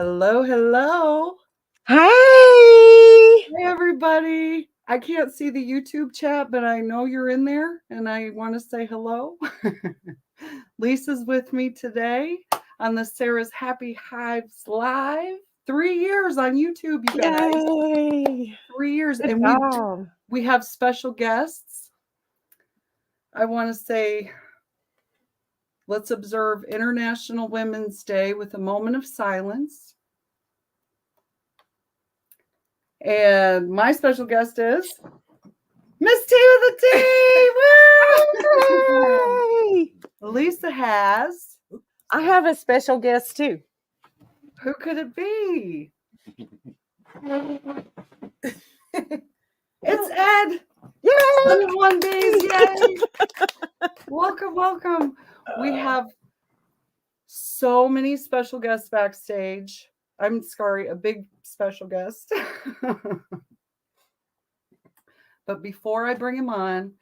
Hello, hello. Hey! Hey, everybody. I can't see the YouTube chat, but I know you're in there, and I want to say hello. Lisa's with me today on the Sarah's Happy Hives Live. 3 years on YouTube, you guys. Yay! 3 years. Good And job. we have special guests. I want to say, let's observe International Women's Day with a moment of silence. And my special guest is Miss T with the T. Woo! Lisa has. I have a special guest too. Who could it be? It's Ed. Yay! One B's, yay! Welcome, welcome. We have so many special guests backstage. I'm sorry, a big special guest. But before I bring him on,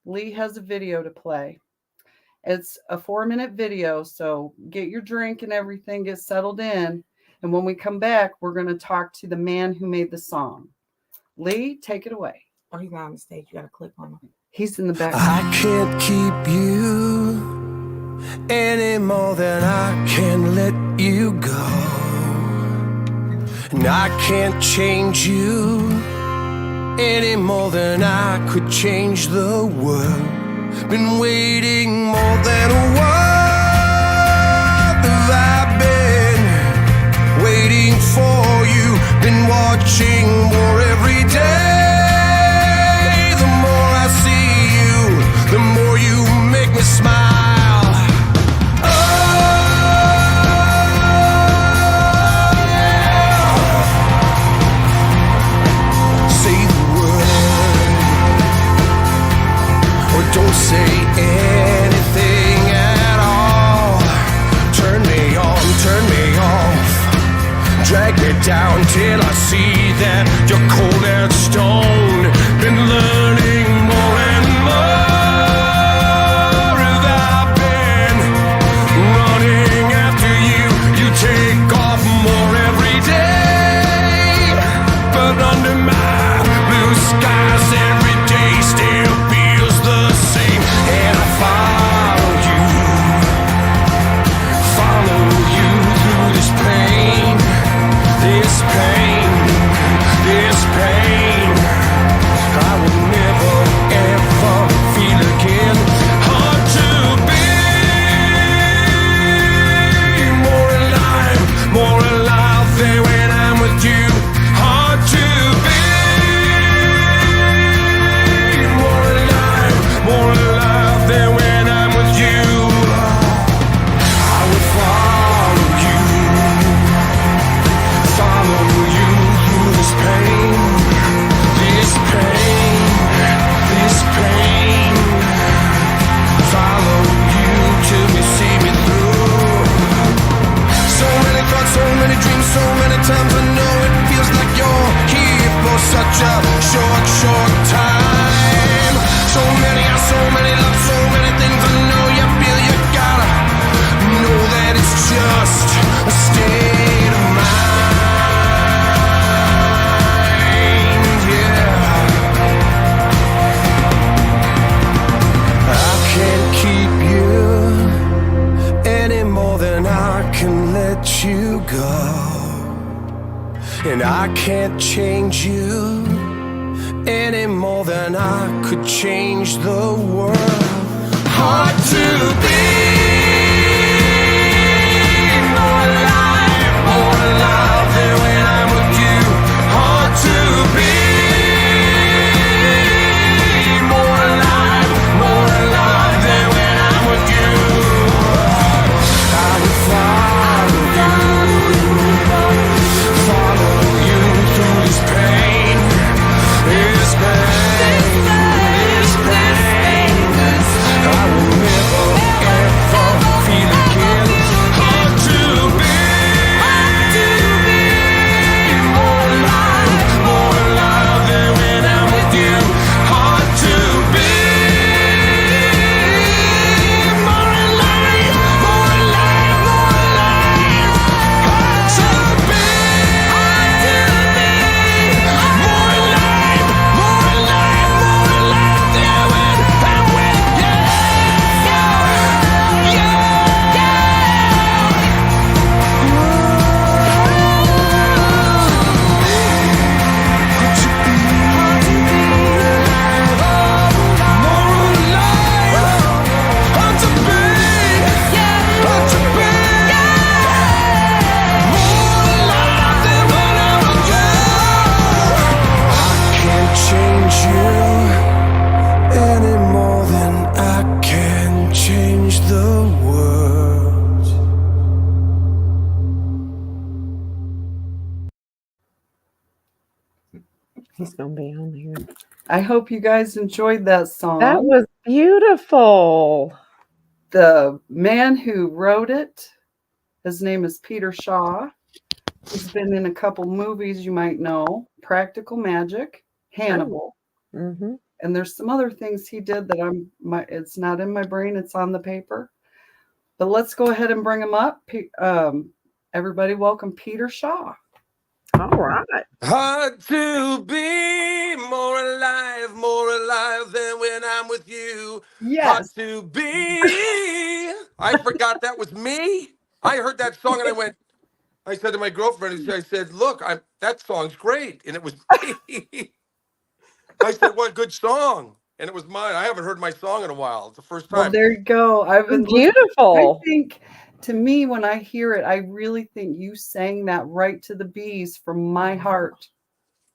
Lee has a video to play. It's a 4-minute video, so get your drink and everything, get settled in. And when we come back, we're going to talk to the man who made the song. Lee, take it away. Oh, he's not on the stage. You got to click on him. He's in the back. I can't keep you any more than I can let you go. And I can't change you any more than I could change the world. Been waiting more than a while. Have I been waiting for you? Been watching more every day. The more I see you, the more you make me smile. Don't say anything at all. Turn me on, turn me off. Drag me down till I see that you're cold as stone. Been learning more and more. Have I been running after you? You take off more every day. But under my blue skies every day still feels the same. And I follow you through this pain, this pain, this pain. I will never ever feel again. Hard to be more alive there when I'm with you. Hard to be more alive there when I'm with you. I would follow you through this pain, this pain, this pain. Follow you till you see me through. So many thoughts, so many dreams, so many times I know it feels like you're here for such a short time. So many love, so many things I know you feel you gotta know that it's just a state of mind, yeah. I can't keep you any more than I can let you go. And I can't change you any more than I could change the world. Hard to be more alive than when I'm with you. Hard to be more alive than when I'm with you. I would follow you through this pain, this pain. I will never ever He's gonna be on here. I hope you guys enjoyed that song. That was beautiful. The man who wrote it, his name is Peter Shaw. He's been in a couple movies you might know, Practical Magic, Hannibal, Mm-hmm. and there's some other things he did that it's not in my brain, it's on the paper. But let's go ahead and bring him up. Everybody welcome Peter Shaw. All right. Hard to be more alive than when I'm with you. Hard Yes. to be. I forgot that was me. I heard that song and I said to my girlfriend, I said, look, that song's great. And it was me. I said, what a good song. And it was mine. I haven't heard my song in a while. It's the first Well, time. there you go. I've been I Beautiful. think to me, when I hear it, I really think you sang that right to the bees from my heart.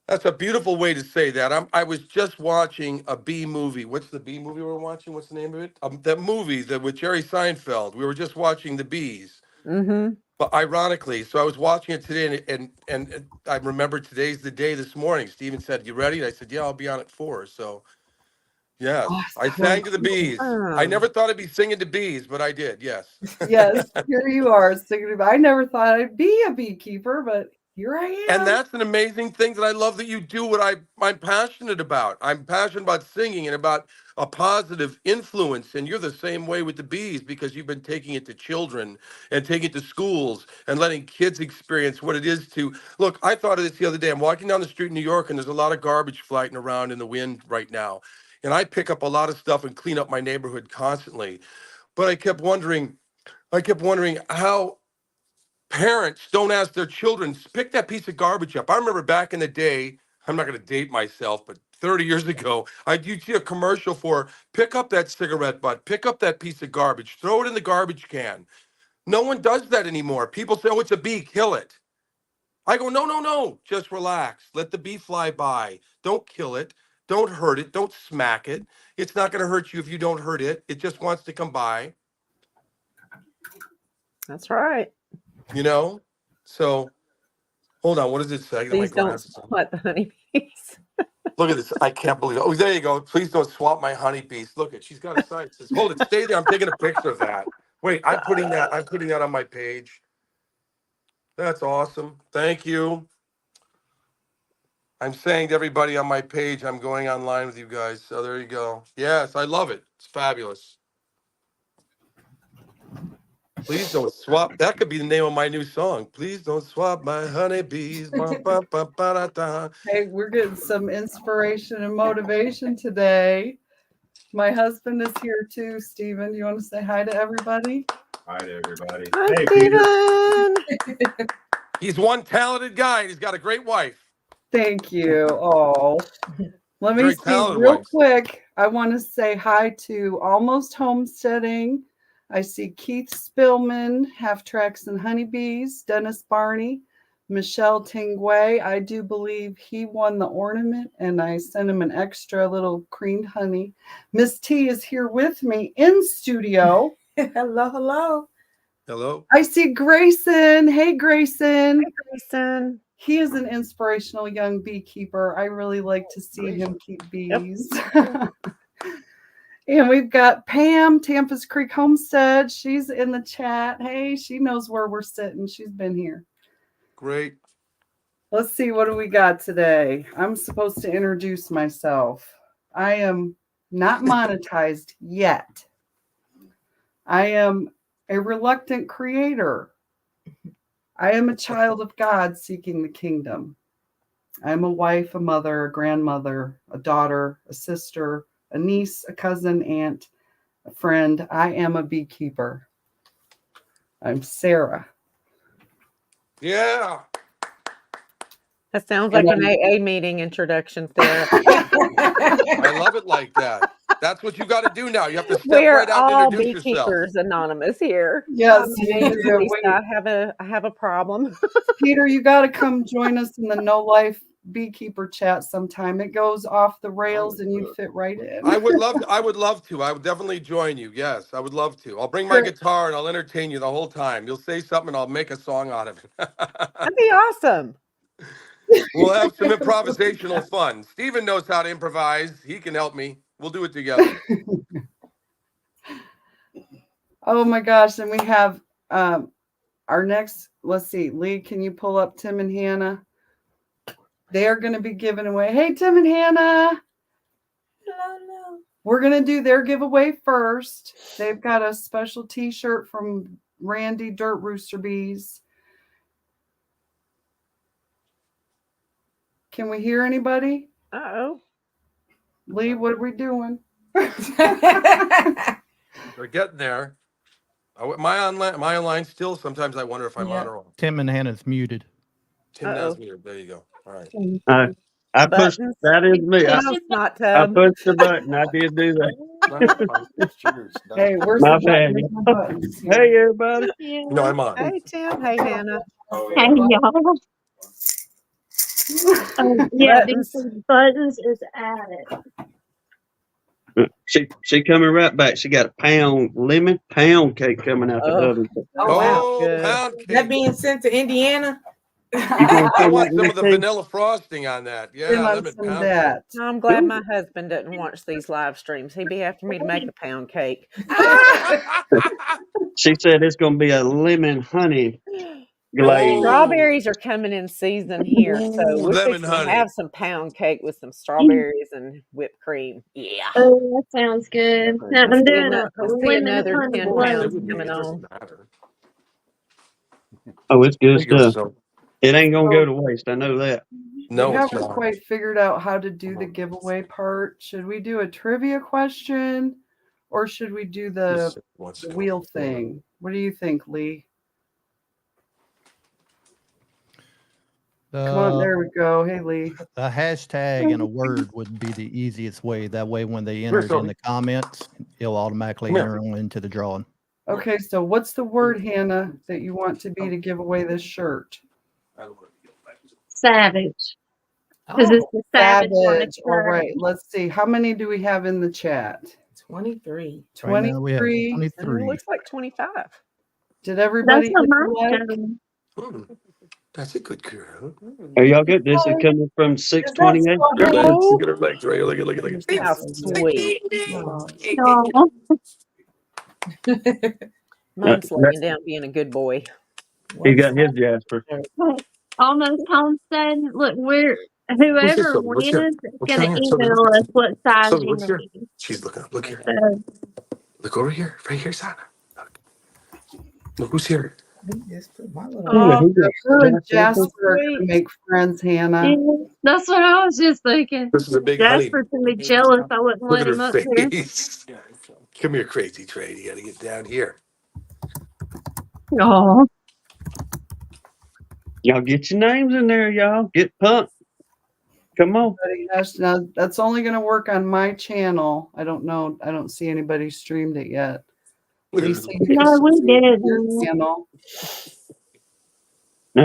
That's a beautiful way to say that. I was just watching a bee movie. What's the bee movie we're watching? What's the name of it? That movie with Jerry Seinfeld. We were just watching the bees. Mm-hmm. But ironically, so I was watching it today, and I remember today's the day this morning. Steven said, "You ready?" And I said, "Yeah, I'll be on at 4." So, yes, I sang to the bees. I never thought I'd be singing to bees, but I did. Yes. Yes, here you are singing about. I never thought I'd be a beekeeper, but here I am. And that's an amazing thing that I love that you do what I'm passionate about. I'm passionate about singing and about a positive influence. And you're the same way with the bees because you've been taking it to children and taking it to schools and letting kids experience what it is to look. I thought of this the other day. I'm walking down the street in New York and there's a lot of garbage floating around in the wind right now. And I pick up a lot of stuff and clean up my neighborhood constantly. But I kept wondering how parents don't ask their children, pick that piece of garbage up. I remember back in the day, I'm not going to date myself, but 30 years ago, you'd see a commercial for pick up that cigarette butt, pick up that piece of garbage, throw it in the garbage can. No one does that anymore. People say, oh, it's a bee, kill it. I go, no, no, no, just relax. Let the bee fly by. Don't kill it. Don't hurt it. Don't smack it. It's not going to hurt you if you don't hurt it. It just wants to come by. That's right. You know? So hold on, what does it say? Please don't swat the honeybees. Look at this. I can't believe it. Oh, there you go. Please don't swap my honeybees. Look at she's got a sign that says, hold it, stay there. I'm taking a picture of that. Wait, I'm putting that on my page. That's awesome. Thank you. I'm saying to everybody on my page, I'm going online with you guys. So there you go. Yes, I love it. It's fabulous. Please don't swap. That could be the name of my new song. Please don't swap my honeybees. Ba, ba, ba, ba, da, da. Hey, we're getting some inspiration and motivation today. My husband is here too. Steven, you want to say hi to everybody? Hi to everybody. Hi, Hey, Peter. Steven. He's one talented guy. And he's got a great wife. Thank you. Oh, let me Very see talented real wife. quick. I want to say hi to Almost Homesteading. I see Keith Spillman, Half Tracks and Honeybees, Dennis Barney, Michelle Tingway. I do believe he won the ornament, and I sent him an extra little creamed honey. Miss T is here with me in studio. Hello, hello. Hello. I see Grayson. Hey, Grayson. Grayson. He is an inspirational young beekeeper. I really like to see him keep bees. And we've got Pam, Tampa's Creek Homestead. She's in the chat. Hey, she knows where we're sitting. She's been here. Great. Let's see, what do we got today? I'm supposed to introduce myself. I am not monetized yet. I am a reluctant creator. I am a child of God seeking the kingdom. I'm a wife, a mother, a grandmother, a daughter, a sister, a niece, a cousin, aunt, a friend. I am a beekeeper. I'm Sara. Yeah. That sounds like an AA meeting introduction, Sarah. I love it like that. That's what you got to do now. You have to step We're right out all and introduce yourself. beekeepers anonymous here. Yes, My name is Lisa. I have a problem. Peter, you got to come join us in the No Life Beekeeper chat sometime. It goes off the rails and you fit right in. I would love to. I would definitely join you. Yes, I would love to. I'll bring my guitar and I'll entertain you the whole time. You'll say something and I'll make a song out of it. That'd be awesome. We'll have some improvisational fun. Steven knows how to improvise. He can help me. We'll do it together. Oh my gosh. And we have our next, let's see, Lee, can you pull up Tim and Hannah? They are going to be giving away. Hey, Tim and Hannah. Hello. We're going to do their giveaway first. They've got a special t-shirt from Randy Dirt Rooster Bees. Can we hear anybody? Uh-oh. Lee, what are we doing? We're getting there. My online still. Sometimes I wonder if I'm on or off. Tim and Hannah's muted. Tim Uh-oh. Nasmere. There you go. All right. I pushed. Buttons. That is me. I Not tub. pushed the button. I did do that. Hey, where's My the bad. button? Where's my buttons here? Hey, everybody. No, I'm on. Hey, Tim. Hey, Hannah. Hey y'all. Yeah, these buttons is added. She coming right back. She got a lemon pound cake coming out the oven. Oh, wow. Oh, Good. pound cake. That being sent to Indiana. You gonna I send want that some to of the me, too? vanilla frosting on that. Tim, Yeah, on lemon some pound of that. I'm glad my husband doesn't watch these live streams. He'd be after me to make a pound cake. cake. She said it's gonna be a lemon honey glaze. Strawberries are coming in season here, so Ooh, we're lemon fixing to honey. have some pound cake with some strawberries and whipped cream. Yeah. Oh, that sounds good. Now, I'm doing a I see lemon another honey 10 glaze. pounds It coming on. doesn't matter. Oh, it's good There you go, stuff. so. It ain't gonna go to waste. I know that. We No, it's haven't not. quite figured out how to do the giveaway part. Should we do a trivia question or should we do the wheel thing? What do you think, Lee? Come on, there we go. Hey, Lee. A hashtag and a word would be the easiest way. That way, when they enter it in Sophie. the comments, it'll automatically Come here. enter on into the drawing. Okay, so what's the word, Hannah, that you want to be to give away this shirt? Savage. Because it's the savage on the Savage. All shirt. right, let's see. How many do we have in the chat? 23. Right now we have 23. 23. It looks like 25. Did That's everybody what hit mine the like? showed. That's a good girl. Are y'all good? This is coming from 628. Her legs. Oh. Look at her legs, Ray. Look at. How sweet. No. Mine's laying down being a good boy. He got his Jasper. Almost homestead. Look, Who's this, whoever Sophie? What's your- wins is what's going your to name? Sophie, email look at us what size Sophie, you what's your- need. She's looking up. Look here. So, Look over here. Right here, Sara. Look who's here. Just put my little. Oh, Her and Jasper. Jasper are going to make friends, Hannah. yeah, that's what I was just thinking. This is a big honey. Jasper's going to be jealous I wouldn't Look let at him her up here. face. Come here, crazy trade. You got to get down here. Oh, Y'all get your names in there, y'all. Get pumped. Come on. Now, that's only going to work on my channel. I don't know. I don't see anybody streamed it yet. Look at Lisa, her. you no, we did. your channel.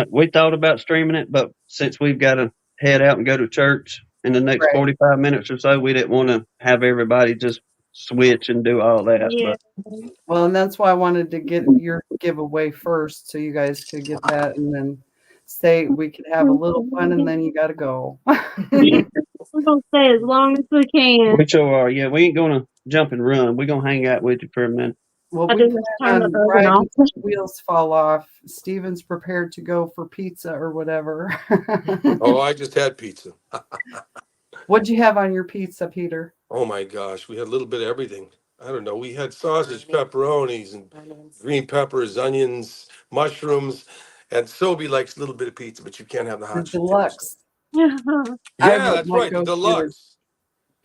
We thought about streaming it, but since we've got to head out and go to church in the next Right. 45 minutes or so, we didn't want to have everybody just switch and do all that. Yeah. But Well, and that's why I wanted to get your giveaway first so you guys could get that and then say we could have a little fun and then you got to go. yeah, We're going to stay as long as we can. we sure are. Yeah, we ain't going to jump and run. We're going to hang out with you for a minute. Well, I we do this plan turn on the oven riding off. till the wheels fall off. Steven's prepared to go for pizza or whatever. Oh, I just had pizza. What'd you have on your pizza, Peter? Oh my gosh, we had a little bit of everything. I don't know. We had sausage, pepperonis, and green peppers, onions, mushrooms, and Sobe likes a little bit of pizza, but you can't have the The hot shit. deluxe. Yeah, I that's might right. The go for deluxe.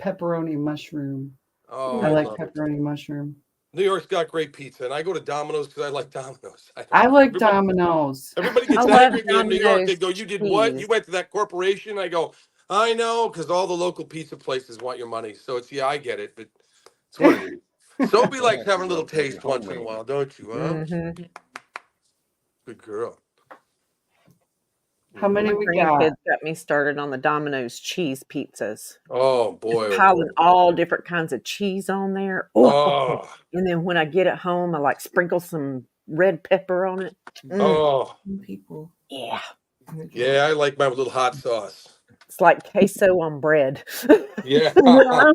Pepperoni mushroom. Oh, I like love it. pepperoni mushroom. New York's got great pizza, and I go to Domino's because I like Domino's. I like everybody, Domino's. Everybody gets I love angry at me in New York. They Domino's go, "You did what? cheese. You went to that corporation?" I go, "I know, because all the local pizza places want your money." So it's I get it, but it's what it is. Sobe likes having a little taste once in a while, don't you? Huh? Mm-hmm. Good girl. How many My we grandkids got? got me started on the Domino's cheese pizzas. Oh boy! Just Oh, piling boy. all different kinds of cheese on there. Oh. Oh, And then when I get it home, I like sprinkle some red pepper on it. Mm, oh. People. yeah. Yeah, I like mine with a little hot sauce. It's like queso on bread. Yeah. Yeah.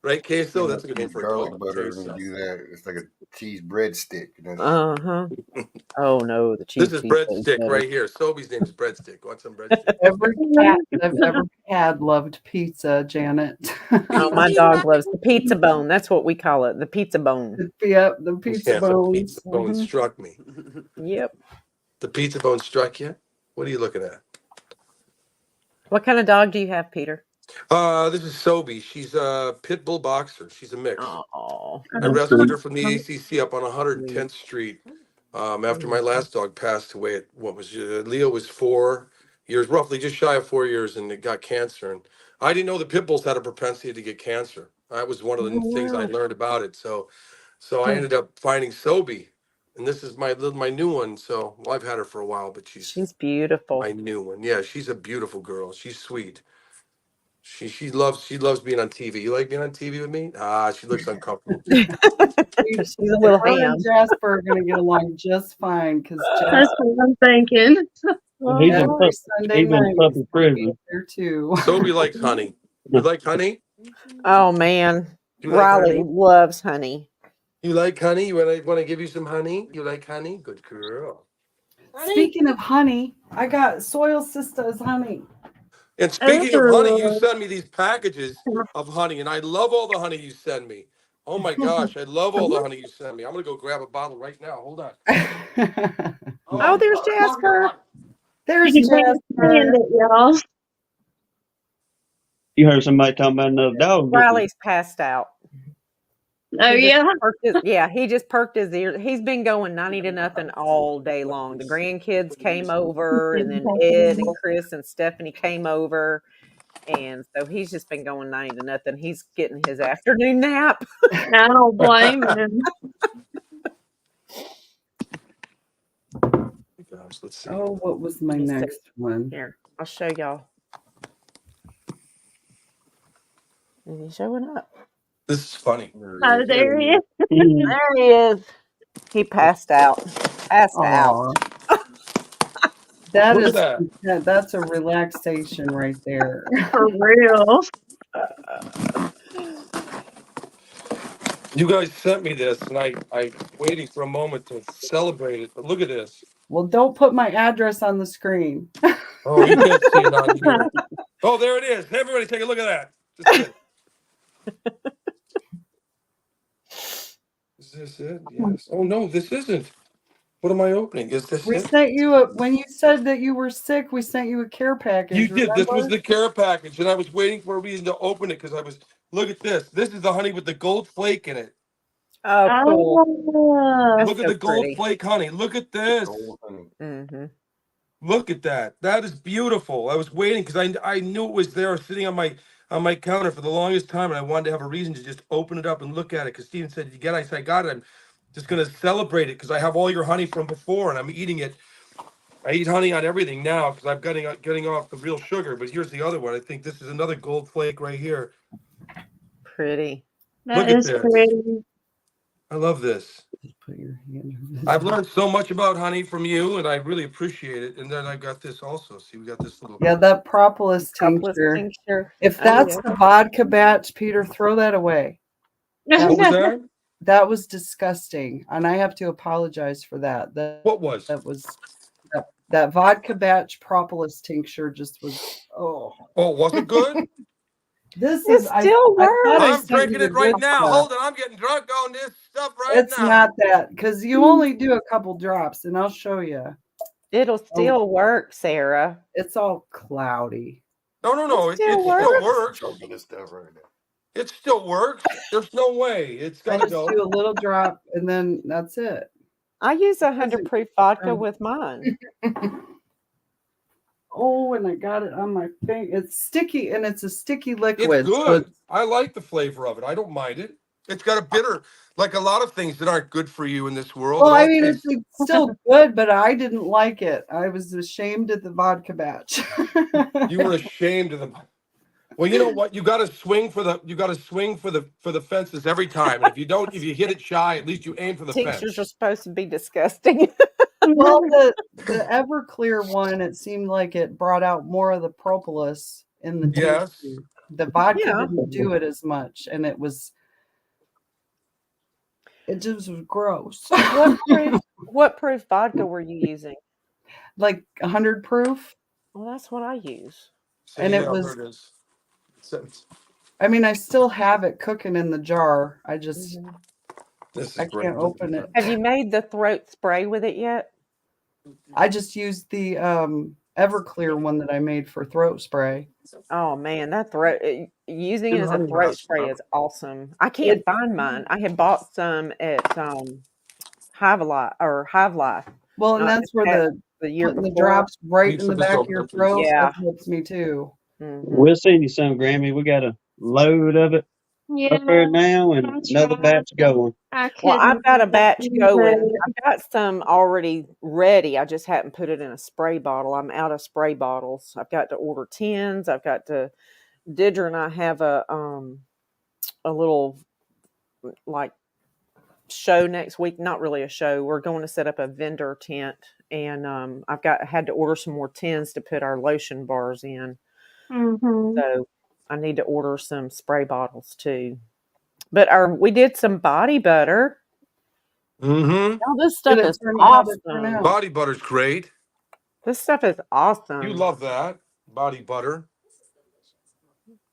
Right, queso? You That's a know, good name for a garlic dog. butter and Queso. do that. It's like a cheese breadstick. You know? Uh-huh. Oh no, the This cheese is pizza is breadstick better. right here. Sobe's name is breadstick. Want some breadstick? Every cat I've ever had loved pizza, Janet. Oh, my dog loves the pizza bone. That's what we call it, the pizza bone. Yep, the pizza Yeah, the bones. pizza bone Mhm. struck me. Yep. The pizza bone struck you? What are you looking at? What kind of dog do you have, Peter? This is Sobe. She's a pit bull boxer. She's a mix. Oh, I That's rescued pretty. her from the ACC up on 110th Street after my last dog passed away. At what was Leo was 4 years, roughly just shy of 4 years, and it got cancer. And I didn't know that pit bulls had a propensity to get cancer. That was one of the things I learned about it. So I ended up finding Sobe, and this is my new one. So I've had her for a while, but she's she's beautiful. my new one. Yeah, she's a beautiful girl. She's sweet. She loves being on TV. You like being on TV with me? She looks uncomfortable. She's a little Her ham. and Jasper are going to get along just fine because That's what I'm thinking. He's in every pup, Sunday he's in night puppy is going to be prison. there too. Sobe likes honey. You like honey? Oh man, You like Riley honey? loves honey. You like honey? You want to give you some honey? You like honey? Good girl. Speaking of honey, I got Soil Sisters honey. And speaking of honey, you Oh. send me these packages of honey, and I love all the honey you send me. Oh my gosh, I love all the honey you send me. I'm gonna go grab a bottle right now. Hold on. Oh, there's Jasper. There's You can't stand Jasper. it, y'all. You heard somebody talking about another dog. didn't you? Riley's passed out. Oh, He just yeah. he just perked his ears. He's been going 90 to nothing all day long. The grandkids came over, and then Ed and Chris and Stephanie came over. And so he's just been going 90 to nothing. He's getting his afternoon nap. I don't blame him. Gosh, let's see. Oh, what was my Let me see. next one? Here, I'll show y'all. Is he showing up? This is funny. Oh, there he is. Mhm. There he is. He passed out. Passed out. Aw. That Look at is that. that's a relaxation right there. For real. You guys sent me this, and I waiting for a moment to celebrate it. But look at this. Well, don't put my address on the screen. Oh, you can't see it on here. Oh, there it is. Everybody, take a look at that. Just is this it? Yes. Oh no, this isn't. What am I opening? Is this We it? sent you when you said that you were sick, we sent you a care package. You did. This was remember? the care package, and I was waiting for a reason to open it because I was. Look at this. This is the honey with the gold flake in it. Oh, cool. Oh. That's Look at so the gold pretty. flake honey. Look at this. Mm-hmm. Look at that. That is beautiful. I was waiting because I knew it was there sitting on my counter for the longest time, and I wanted to have a reason to just open it up and look at it. Because Steven said, "You get it?" I said, "I got it." I'm just gonna celebrate it because I have all your honey from before, and I'm eating it. I eat honey on everything now because I'm getting off the real sugar. But here's the other one. I think this is another gold flake right here. Pretty. That Look at is this. pretty. I love this. Put your hand over this. I've learned so much about honey from you, and I really appreciate it. And then I got this also. See, we got this little. Yeah, that propolis Propolis tincture. tincture. If Oh, that's yeah. the vodka batch, Peter, throw that away. What was that? That was disgusting, and I have to apologize for that. What was? That was that vodka batch propolis tincture just was. Oh, Was it good? this It is still I thought I I'm sent drinking you the it right good now. stuff. Hold it. I'm getting drunk on this stuff right It's now. not that because you only do a couple drops, and I'll show you. It'll still work, Sarah. It's all cloudy. No. It It still still works. Choking this stuff right now. It still works. There's no way. It's I gotta just go. do a little drop, and then that's it. I use 100 proof vodka Um, with mine. Oh, and I got it on my finger. It's sticky, and it's a sticky It's liquid. so good. I like the flavor of it. I don't mind it. It's got a bitter, like a lot of things that aren't good for you in this world. well, It all I mean, tastes- it's still good, but I didn't like it. I was ashamed of the vodka batch. You were ashamed of them. Well, you know what? You got to swing for the fences every time. And if you hit it shy, at least you aim for the Tinctures fence. are supposed to be disgusting. Well, the Everclear one, it seemed like it brought out more of the propolis in the Yes. taste. The vodka Yeah. didn't do it as much, and it just was gross. What proof vodka were you using? Like 100 proof, Well, that's what I use. See, and it yeah, was. there it is. It's- I mean, I still have it cooking in the jar. I just Mhm. This is I great. can't open it. Have you made the throat spray with it yet? I just used the Everclear one that I made for throat spray. Oh man, that using it Good as a honey throat mess, spray huh? is awesome. I can't find mine. I had bought some at Hive Life Well, and not that's this where past, the the year putting the before. drops right Need in some the of this back of over your there, please. throat. Yeah. That helps me too. Mhm. We'll send you some, Grammy. We got a load of it Yeah, up there now and I another tried, batch but going. I Well, I've couldn't got a get batch into going. it. I've got some already ready. I just hadn't put it in a spray bottle. I'm out of spray bottles. I've got to order tins. I've got to Didra and I have a little like show next week. Not really a show. We're going to set up a vendor tent, and had to order some more tins to put our lotion bars in. Mm-hmm. So I need to order some spray bottles too. But we did some body butter. Mm-hmm. Oh, this Did stuff it is turn out? How did it turn awesome. out? Body butter's great. This stuff is You awesome. love that. Body butter,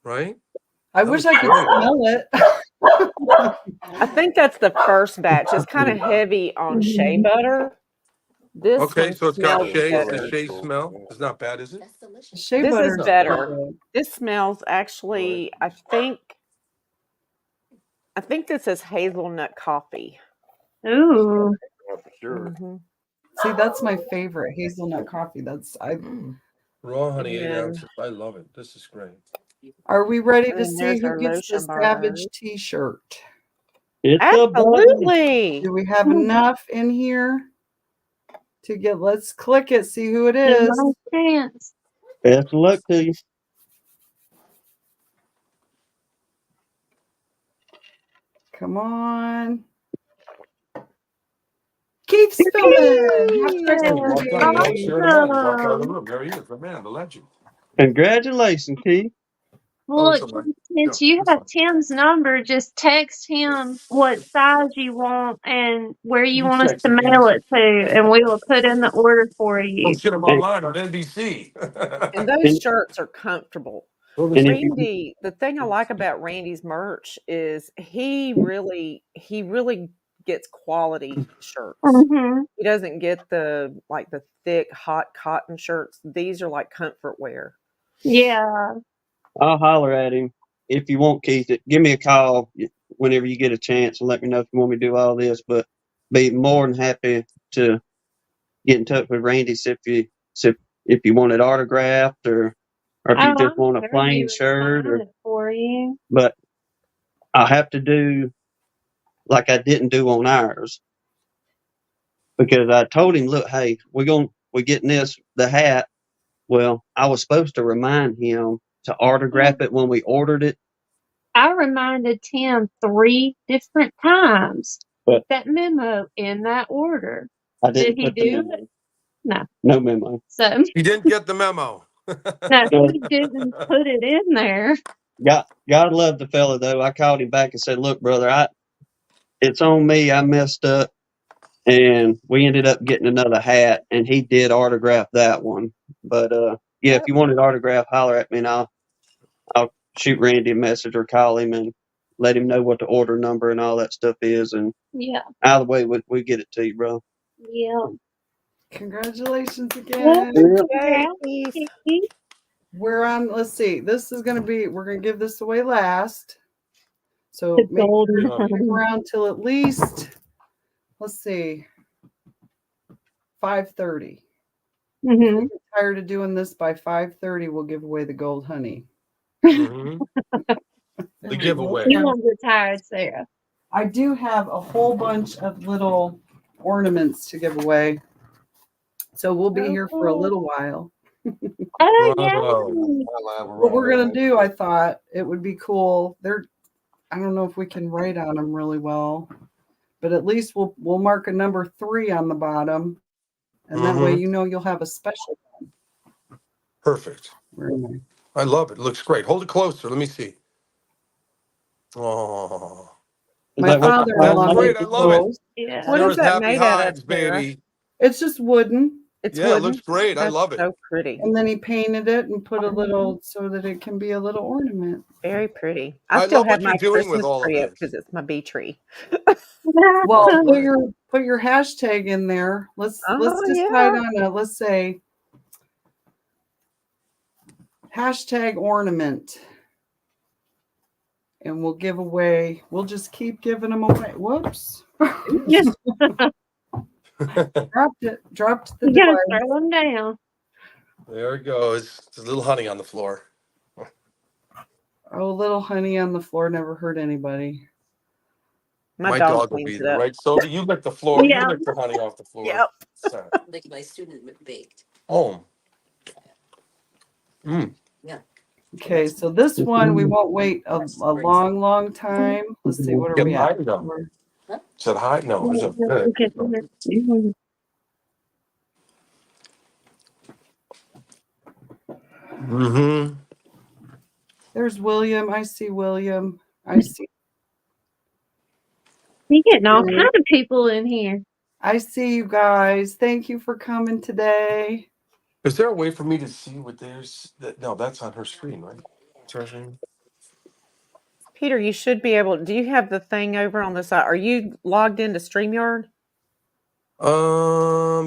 right? I That wish was I could great. smell it. I think that's the first batch. It's kind of heavy on shea Mm-hmm. butter. This Okay, one so it's got smells shea. It's the better. shea smell. It's not bad, is it? Shea This is butter is so better. good. This smells actually, I think this is hazelnut coffee. Ooh. Yeah, for sure. Hmm. See, that's my favorite hazelnut coffee. Raw honey, 8 And, ounces. I love it. This is great. Are we ready and to then see there's who our gets the lotion bars. Savage T-shirt? It's a button. Absolutely. Do we have enough in here to get? Let's click it. See who it Give is. my chance. Best of luck to you. Come on. Keith Spillman. Happy Yes, Hey, birthday, walked out. You don't baby. share the man. He walked out of the awesome. room. There he is, the man, the legend. Congratulations, Keith. Oh, Well, it's look, all right. since Go. you It's have fine. Tim's number, just text him what size you want and where you You want us text to it, mail please. it to, and we will put in the order for Oh you. shit, I'm And, online on NBC. And those and, shirts are comfortable. Well, and this- if you Randy, the thing I like about Randy's merch is he really gets quality shirts. Mm-hmm. He doesn't get the thick hot cotton shirts. These are like comfort wear. Yeah. I'll holler at him if you want, Keith. Give me a call whenever you get a chance and let me know if you want me to do all this. But be more than happy to get in touch with Randy if you want it autographed or if Oh, you just I'm want a sure he plain would shirt. sign it for you. But I have to do like I didn't do on ours because I told him, look, hey, we're getting the hat. Well, I was supposed to remind him to autograph it when we ordered it, I reminded Tim 3 different times. but Put that memo in that order. I Did didn't he put the do memo. it? No. No memo. So, he didn't get the memo. no, No. he didn't put it in there. God love the fella though. I called him back and said, look, brother, it's on me. I messed up. And we ended up getting another hat, and he did autograph that one. But yeah, if you want it autographed, holler at me, and I'll shoot Randy a message or call him and let him know what the order number and all that stuff is. And Yeah. either way, we get it to you, bro. Yeah. Congratulations Well, again. Yeah. Yay, congrats, Keith. Keith. We're on. Let's see. We're going to give this away last. So The make sure golden to stick honey. around till at least, let's see, 5:30. Mm-hmm. Tired of doing this by 5:30, we'll give away the gold honey. Mhm. The giveaway. You won't get tired, Sarah. I do have a whole bunch of little ornaments to give away. So we'll be here for a little while. Oh, yeah. Bravo. What we're going to do, I thought it would be cool. I don't know if we can write on them really well, but at least we'll mark a number 3 on the bottom. And that way you know you'll have a special one. Perfect. Where am I love it. It looks great. Hold it closer. Let me see. Oh, My Is that what you father-in-law call that's made great. it? I the love it. clothes. Yeah. What is Sarah's that happy made out of, hives, Sarah? baby. It's just wooden. It's Yeah, it wooden. looks great. I That's love it. so pretty. And then he painted it and put a little so that it can be a little ornament. Very pretty. I I still love have what you're my doing with Christmas all of tree up this. because it's my bee tree. Well, That's right. put your hashtag in there. Let's Oh decide yeah. on let's say hashtag ornament. And we'll give away, we'll just keep giving them away. Whoops. Yeah. Dropped the You gotta device. throw them down. There it goes. There's a little honey on the floor. Oh, little honey on the floor never hurt anybody. My My dog dog will cleans be it there, up. right? Sophie, you lick the floor. You Yeah. lick the honey off the floor. Yep. Sorry. Oh. Okay, so this one we won't wait a long time. Let's see, what are Get we high at? though. Said hi? No, it's a good. Okay. Mm-hmm. There's William. I see William. I see. You're getting all kind of people in here. I see you guys. Thank you for coming today. Is there a way for me to see what there's that? No, that's on her screen, right? It's her screen. Peter, you should be able. Do you have the thing over on the side? Are you logged into StreamYard?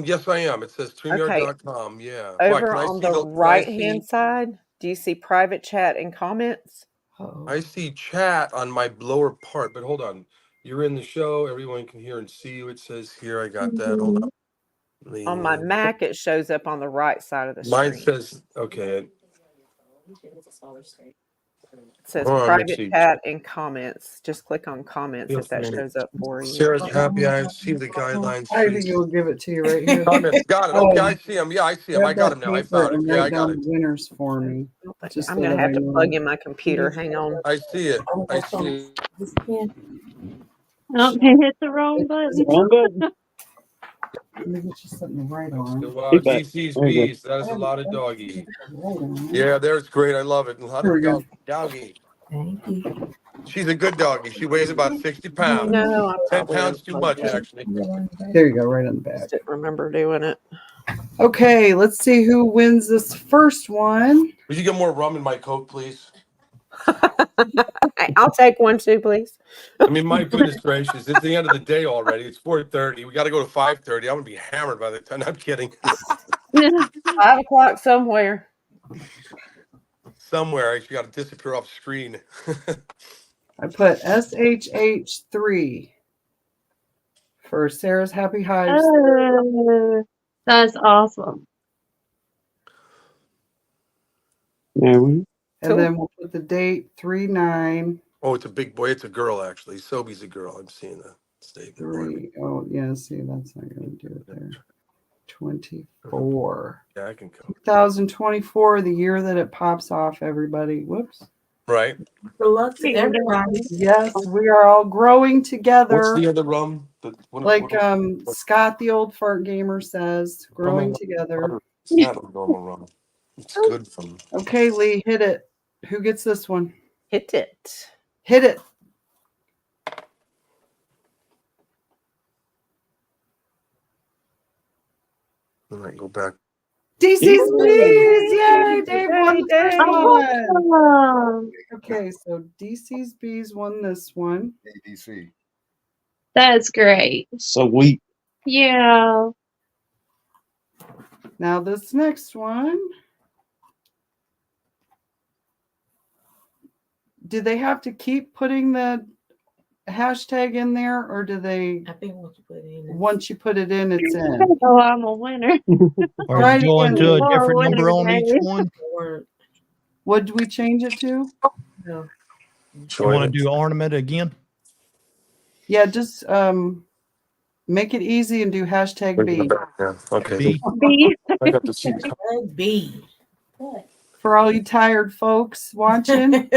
Yes, I am. It says Okay. StreamYard.com. Yeah. Why? Over Can I on see the the? Can I right see? hand side, do you see private chat and comments? Oh, I see chat on my lower part, but hold on. You're in the show. Everyone can hear and see you. It says here. I got that. Hold on. On my Mac, it shows up on the right side of the Mine screen. says okay. It says Hold on, let me private see. chat and comments. Just click on comments if that shows up for you. Sarah's happy. I see the guidelines. I think we'll give it to you right here. Comments. Got it. Okay, I see them. Yeah, I see them. I Grab got that them now. I paper found it. and Yeah, I write got down it. the winners for me. Just I'm so gonna that have I to know. plug in my computer. Hang on. I see it. I see it. This pen. Oh, you hit the wrong button. Wrong button. Let me get you something to write on. Wow, Get back. DC's There you go. bees. That is a lot of doggy. Write on. Yeah, there's great. I love it. A lot Here we of go. doggy. Thank you. She's a good doggy. She weighs about 60 pounds. No, I'm 10 probably pounds too much, unplugged it. actually. There you go, right on the back. Just didn't remember doing it. Okay, let's see who wins this first one. Would you get more rum in my Coke, please? I'll take one too, please. I mean, my goodness gracious. It's the end of the day already. It's 4:30. We got to go to 5:30. I'm going to be hammered by the time. I'm kidding. 5 o'clock somewhere. Somewhere. I got to disappear off screen. I put SHH3 for Sarah's Happy Hives. That's awesome. There we And Cool. then we'll put the date 3/9. Oh, it's a big boy. It's a girl, actually. Sobe's a girl. I'm seeing the statement. 3. Oh, yeah, see, that's not going to do it there. 24. Yeah, I can come. 2024, the year that it pops off, everybody. Whoops. Right. Good luck to everybody. Yes, we are all growing What's together. the other rum? Like Scott, the old fart gamer, says, growing together. It's not a normal rum. It's good from. Okay, Lee, hit it. Who gets this one? Hit it. Hit it. All right, go back. DC's Bees! Yay! Dave won the Dave. first one. Awesome. Okay, so DC's Bees won this one. ADC. That's great. Sweet. Yeah. Now this next one. Do they have to keep putting the hashtag in there, or do they, I think once you put it in. once you put it in, it's in? Oh, I'm a winner. Or Right you go again, into a Laura different winner, number on each Dave. one? Or What do we change it to? no. You want to do ornament again? Yeah, just make it easy and do hashtag B. Yeah. Okay. B. B. I got the sheet. B. For all you tired folks watching.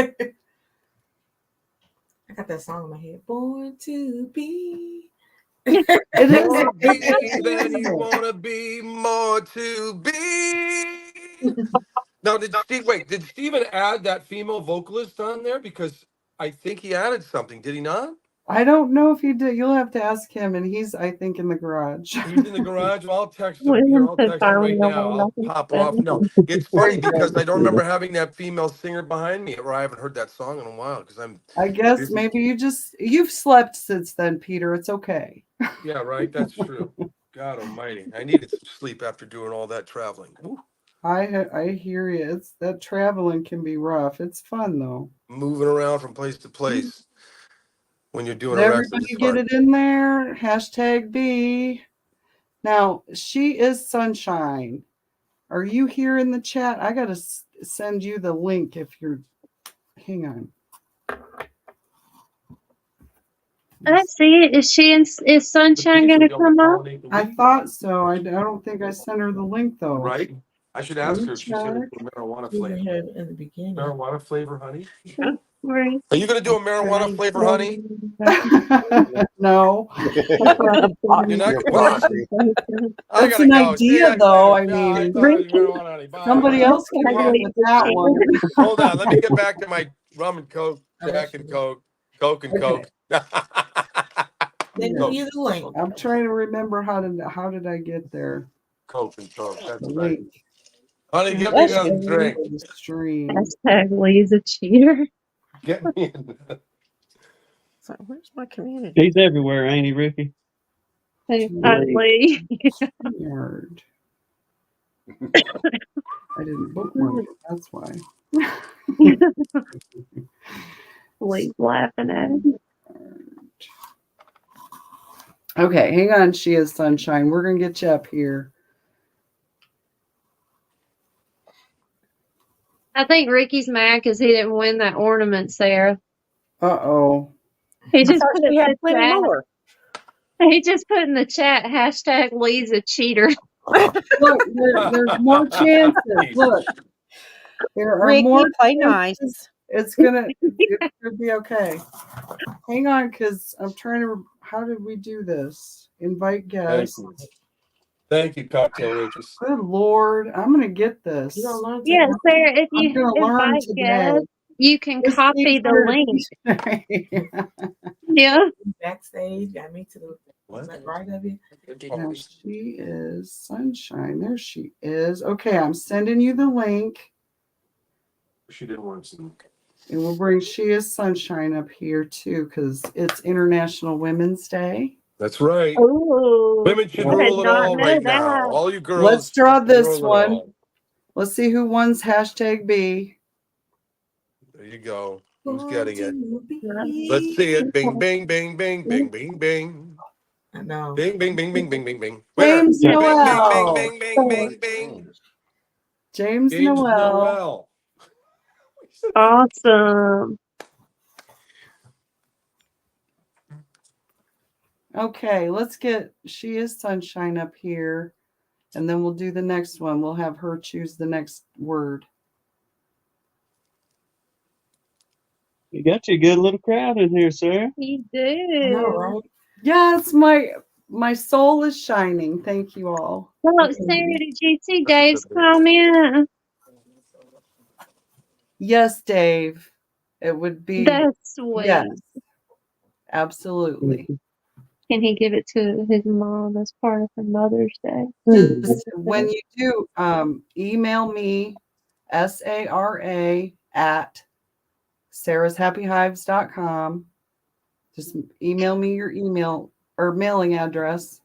I got that song in my head. Born to be It More is. be than you want to be, more to be. Now, did Steven add that female vocalist on there? Because I think he added something. Did he not? I don't know if he did. You'll have to ask him, and he's, I think, in the garage. He's in the garage. Well, I'll text him here. William I'll said text him finally right no now. one I'll nothing pop off. said. No, it's There funny you because go. I don't remember having that female singer behind me, or I haven't heard that song in a while because I'm I guess busy. maybe you've slept since then, Peter. It's okay. Yeah, right. That's true. God Almighty, I needed some sleep after doing all that traveling. Woo. I hear you. It's that traveling can be rough. It's fun though. Moving around from place to place when you're doing Did a record is everybody get fun. it in there? Hashtag B. Now she is sunshine. Are you here in the chat? I gotta send you the link if you're. Hang on. I see it. Is she in? Is Sunshine gonna come up? I thought so. I don't think I sent her the link though. Right? I should Let ask me her if she's going to check. do marijuana We flavor. had in the beginning. Marijuana flavor, honey? Right. Are you going to do a marijuana flavor, honey? No, You're not. You're What? bossy. I that's gotta an go. See you idea guys though. later. I No, I mean, thought it was marijuana, honey. Bye. somebody else can Hashtag run leave with the that cheater. one. Hold on. Let me get back to my rum and Coke, Jack and Coke, Coke and Okay. Coke. Then Yeah. you the link. I'm trying to remember how did I get there? Coke and Coke. That's The right. link Honey, get me another drink. for the stream. Hashtag Lee's a cheater. Get me. So where's my community? He's everywhere, ain't he, Ricky? Hey, Right. Lee. Yard. I didn't bookmark it. That's why. Lee's laughing at him. Okay, hang on. She is sunshine. We're gonna get you up here. I think Ricky's mad because he didn't win that ornament, Sarah. Uh-oh. He I just thought put in she had the plenty chat. more. He just put in the chat hashtag Lee's a cheater. Look, there's more chances. Look, there are Ricky, more play chances. nice. It's gonna be okay. Hang on, because I'm trying to. How did we do this? Invite guests. Thank you, Cocktail Waitress. Good Lord, I'm gonna get this. You don't learn Yeah, Sarah, if I'm you gonna learn invite today. guests, you can This copy the link. Yeah. backstage. Got me to the right of it. Now she is sunshine. There she is. Okay, I'm sending you the link, She didn't want to see. and we'll bring She is Sunshine up here too, because it's International Women's Day. That's right. Ooh. Women should I did rule it not all know right that. now. All you girls. Let's draw this rule it one. all. Let's see who wins hashtag B. There you go. Who's getting it? Let's see it. Bing, bing, bing, bing, bing, bing, bing. I know. Bing, bing, bing, bing, bing, bing, bing. Winner. James Bing, bing, Noel. bing, bing, bing, bing, bing. James James Noel. Noel. Awesome. Okay, let's get She is Sunshine up here, and then we'll do the next one. We'll have her choose the next word. You got you a good little crowd in here, sir. You I know, do. right? Yes, my soul is shining. Thank you all. Well, Sarah, did you see Dave's comment? Yes, Dave. It would be That's sweet. yes. Absolutely. Can he give it to his mom as part of her Mother's Day? Just when you do, email me, SARA at sarahshappyhives.com. Just email me your email or mailing address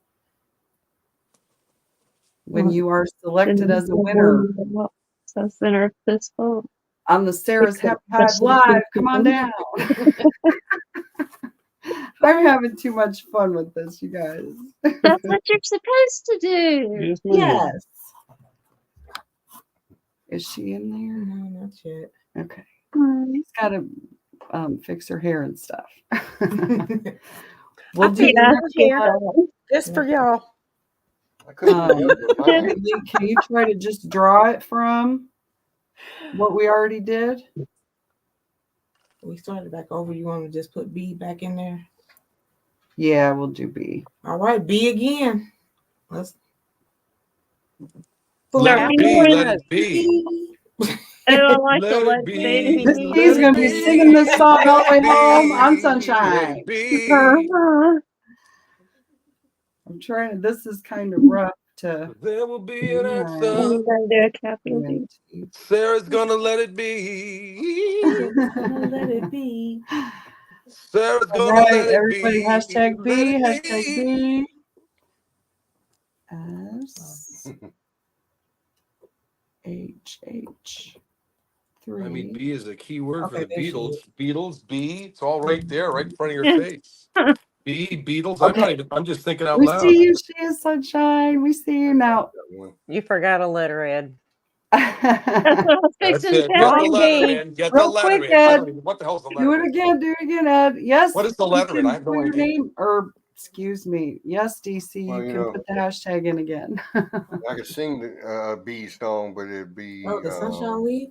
when you are selected as a winner So center of this vote. on the Sarah's Happy Hive Live. Come on down. I'm having too much fun with this, you guys. That's what you're supposed to do. Yes, ma'am. Yes. Is she in there? No, not yet. Okay. Mm. She's got to fix her hair and stuff. We'll do Yeah. this for y'all. I couldn't remember mine. Lee, can you try to just draw it from what we already did? We started back over. You want to just put B back in there? Yeah, we'll do B. All right, B again. Let's Let Start it B be. with Let it be. Oh, I like the Let let it it be. Miss be. T's Let gonna it be singing this be. song all Let the way it home on be. Let Sunshine. it be. Uh-huh. I'm trying. This is kind of rough to. There will be an memorize. answer. I'm gonna do a capital B. ENT. Sarah's gonna let it be. gonna let it be. Sarah's All gonna right, let it everybody. be. Hashtag Let B. it Hashtag be. B. S H H I mean, 3. B is a key word for Okay, the there she Beatles. is. Beatles, B. It's all right there, right in front of your face. B, Beatles. I'm not Okay, even. I'm just thinking out we loud. see you, she is Sunshine. We see you now. You forgot a letter, Ed. That's what I was That's fixing to it. tell Get the Wrong him. letter B. in. Get the Real letter quick, in. I Ed. don't even. What the hell's the Do letter it in? again. Do it again, Ed. Yes. What is the you letter in? I can have put no your idea. name, or excuse me. Yes, DC. Well, You you can know, put the hashtag in again. I could sing the B song, but it'd be, Oh, the sunshine leave.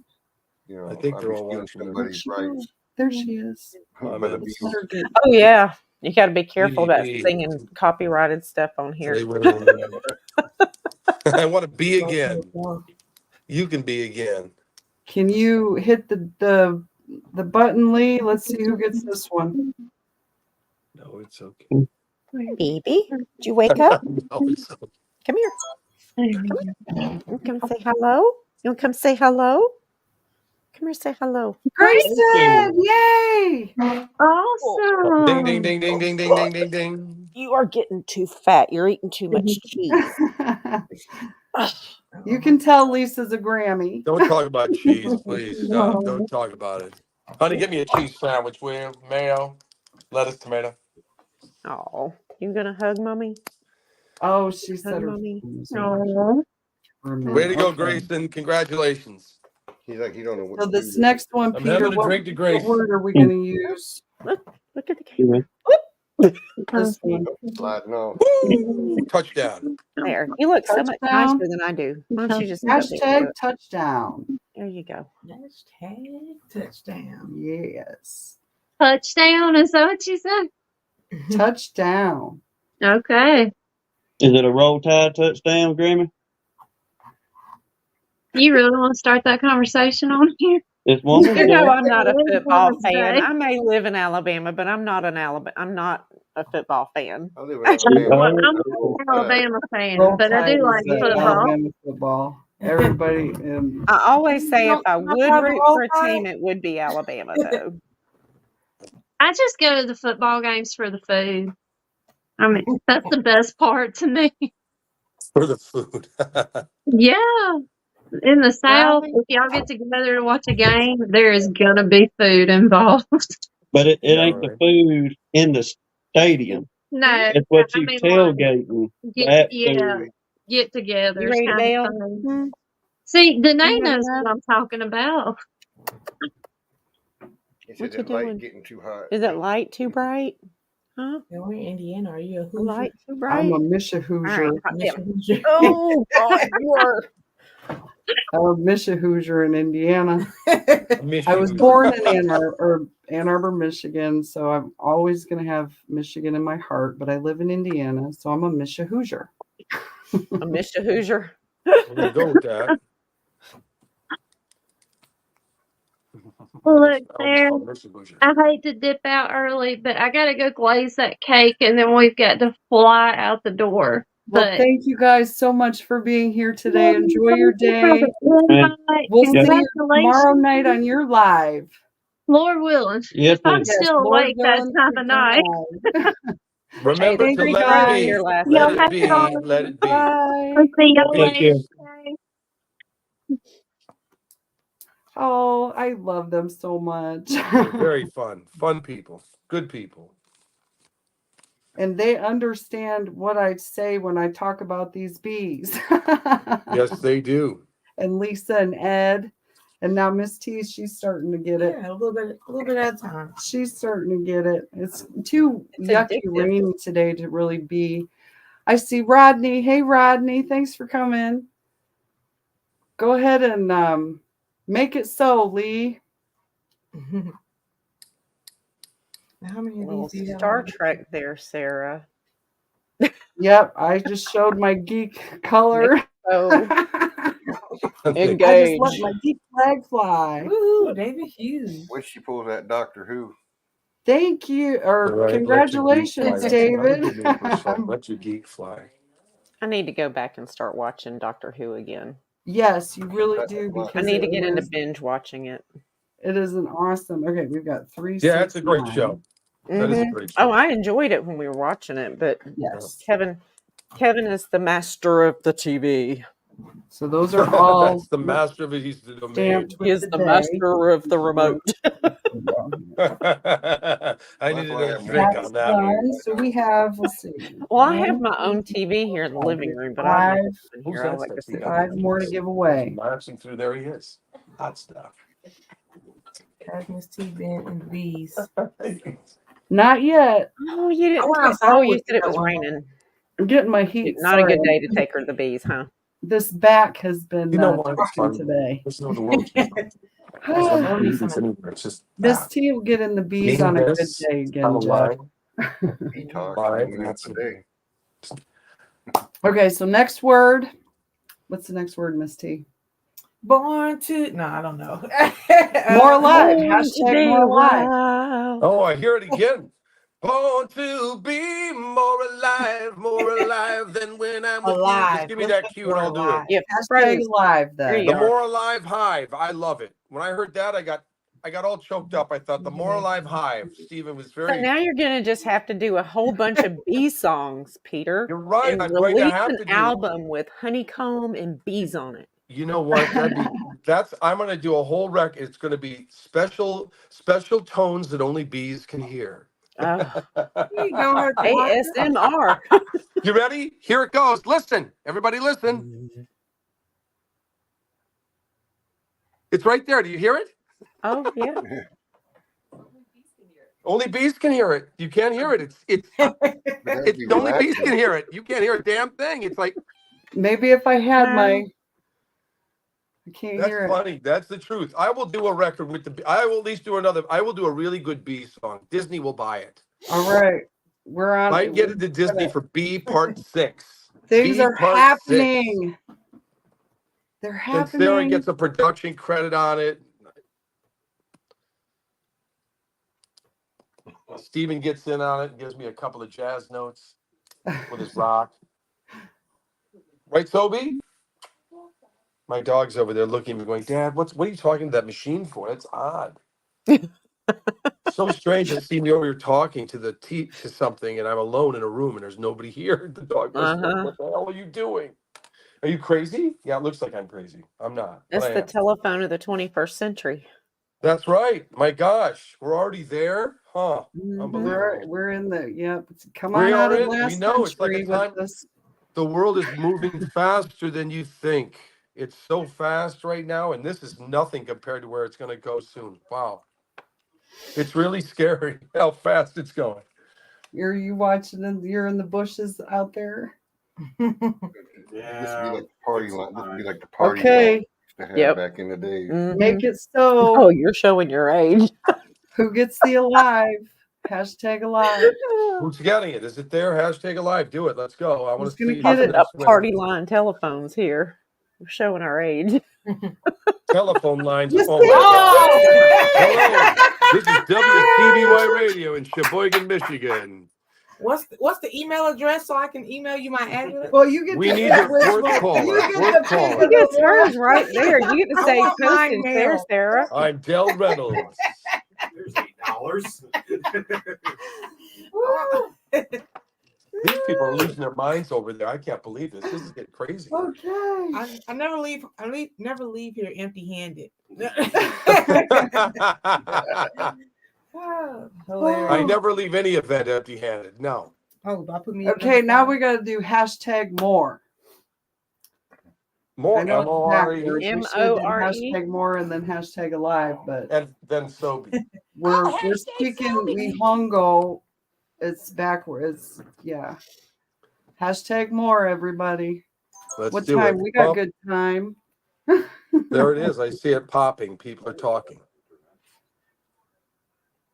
you know, I think I'd they're be all stealing watching us. Where'd somebody's she go? rights. There she is. I'm By the in. Let's let Beatles. her get. Oh yeah, you got to be careful about B. singing copyrighted stuff on here. Say when. I want to be Go to again. the You can be again. Can you hit the button, Lee? Let's see who gets this one. No, it's okay. Baby, did you wake up? No, it's okay. Come here. You come say hello. You want to come say hello? Come here, say hello. Grayson! Yay! Ding, ding, Awesome. ding, ding, ding, ding, ding, ding, ding. You are getting too fat. You're eating too much cheese. You can tell Lisa's a Grammy. Don't talk about cheese, please. Stop. Don't talk about it. Honey, get me a cheese sandwich, will you? Mayo, lettuce, tomato. Oh, you gonna hug mommy? Oh, she said Hug her mommy. phone was Aw. for a Way minute. to go, Okay. Grayson. Congratulations. He's like, he don't know what So to do this with next one, I'm Peter, having a drink to what Grace. word are we going to use? Look at the camera. This one. it. Sliding off. Woo! Touchdown. There. You look so much nicer Touchdown. than I do. Why don't you just go there? Hashtag touchdown. There you go. hashtag touchdown. Yes. Touchdown, is that what you said? Touchdown. Okay. Is it a roll tide touchdown, Grammy? You really want to start that conversation on here? This woman's You know there. I'm not a It is football Women's fan. Day. I may live in Alabama, but I'm not I'm not a football fan. I live in I'm Alabama. not Oh, Roll an Tide. Alabama fan, Roll but I Tide do is like football. Alabama football. Everybody. I always say if Don't I talk would about root Roll for a Tide. team, it would be Alabama, though. I just go to the football games for the food. I mean, that's the best part to me. For the food. Yeah. In the South, Riley? if y'all get together to watch a game, there is gonna be food involved. but it Yeah, ain't the right. food in the stadium. No, It's what I you mean like tailgating. get That yeah, food. get You togethers ready to kind of bail? thing. See, Danae You had knows enough? what I'm talking about. He said What you that light doing? getting too hot. Is that light too bright? Huh? And we're in Indiana. Are you a The Hoosier? light too I'm bright? a Misha All right, Hoosier. hot damn Mr. it. Hoosier. Oh, God, you are. I'm a Misha Hoosier in Indiana. I miss I you. was born in Ann Arbor, Michigan, so I'm always going to have Michigan in my heart. But I live in Indiana, so I'm a Misha Hoosier. I miss you, Hoosier. We're going to go with that. Look, I'll just there. call Mr. Boucher. I hate to dip out early, but I gotta go glaze that cake, and then we've got to fly out the door. Well, But thank you guys so much for being here today. Enjoy your thank you for day. the And invite. We'll see you tomorrow Congratulations, night on your live. Lord willing. yes, If I'm ma'am. Yes, still Lord awake that willing, time we of go night. live. Hey, Remember the Thank to you treat's let it going to be guys. here be. last Let Y'all night. it have be. fun. Let it be. Bye. I'll see y'all Take care. later. Oh, I love them so much. They're very fun. Fun people. Good people. And they understand what I say when I talk about these bees. Yes, they do. And Lisa and Ed. And now Miss T, she's starting to get it. Yeah, a little bit at a time. She's starting to get it. It's too It's yucky addictive. rainy today to really be. I see Rodney. Hey, Rodney. Thanks for coming. Go ahead and make it so, Lee. Now, how many of Little these do you have? Star on? Trek there, Sarah. Yep, I just showed my geek color. So I just engage. let my geek flag fly. Woohoo, David Hughes. When she pulls that Doctor Who. Thank you, or Right, congratulations, David. Let your geek fly. I need to go back and start watching Doctor Who again. Yes, you really That's do, fun. I because need to it get into is, binge watching it. it is an awesome. Okay, we've got 3, Yeah, 6, it's a great 9. show. That is a Mhm. great Oh, show. I enjoyed it when we were watching it, but Yes. Kevin is the master of the TV. So those are all That's the master of it. He's the domain. stamped He with is the the day. master of the remote. I need another drink That's on that one. done. So we have, let's see. Well, I have 1, my own 2, TV here in the 4, living room, but I like 5, to sit in Who's here. I that like to sexy sit guy? 5 more to give away. Marching through, there he is. Hot stuff. Miss T, Ben, and the bees. Not yet. Oh, you didn't. went outside Oh, you with said it that was one. raining. I'm getting my heat. Not a good Sorry. day to take her to the bees, huh? This back has been You know what? It's talking fun. today. Listen to what the world It's just Miss T will get in the bees eating on a good this day on again, the Jeff. line. Detox Live, coming in that's today. Okay, so next word. What's the next word, Miss T? Born to. No, I don't know. More alive. Born to Hashtag be more alive. wild. Oh, I hear it again. Born to be more alive than when I'm with you. Just Alive. give me Let's that put cue the and word I'll do it. alive. Yeah, Hashtag froze. alive There then. you The are. More Alive Hive. I love it. When I heard that, I got all choked up. I thought the More Alive Hive. Stephen was So very. now you're gonna just have to do a whole bunch of bee songs, Peter, You're right. and I'm going to release have an to do. album with honeycomb and bees on it. You know what? I'm going to do a whole record. It's going to be special tones that only bees can hear. Oh, You don't hurt the market. ASMR. You ready? Here it goes. Listen, everybody, listen. It's right there. Do you hear it? Oh yeah. Only bees can hear it. You can't hear it. It's only bees can hear it. You can't hear a damn thing. It's like Maybe if I had my. I can't that's hear it. funny. That's the truth. I will do a record with the. I will at least do another. I will do a really good bee song. Disney will buy it. All right. We're on. I get it to Disney for B Part 6. Things B are Part 6. happening. They're And happening. Sarah gets a production credit on it. Steven gets in on it and gives me a couple of jazz notes with his rock. Right, Toby? My dog's over there looking at me going, Dad, what are you talking to that machine for? That's odd. So strange to see me over here talking to something and I'm alone in a room and there's nobody here. The dog goes, What the hell are you doing? Are you crazy? Yeah, it looks like I'm crazy. I'm not. But It's I the am. telephone of the 21st century. That's right. My gosh, we're already there, huh? Unbelievable. We're in the come We on out are of in. We last know it's like a century with time. this. The world is moving faster than you think. It's so fast right now, and this is nothing compared to where it's going to go soon. Wow, it's really scary how fast it's going. Are you watching? You're in the bushes out there. This would be like the party line. This would be like the party Okay. song to have back in the day. Make it so. Oh, you're showing your age. Who gets the alive? Hashtag alive. Who's getting it? Is it there? Hashtag alive. Do it. Let's go. I want to see. Talking about party line telephones here. We're showing our age. Telephone lines. Oh my God. Hello. This is WCBY Radio in Sheboygan, Michigan. What's the email address so I can email you my address? Well, you get We to need pick the which fourth one. caller. You get Fourth to pick caller. the It's one. hers right there. You get to I say want my postage there, mail. Sarah. I'm Del Reynolds. There's $8. These people are losing their minds over there. I can't believe this. This is getting crazy. Okay. I never leave. Never leave here empty-handed. I never leave any event empty-handed. No. Oh, I put me. Okay, now we got to do hashtag more. More I know it's M-O-R-E. backwards. We should have done hashtag more and then hashtag alive, but And then Sobe. we're speaking Nihongo. It's backwards. Yeah. Hashtag more, everybody. Let's What do time? it. We got Oh, good time. there it is. I see it popping. People are talking.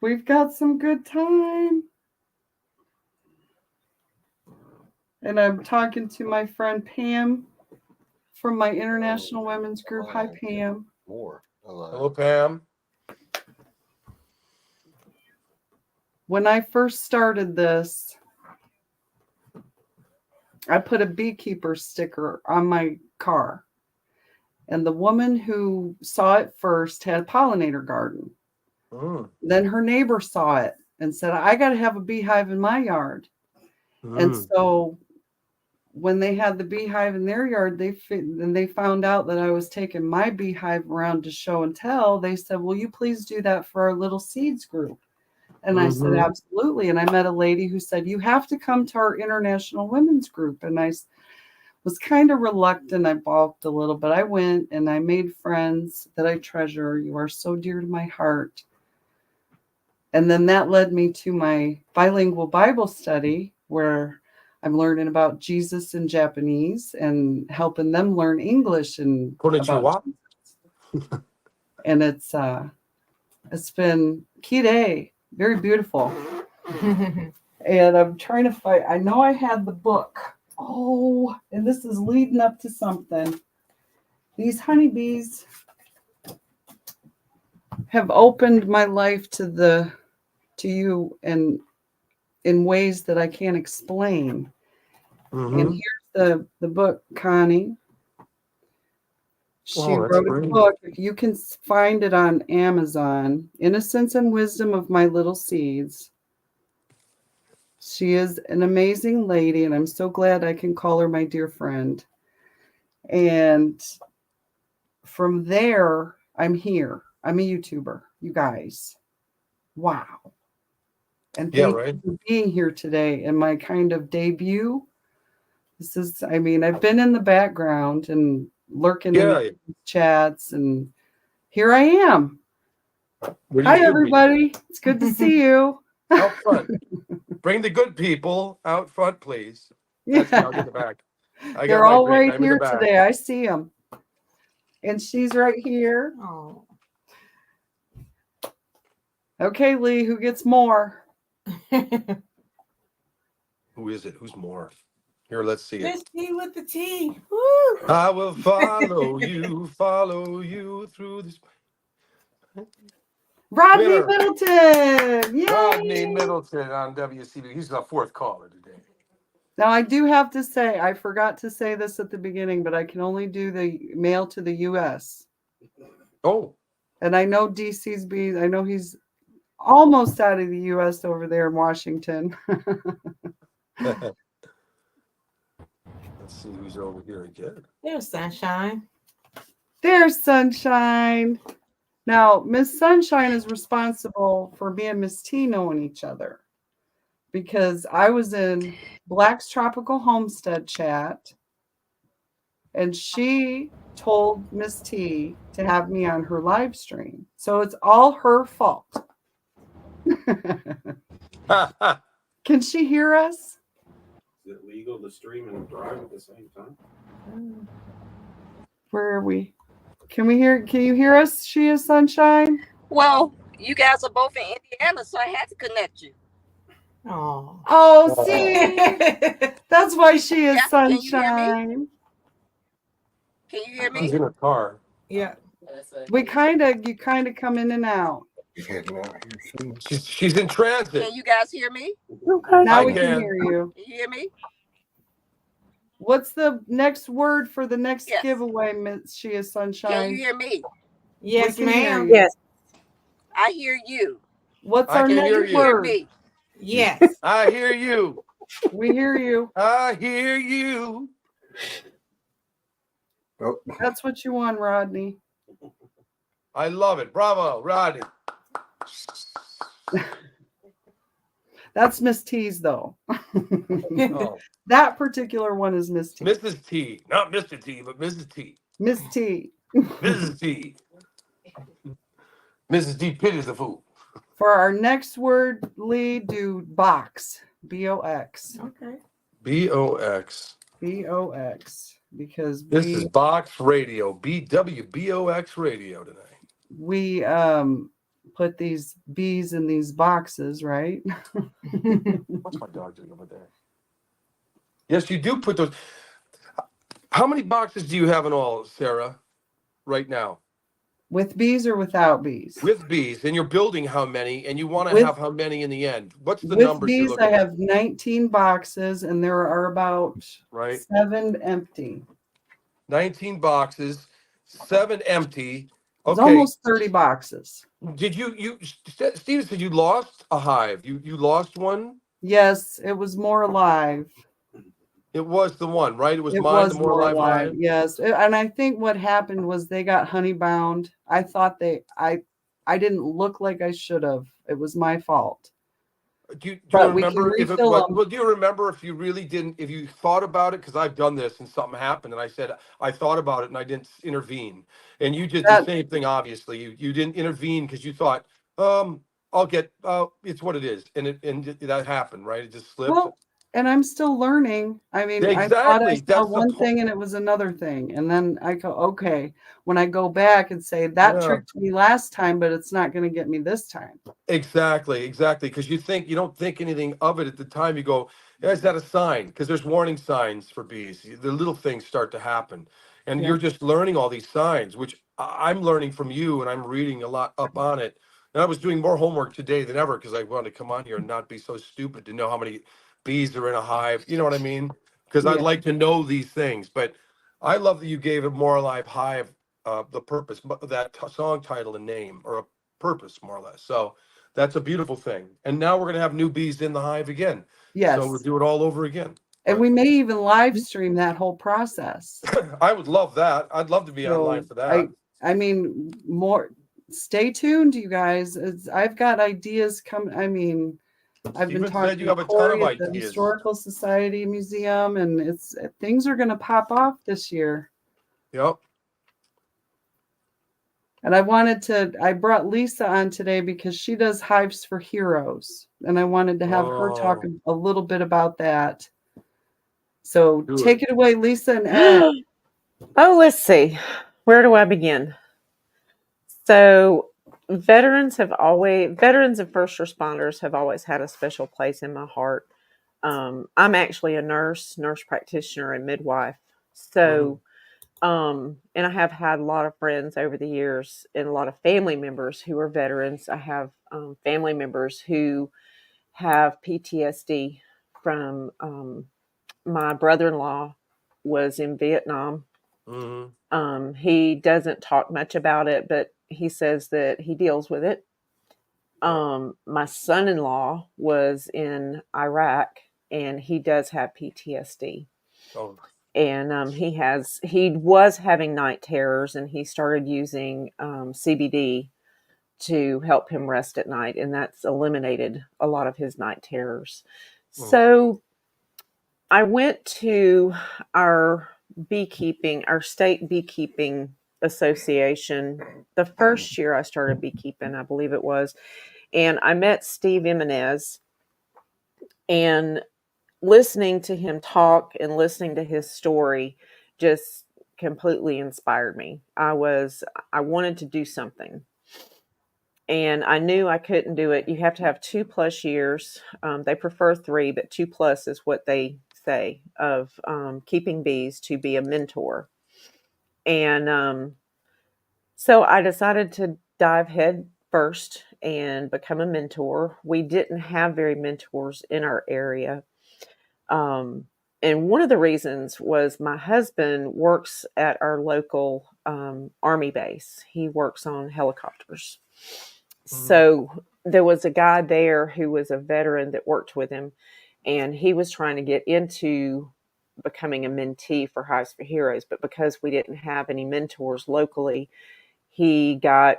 We've got some good time. And I'm talking to my friend Pam from my International Women's Group. Hi, Pam. More. Hello, Pam. When I first started this, I put a beekeeper sticker on my car. And the woman who saw it first had a pollinator garden. Then her neighbor saw it and said, I got to have a beehive in my yard. And so when they had the beehive in their yard, they found out that I was taking my beehive around to show and tell. They said, will you please do that for our Little Seeds group? And I said, absolutely. And I met a lady who said, you have to come to our International Women's Group. And I was kind of reluctant. I balked a little, but I went and I made friends that I treasure. You are so dear to my heart. And then that led me to my bilingual Bible study where I'm learning about Jesus in Japanese and helping them learn English and Konnichiwa. And it's been kirei, very beautiful. And I'm trying to find, I know I had the book. Oh, and this is leading up to something. These honeybees have opened my life to you and in ways that I can't explain. And here's the book, Connie. She wrote a book. You can find it on Amazon, Innocence and Wisdom of My Little Seeds. She is an amazing lady, and I'm so glad I can call her my dear friend. And from there, I'm here. I'm a YouTuber, you guys. Wow. And thank you for being here today in my kind of debut. This is, I mean, I've been in the background and lurking in chats, and here I am. Hi, everybody. It's good to see you. Out front. Bring the good people out front, please. That's me. I'll get the back. They're all right here today. I see them. And she's right here. Oh. Okay, Lee, who gets more? Who is it? Who's more? Here, let's see it. Miss T with the T. Woo. I will follow you through this. Rodney Middleton. Yay. Rodney Middleton on WCB. He's the fourth caller today. Now, I do have to say, I forgot to say this at the beginning, but I can only do the mail to the U.S. Oh. And I know DC's bees. I know he's almost out of the U.S. over there in Washington. Let's see who's over here again. There's Sunshine. There's Sunshine. Now, Miss Sunshine is responsible for me and Miss T knowing each other because I was in Black's Tropical Homestead chat and she told Miss T to have me on her live stream. So it's all her fault. Can she hear us? Is it legal to stream and drive at the same time? Where are we? Can you hear us? She is Sunshine? Well, you guys are both in Indiana, so I had to connect you. Oh, see? That's why she is Sunshine. Can you hear me? He's in a car. Yeah. You kind of come in and out. She's in transit. Can you guys hear me? Okay. Now we can hear you. Can you hear me? What's the next word for the next giveaway, Miss She is Sunshine? Can you hear me? Yes, ma'am. Yes. I hear you. What's our next word? Yes. I hear you. We hear you. I hear you. Oh. That's what you want, Rodney. I love it. Bravo, Rodney. That's Miss T's, though. Oh. That particular one is Miss T. Mrs. T. Not Mr. T, but Mrs. T. Miss T. Mrs. T. Mrs. T pities the fool. For our next word, Lee, do box. B-O-X. Okay. B-O-X. B-O-X. Because this is Box Radio. BWBOX Radio tonight. We put these bees in these boxes, right? What's my dog doing over there? Yes, you do put those. How many boxes do you have in all, Sarah, right now? With bees or without bees? With bees, and you're building how many, and you want to With have how many in the end? What's the with numbers you're bees, I looking at? have 19 boxes, and there are about Right, 7 empty. 19 boxes, 7 empty. It's Okay, almost 30 boxes. did you Steven said you lost a hive. You lost one? Yes, it was more alive. It was the one, right? It was It mine, the was more more alive alive, hive. yes. And I think what happened was they got honey bound. I thought I didn't look like I should have. It was my fault. Do you But we can remember if it refill was? them. Well, do you remember if you really didn't? If you thought about it, because I've done this and something happened, and I said I thought about it and I didn't intervene, and you did the That same thing. Obviously, you didn't intervene because you thought, I'll get, it's what it is, and that happened, right? It just slipped. well, and I'm still learning. I mean, I thought I Exactly. saw That's the one point. thing and it was another thing. And then I go, okay, when I go back and say that Yeah. tricked me last time, but it's not going to get me this time. Exactly. Because you don't think anything of it at the time. You go, yeah, is that a sign? Because there's warning signs for bees. The little things start to happen, and Yeah. you're just learning all these signs, which I'm learning from you, and I'm reading a lot up on it. And I was doing more homework today than ever because I wanted to come on here and not be so stupid to know how many bees are in a hive. You know what I mean? Because I'd Yeah. like to know these things. But I love that you gave it more alive hive the purpose, that song title and name, or a purpose more or less. So. That's a beautiful thing. And now we're going to have new bees in the hive again. So we'll Yes. do it all over again. And we may even live stream that whole process. I would love that. I'd love to be online So for that. I mean, more stay tuned, you guys. I've got ideas coming. I mean, I've been Steven said talking you to have a ton of Corey at the ideas. Historical Society Museum, and things are going to pop off this year. Yep. And I brought Lisa on today because she does Hives for Heroes, and I wanted to have her talk Oh, a little bit about that. So do take it. it away, Lisa and Ed. Oh, let's see. Where do I begin? So, veterans and first responders have always had a special place in my heart. I'm actually a nurse practitioner, and midwife. So, and I have had a lot of friends over the years and a lot of family members who are veterans. I have family members who have PTSD from my brother-in-law was in Vietnam. He doesn't talk much about it, but he says that he deals with it. My son-in-law was in Iraq, and he does have PTSD. Oh, And he was having night terrors, and he started using CBD to help him rest at night, and that's eliminated a lot of his night terrors. So I went to our state beekeeping association the first year I started beekeeping, I believe it was, and I met Steve Jimenez, and listening to him talk and listening to his story just completely inspired me. I wanted to do something, and I knew I couldn't do it. You have to have 2+ years. They prefer 3, but 2+ is what they say of keeping bees to be a mentor. And so I decided to dive head first and become a mentor. We didn't have very mentors in our area. And one of the reasons was my husband works at our local Army base. He works on helicopters. So there was a guy there who was a veteran that worked with him, and he was trying to get into becoming a mentee for Hives for Heroes. But because we didn't have any mentors locally, he got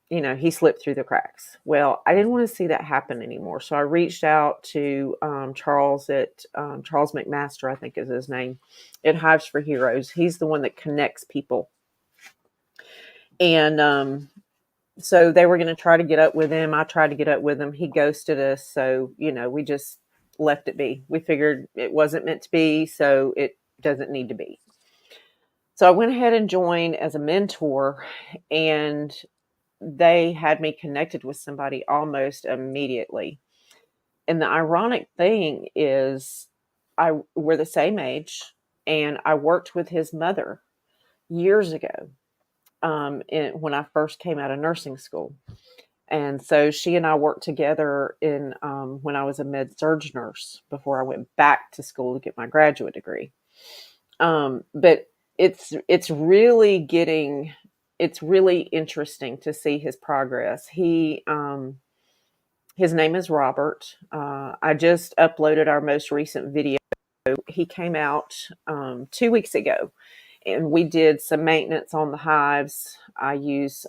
he slipped through the cracks. Well, I didn't want to see that happen anymore. So I reached out to Charles Charles McMaster, I think is his name, at Hives for Heroes. He's the one that connects people. And so they were going to try to get up with him. I tried to get up with him. He ghosted us. So, we just left it be. We figured it wasn't meant to be, so it doesn't need to be. So I went ahead and joined as a mentor, and they had me connected with somebody almost immediately. And the ironic thing is, we're the same age, and I worked with his mother years ago, when I first came out of nursing school. And so she and I worked together in when I was a med surg nurse before I went back to school to get my graduate degree. But it's really getting it's really interesting to see his progress. His name is Robert. I just uploaded our most recent video. He came out 2 weeks ago, and we did some maintenance on the hives. I use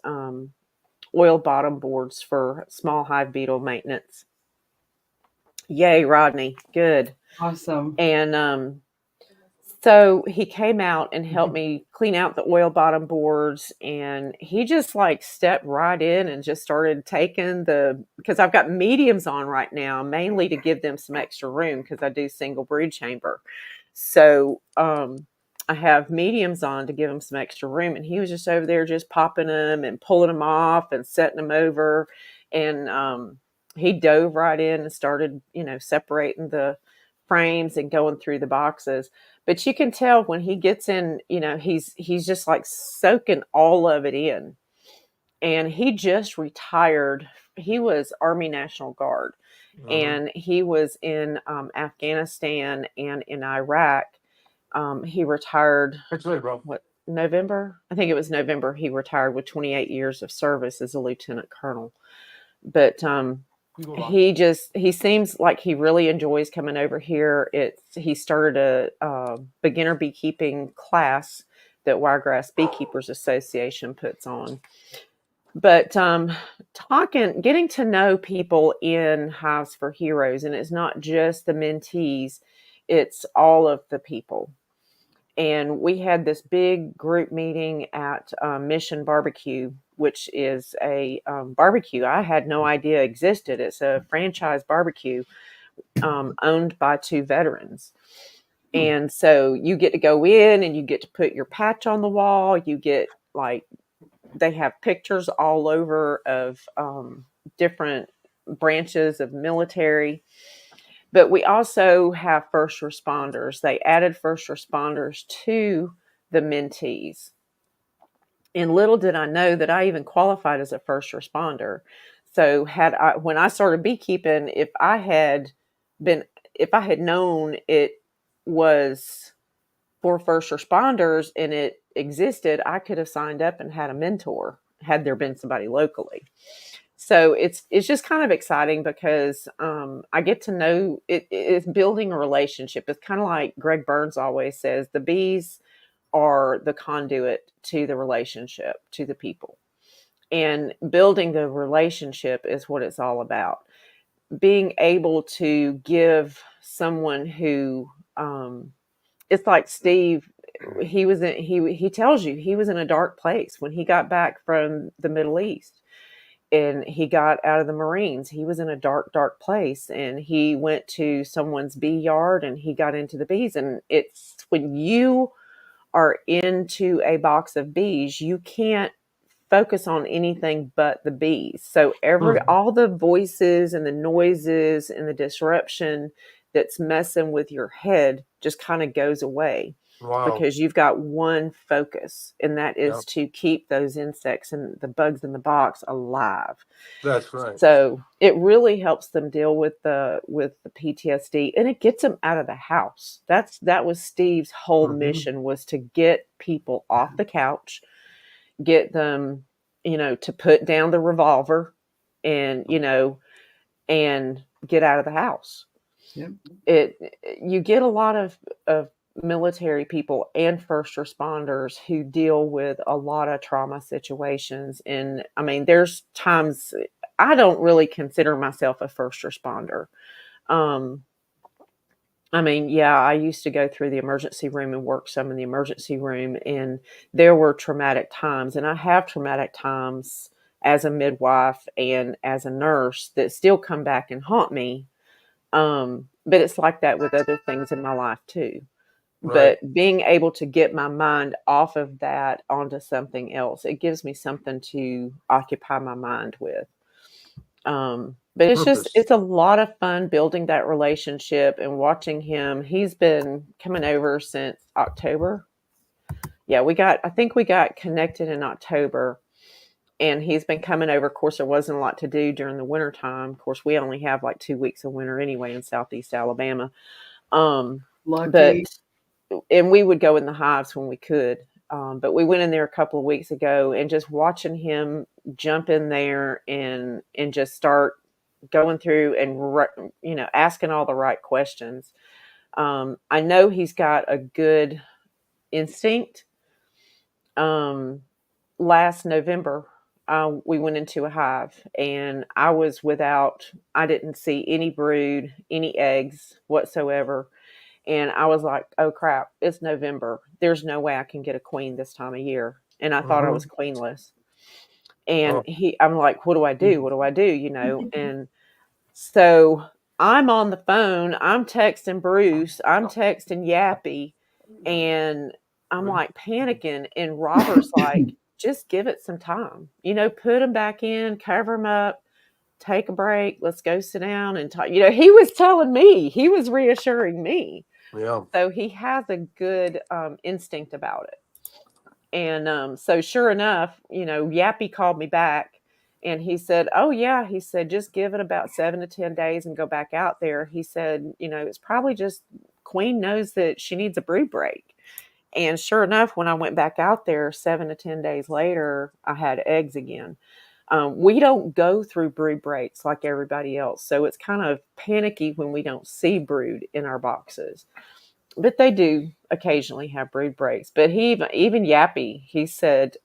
oil bottom boards for small hive beetle maintenance. Yay, Rodney. Good. Awesome. And so he came out and helped me clean out the oil bottom boards, and he just like stepped right in and just started taking because I've got mediums on right now, mainly to give them some extra room because I do single brood chamber. So I have mediums on to give them some extra room, and he was just over there just popping them and pulling them off and setting them over. And he dove right in and started, separating the frames and going through the boxes. But you can tell when he gets in, he's just like soaking all of it in. And he just retired. He was Army National Guard, and he was in Afghanistan and in Iraq. He retired. That's right, bro. What, November? I think it was November. He retired with 28 years of service as a lieutenant colonel. But he seems like he really enjoys coming over here. He started a beginner beekeeping class that Wiregrass Beekeepers Association puts on. But getting to know people in Hives for Heroes, and it's not just the mentees, it's all of the people. And we had this big group meeting at Mission Barbecue, which is a barbecue I had no idea existed. It's a franchise barbecue owned by 2 veterans. And so you get to go in and you get to put your patch on the wall. You get they have pictures all over of different branches of military. But we also have first responders. They added first responders to the mentees. And little did I know that I even qualified as a first responder. So when I started beekeeping, if I had known it was for first responders and it existed, I could have signed up and had a mentor had there been somebody locally. So it's just kind of exciting because I get to know it's building a relationship. It's kind of like Greg Burns always says, the bees are the conduit to the relationship, to the people. And building the relationship is what it's all about. Being able to give someone who, it's like Steve, he tells you he was in a dark place when he got back from the Middle East. And he got out of the Marines. He was in a dark, dark place, and he went to someone's bee yard and he got into the bees. And it's when you are into a box of bees, you can't focus on anything but the bees. So all the voices and the noises and the disruption that's messing with your head just kind of goes away. Wow. Because you've got one focus, and that is to keep those insects and the bugs in the box alive. That's right. So it really helps them deal with the PTSD, and it gets them out of the house. That was Steve's whole mission, was to get people off the couch, get them, to put down the revolver and, and get out of the house. Yep. You get a lot of military people and first responders who deal with a lot of trauma situations. And I mean, there's times I don't really consider myself a first responder. I mean, yeah, I used to go through the emergency room and work some in the emergency room, and there were traumatic times, and I have traumatic times as a midwife and as a nurse that still come back and haunt me. But it's like that with other things in my life too. But being able to get my mind off of that onto something else, it gives me something to occupy my mind with. But it's a lot of fun building that relationship and watching him. He's been coming over since October. Yeah, I think we got connected in October, and he's been coming over. Of course, there wasn't a lot to do during the winter time. Of course, we only have like 2 weeks of winter anyway in Southeast Alabama. Lucky. And we would go in the hives when we could. But we went in there a couple of weeks ago, and just watching him jump in there and just start going through and asking all the right questions. I know he's got a good instinct. Last November, we went into a hive, and I didn't see any brood, any eggs whatsoever. And I was like, oh crap, it's November. There's no way I can get a queen this time of year. And I thought I was queenless. And I'm like, what do I do? What do I do? And so I'm on the phone. I'm texting Bruce. I'm texting Yappy. And I'm like panicking. And Robert's like, just give it some time. Put him back in, cover him up, take a break. Let's go sit down and talk. He was telling me, he was reassuring me. Yeah. So he has a good instinct about it. And so sure enough, Yappy called me back, and he said, oh yeah, he said, just give it about 7 to 10 days and go back out there. He said, it's probably just Queen knows that she needs a brood break. And sure enough, when I went back out there 7 to 10 days later, I had eggs again. We don't go through brood breaks like everybody else. So it's kind of panicky when we don't see brood in our boxes. But they do occasionally have brood breaks. But even Yappy, he said,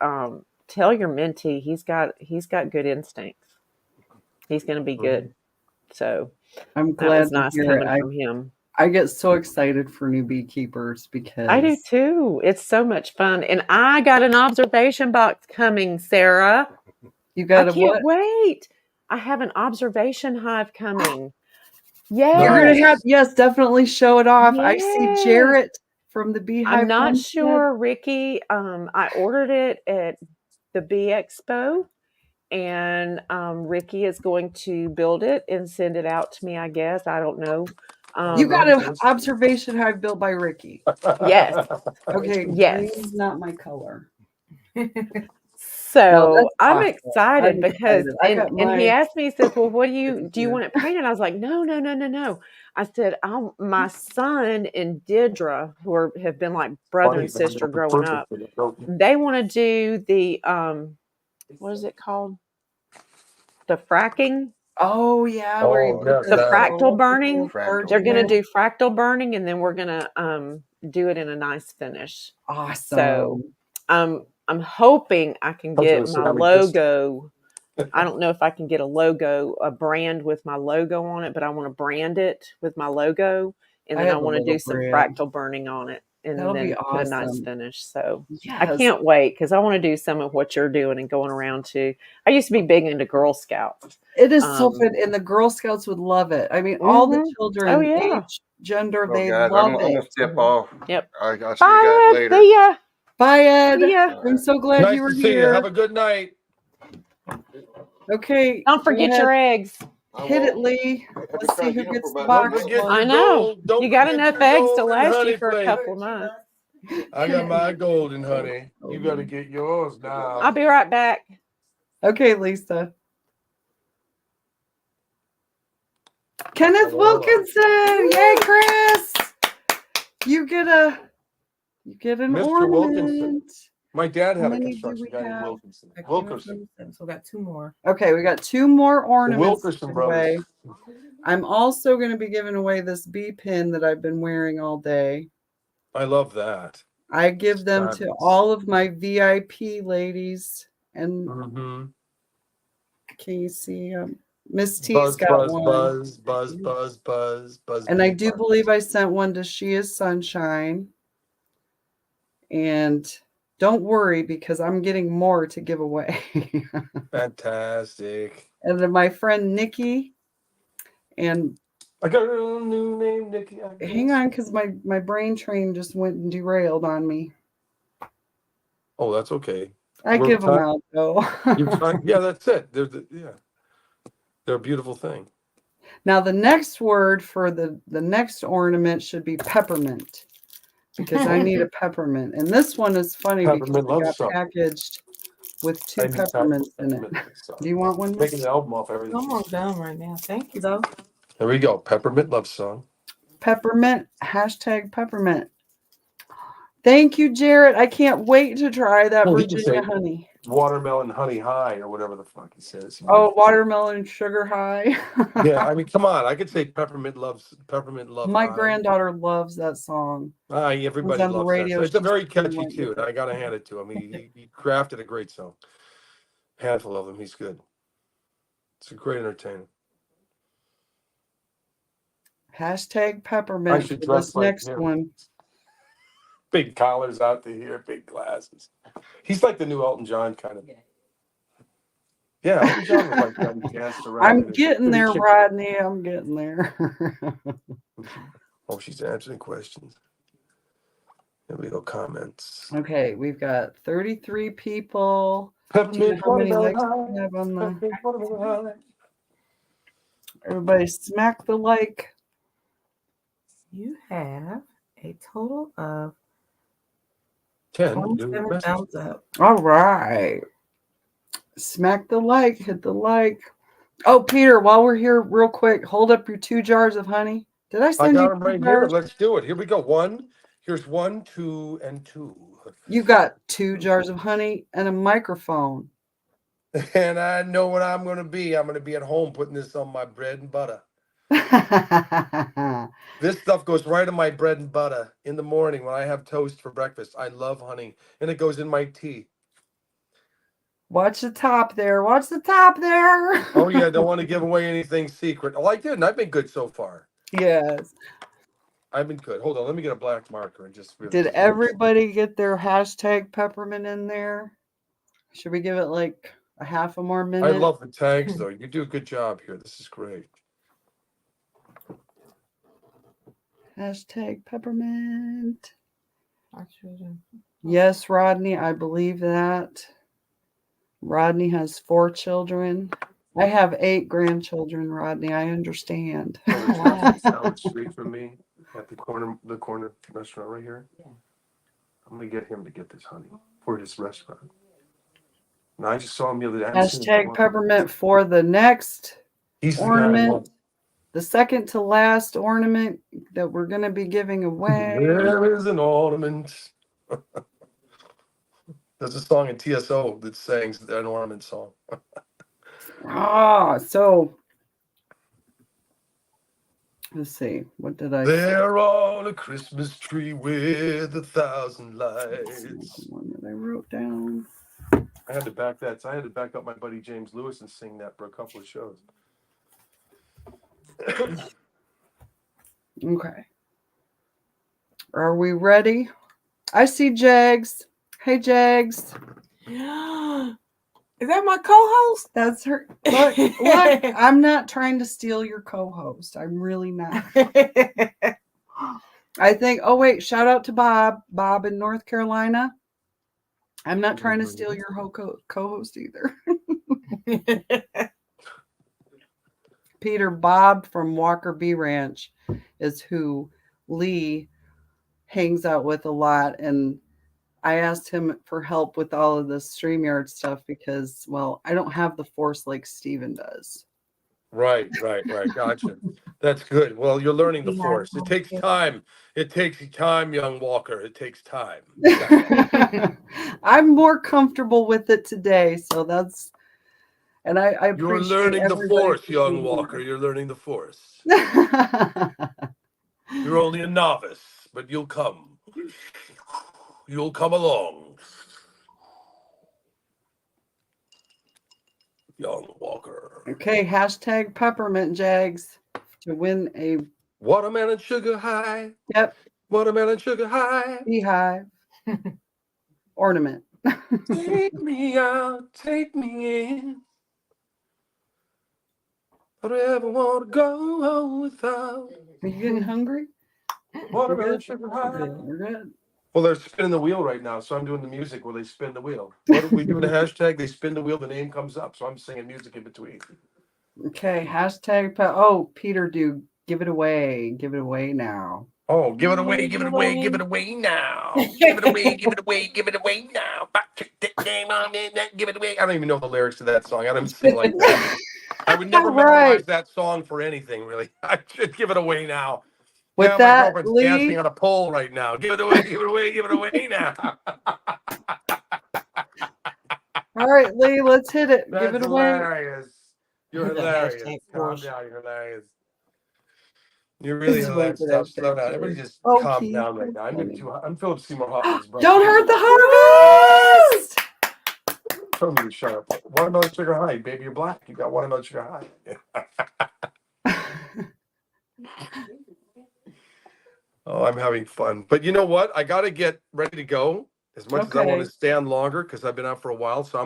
tell your mentee he's got good instincts. He's going to be good. So I'm that glad was to nice hear coming it. from him. I get so excited for new beekeepers because I do too. It's so much fun. And I got an observation box coming, Sarah. You got I a can't what? wait. I have an observation hive coming. You're Yes. gonna have definitely show it off. I see Yes. Jarrett from the Beehive. I'm not Homestead. sure, Ricky. I ordered it at the Bee Expo, and Ricky is going to build it and send it out to me, I guess. I don't know. You got an observation hive built by Ricky. Yes. Okay. Yes. Green's not my color. So I'm awesome. excited because he asked me, he says, well, what do you want it painted? I was like, no. I said, my son and Deirdre, who have been like brother and sister growing up, they want to do the, what is it called? The fracking. Oh yeah, where you the fractal burning. They're going to do. do fractal burning, and then we're going to do it in a nice finish. Awesome. So I'm hoping I can get my logo. I don't know if I can get a brand with my logo on it, but I want to brand it with my logo, and then I want to do some fractal burning on it, and That'll then be put a nice awesome. finish. So Yes. I can't wait because I want to do some of what you're doing and going around too. I used to be big into Girl Scouts. It is so fun, and the Girl Scouts would love it. I mean, all the children, age, gender, they guys, love I'm gonna it. step off. Yep. I'll see you guys later. See ya. Bye, Ed. See ya. I'm so glad Nice you were to see here. you. Have a good night. Okay. Don't forget your eggs. Hit it, Lee. Let's see who gets the Don't box. forget I your know. gold. Don't You got forget enough your eggs to golden last honey you for a plate. couple months. I got my golden honey. You got to get yours now. I'll be right back. Okay, Lisa. Kenneth Wilkinson. Yay, Chris. You get an Mr. ornament. Wilkinson. My dad had How a many do construction we guy named have? Wilkinson. Wilkerson. So we got 2 more. Okay, we got 2 more ornaments. Wilkerson brothers. I'm also going to be giving away this bee pin that I've been wearing all day. I love that. I give them to all of my VIP ladies. And can you see Miss T's got one. Buzz. And I do believe I sent one to She is Sunshine. And don't worry, because I'm getting more to give away. Fantastic. And then my friend Nikki and I got a new name, Nikki. Hang on, because my brain train just went and derailed on me. Oh, that's okay. I give them out though. Yeah, that's it. They're a beautiful thing. Now the next word for the next ornament should be peppermint, because I need a peppermint. And this one is funny because Peppermint it love got song. packaged with 2 peppermints in it. Do you want one? Making an album off everything. I'm all done right now. Thank you, though. There we go. Peppermint love song. Peppermint, hashtag peppermint. Thank you, Jarrett. I can't wait to try that Virginia honey. Watermelon honey high or whatever the fuck he says. Oh, watermelon sugar high. Yeah, I mean, come on. I could say peppermint love My high. granddaughter loves that song. Everybody on the loves radio, that. It's a she's very catchy like tune. I gotta hand it to him. He crafted a great song. Handful of them. He's good. It's a great entertainer. Hashtag peppermint for this next one. Big collars out to here, big glasses. He's like the new Elton John kind of. Yeah, Elton John was like that. He danced around. I'm getting there, Rodney. I'm getting there. Oh, she's answering questions. There we go. Comments. Okay, we've got 33 people. Peppermint, how many likes we have on the? Everybody smack the like. You have a total of 10 27 thumbs up. All right. Smack the like, hit the like. Oh, Peter, while we're here, real quick, hold up your 2 jars of honey. Did I send you? I got them right here. Let's do it. Here we go. 1. Here's 1, 2, and 2. You got 2 jars of honey and a microphone. And I know what I'm going to be. I'm going to be at home putting this on my bread and butter. This stuff goes right in my bread and butter in the morning when I have toast for breakfast. I love honey, and it goes in my tea. Watch the top there. Watch the top there. Oh, yeah. Don't want to give away anything secret. Oh, I didn't. I've been good so far. Yes. I've been good. Hold on. Let me get a black marker and just. Did everybody get their hashtag peppermint in there? Should we give it like a half a more minute? I love the tags, though. You do a good job here. This is great. Hashtag peppermint. Yes, Rodney, I believe that. Rodney has 4 children. I have 8 grandchildren, Rodney. I understand. Down the street from me at the corner restaurant right here. I'm gonna get him to get this honey for his restaurant. And I just saw him the other day. Hashtag peppermint for the next ornament. The second to last ornament that we're going to be giving away. There is an ornament. There's a song in TSO that sings an ornament song. So let's see. What did I say? They're on a Christmas tree with 1,000 lights. One that I wrote down. I had to back that. So I had to back up my buddy James Lewis and sing that for a couple of shows. Okay. Are we ready? I see Jags. Hey, Jags. Is that my co-host? That's her. Look, I'm not trying to steal your co-host. I'm really not. I think, oh, wait, shout out to Bob in North Carolina. I'm not trying to steal your co-host either. Peter, Bob from Walker Bee Ranch is who Lee hangs out with a lot. And I asked him for help with all of the StreamYard stuff because, well, I don't have the force like Steven does. Right. Gotcha. That's good. Well, you're learning the force. It takes time. It takes time, young Walker. It takes time. I'm more comfortable with it today. So that's, and I appreciate You're learning the force, young Walker. You're learning the force. You're only a novice, but you'll come. You'll come along. Young Walker. Okay, hashtag peppermint Jags to win a watermelon sugar high. Yep. Watermelon sugar high. Beehive ornament. Take me out, take me in. I don't ever want to go home without Are you getting hungry? watermelon sugar high. We're good. Well, they're spinning the wheel right now, so I'm doing the music where they spin the wheel. What if we do the hashtag? They spin the wheel, the name comes up, so I'm singing music in between. Okay, hashtag. Oh, Peter, do give it away. Give it away now. Oh, give it away, give it away, give it away now. Give it away, give it away, give it away now. Give it away. I don't even know the lyrics to that song. I don't even sing like that. I would never memorize that song for anything, really. I should give it away now. With Yeah, my that, girlfriend's Lee. dancing on a pole right now. Give it away, give it away, give it away now. All right, Lee, let's hit it. That's give it away. hilarious. You're hilarious. Calm down. You're hilarious. You're really hilarious. Stop, slow down. Everybody just calm down right now. I'm Philip Seymour Hoffman's brother. Don't hurt the harvest. Tell me to shut up. Watermelon sugar high, baby. You're black. You got watermelon sugar high. Oh, I'm having fun. But you know what? I got to get ready to go as much as I want to stand longer because I've been out for a while. So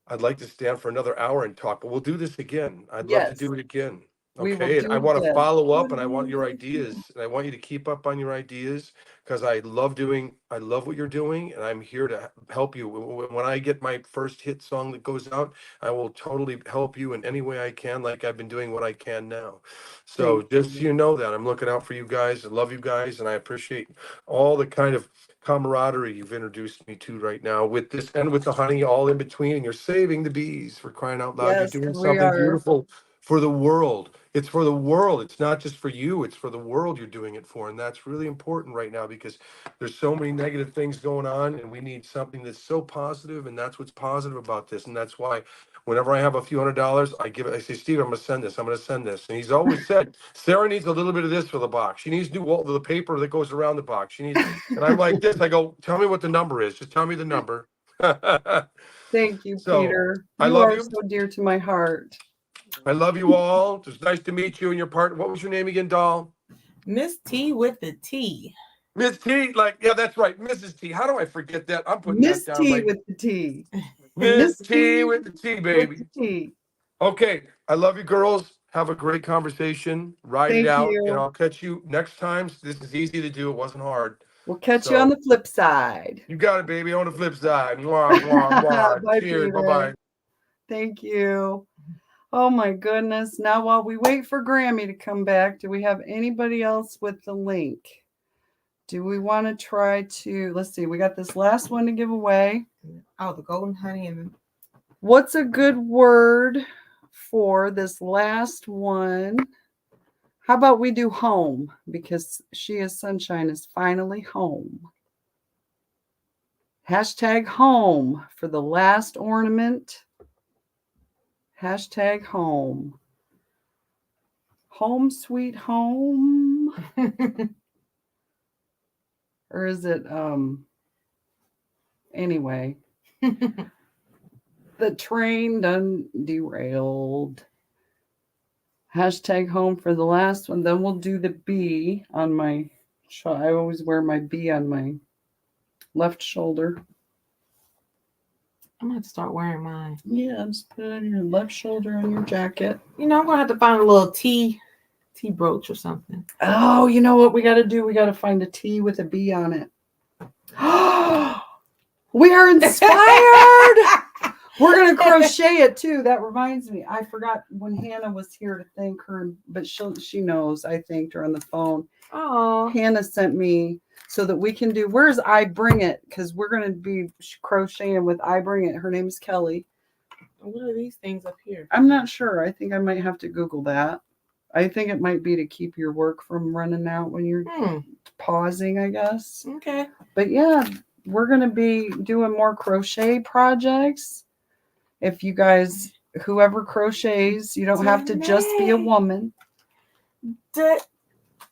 I'd like to stand for another hour and talk, but we'll do this again. I'd love to do it again. Okay. And I want to follow up and I want your ideas and I want you to keep up on your ideas because I love what you're doing and I'm here to help you. When I get my first hit song that goes out, I will totally help you in any way I can, like I've been doing what I can now. So just so you know that I'm looking out for you guys. I love you guys and I appreciate all the kind of camaraderie you've introduced me to right now with this and with the honey all in between. And you're saving the bees for crying out loud. Yes, you're doing something beautiful for the world. It's for the world. It's not just for you. It's for the world you're doing it for. And that's really important right now because there's so many negative things going on and we need something that's so positive. And that's what's positive about this. And that's why whenever I have a few $100s, I say, Steve, I'm going to send this. I'm going to send this. And he's always said, Sarah needs a little bit of this for the box. She needs the paper that goes around the box. She needs, and I'm like this. I go, tell me what the number is. Just tell me the number. Thank you, Peter. I love you. So dear to my heart. I love you all. It's nice to meet you and your partner. What was your name again, doll? Miss T with the T. Miss T, yeah, that's right, Mrs. T. How do I forget that? I'm putting Miss that down. T with the T. Miss T with the T, baby. With the T. Okay, I love you, girls. Have a great conversation. Ride it out, and I'll catch you next time. This is easy to do. It wasn't hard. We'll catch you on the flip side. You got it, baby. On the flip side. Mwah, mwah, mwah. Bye, Cheers. Peter. Bye-bye. Thank you. Oh my goodness. Now while we wait for Grammy to come back, do we have anybody else with the link? Do we want to try to, let's see, we got this last one to give away. Oh, the golden honey. And what's a good word for this last one? How about we do home? Because She Is Sunshine is finally home. Hashtag home for the last ornament. Hashtag home. Home sweet home. Or is it anyway? The train done derailed. Hashtag home for the last one. Then we'll do the B on my I always wear my B on my left shoulder. I'm gonna have to start wearing mine. Yeah, just put it on your left shoulder on your jacket. You know, I'm gonna have to find a little T brooch or something. Oh, you know what we got to do? We got to find a T with a B on it. We are inspired. We're going to crochet it too. That reminds me. I forgot when Hannah was here to thank her, but she knows I thanked her on the phone. Oh, Hannah sent me so that we can do, where's I Bring It? Because we're going to be crocheting with I Bring It. Her name is Kelly. What are these things up here? I'm not sure. I think I might have to Google that. I think it might be to keep your work from running out when you're pausing, I guess. Okay. But yeah, we're going to be doing more crochet projects. If you guys, whoever crochets, you don't have to just be a woman.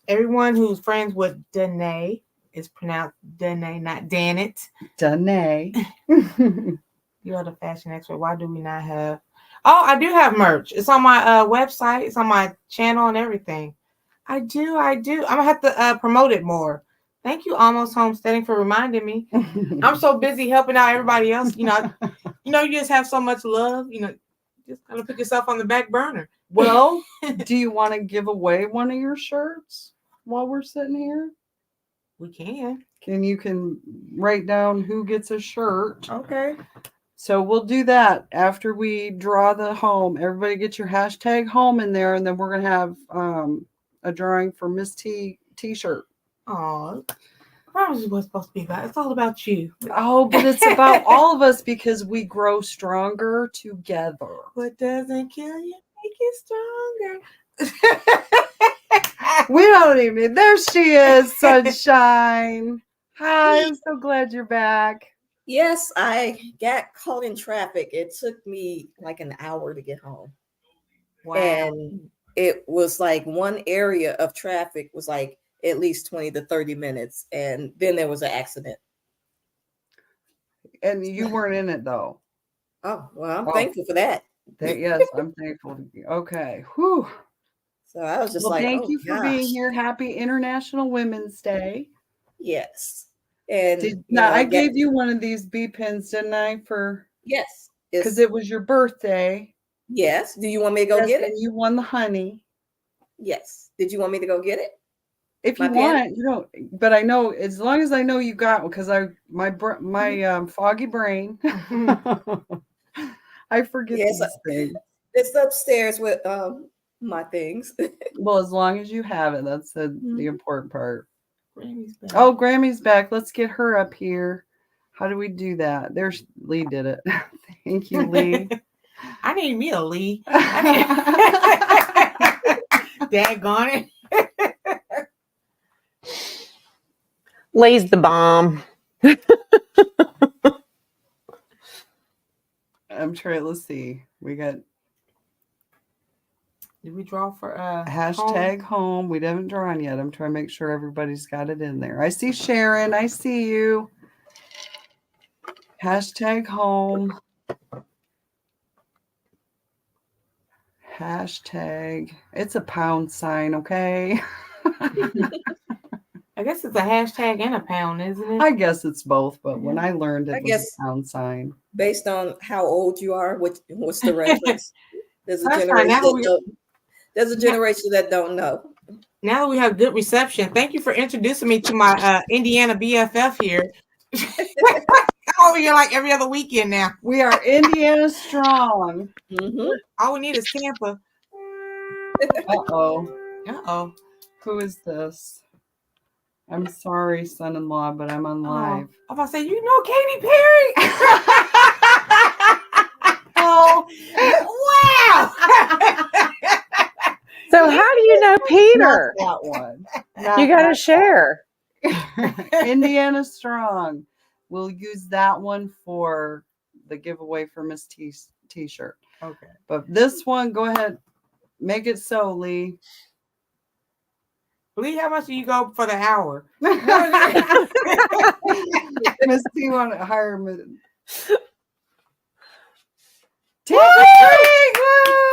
Everyone who's friends with Danae is pronounced Danae, not Danet. Danae. You are the fashion expert. Why do we not have? Oh, I do have merch. It's on my website. It's on my channel and everything. I do. I'm gonna have to promote it more. Thank you, Almost Homesteading, for reminding me. I'm so busy helping out everybody else. You know, you just have so much love. You know, just gotta put yourself on the back burner. Well, do you want to give away one of your shirts while we're sitting here? We can. You can write down who gets a shirt. Okay. So we'll do that after we draw the home. Everybody get your hashtag home in there, and then we're gonna have a drawing for Miss T t-shirt. Oh, I promise you what's supposed to be about. It's all about you. Oh, but it's about all of us because we grow stronger together. What doesn't kill you make you stronger. We don't even. There she is, Sunshine. Hi, I'm so glad you're back. Yes, I got caught in traffic. It took me like an hour to get home. Wow. And it was like one area of traffic was like at least 20 to 30 minutes. And then there was an accident. And you weren't in it though. Oh, well, I'm thankful for that. Yes, I'm thankful. Okay. Whew. So I was just Well, like, thank oh, you for being here. Happy International Women's Day. Yes. And I gave you one of these bee pins, didn't I? Yes. Because it was your birthday. Yes. Do you want me to go get it? And you won the honey. Yes. Did you want me to go get it? If you want, you know, but I know as long as I know you got one, because my foggy brain, I forget these things. It's upstairs with my things. Well, as long as you have it, that's the important part. Grammy's back. Oh, Grammy's back. Let's get her up here. How do we do that? There's Lee did it. Thank you, Lee. I need me a Lee. Daggone it. Lee's the bomb. I'm trying. Let's see. We got. Did we draw for hashtag home? We haven't drawn yet. I'm trying to make sure everybody's got it in there. I see Sharon. I see you. Hashtag home. Hashtag. It's a pound sign, okay? I guess it's a hashtag and a pound, isn't it? I guess it's both, but when I learned it was a pound sign. Based on how old you are, what's the reference? There's a generation that don't know. Now that we have good reception, thank you for introducing me to my Indiana BFF here. I'm over here like every other weekend now. We are Indiana strong. All we need is Tampa. Uh-oh. Uh-oh. Who is this? I'm sorry, son-in-law, but I'm on live. I'm about to say, you know Katy Perry? Oh, wow. So how do you know Peter? Not that one. You got to share. Indiana strong. We'll use that one for the giveaway for Miss T's t-shirt. Okay. But this one, go ahead. Make it so, Lee. Lee, how much do you go for the hour? Miss T want to hire me.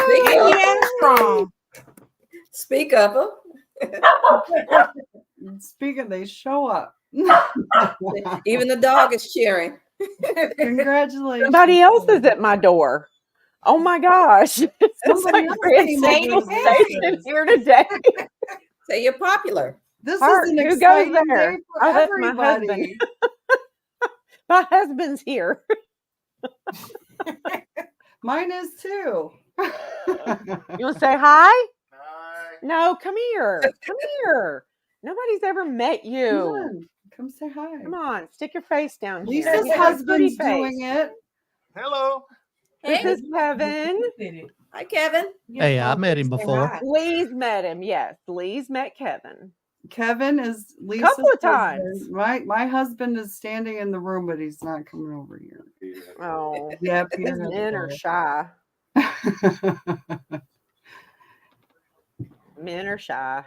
Indiana strong. Speak up. Speaking, they show up. Even the dog is cheering. Congratulations. Somebody else is at my door. Oh my gosh. It's like Grand Central Station here today. Say you're popular. This Heart, is an who goes exciting there? day for Oh, that's everybody. my husband. My husband's here. Mine is too. You want to say hi? Hi. No, come here. Come here. Nobody's ever met you. Come say hi. Come on, stick your face down here. Lisa's You have a pretty husband's doing it. Hello. This is Kevin. Hi, Kevin. Hey, I met him before. Lee's met him. Yes, Lee's met Kevin. Kevin is Lisa's Couple of husband. times. My husband is standing in the room, but he's not coming over here. Oh, Yeah, his Peter has men are to shy. go. Men are shy.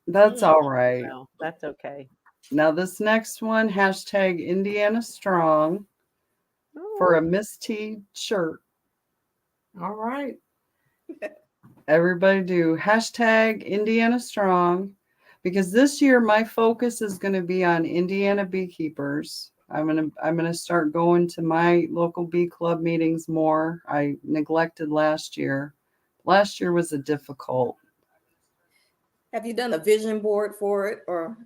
That's all right. No, that's okay. Now this next one, hashtag Indiana Strong for a Miss T shirt. All right. Everybody do hashtag Indiana Strong, because this year my focus is going to be on Indiana beekeepers. I'm gonna start going to my local bee club meetings more. I neglected last year. Last year was a difficult. Have you done a vision board for it, or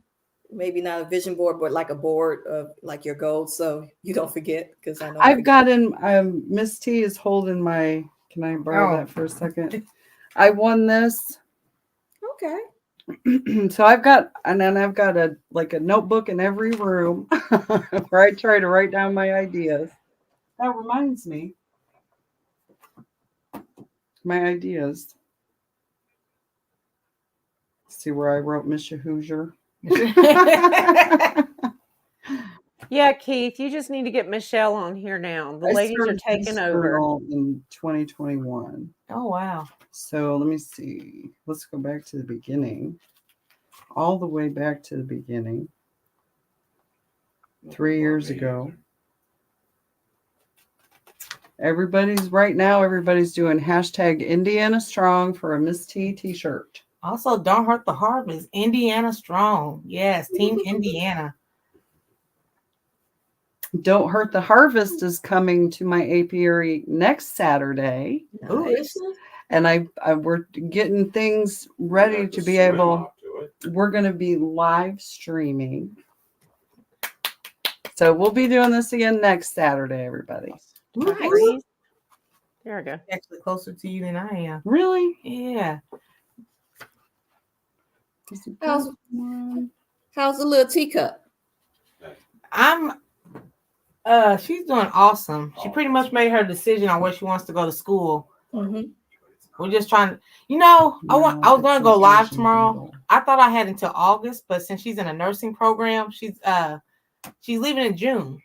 maybe not a vision board, but like a board of like your goals, so you don't forget? Because I know I I've forget. gotten Miss T is holding my. Can I borrow that for a second? I won this. Okay. So I've got a notebook in every room where I try to write down my ideas. That reminds me. My ideas. See where I wrote Mr. Hoosier. Yeah, Keith, you just need to get Michelle on here now. The I ladies are started taking this over. journal in 2021. Oh wow. So let me see. Let's go back to the beginning. All the way back to the beginning. 3 years ago. Everybody's doing hashtag Indiana Strong for a Miss T t-shirt. Also, Don't Hurt the Harvest. Indiana Strong. Yes, Team Indiana. Don't Hurt the Harvest is coming to my apiary next Saturday. Nice. And we're getting things ready to be able. We're going to be live streaming. So we'll be doing this again next Saturday, everybody. Nice. There we go. Actually closer to you than I am. Really? Yeah. How's the little teacup? She's doing awesome. She pretty much made her decision on where she wants to go to school. Mm-hmm. We're just trying to, I was going to go live tomorrow. I thought I had until August, but since she's in a nursing program, she's leaving in June.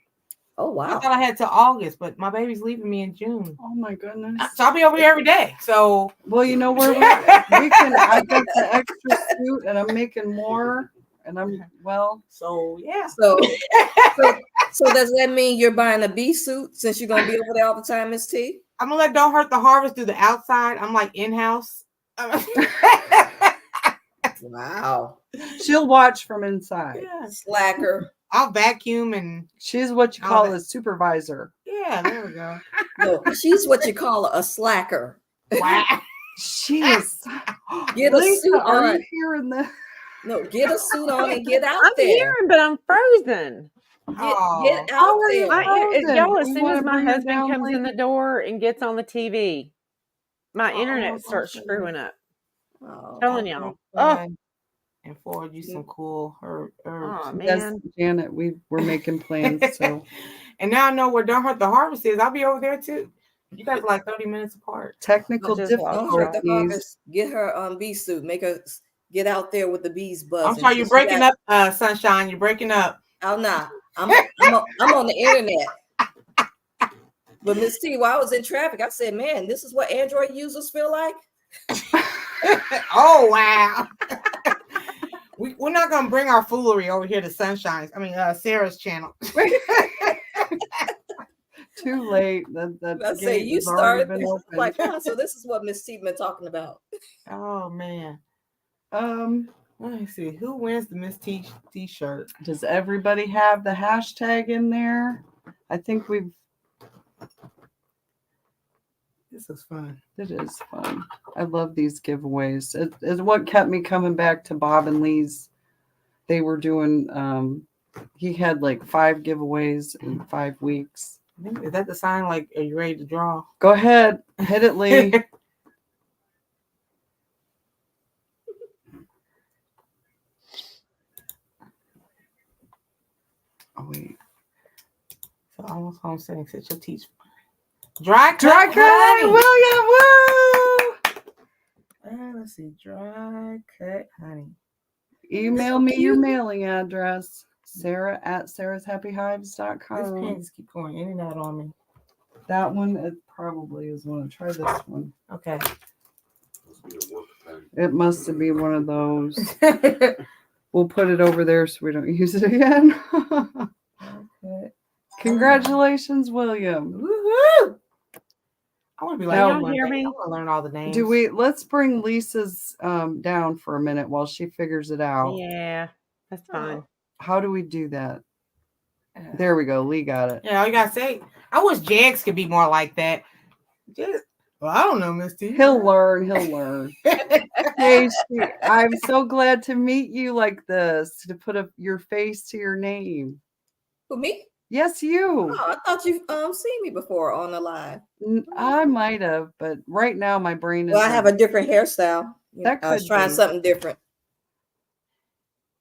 Oh wow! I thought I had till August, but my baby's leaving me in June. Oh my goodness! So I'll be over here every day. So well, you know where we can. I got the extra suit, and I'm making more. And I'm So yeah. So does that mean you're buying a bee suit since you're gonna be over there all the time, Miss T? I'm gonna let Don't Hurt the Harvest do the outside. I'm like in-house. Wow. She'll watch from inside. Yeah. Slacker. I'll vacuum and she's what you call a supervisor. Yeah, there we go. No, she's what you call a slacker. Wow. She is. Get a suit on. Are you hearing that? No, get a suit on and get out I'm there. hearing, but I'm frozen. Get out there. Y'all, as soon as my husband comes in the door and gets on the TV, my internet starts screwing up. Telling y'all. And forward you some cool herbs. Oh man, yes, Janet, we're making plans. So, and now I know where Don't Hurt the Harvest is. I'll be over there too. You guys are like 30 minutes apart. Technical Don't Hurt the difficulties. Harvest. Get her bee suit. Make her get out there with the bees buzzing. I'm sorry, you're breaking up, Sunshine. You're breaking up. Oh no, I'm on the internet. But Miss T, while I was in traffic, I said, "Man, this is what Android users feel like." Oh wow. We're not gonna bring our foolery over here to Sunshine's. Sarah's channel. Too late. I say you started like, so this is what Miss T been talking about. Oh man. Let me see who wins the Miss T t-shirt. Does everybody have the hashtag in there? I think we've. This is fun. It is fun. I love these giveaways. It's what kept me coming back to Bob and Lee's. They were doing. He had like 5 giveaways in 5 weeks. Is that the sign? Like, are you ready to draw? Go ahead, hit it, Lee. Oh wait. So almost homesteading. Sit your teach. Dry cut honey. William, woo! Let's see. Dry cut honey. Email me your mailing address. Sara at sarashappyhives.com. This pen just keep going in and out on me. That one, it probably is one. Try this one. Okay. It must be one of those. We'll put it over there so we don't use it again. Okay. Congratulations, William. Woo-hoo! I want to be like, y'all hear me? I want to learn all the names. Let's bring Lisa's down for a minute while she figures it out. Yeah, that's fine. How do we do that? There we go. Lee got it. Yeah, all you gotta say. I wish Jags could be more like that. Just, well, I don't know, Miss T. He'll learn. He'll learn. Hey, I'm so glad to meet you like this, to put your face to your name. For me? Yes, you. Oh, I thought you've seen me before on the live. I might have, but right now my brain is. Well, I have a different hairstyle. That I was could trying be. something different.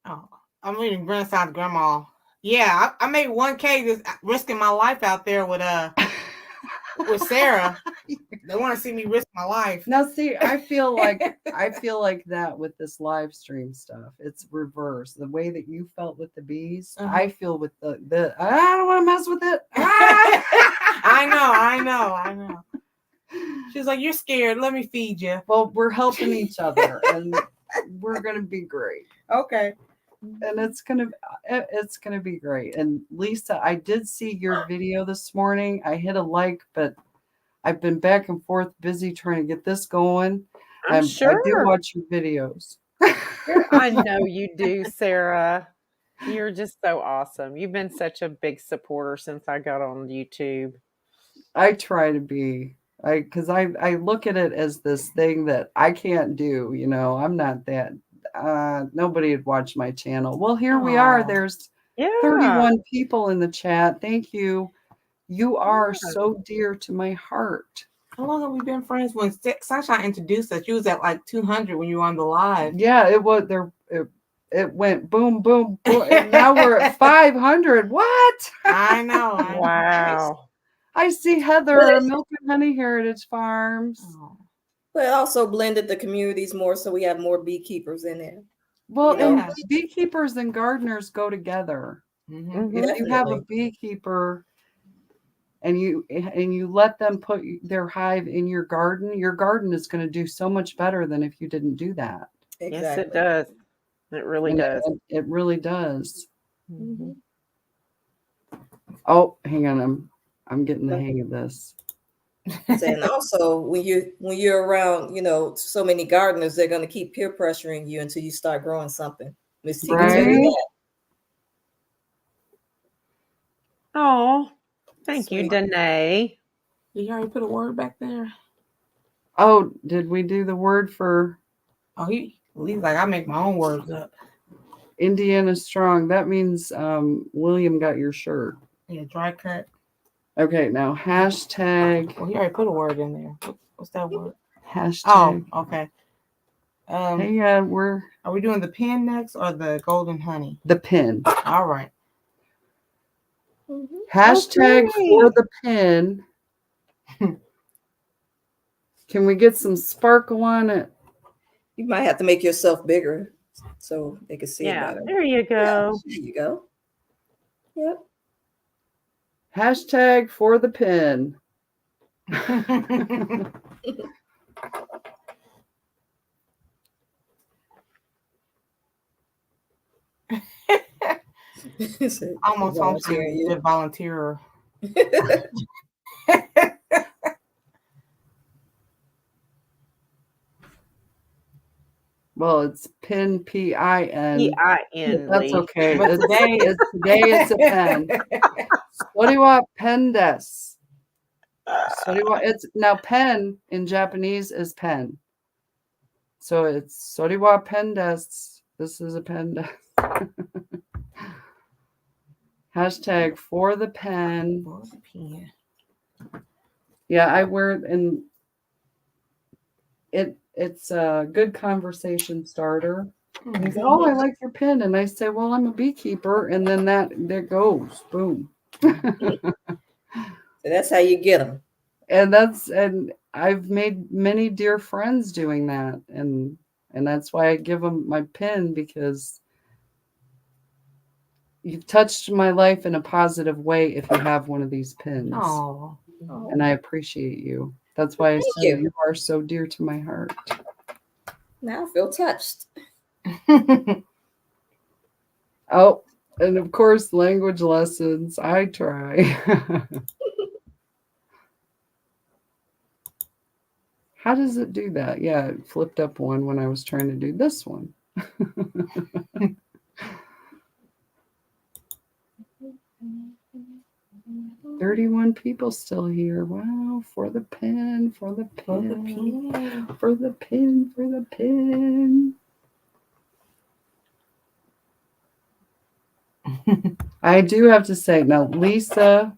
Oh, I'm reading Grandson Grandma. Yeah, I made 1K just risking my life out there with Sara. They want to see me risk my life. Now, see, I feel like that with this live stream stuff. It's reverse. The way that you felt with the bees, I feel with the I don't want to mess with it. I know. She's like, you're scared. Let me feed you. Well, we're helping each other, and we're gonna be great. Okay. And it's gonna be great. And Lisa, I did see your video this morning. I hit a like, but I've been back and forth busy trying to get this going. I'm sure. I do watch your videos. I know you do, Sarah. You're just so awesome. You've been such a big supporter since I got on YouTube. I try to be. Because I look at it as this thing that I can't do. You know, I'm not that. Nobody would watch my channel. Well, here we are. There's 31 people in the chat. Thank you. You are so dear to my heart. How long have we been friends? When Sunshine introduced us, you was at like 200 when you were on the live. Yeah, it was there. It went boom, boom, boom. And now we're at 500. What? I know. Wow. I see Heather, Milk and Honey Heritage Farms. But it also blended the communities more, so we have more beekeepers in there. Well, and beekeepers and gardeners go together. Mm-hmm. If you have a beekeeper and you let them put their hive in your garden is going to do so much better than if you didn't do that. Exactly. Yes, it does. It really does. It really does. Mm-hmm. Oh, hang on. I'm getting the hang of this. And also, when you're around, so many gardeners, they're going to keep peer pressuring you until you start growing something. Miss T can tell you that. Oh, thank you, Danae. You already put a word back there? Oh, did we do the word for? Oh, he's like, I make my own words up. Indiana Strong. That means William got your shirt. Yeah, dry cut. Okay, now hashtag. Well, he already put a word in there. What's that word? Hashtag. Oh, okay. Hey, are we doing the pin next or the golden honey? The pin. All right. Hashtag for the pin. Can we get some sparkle on it? You might have to make yourself bigger so they can see it better. There you go. Yeah, there you go. Yep. Hashtag for the pin. Almost volunteer. Volunteer. Well, it's pin PIN. PIN. That's okay. But today it's a pen. Sodiwa pendes. It's now pen in Japanese is pen. So it's Sodiwa pendes. This is a pendes. Hashtag for the pen. For the pen. Yeah, I wear it and it's a good conversation starter. And he said, "Oh, I like your pen." And I say, "Well, I'm a beekeeper." And then there goes. Boom. So that's how you get them. And I've made many dear friends doing that. And that's why I give them my pin, because you've touched my life in a positive way if you have one of these pins. Oh. And I appreciate you. That's why I say you are so dear to my heart. Now I feel touched. Oh, and of course, language lessons. I try. How does it do that? Yeah, it flipped up one when I was trying to do this one. 31 people still here. Wow, for the pin, for the pin, for the pin, for the pin. I do have to say now, Lisa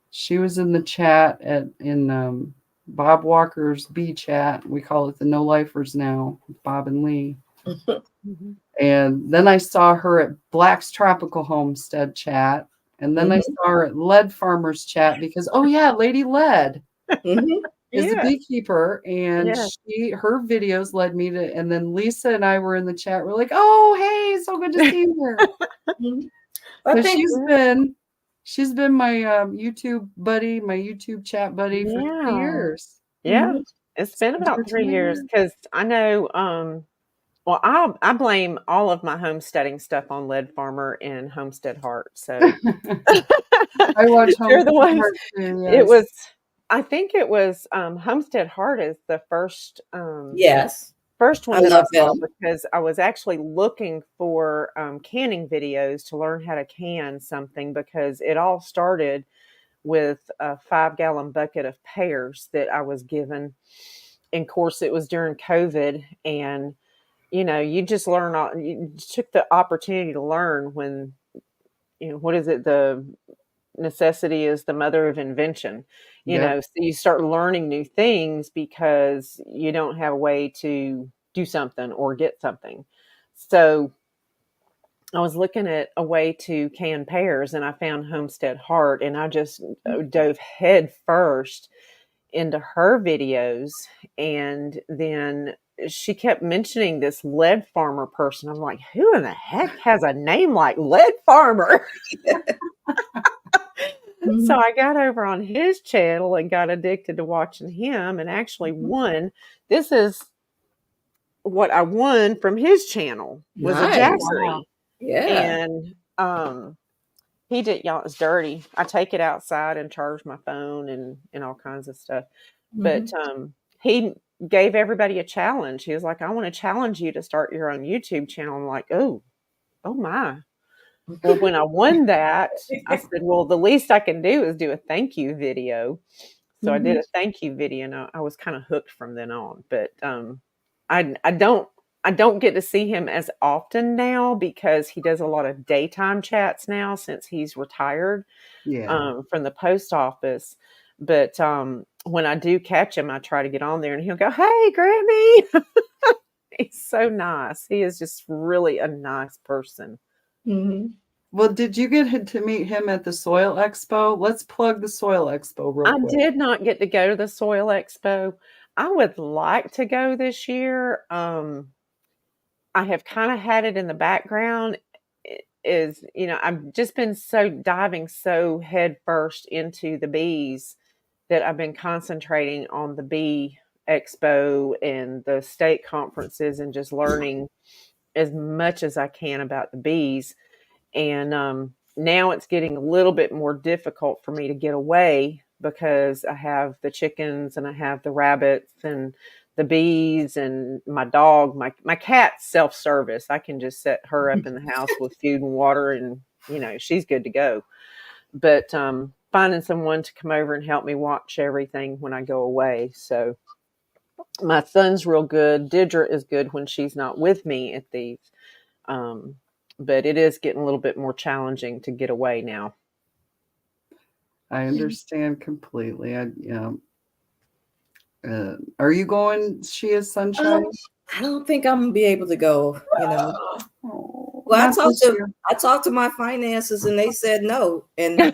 she was in the chat in Bob Walker's B chat. We call it the No Lifers now, with Bob and Lee. And then I saw her at Black's Tropical Homestead chat. And then I saw her at Lead Farmers chat because, oh yeah, Lady Lead is the beekeeper. And her videos led me to, and then Lisa and I were in the chat. We're like, oh, hey, so good to see you here. But she's been my YouTube buddy, my YouTube chat buddy for 3 years. Yeah, it's been about 3 years because I know, well, I blame all of my homesteading stuff on Lead Farmer and Homestead Heart. So I watch they're the Homestead ones. Heart too, It yes. was, I think it was Homestead Heart is the first first one I that I love saw them. because I was actually looking for canning videos to learn how to can something because it all started with a 5-gallon bucket of pears that I was given. And of course, it was during COVID, and you just you took the opportunity to learn when, what is it? The necessity is the mother of invention. So you start learning new things because you don't have a way to do something or get something. So I was looking at a way to can pears and I found Homestead Heart and I just dove head first into her videos. And then she kept mentioning this Lead Farmer person. I'm like, who in the heck has a name like Lead Farmer? So I got over on his channel and got addicted to watching him and actually won. This is what I won from his channel was a Nice. jackery. Yeah. And he did, y'all, it's dirty. I take it outside and charge my phone and all kinds of stuff. But he gave everybody a challenge. He was like, I want to challenge you to start your own YouTube channel. I'm like, oh my. Well, when I won that, I said, well, the least I can do is do a thank you video. So I did a thank you video and I was kind of hooked from then on. But I don't get to see him as often now because he does a lot of daytime chats now since he's retired from the post office. But when I do catch him, I try to get on there and he'll go, hey, Grammy. He's so nice. He is just really a nice person. Well, did you get to meet him at the Soil Expo? Let's plug the Soil Expo real quick. I did not get to go to the Soil Expo. I would like to go this year. I have kind of had it in the background. I've just been diving so head first into the bees that I've been concentrating on the bee expo and the state conferences and just learning as much as I can about the bees. And now it's getting a little bit more difficult for me to get away because I have the chickens and I have the rabbits and the bees and my dog. My cat's self-service. I can just set her up in the house with food and water and, she's good to go. But finding someone to come over and help me watch everything when I go away. So my son's real good. Didra is good when she's not with me at these. But it is getting a little bit more challenging to get away now. I understand completely. Are you going, She is Sunshine? I don't think I'm gonna be able to go, Oh, Well, I talked to my finances and they said no. And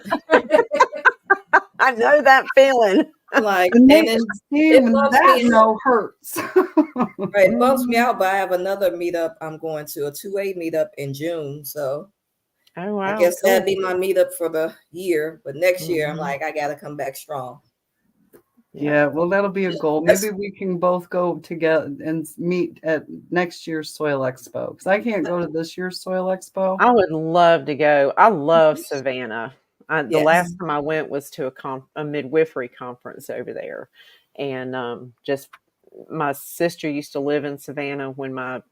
I know that feeling. Like, and and it bumps that me no hurts. Right, it bumps me out, but I have another meetup I'm going to, a 2A meetup in June. So oh, wow, I guess cool. that'd be my meetup for the year. But next year, I'm like, I gotta come back strong. Yeah, well, that'll be a goal. Maybe we can both go together and meet at next year's Soil Expo because I can't go to this year's Soil Expo. I would love to go. I love Savannah. The Yes. last time I went was to a midwifery conference over there, and just my sister used to live in Savannah when my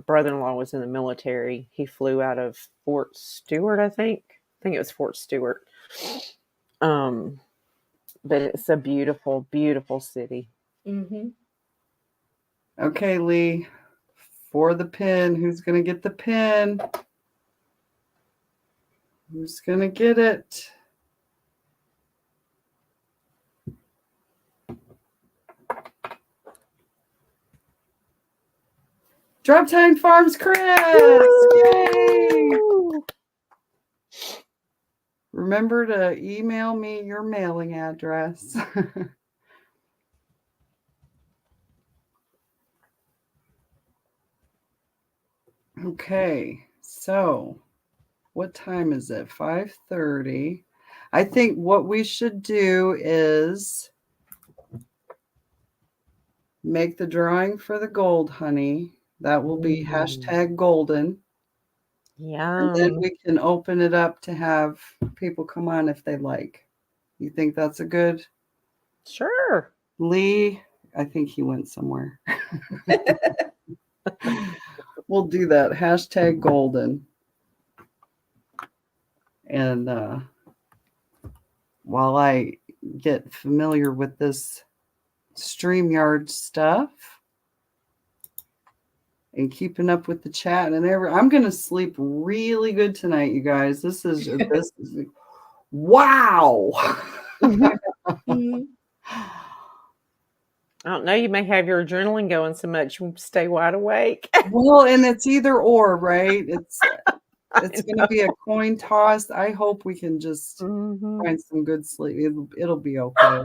brother-in-law was in the military. He flew out of Fort Stewart, I think think it was Fort Stewart. But it's a beautiful, beautiful city. Mm-hmm. Okay, Lee, for the pin, who's going to get the pin? Who's going to get it? Drop Time Farms Chris! Yay! Remember to email me your mailing address. Okay, so what time is it? 5:30. I think what we should do is make the drawing for the gold honey. That will be #golden. And then Yum. we can open it up to have people come on if they like. You think that's a good? Sure. Lee, I think he went somewhere. We'll do that. #golden. And while I get familiar with this StreamYard stuff and keeping up with the chat and I'm going to sleep really good tonight, you guys. This is wow. Mm-hmm. I don't know. You may have your adrenaline going so much you stay wide awake. Well, and it's either or, right? It's going to be a coin toss. I hope we can just find some good sleep. It'll be okay.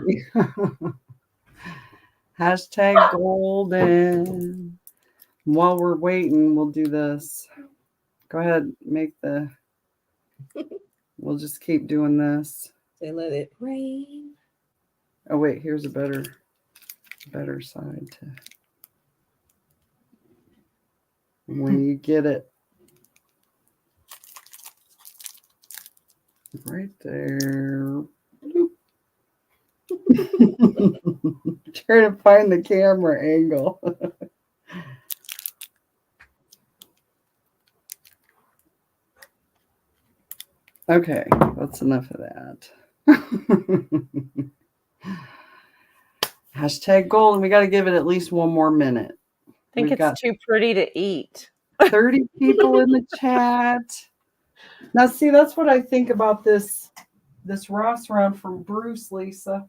#golden. While we're waiting, we'll do this. Go ahead, make the. We'll just keep doing this. They let it rain. Oh wait, here's a better side to. When you get it right there. Trying to find the camera angle. Okay, that's enough of that. #golden. We got to give it at least one more minute. I think We've got it's too pretty to eat. 30 people in the chat. Now, see, that's what I think about this Ross round from Bruce, Lisa.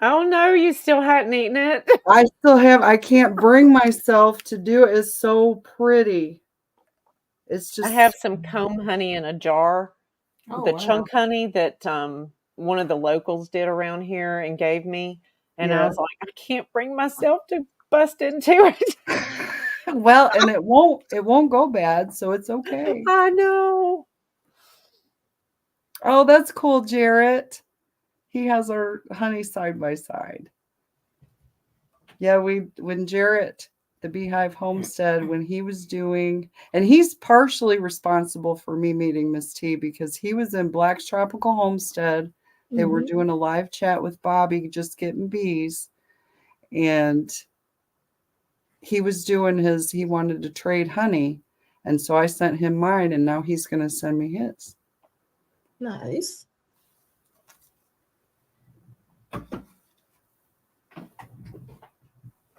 Oh no, you still hadn't eaten it. I still have. I can't bring myself to do it. It's so pretty. It's just. I have some comb honey in a jar. Oh, The wow. chunk honey that one of the locals did around here and gave me. And I was like, I can't bring myself to bust into it. Well, and it won't go bad, so it's okay. I know. Oh, that's cool, Jarrett. He has our honey side by side. Yeah, when Jarrett, the Beehive Homestead, when he was doing, and he's partially responsible for me meeting Miss T because he was in Black's Tropical Homestead. They were doing a live chat with Bobby, just getting bees. And he was doing he wanted to trade honey. And so I sent him mine, and now he's going to send me his. Nice.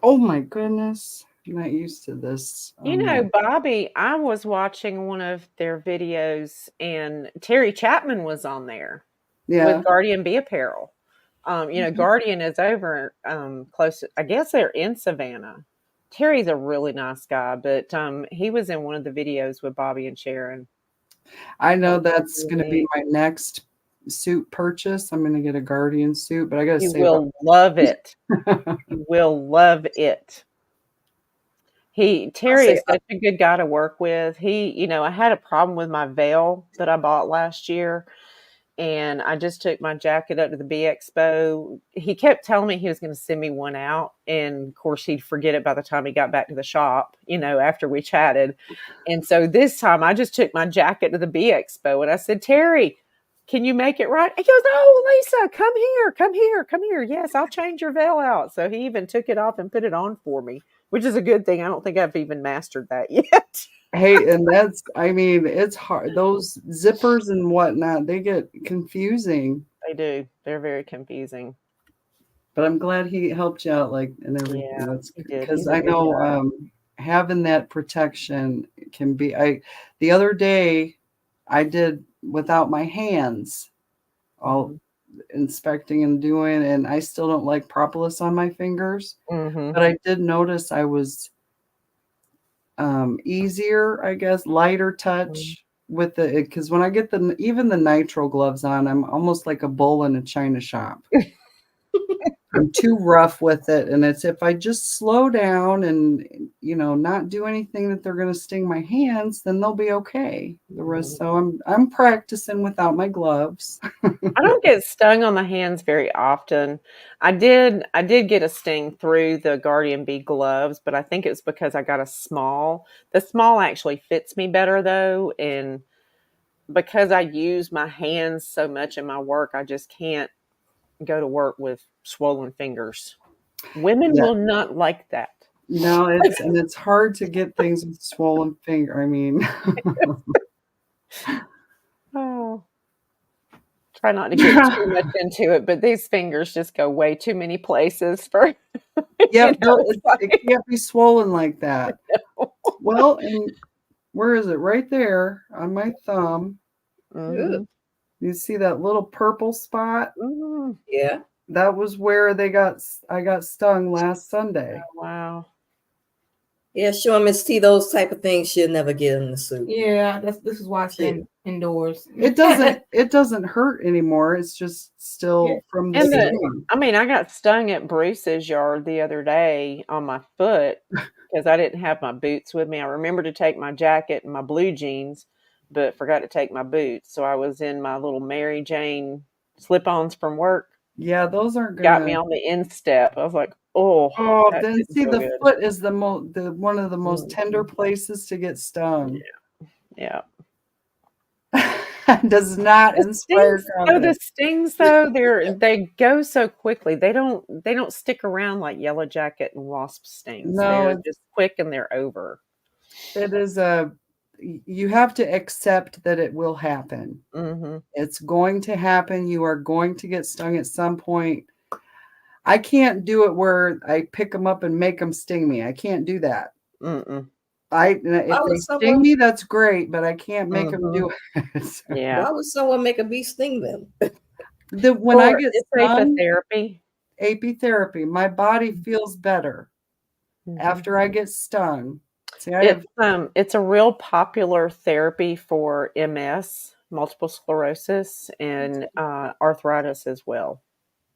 Oh my goodness. I'm not used to this. You know, Bobby, I was watching one of their videos and Terry Chapman was on there with Guardian Bee Apparel. Guardian is over close. I guess they're in Savannah. Terry's a really nice guy, but he was in one of the videos with Bobby and Sharon. I know that's going to be my next suit purchase. I'm going to get a Guardian suit, but I got to say, you will love it. You will love it. Terry is such a good guy to work with. I had a problem with my veil that I bought last year, and I just took my jacket up to the Bee Expo. He kept telling me he was going to send me one out, and of course he'd forget it by the time he got back to the shop, after we chatted. And so this time I just took my jacket to the Bee Expo, and I said, Terry, can you make it right? He goes, oh, Lisa, come here. Yes, I'll change your veil out. So he even took it off and put it on for me, which is a good thing. I don't think I've even mastered that yet. Hey, and that's, I mean, it's hard. Those zippers and whatnot, they get confusing. They do. They're very confusing. But I'm glad he helped you out, like, and everything. Yeah, That's he did. because He's a I good know guy. having that protection can be. The other day I did without my hands, all Mhm. inspecting and doing, and I still don't like propolis on my fingers. Mhm. But I did notice I was easier, I guess, lighter Mhm. touch with the because when I get even the nitro gloves on, I'm almost like a bull in a china shop. I'm too rough with it, and it's if I just slow down and not do anything that they're going to sting my hands, then they'll be okay. The rest, so I'm practicing without my gloves. I don't get stung on the hands very often. I did get a sting through the Guardian Bee gloves, but I think it's because I got a small. The small actually fits me better though, and because I use my hands so much in my work, I just can't go to work with swollen fingers. Women Yeah, will not like that. no, it's hard to get things with swollen finger. I mean, Oh, try not to get too much into it, but these fingers just go way too many places for yeah, no, it's it like can't be swollen like that. Well, and where is it? Right there on my thumb. Good. Mhm. You see that little purple spot? Mhm. Yeah. That was where I got stung last Sunday. Wow. Yeah, sure, Miss T, those type of things she'll never get in the suit. Yeah, this is why I She, stay indoors. It doesn't hurt anymore. It's just Yeah. still from the And sting. I mean, I got stung at Bruce's yard the other day on my foot because I didn't have my boots with me. I remembered to take my jacket and my blue jeans, but forgot to take my boots. So I was in my little Mary Jane slip-ons from work. Yeah, those aren't Got me gonna. on the instep. I was like, "Oh, Oh, that then didn't see, feel the good." foot is the one of the most tender Mhm. places to get stung. Yeah. Does not The inspire stings the confidence. stings though, they go so quickly. They don't stick around like yellow jacket and wasp stings. No, They're just quick and they're over. it is a. You have to accept that it will happen. Mhm. It's going to happen. You are going to get stung at some point. I can't do it where I pick them up and make them sting me. I can't do that. Mm-mm. why If would they sting someone me, that's great, but I can't make them Mhm. do it. Yeah. why would someone make a bee sting them? When I For get it's stung, apitherapy. apitherapy, my body feels better Mhm. after I get stung. See, I have It's a real popular therapy for MS, multiple sclerosis, and, arthritis as well.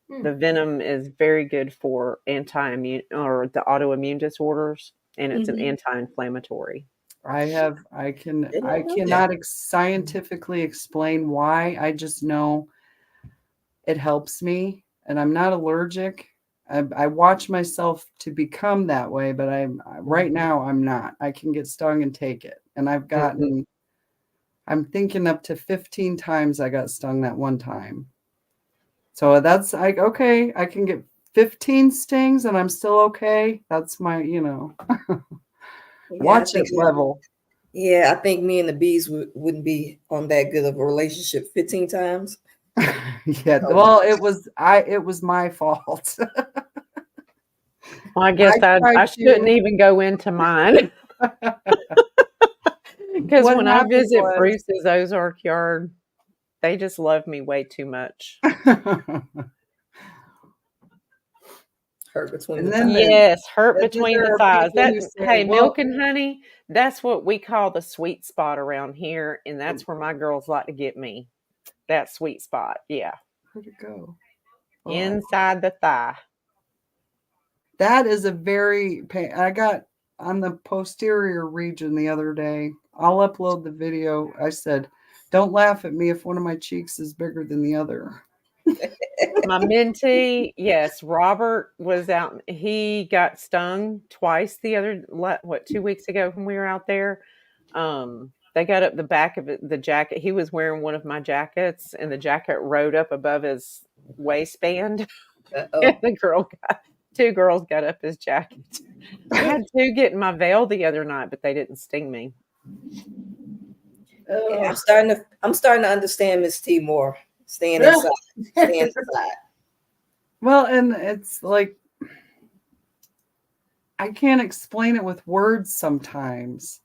Hmm. The venom is very good for anti-immune or the autoimmune disorders, and it's an Mhm. anti-inflammatory. Did I not know that. cannot scientifically explain why. I just know it helps me, and I'm not allergic. I watch myself to become that way, but right Mhm. now I'm not. I can get stung and take it, and Mhm. I'm thinking up to 15 times I got stung that one time. So that's like okay, I can get 15 stings and I'm still okay. That's my, Yeah, watch it level. I think me and the bees wouldn't be on that good of a relationship 15 times. Yeah, Oh, well, it was my fault. Well, I I guess I tried shouldn't to. even go into mine because What when I happened visit was Bruce's Ozark yard, they just love me way too much. hurt between the and thighs. Yes, hurt then between the there are thighs. people That who say, hey, well, milk and honey, that's what we call the sweet spot around here, and that's where my girls like to get me. That sweet spot. Yeah. where'd it go? Oh, Inside the thigh. that is a very pain. I got on the posterior region the other day. I'll upload the video. I said, don't laugh at me if one of my cheeks is bigger than the other. My mentee, yes, Robert was out. He got stung twice what, 2 weeks ago when we were out there. They got up the back of the jacket. He was wearing one of my jackets, and the jacket rode up above his waistband. And Uh-oh. two girls got up his jacket. I had two get in my veil the other night, but they didn't sting me. Yeah, I'm starting to understand Miss T more. Staying inside. Staying inside. Well, and it's like I can't explain it with words sometimes.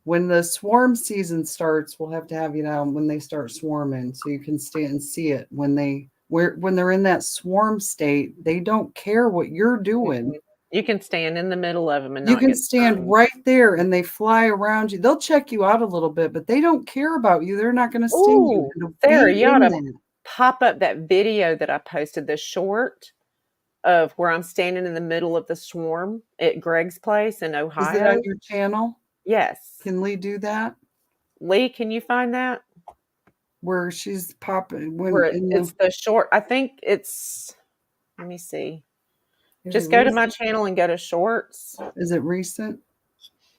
When the swarm season starts, we'll have to have you down when they start swarming so you can stay and see it. When they're in that swarm state, they don't care what you're doing. You can stand in the middle of them and You not can get stand stung. right there and they fly around you. They'll check you out a little bit, but they don't care about you. They're not going to sting you. Ooh, It'll Sarah, be you ought in to there. pop up that video that I posted, the short of where I'm standing in the middle of the swarm at Greg's place in Is it Ohio. on your channel? Yes. Can Lee do that? Lee, can you find that? Where she's popping Where it's the short, I think it's, let me see. Just go to my channel and go to shorts. Is it recent?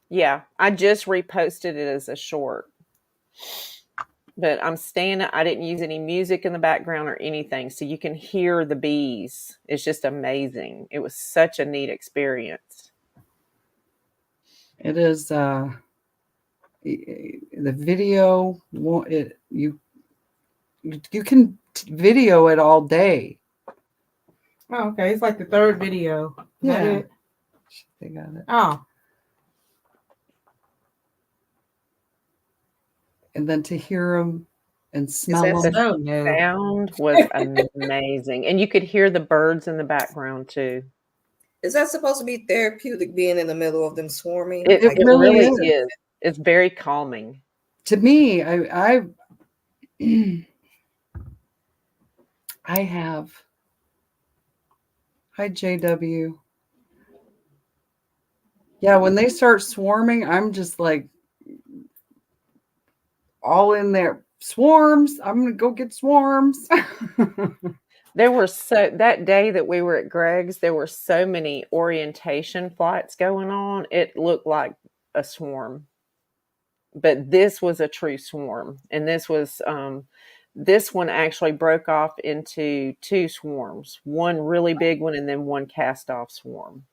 Yeah, I just reposted it as a short. But I'm standing, I didn't use any music in the background or anything. So you can hear the bees. It's just amazing. It was such a neat experience. It is the video you can video it all day. Oh, okay. It's like the third video. Is that it? They got it. Oh. And then to hear them and smell them. The sound was amazing. And you could hear the birds in the background too. Is that supposed to be therapeutic being in the middle of them swarming? It really is. It's very calming. To me, I have. Hi, JW. Yeah, when they start swarming, I'm just like all in there. Swarms. I'm going to go get swarms. There were that day that we were at Greg's, there were so many orientation flights going on. It looked like a swarm. But this was a true swarm. And this one actually broke off into two swarms, one really big one and then one cast off swarm.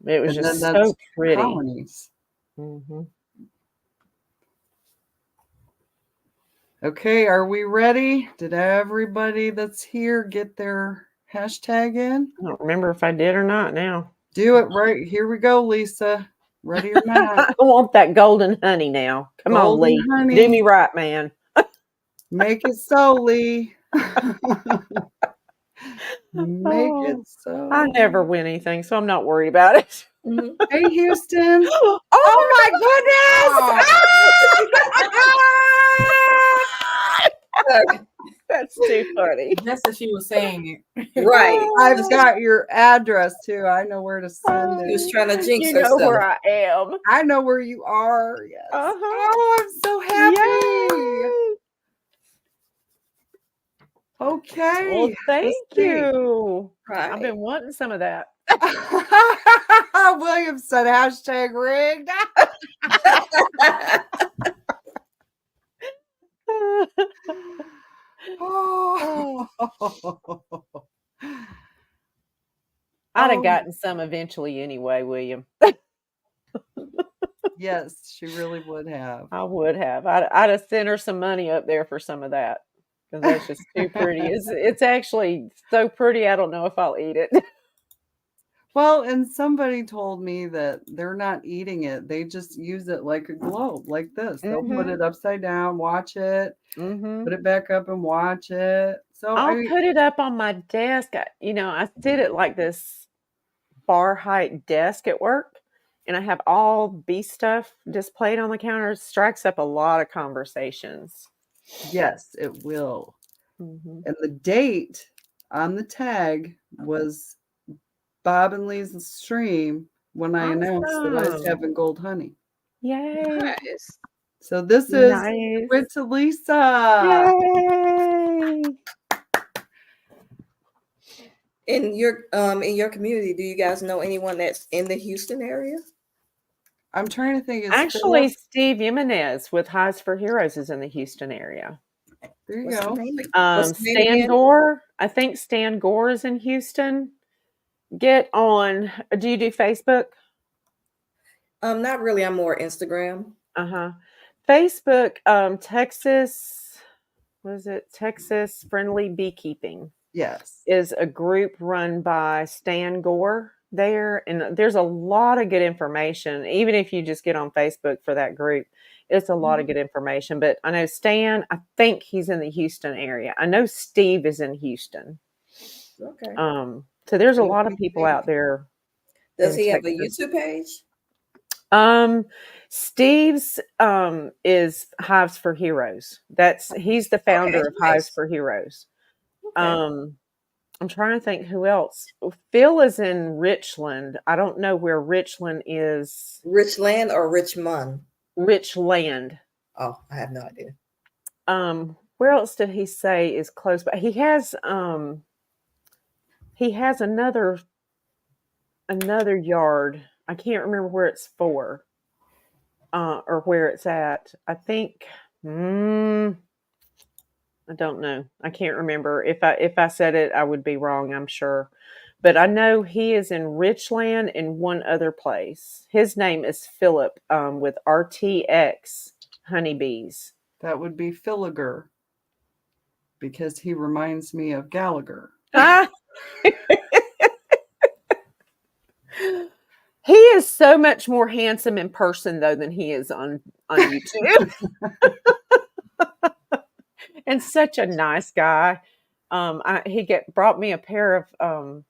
It was just so pretty. Colonies. Mm-hmm. Okay, are we ready? Did everybody that's here get their hashtag in? I don't remember if I did or not now. Do it right. Here we go, Lisa. Ready or not? I want that golden honey now. Come on, Lee. Honey. Do me right, man. Make it so, Lee. Make it so. I never win anything, so I'm not worried about it. Hey, Houston. Oh my goodness! That's too funny. Just as she was saying it. Right. I've got your address too. I know where to send it. She was trying to jinx You herself. know where I am. I know where you are. Yes. Oh, I'm so happy. Yay. Okay. Well, thank you. Right. I've been wanting some of that. William said hashtag rigged. Oh. I'd have gotten some eventually anyway, William. Yes, she really would have. I would have. I'd have sent her some money up there for some of that because that's just too pretty. It's actually so pretty. I don't know if I'll eat it. Well, and somebody told me that they're not eating it. They just use it like a globe, like this. They'll put it upside down, watch it, put it back up and watch it. So I'll put it up on my desk. I sit at like this bar height desk at work, and I have all bee stuff displayed on the counter. It strikes up a lot of conversations. Yes, it will. And the date on the tag was Bob and Lee's stream when I announced that I was having gold honey. Yay. Nice. So this is went to Lisa. Yay. In your community, do you guys know anyone that's in the Houston area? I'm trying to think. Actually, Steve Jimenez with Highs for Heroes is in the Houston area. There you go. Stan Gore. I think Stan Gore is in Houston. Get on. Do you do Facebook? Not really. I'm more Instagram. Facebook, Texas, what is it? Texas Friendly Beekeeping Yes. is a group run by Stan Gore there. And there's a lot of good information. Even if you just get on Facebook for that group, it's a lot of good information. But I know Stan, I think he's in the Houston area. I know Steve is in Houston. Okay. So there's a lot of people out there. Does in he have a Texas. YouTube page? Steve's is Hives for Heroes. He's the founder of Hives for Heroes. Okay. I'm trying to think who else. Phil is in Richland. I don't know where Richland is. Richland or Richmond? Richland. Oh, I have no idea. Where else did he say is close? But he has another yard. I can't remember where it's for. Or where it's at. I think I don't know. I can't remember. If I said it, I would be wrong, I'm sure. But I know he is in Richland and one other place. His name is Philip, with RTX honeybees. That would be Filiger, because he reminds me of Gallagher. He is so much more handsome in person, though, than he is on YouTube. And such a nice guy. He brought me a pair of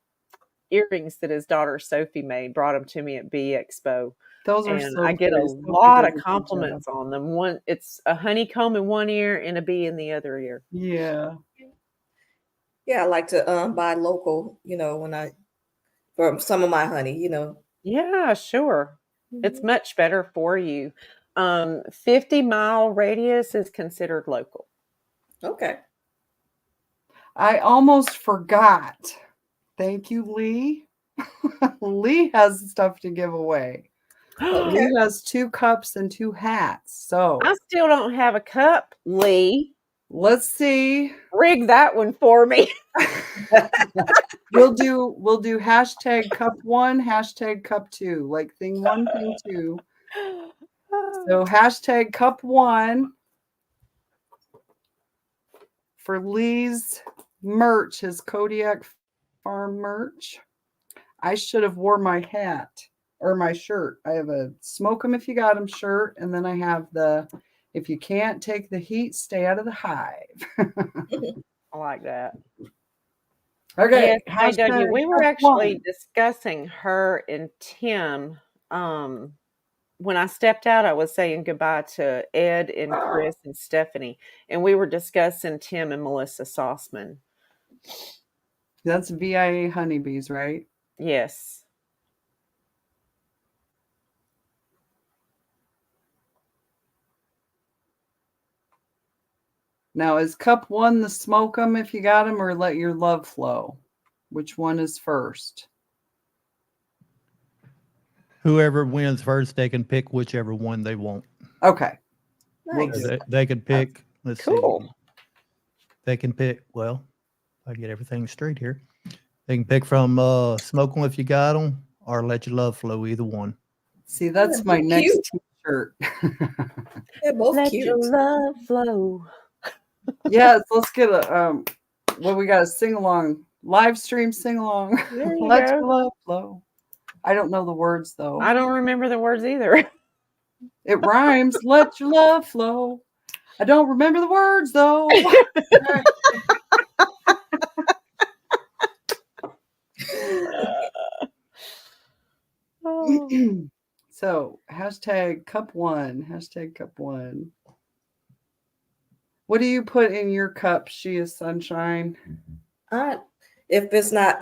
earrings that his daughter Sophie made. Brought them to me at Bee Expo. Those are and so I get pretty. a Sophie lot does of a good compliments job. on them. It's a honeycomb in one ear and a bee in the other ear. Yeah. Yeah, I like to buy local, for some of my honey, Yeah, sure. It's much better for you. 50-mile radius is considered local. Okay. I almost forgot. Thank you, Lee. Lee has stuff to give away. Okay. Lee has 2 cups and 2 hats. So I still don't have a cup, Lee. let's see. Rig that one for me. We'll do hashtag cup 1, hashtag cup 2, like thing 1, thing 2. So hashtag cup 1 for Lee's merch, his Kodiak Farm merch. I should have wore my hat or my shirt. I have a smoke 'em if you got 'em shirt, and then I have the if you can't take the heat, stay out of the hive. I like that. Okay. Yes, AW, we were cup actually 1. discussing her and Tim. When I stepped out, I was saying goodbye to Ed and Chris and Stephanie, and we were discussing Tim and Melissa Sauceman. That's VIA honeybees, right? Yes. Now, is cup 1 the smoke 'em if you got 'em, or let your love flow? Which one is first? Whoever wins first, they can pick whichever one they want. Okay. Nice. They could pick. Let's Cool. see. They can pick. Well, I get everything straight here. They can pick from smoke 'em if you got 'em, or let your love flow. Either one. See, that's my next T-shirt. They're both Let cute. your love flow. Yes, let's get a well, we got a sing along, live stream sing along. There you Let go. your love flow. I don't know the words though. I don't remember the words either. It rhymes. Let your love flow. I don't remember the words though. So hashtag cup 1. Hashtag cup 1. What do you put in your cup? She is sunshine. If it's not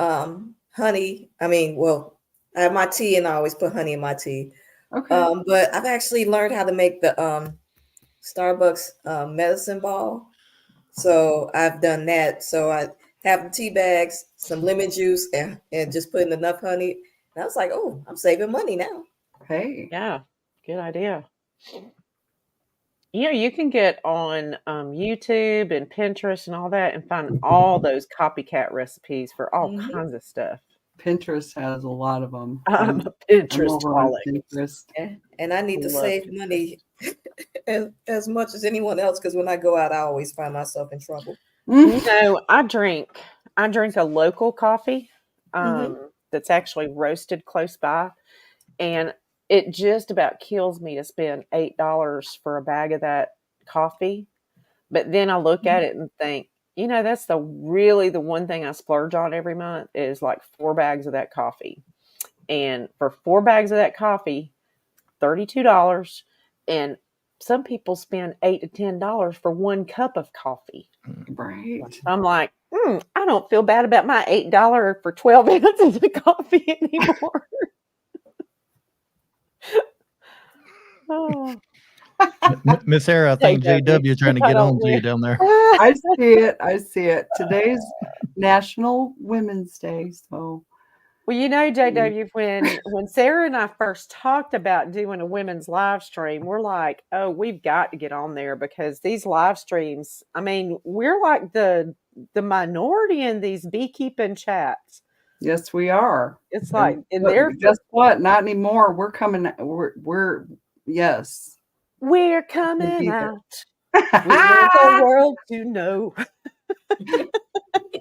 honey, well, I have my tea and I always put honey in my tea. Okay. But I've actually learned how to make the Starbucks medicine ball. So I've done that. So I have the tea bags, some lemon juice, and just putting enough honey. And I was like, oh, I'm saving money now. Hey. Yeah, good idea. You can get on YouTube and Pinterest and all that and find all those copycat recipes for all kinds of stuff. Pinterest has a lot of them. I'm a I'm Pinterest over on holic. Pinterest. And I need to Love save Pinterest. money as much as anyone else because when I go out, I always find myself in trouble. You know, I drink a local coffee Mhm. that's actually roasted close by, and it just about kills me to spend $8 for a bag of that coffee. But then I look at it and think, you know, that's the one thing I splurge on every month is like 4 bags of that coffee. And for 4 bags of that coffee, $32, and some people spend $8 to $10 for 1 cup of coffee. Right. I'm like, I don't feel bad about my $8 for 12 ounces of coffee anymore. Oh, Miss Sarah, I think JW, JW trying to I get don't on to you win. down there. I see it. I see it. Today's National Women's Day, so Well, you know, JW, when Sarah and I first talked about doing a women's live stream, we're like, oh, we've got to get on there because these live streams, I mean, we're like the minority in these beekeeping chats. yes, we are. It's like, and But they're guess what? Not anymore. We're coming. We're yes. we're We'll coming be there. out. We want the world to know.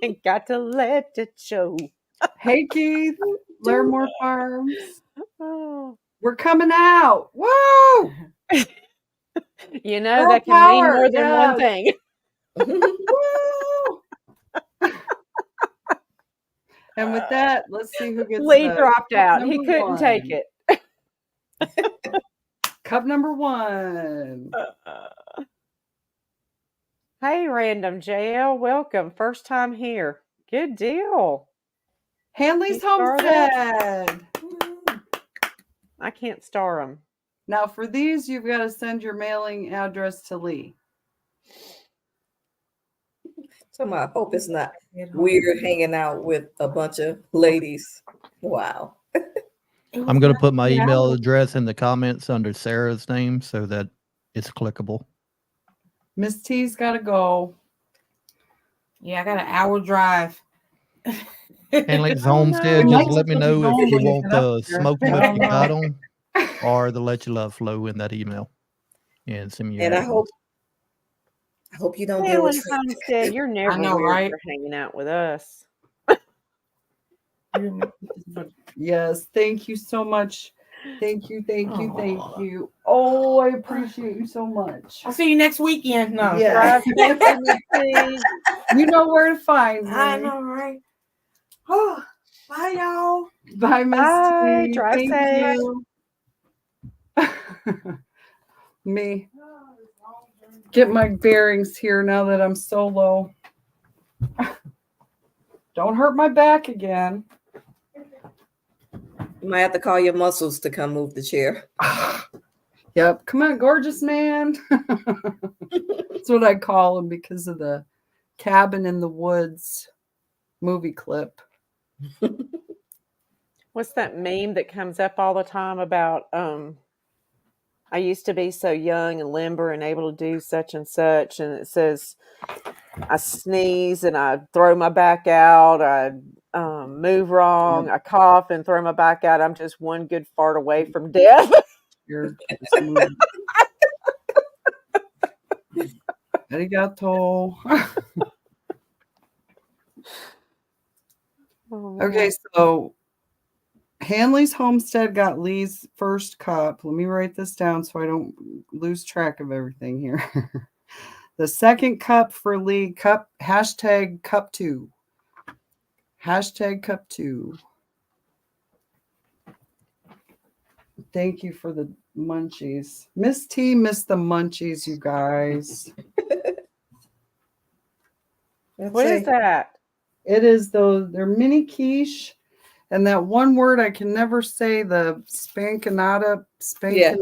And got to let it show. Hey Keith, Larimore Farms. Oh. We're coming out. Woo! You know, Girl that can mean power. more than one Yes. thing. Woo! And with that, let's see who gets Lee the dropped cup out. He number couldn't take one. it. Cup number 1. Hey, Random JL, welcome. First time here. Good deal. Hanley's You star that? Homestead. I can't star them. Now, for these, you've got to send your mailing address to Lee. So I hope it's not weird hanging out with a bunch of ladies. Wow. I'm going to put my email address in the comments under Sarah's name so that it's clickable. Miss T's got to go. Yeah, I got an hour drive. Hanley's Oh, Homestead, We just might let me still be know if going you when we want get up the there. smoke 'em I if don't you got know. 'em or the let your love flow in that email. And send me your And I address. hope you don't deal Well, with and Homestead, you're never know, weird right? for hanging out with us. Yes, thank you so much. Thank you, thank you, thank you. Oh, I appreciate you so much. I'll see you next weekend. No. Yeah. Drive safely, Miss T. You know where to find me. I know, right? Oh, bye, y'all. Bye, Miss Bye. T. Drive Thank safe. you. Me. Get my bearings here now that I'm so low. Don't hurt my back again. You might have to call your muscles to come move the chair. Yep. Come on, gorgeous man. That's what I call him because of the Cabin in the Woods movie clip. What's that meme that comes up all the time about I used to be so young and limber and able to do such and such, and it says I sneeze and I throw my back out, I move wrong, I cough and throw my back out. I'm just one good fart away from death. You're just moving. Arigato. Okay, so Hanley's Homestead got Lee's first cup. Let me write this down so I don't lose track of everything here. The second cup for Lee, hashtag cup 2. Hashtag cup 2. Thank you for the munchies. Miss T missed the munchies, you guys. What is that? It is they're mini quiche. And that one word I can never say, the spankinata, Yeah.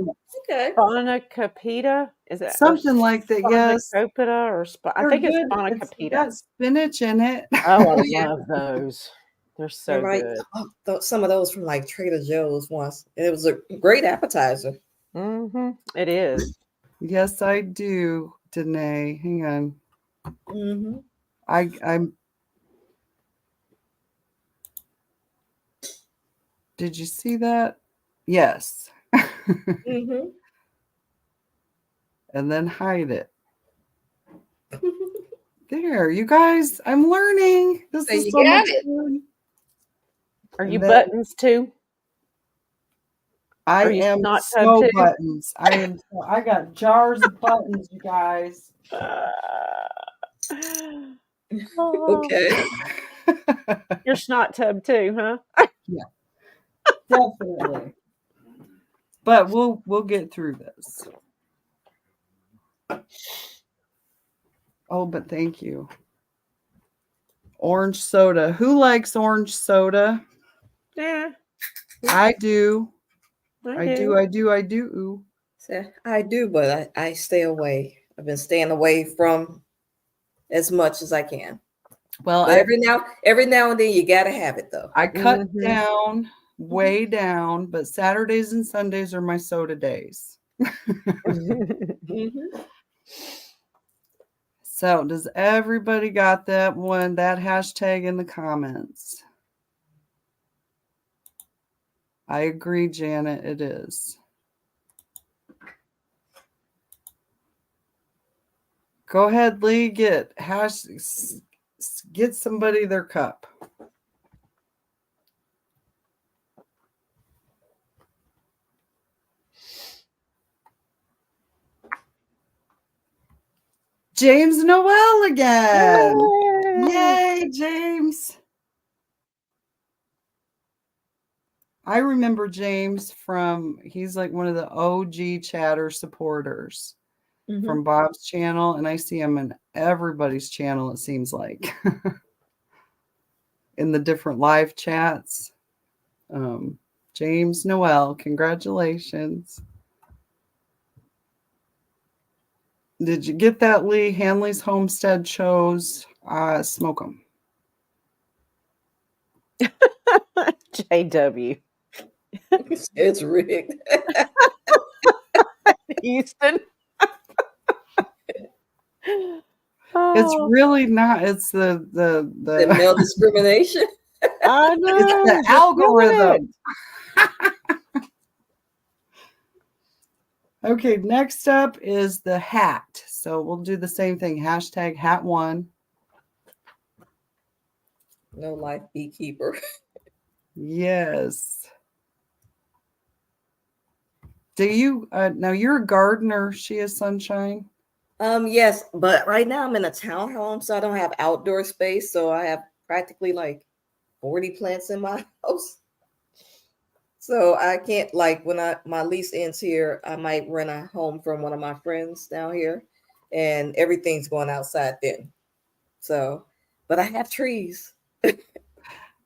Okay. Spanakopita? Is it something like that? Yes. Spanakopita or I They're think it's good. It's Spanakopita. got spinach in it. Oh, I love those. They're so Right. good. Some of those from like Trader Joe's once. It was a great appetizer. Mm-hmm. It is. Yes, I do, Danae. Hang on. Mm-hmm. I'm Did you see that? Yes. Mm-hmm. And then hide it. There, you guys, I'm learning. This So is you so got much it. fun. Are And you then buttons too? I Are you am snot tub so too? buttons. I got jars of buttons, you guys. Oh, Okay. you're snot tub too, huh? Yeah, definitely. But we'll get through this. Oh, but thank you. Orange soda. Who likes orange soda? Yeah, I do. I I do. do. I do. I do. So I do, but I stay away. I've been staying away from as much as I can. Well, But every now and then you gotta have it though. I cut Mhm. down, way down, but Saturdays and Sundays are my soda days. Mm-hmm. So, does everybody got that one, that hashtag in the comments? I agree, Janet, it is. Go ahead, Lee, get somebody their cup. James Noel again. Yay, James. I remember James he's like one of the OG chatter supporters from Bob's channel, and I see him in everybody's channel, it seems like, in the different live chats. James Noel, congratulations. Did you get that, Lee? Hanley's Homestead shows. Smoke them. JW. It's rigged. Houston. It's Oh, really not. It's The the male discrimination. I it's know. the Just doing algorithm. Okay, next up is the hat. So we'll do the same thing. Hashtag hat one. No life beekeeper. Yes. Do you now you're a gardener, she is Sunshine? Yes, but right now I'm in a townhome, so I don't have outdoor space. So I have practically like 40 plants in my house. So I can't like when my lease ends here, I might rent a home from one of my friends down here, and everything's going outside then. So, but I have trees.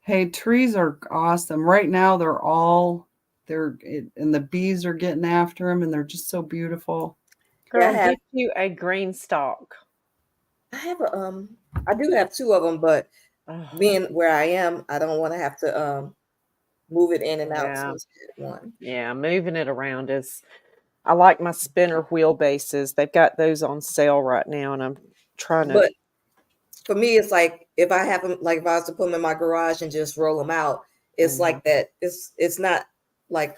Hey, trees are awesome. Right now and the bees are getting after them and they're just so beautiful. Yeah, girl, get you a green stalk. I do have two of them, but Oh, being where I am, I don't want to have to move it in and out. So yeah. it's one. Yeah, moving it around is. I like my spinner wheelbases. They've got those on sale right now, and I'm trying to. But for me, it's like if I have them, like if I was to put them in my garage and just roll them out, it's like that. It's not like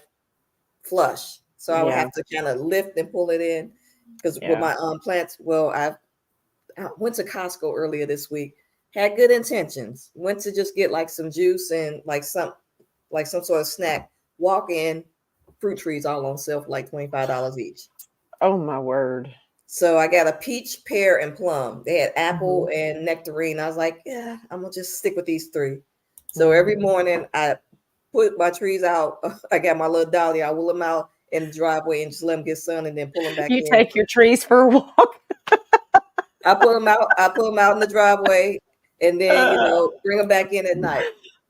flush, so I would Yeah, have to kind of lift and pull it in. Because with yeah. my plants, well, I went to Costco earlier this week. Had good intentions. Went to just get like some juice and like some sort of snack. Walk in, fruit trees all on sale for like $25 each. Oh my word! So I got a peach, pear, and plum. They had apple and nectarine. I was like, yeah, I'm gonna just stick with these three. So every morning I put my trees out. I got my little dolly. I will them out in the driveway and just let them get sun, and then pull them back You in. take your trees for a walk. I put them out. I put them out in the driveway, and then bring them back in at night.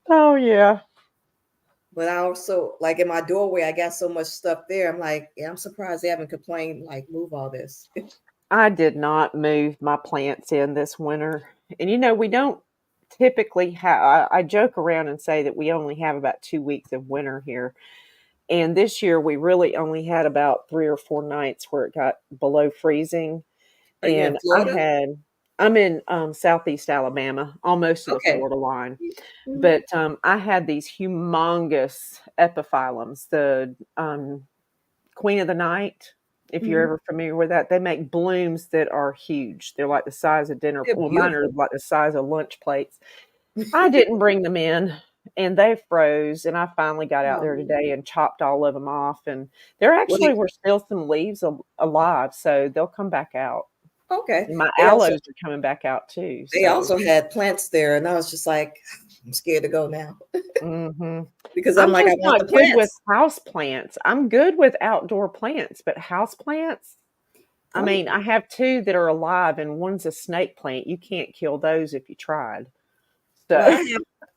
Oh yeah. But I also like in my doorway, I got so much stuff there. I'm like, yeah, I'm surprised they haven't complained. Like, move all this. I did not move my plants in this winter, and we don't typically have. I joke around and say that we only have about 2 weeks of winter here, and this year we really only had about 3 or 4 nights where it got below freezing. Are you in And I Florida? had I'm in Southeast Alabama, almost to the Okay. Florida line. Mhm. But I had these humongous epiphyllums, the Queen of the Night. If you're Mhm. ever familiar with that, they make blooms that are huge. They're like the size of dinner. They're Well, mine are beautiful. like the size of lunch plates. I didn't bring them in, and they froze. And I finally got out there Um, today and chopped all of them off. And there well, actually were still some leaves alive, so they'll come back out. okay. And my They also aloes are coming back out too. they So, also had plants there, and I was just like, I'm scared to go now mhm. because I'm I'm like, I just want the not good with plants. house plants. I'm good with outdoor plants, but house plants, I Oh, mean, I have 2 that are alive and one's a snake plant. You can't kill those if you tried. well, So,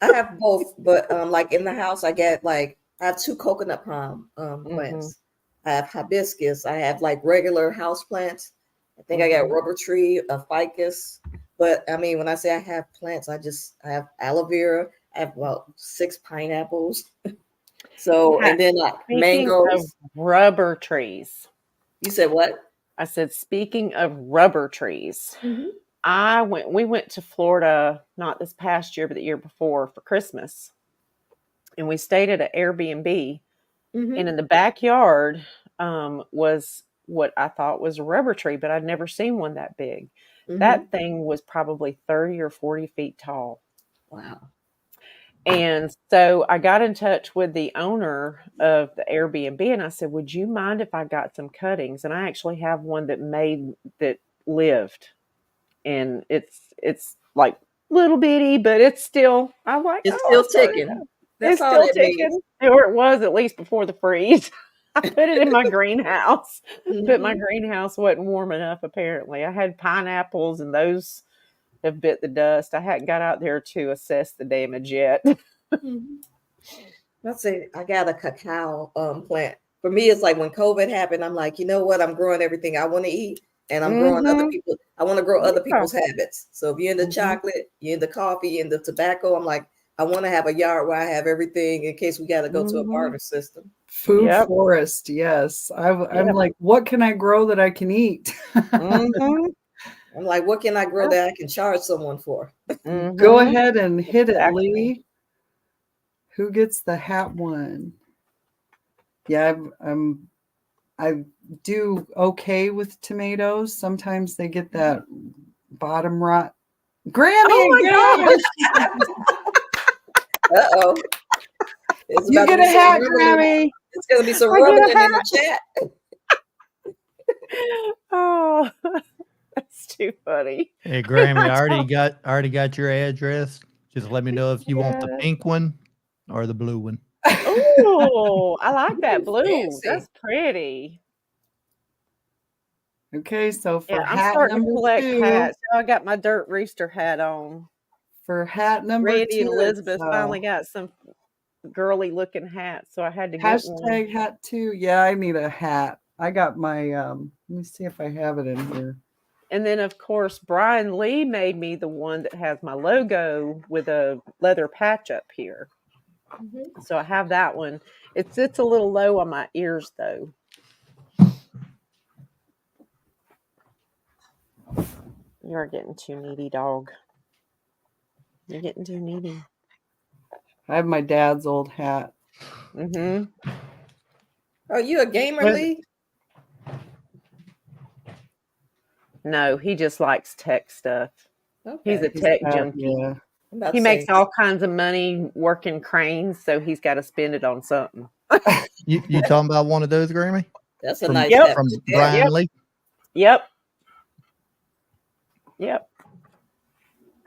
I have both, but like in the house, I get like I have 2 coconut palm mhm, plants. I have hibiscus. I have like regular house plants. I think I got mhm. rubber tree, a ficus. But I mean, when I say I have plants, I have aloe vera. I have about 6 pineapples. So Ha and then like Speaking of mangoes. rubber trees, You said what? I said, speaking of rubber trees, Mm-hmm. we went to Florida, not this past year, but the year before for Christmas, and we stayed at an Airbnb. And Mm-hmm. in the backyard was what I thought was a rubber tree, but I'd never seen one that big. Mm-hmm. That thing was probably 30 or 40 feet tall. Wow. And so I got in touch with the owner of the Airbnb and I said, "Would you mind if I got some cuttings?" And I actually have one that lived. And it's like little bitty, but it's still, I'm like, It's "Oh, I still started ticking. That's it's all still that means. ticking," or it was at least before the freeze. I put it in my greenhouse, but my Mm-hmm. greenhouse wasn't warm enough, apparently. I had pineapples, and those have bit the dust. I hadn't got out there to assess the damage yet. Mm-hmm. Let's say I got a cacao plant. For me, it's like when COVID happened, I'm like, you know what? I'm growing everything I want to eat, and I'm growing other Mhm. people. I want to grow other Yeah. people's habits. So if you're into Mhm. chocolate, you're into coffee, you're into tobacco, I'm like, I want to have a yard where I have everything in case we got to go to a Mhm. barter system. Food Yep. forest, yes. I'm Yep. like, what can I grow that I can eat? Mhm. I'm like, what can I grow Yep. that I can charge someone for? Go Mhm. ahead and hit it, Exactly. Lee. Who gets the hat one? Yeah, I do okay with tomatoes. Sometimes they get that bottom rot. Oh Grammy my again. Uh-oh. It's You about to get be a some hat, rumbling. Grammy. It's gonna be some I get a rumbling in hat. the chat. Oh, that's too funny. Hey, And Grammy, I don't I already got your address. Just let me know if you want the Yeah. pink one or the blue one. Ooh, I like that Ooh, blue. fancy. That's pretty. Okay, so Yeah, for I'm hat starting to number collect 2, hats. So I got my Dirt Rooster hat on. for hat number Randy 2, and it's Elizabeth finally got some girly looking hats, so I had to get one. hashtag hat 2. Yeah, I need a hat. I got my let me see if I have it in here. And then, of course, Brian Lee made me the one that has my logo with a leather patch up here. Mhm. So I have that one. It sits a little low on my ears, though. You're getting too needy, dog. You're getting too needy. I have my dad's old hat. Mm-hmm. Are you a gamer, With Lee? No, he just likes tech stuff. He's a Okay. His tech hat, junkie. yeah. I'm about He to makes say all kinds of money working cranes, so he's got to spend it on something. You talking about one of those, Grammy? that's a From nice Yep, hat from right there. Brian yep, Lee? yep, yep.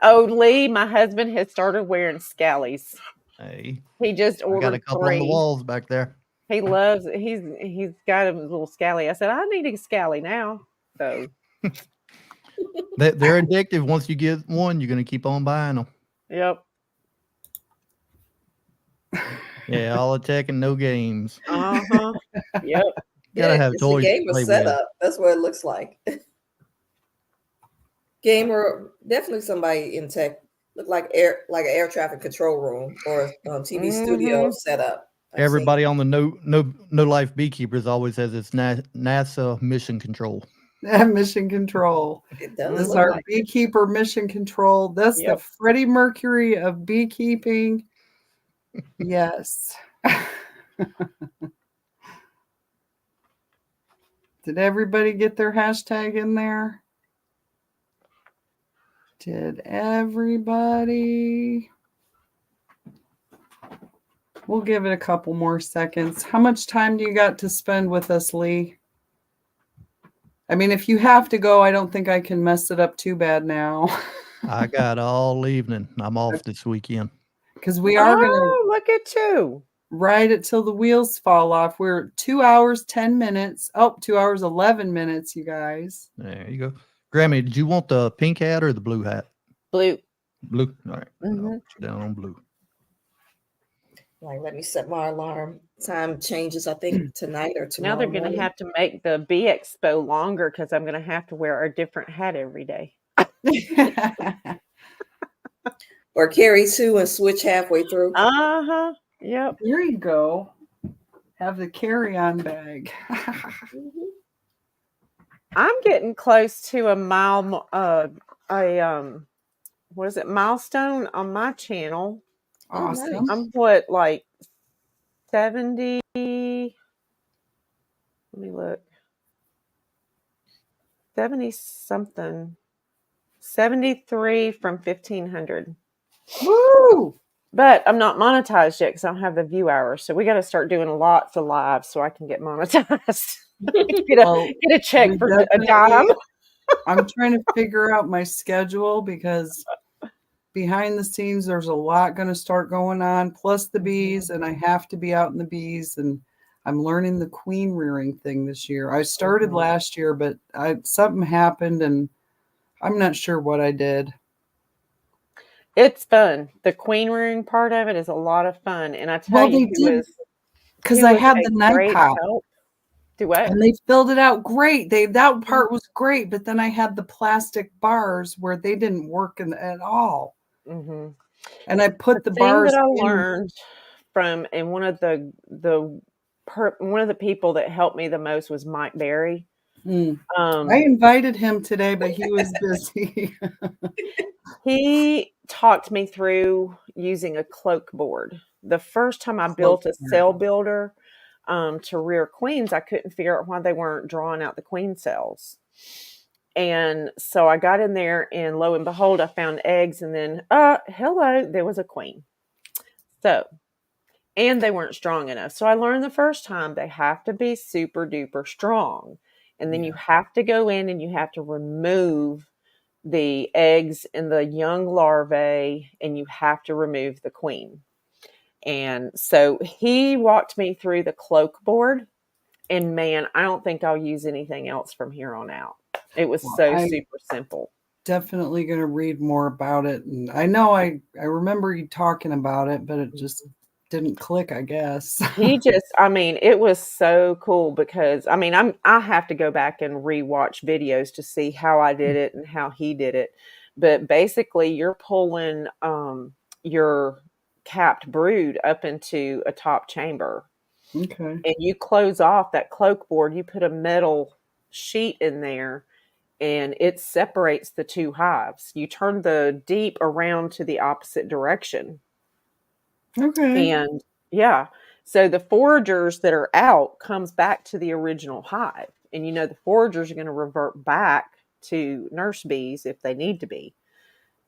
Oh, Lee, my husband has started wearing scallies. Hey, He just I got a ordered couple on the 3. walls back there. He loves he's got a little scally. I said, I need a scally now. So, They're addictive. Once you get one, you're gonna keep on buying them. yep. Yeah, all the tech and no games. Uh-huh. Yep. Gotta Yeah, have it's the toys to gamer play with. setup. That's what it looks like. Gamer, definitely somebody in tech. Look like an air traffic control room or TV studio Mhm. setup. I've seen. Everybody on the no life beekeepers always says it's NASA mission control. Mission control. It This does is look our like beekeeper mission control. That's the Yep. Freddie Mercury of beekeeping. Yes. Did everybody get their hashtag in there? Did everybody? We'll give it a couple more seconds. How much time do you got to spend with us, Lee? I mean, if you have to go, I don't think I can mess it up too bad now. I got all evening. I'm off this weekend. Because we are going to Oh, look at you. ride it till the wheels fall off. We're 2 hours, 10 minutes. Oh, 2 hours, 11 minutes, you guys. There you go. Grammy, did you want the pink hat or the blue hat? Blue. Blue. All right. I'll Mhm. put you down on blue. Like, let me set my alarm. Time changes, I think, tonight or Now tomorrow they're going to morning. have to make the Bee Expo longer because I'm going to have to wear a different hat every day. Or carry two and switch halfway through. Uh-huh. Yep. There you go. Have the carry-on bag. I'm getting close to a what is it, milestone on my channel. Awesome. I'm what, like 70, let me look, 70 something, 73 from 1,500. Woo! But I'm not monetized yet because I don't have the view hours. So we got to start doing lots of lives so I can get monetized. Well, get a check we for a definitely- dime. I'm trying to figure out my schedule because behind the scenes, there's a lot going to start going on, plus the bees, and I have to be out in the bees. And I'm learning the queen rearing thing this year. I started last year, but something happened, and I'm not sure what I did. It's fun. The queen rearing part of it is a lot of fun. And I tell Well, you, they did because who I was had a the night great pot. help. Do what? And they filled it out great. That part was great, but then I had the plastic bars where they didn't work at all. Mm-hmm. And I put the thing bars that I in. learned from, and one of the people that helped me the most was Mike Berry. I invited him today, but he was busy. He talked me through using a cloak board. The first time I built a cell builder to rear queens, I couldn't figure out why they weren't drawing out the queen cells. And so I got in there, and lo and behold, I found eggs, and then, hello, there was a queen. So, and they weren't strong enough. So I learned the first time they have to be super duper strong. And then you have to go in and you have to remove the eggs and the young larvae, and you have to remove the queen. And so he walked me through the cloak board, and man, I don't think I'll use anything else from here on out. It was super simple. Definitely going to read more about it. And I know I remember you talking about it, but it just didn't click, I guess. It was so cool because I have to go back and rewatch videos to see how I did it and how he did it. But basically you're pulling your capped brood up into a top chamber. Okay. And you close off that cloak board, you put a metal sheet in there, and it separates the two hives. You turn the deep around to the opposite direction. Okay. And yeah, so the foragers that are out comes back to the original hive. And the foragers are going to revert back to nurse bees if they need to be.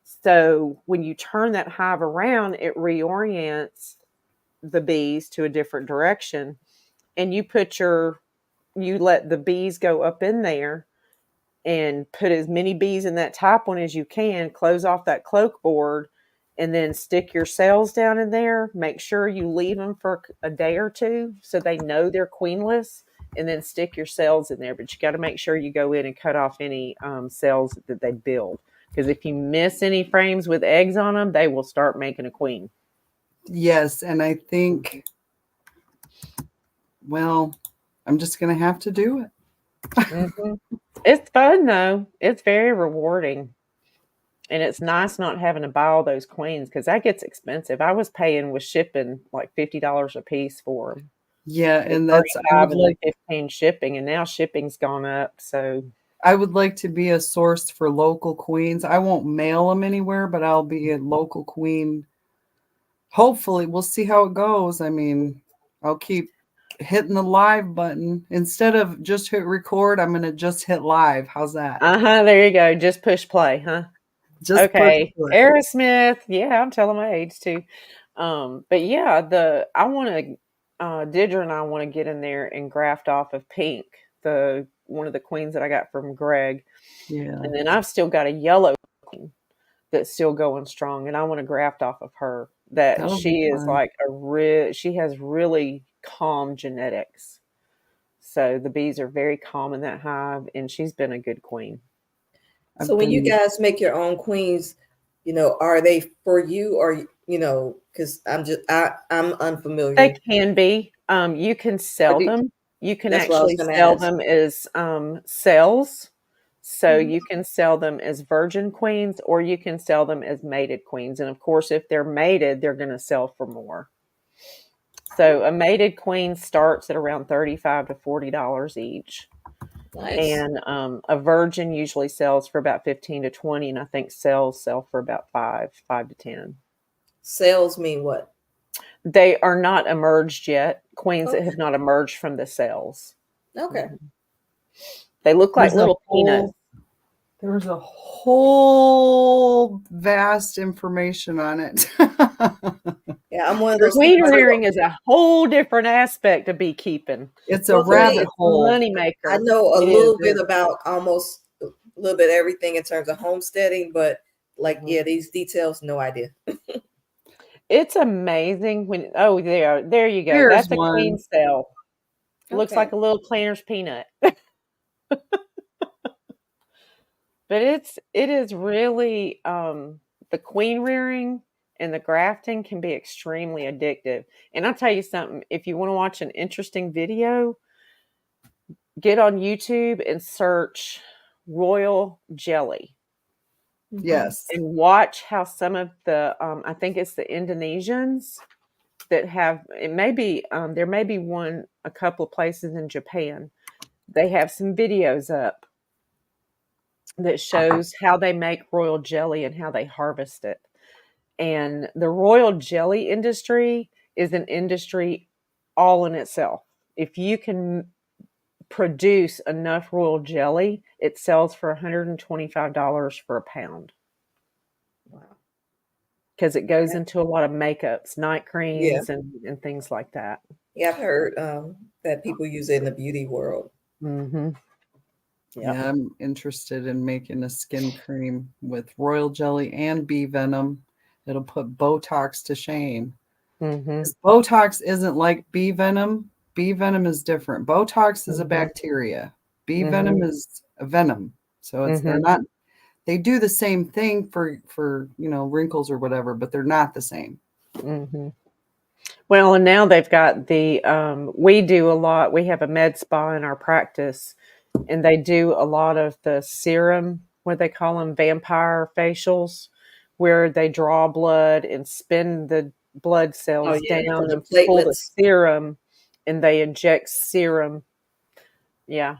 So when you turn that hive around, it reorients the bees to a different direction. And you let the bees go up in there and put as many bees in that top one as you can, close off that cloak board, and then stick your cells down in there. Make sure you leave them for a day or two so they know they're queenless, and then stick your cells in there. But you got to make sure you go in and cut off any cells that they build. Because if you miss any frames with eggs on them, they will start making a queen. Yes, and I think, well, I'm just going to have to do it. Mm-hmm. It's fun, though. It's very rewarding. And it's nice not having to buy all those queens because that gets expensive. I was paying with shipping like $50 a piece for them. Yeah, and that's I would like 15 shipping, and now shipping's gone up. So I would like to be a source for local queens. I won't mail them anywhere, but I'll be a local queen. Hopefully, we'll see how it goes. I mean, I'll keep hitting the live button. Instead of just hit record, I'm going to just hit live. How's that? There you go. Just push play, huh? Just Okay. push play. Aerosmith. Yeah, I'm telling my age too. But yeah, I want to, Didra and I want to get in there and graft off of Pink, one of the queens that I got from Greg. Yeah. And then I've still got a yellow queen that's still going strong, and I want to graft off of her. That'll She be is fun. like she has really calm genetics. So the bees are very calm in that hive, and she's been a good queen. So when you guys make your own queens, are they for you or because I'm unfamiliar. They can be. You can sell them. You can That's what I was actually gonna sell ask. them as cells. So Mhm. you can sell them as virgin queens, or you can sell them as mated queens. And of course, if they're mated, they're going to sell for more. So a mated queen starts at around $35 to $40 each. Nice. And a virgin usually sells for about 15 to 20, and I think cells sell for about 5 to 10. Sales mean what? They are not emerged yet. Queens that Okay. have not emerged from the cells. Okay. They look like little peanuts. There's a whole vast information on it. Yeah, I'm one of those Queen people. rearing is a whole different aspect of beekeeping. It's a rabbit It's a hole. money maker. I know a It little is. bit about almost a little bit everything in terms of homesteading, but these details, no idea. It's amazing when there you go. Here's That's a one. queen cell. Looks Okay. like a little planter's peanut. But it is really the queen rearing and the grafting can be extremely addictive. And I'll tell you something, if you want to watch an interesting video, get on YouTube and search royal jelly. Yes. And watch how some of the I think it's the Indonesians that have there may be a couple of places in Japan. They have some videos up that shows how they make royal jelly and how they harvest it. And the royal jelly industry is an industry all in itself. If you can produce enough royal jelly, it sells for $125 for a pound. Wow. Because it goes into a lot of makeups, night creams, and things like that. Yeah, I've heard that people use it in the beauty world. Mm-hmm. Yeah, I'm interested in making a skin cream with royal jelly and bee venom. It'll put Botox to shame. Mm-hmm. Botox isn't like bee venom. Bee venom is different. Botox is a bacteria. Bee venom is a venom. So they're not. They do the same thing for wrinkles or whatever, but they're not the same. Mm-hmm. Well, and now they've got we do a lot. We have a med spa in our practice, and they do a lot of the serum, what they call them, vampire facials, where they draw blood and spin the blood cells down and pull the serum, and they inject serum. Yeah.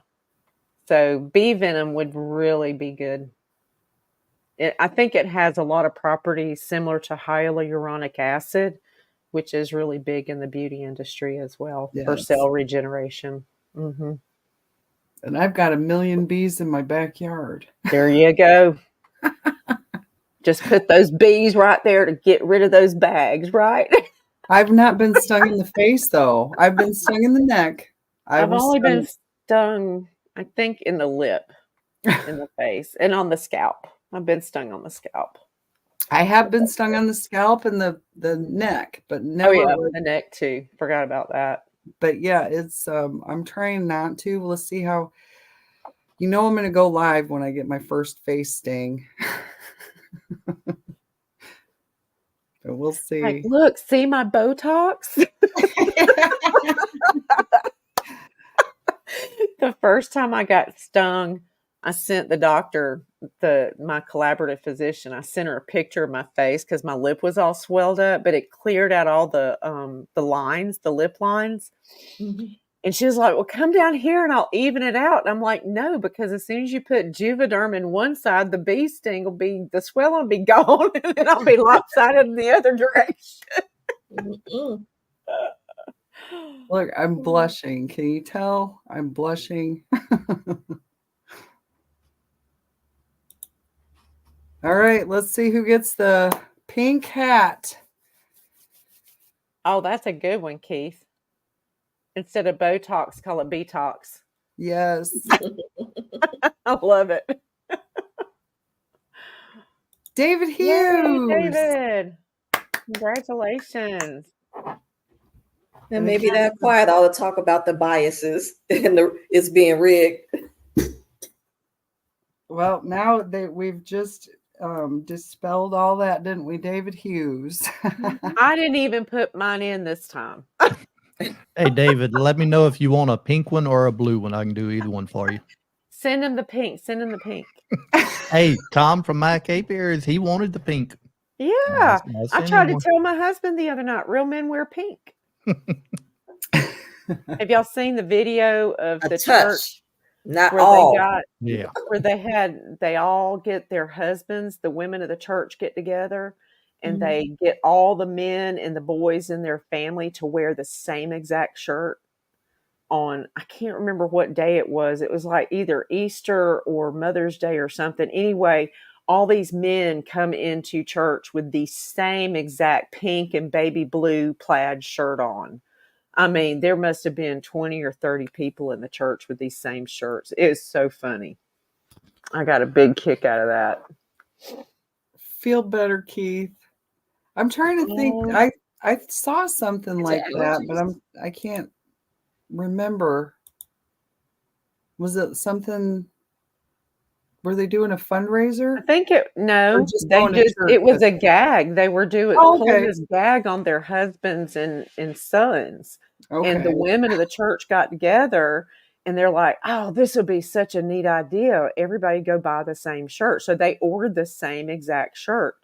So bee venom would really be good. I think it has a lot of properties similar to hyaluronic acid, which is really big in the beauty industry as well for cell regeneration. Mm-hmm. And I've got 1 million bees in my backyard. There you go. Just put those bees right there to get rid of those bags, right? I've not been stung in the face, though. I've been stung in the neck. I've only been stung, I think, in the lip, in the face, and on the scalp. I've been stung on the scalp. I have been stung on the scalp and the neck, but never. The neck too. Forgot about that. But yeah, it's I'm trying not to. Let's see how. I'm going to go live when I get my first face sting. But we'll see. Like, look, see my Botox? The first time I got stung, I sent the doctor, my collaborative physician, I sent her a picture of my face because my lip was all swelled up, but it cleared out all the lines, the lip lines. Mm-hmm. And she was like, well, come down here and I'll even it out. And I'm like, no, because as soon as you put Juvederm in one side, the bee sting will be, the swelling will be gone, and then I'll be lopsided in the other direction. Mm-mm. Look, I'm blushing. Can you tell? I'm blushing. All right, let's see who gets the pink hat. Oh, that's a good one, Keith. Instead of Botox, call it Betox. Yes. I love it. David Yay, Hughes. David. Congratulations. And maybe that's why all the talk about the biases and it's being rigged. Well, now that we've just dispelled all that, didn't we, David Hughes? I didn't even put mine in this time. Hey, David, let me know if you want a pink one or a blue one. I can do either one for you. Send him the pink. Send him the pink. Hey, Tom from My Cape Areas, he wanted the pink. Yeah. I'll I send tried him to one. tell my husband the other night, real men wear pink. Have y'all seen the video of A the touch, church not where all. Yeah. they all get their husbands, the women of the church get together, and Mhm. they get all the men and the boys in their family to wear the same exact shirt on, I can't remember what day it was. It was like either Easter or Mother's Day or something. Anyway, all these men come into church with the same exact pink and baby blue plaid shirt on. I mean, there must have been 20 or 30 people in the church with these same shirts. It was so funny. I got a big kick out of that. Feel better, Keith. I'm trying to think. I saw something like that, but I can't remember. Was it something? Were they doing a fundraiser? I think it church was with a gag. They were pulling okay. this gag on their husbands and sons. And the Okay. women of the church got together and they're like, oh, this would be such a neat idea. Everybody go buy the same shirt. So they ordered the same exact shirt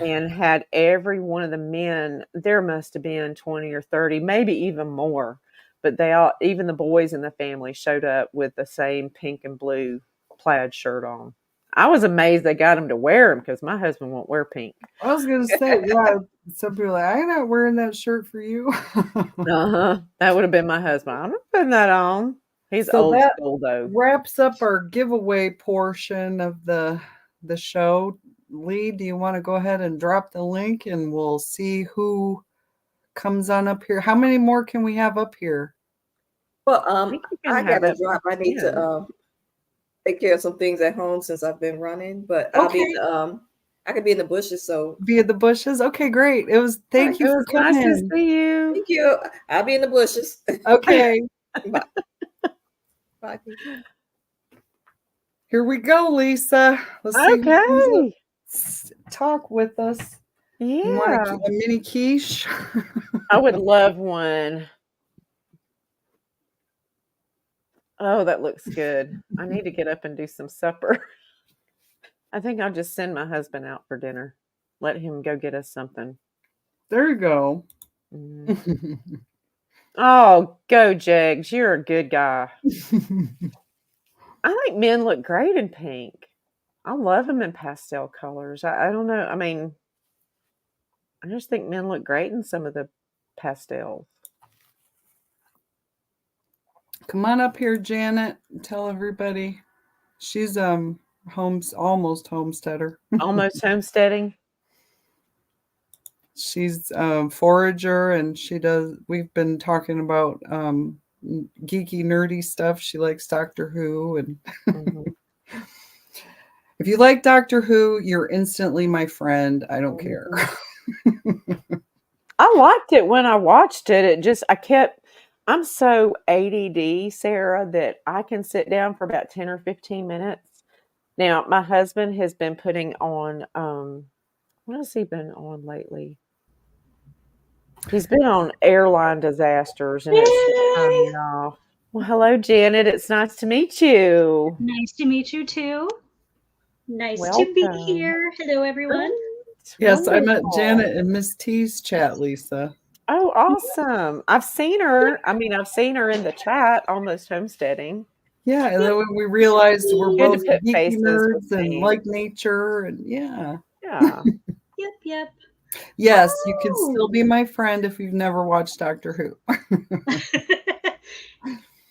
and had every one of the men, there must have been 20 or 30, maybe even more. But they all, even the boys in the family, showed up with the same pink and blue plaid shirt on. I was amazed they got him to wear them because my husband won't wear pink. I was gonna say, yeah. Some people are like, I'm not wearing that shirt for you. That would have been my husband. I'm not putting that on. He's So old that school though. wraps up our giveaway portion of the show. Lee, do you want to go ahead and drop the link and we'll see who comes on up here? How many more can we have up here? Well, I I gotta drop. I need to take care of some things at home since I've been running, but I'll be in, I could be in the bushes, so be in the bushes. Okay, great. It was thank you for coming. Nice to see you. Thank you. I'll be in the bushes. Okay. Bye. Bye. Here we go, Lisa. Let's see who comes up. Talk with us. Yeah. You want a mini quiche? I would love one. Oh, that looks good. I need to get up and do some supper. I think I'll just send my husband out for dinner. Let him go get us something. There you go. Oh, go, Jegs. You're a good guy. I think men look great in pink. I love them in pastel colors. I don't know. I mean, I just think men look great in some of the pastels. Come on up here, Janet. Tell everybody. She's almost homesteader. Almost homesteading. She's forager, and we've been talking about geeky, nerdy stuff. She likes Doctor Who, and if you like Doctor Who, you're instantly my friend. I don't care. I liked it when I watched it. I'm so ADD, Sarah, that I can sit down for about 10 or 15 minutes. Now, my husband has been putting on, what has he been on lately? He's been on Airline Disasters, and it's turning off. Well, hello, Janet. It's nice to meet you. Nice to meet you too. Nice to be here. Hello, everyone. Yes, I met Janet in Miss T's chat, Lisa. Oh, awesome. I've seen her. I mean, I've seen her in the chat, almost homesteading. Yeah, and then when we realized we're Good to both put geeky faces with nerds and names. like nature, and yeah. Yeah. Yep. Yes, you can Oh. still be my friend if you've never watched Doctor Who.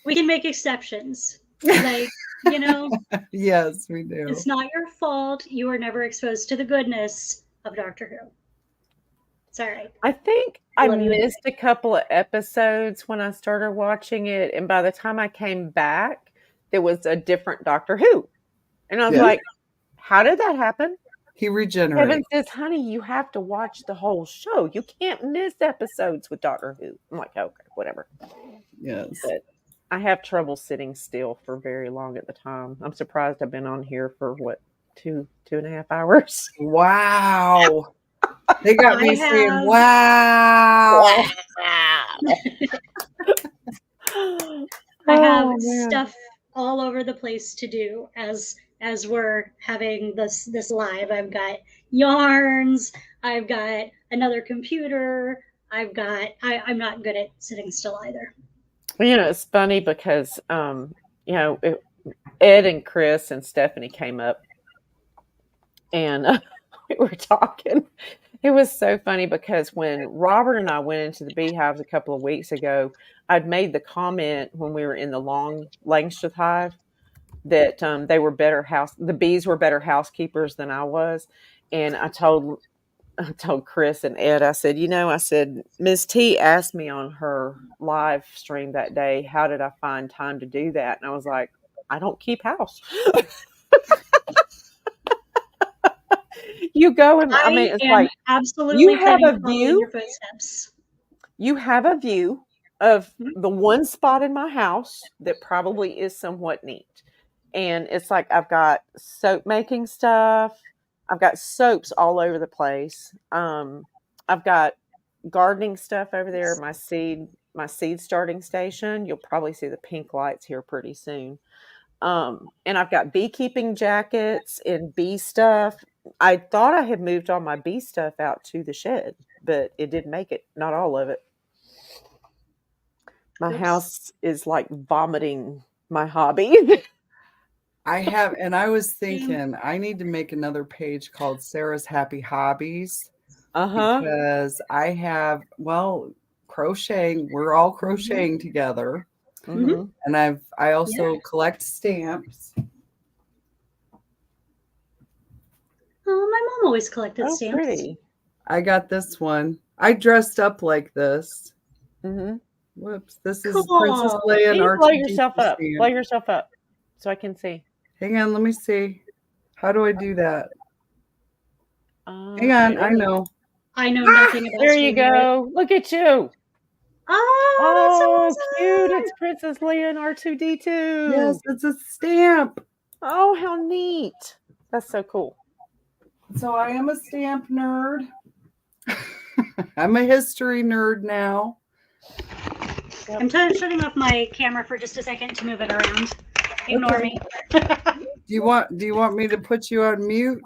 We can make exceptions. Like, you know, Yes, we do. it's not your fault. You were never exposed to the goodness of Doctor Who. It's all right. I think I Love you missed a couple of episodes when I started watching it, and by the time I came back, there was a different Doctor Who. And I was Yeah. like, how did that happen? He Kevin regenerates. says, honey, you have to watch the whole show. You can't miss episodes with Doctor Who. I'm like, okay, whatever. Yes. But I have trouble sitting still for very long at the time. I'm surprised I've been on here for what, 2.5 hours. Wow. They got me I saying, have- wow. I have Oh, man. stuff all over the place to do as we're having this live. I've got yarns, I've got another computer, I'm not good at sitting still either. Well, it's funny because, Ed and Chris and Stephanie came up and we were talking. It was so funny because when Robert and I went into the beehives a couple of weeks ago, I'd made the comment when we were in the long Langstroth hive that the bees were better housekeepers than I was. And I told Chris and Ed, I said, Ms. T asked me on her live stream that day, how did I find time to do that? And I was like, I don't keep house. You go and it's am like absolutely you have planning a to follow in view. your footsteps. You have a view of the one spot in my house that probably is somewhat neat. And it's like I've got soap making stuff. I've got soaps all over the place. I've got gardening stuff over there. My seed starting station. You'll probably see the pink lights here pretty soon. And I've got beekeeping jackets and bee stuff. I thought I had moved all my bee stuff out to the shed, but it didn't make it. Not all of it. My house is like vomiting my hobby. I was thinking I need to make another page called Sarah's Happy Hobbies. Because I have, crocheting. We're all crocheting together. Mhm. And I also collect stamps. Oh, my mom always collected Oh, stamps. pretty. I got this one. I dressed up like this. Mhm. Whoops. This is Cool. Princess Leia and You blow R2D2 yourself up. stamp. Blow yourself up so I can see. Hang on, let me see. How do I do that? Hang on, Okay, I know. I know nothing about There you StreamYard. go. Look at you. Oh, that's so cute. awesome. It's Princess Leia and R2D2. Yes, it's a stamp. Oh, how neat. That's so cool. So I am a stamp nerd. I'm a history nerd now. I'm shutting off my camera for just a second to move it around. Ignore me. Do you want me to put you on mute?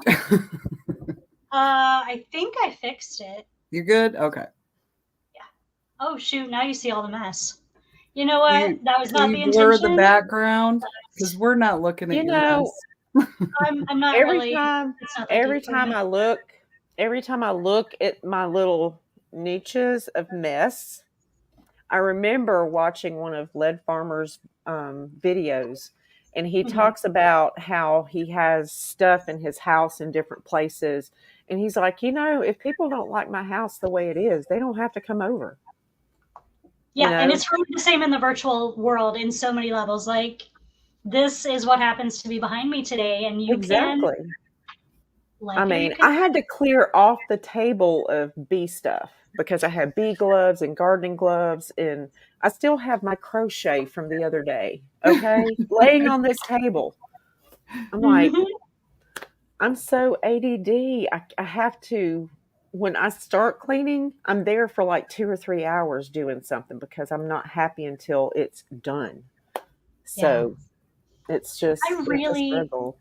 I think I fixed it. You good? Okay. Oh shoot! Now you see all the mess. You know what? That was not the blur intention. the background because we're not looking at your mess. I'm not every really. time I look at my little niches of mess, I remember watching one of Lead Farmer's videos, and he talks about how he has stuff in his house in different places, and he's like, if people don't like my house the way it is, they don't have to come over. Yeah, and it's really the same in the virtual world in so many levels. Like, this is what happens to be behind me today, and you Exactly. can. I had to clear off the table of bee stuff because I had bee gloves and gardening gloves, and I still have my crochet from the other day. Okay, laying on this table. I'm like, I'm so ADD. I have to. When I start cleaning, I'm there for like 2 or 3 hours doing something because I'm not happy until it's done. So it's just I really, it's a struggle.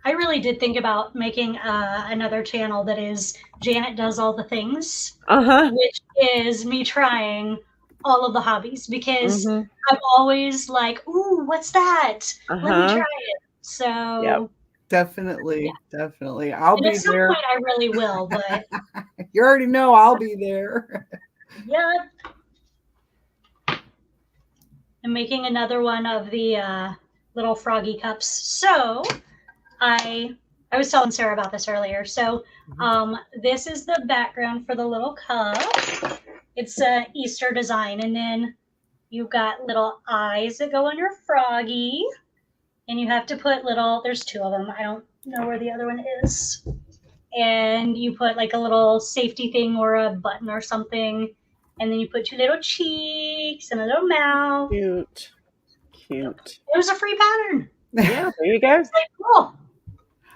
I really did think about making another channel that is Janet Does All the Things, which is me trying all of the hobbies because I'm always like, ooh, what's that? Let me try it. So Definitely. I'll and be at some there. point I really will, but You already know I'll be there. yeah. I'm making another one of the little froggy cups. So I was telling Sarah about this earlier. So this is the background for the little cup. It's a Easter design, and then you've got little eyes that go on your froggy, and you have to put little. There's two of them. I don't know where the other one is. And you put like a little safety thing or a button or something, and then you put two little cheeks and a little mouth. Cute. It was a free pattern. Yeah, there you go. It's like, cool.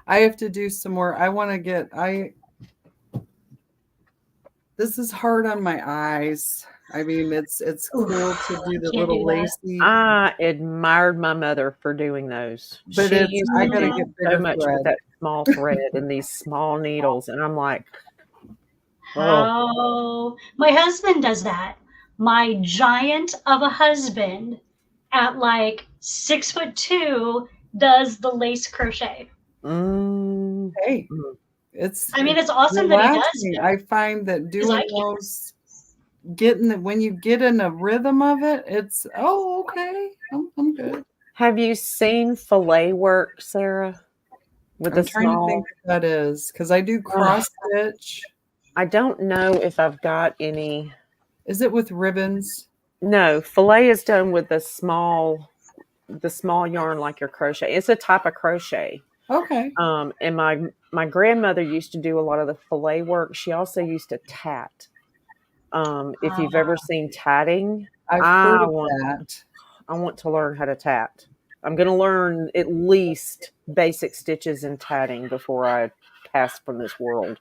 I have to do some more. I want to get this is hard on my eyes. I mean, it's cool to do the little lacy. I admired my mother for doing those. But She used I to gotta do get so bigger much thread. with that small thread and these small needles, and I'm like, how my husband does that. My giant of a husband at like 6'2" does the lace crochet. Hey, it's awesome that he does relaxing. it. I find that doing I can't. those, when you get in a rhythm of it, it's okay. I'm good. Have you seen fillet work, Sarah? With I'm the trying to small. think if that is because I do cross stitch. I don't know if I've got any. Is it with ribbons? No, fillet is done with the small yarn like your crochet. It's a type of crochet. Okay. And my grandmother used to do a lot of the fillet work. She also used to tat. If you've ever seen tatting, I've heard of that. I want to learn how to tat. I'm going to learn at least basic stitches and tatting before I pass from this world.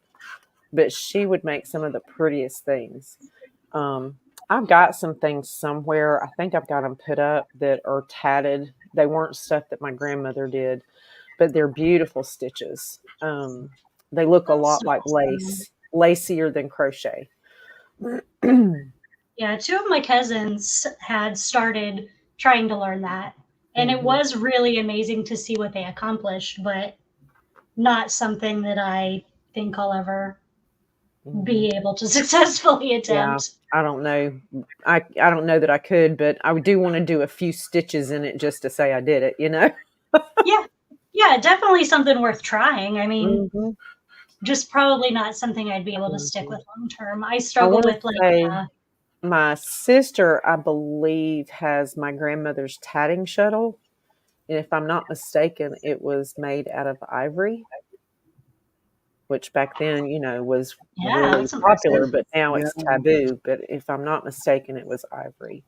But she would make some of the prettiest things. I've got some things somewhere. I think I've got them put up that are tatted. They weren't stuff that my grandmother did, but they're beautiful stitches. They look a lot like lace, lacier than crochet. Yeah, two of my cousins had started trying to learn that. And it was really amazing to see what they accomplished, but not something that I think I'll ever be able to successfully attempt. Yeah, I don't know. I don't know that I could, but I do want to do a few stitches in it just to say I did it, you know? Yeah, definitely something worth trying. I mean, just probably not something I'd be able to stick with long term. I struggle with my sister, I believe, has my grandmother's tatting shuttle. And if I'm not mistaken, it was made out of ivory, which back then, was really popular, but now it's taboo. But if I'm not mistaken, it was ivory.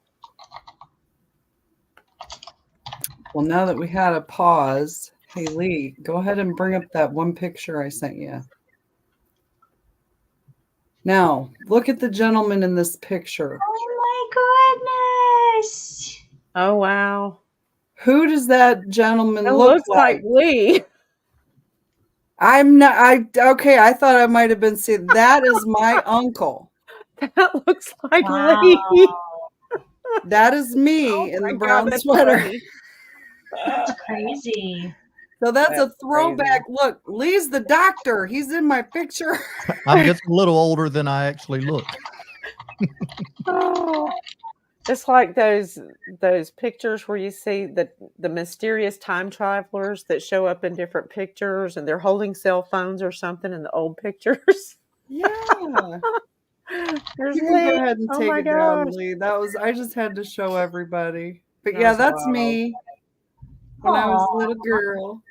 Well, now that we had a pause, hey, Lee, go ahead and bring up that one picture I sent you. Now, look at the gentleman in this picture. Oh, my goodness. Oh, wow. Who does that gentleman It look looks like Lee. I'm not, okay, I thought I might have been seeing, that is my uncle. That looks like Lee. That is me in the brown sweater. That's crazy. So that's a throwback. Crazy. Look, Lee's the doctor. He's in my picture. I'm just a little older than I actually look. It's like those pictures where you see the mysterious time travelers that show up in different pictures and they're holding cell phones or something in the old pictures. Yeah. There's you can Lee. go ahead and take it down, Lee. I just had to show everybody. But yeah, that's me when I was a little girl.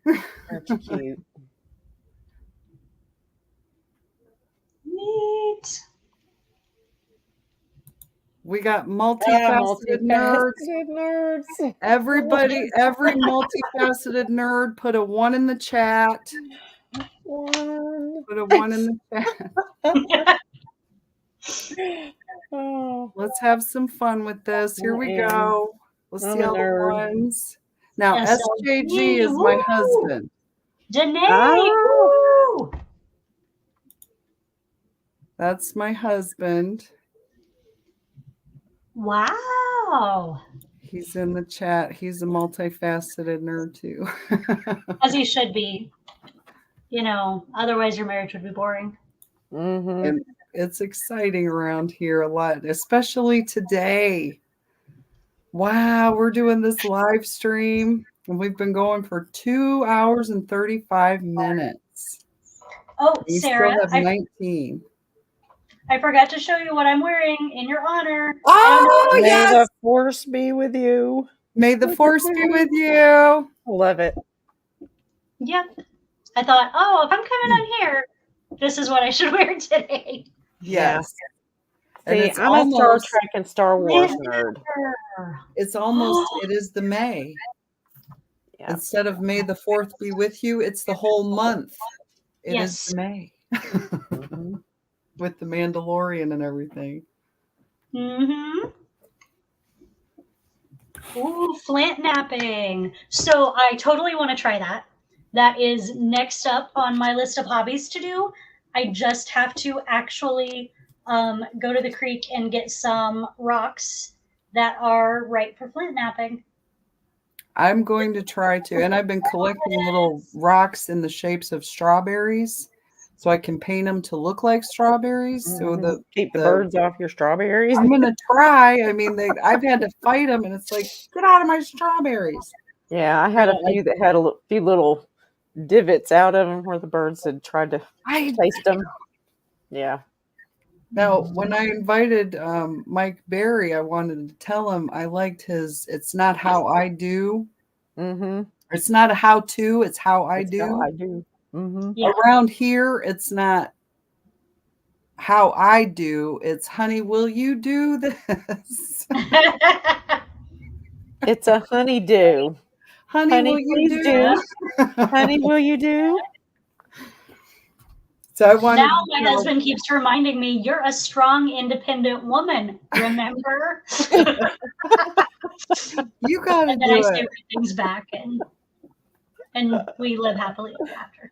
That's cute. Neat. We got multifaceted nerds. Everybody, every multifaceted nerd, put a 1 in the chat. Put a 1 in the chat. Let's have some fun with this. Here we go. Let's see all the ones. Now, SJG is my husband. Danae! Oh. Woo! That's my husband. Wow. He's in the chat. He's a multifaceted nerd too. As he should be. You know, otherwise your marriage would be boring. Mm-hmm. And it's exciting around here a lot, especially today. Wow, we're doing this live stream and we've been going for 2 hours and 35 minutes. Oh, We Sarah, still have 19. I forgot to show you what I'm wearing in your honor. Oh, May yes. the force be with you. May the force be with you. Love it. Yep. I thought, oh, if I'm coming on here, this is what I should wear today. Yes. And See, it's I'm a Star almost, Trek and Star Wars nerd. it's almost, it is the May. Yeah. Instead of May the 4th be with you, it's the whole month. It is Yes. the May. Mm-hmm. With the Mandalorian and everything. Mm-hmm. Ooh, flint napping. So I totally want to try that. That is next up on my list of hobbies to do. I just have to actually go to the creek and get some rocks that are right for flint napping. I'm going to try to, and I've been collecting little rocks in the shapes of strawberries so I can paint them to look like strawberries. So the Keep the birds off your strawberries. I'm gonna try. I mean, I've had to fight them, and it's like, get out of my strawberries. Yeah, I had a few that had a few little divots out of them where the birds had tried to taste them. Yeah. Now, when I invited Mike Berry, I wanted to tell him I liked his "It's Not How I Do." Mm-hmm. It's not a how-to, it's how I do. How I do. Mm-hmm. Yeah. Around here, it's not how I do. It's, honey, will you do this? It's a honeydew. Honey, will you please do? Honey, will you do? So I wanted now to my husband keeps reminding me, you're a strong, independent woman. Remember? You gotta and then do I it. say things back, and we live happily ever after.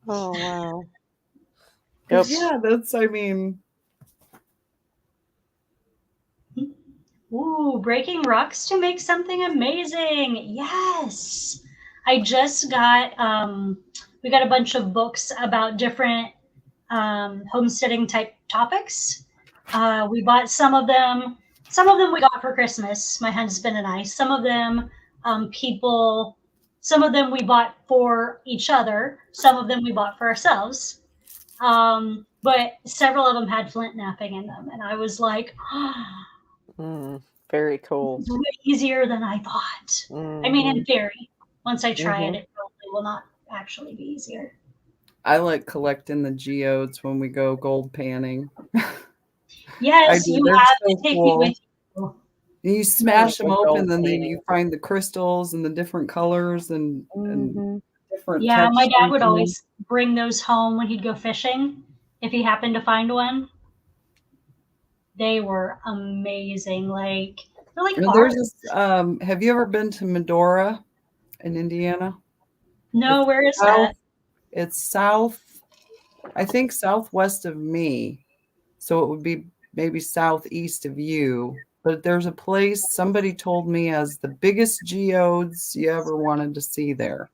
Oh wow. Yep. Yeah, that's. I mean. Ooh, breaking rocks to make something amazing. Yes. I just got we got a bunch of books about different homesteading type topics. We bought some of them we got for Christmas, my husband and I. Some of them some of them we bought for each other. Some of them we bought for ourselves. But several of them had flint napping in them. And I was like, very cool. It's way easier than I thought. Mm-hmm. I mean, in theory, once I try it, it probably will not actually be easier. I like collecting the geodes when we go gold panning. Yes, you They're have so to take cool. me with you. And you smash them open, and then you find the crystals and the different colors and different. Yeah, my dad would textures. always bring those home when he'd go fishing if he happened to find one. They were amazing. Like they're like There's art. this, have you ever been to Medora in Indiana? No, where is that? It's south, I think southwest of me. So it would be maybe southeast of you. But there's a place somebody told me has the biggest geodes you ever wanted to see there.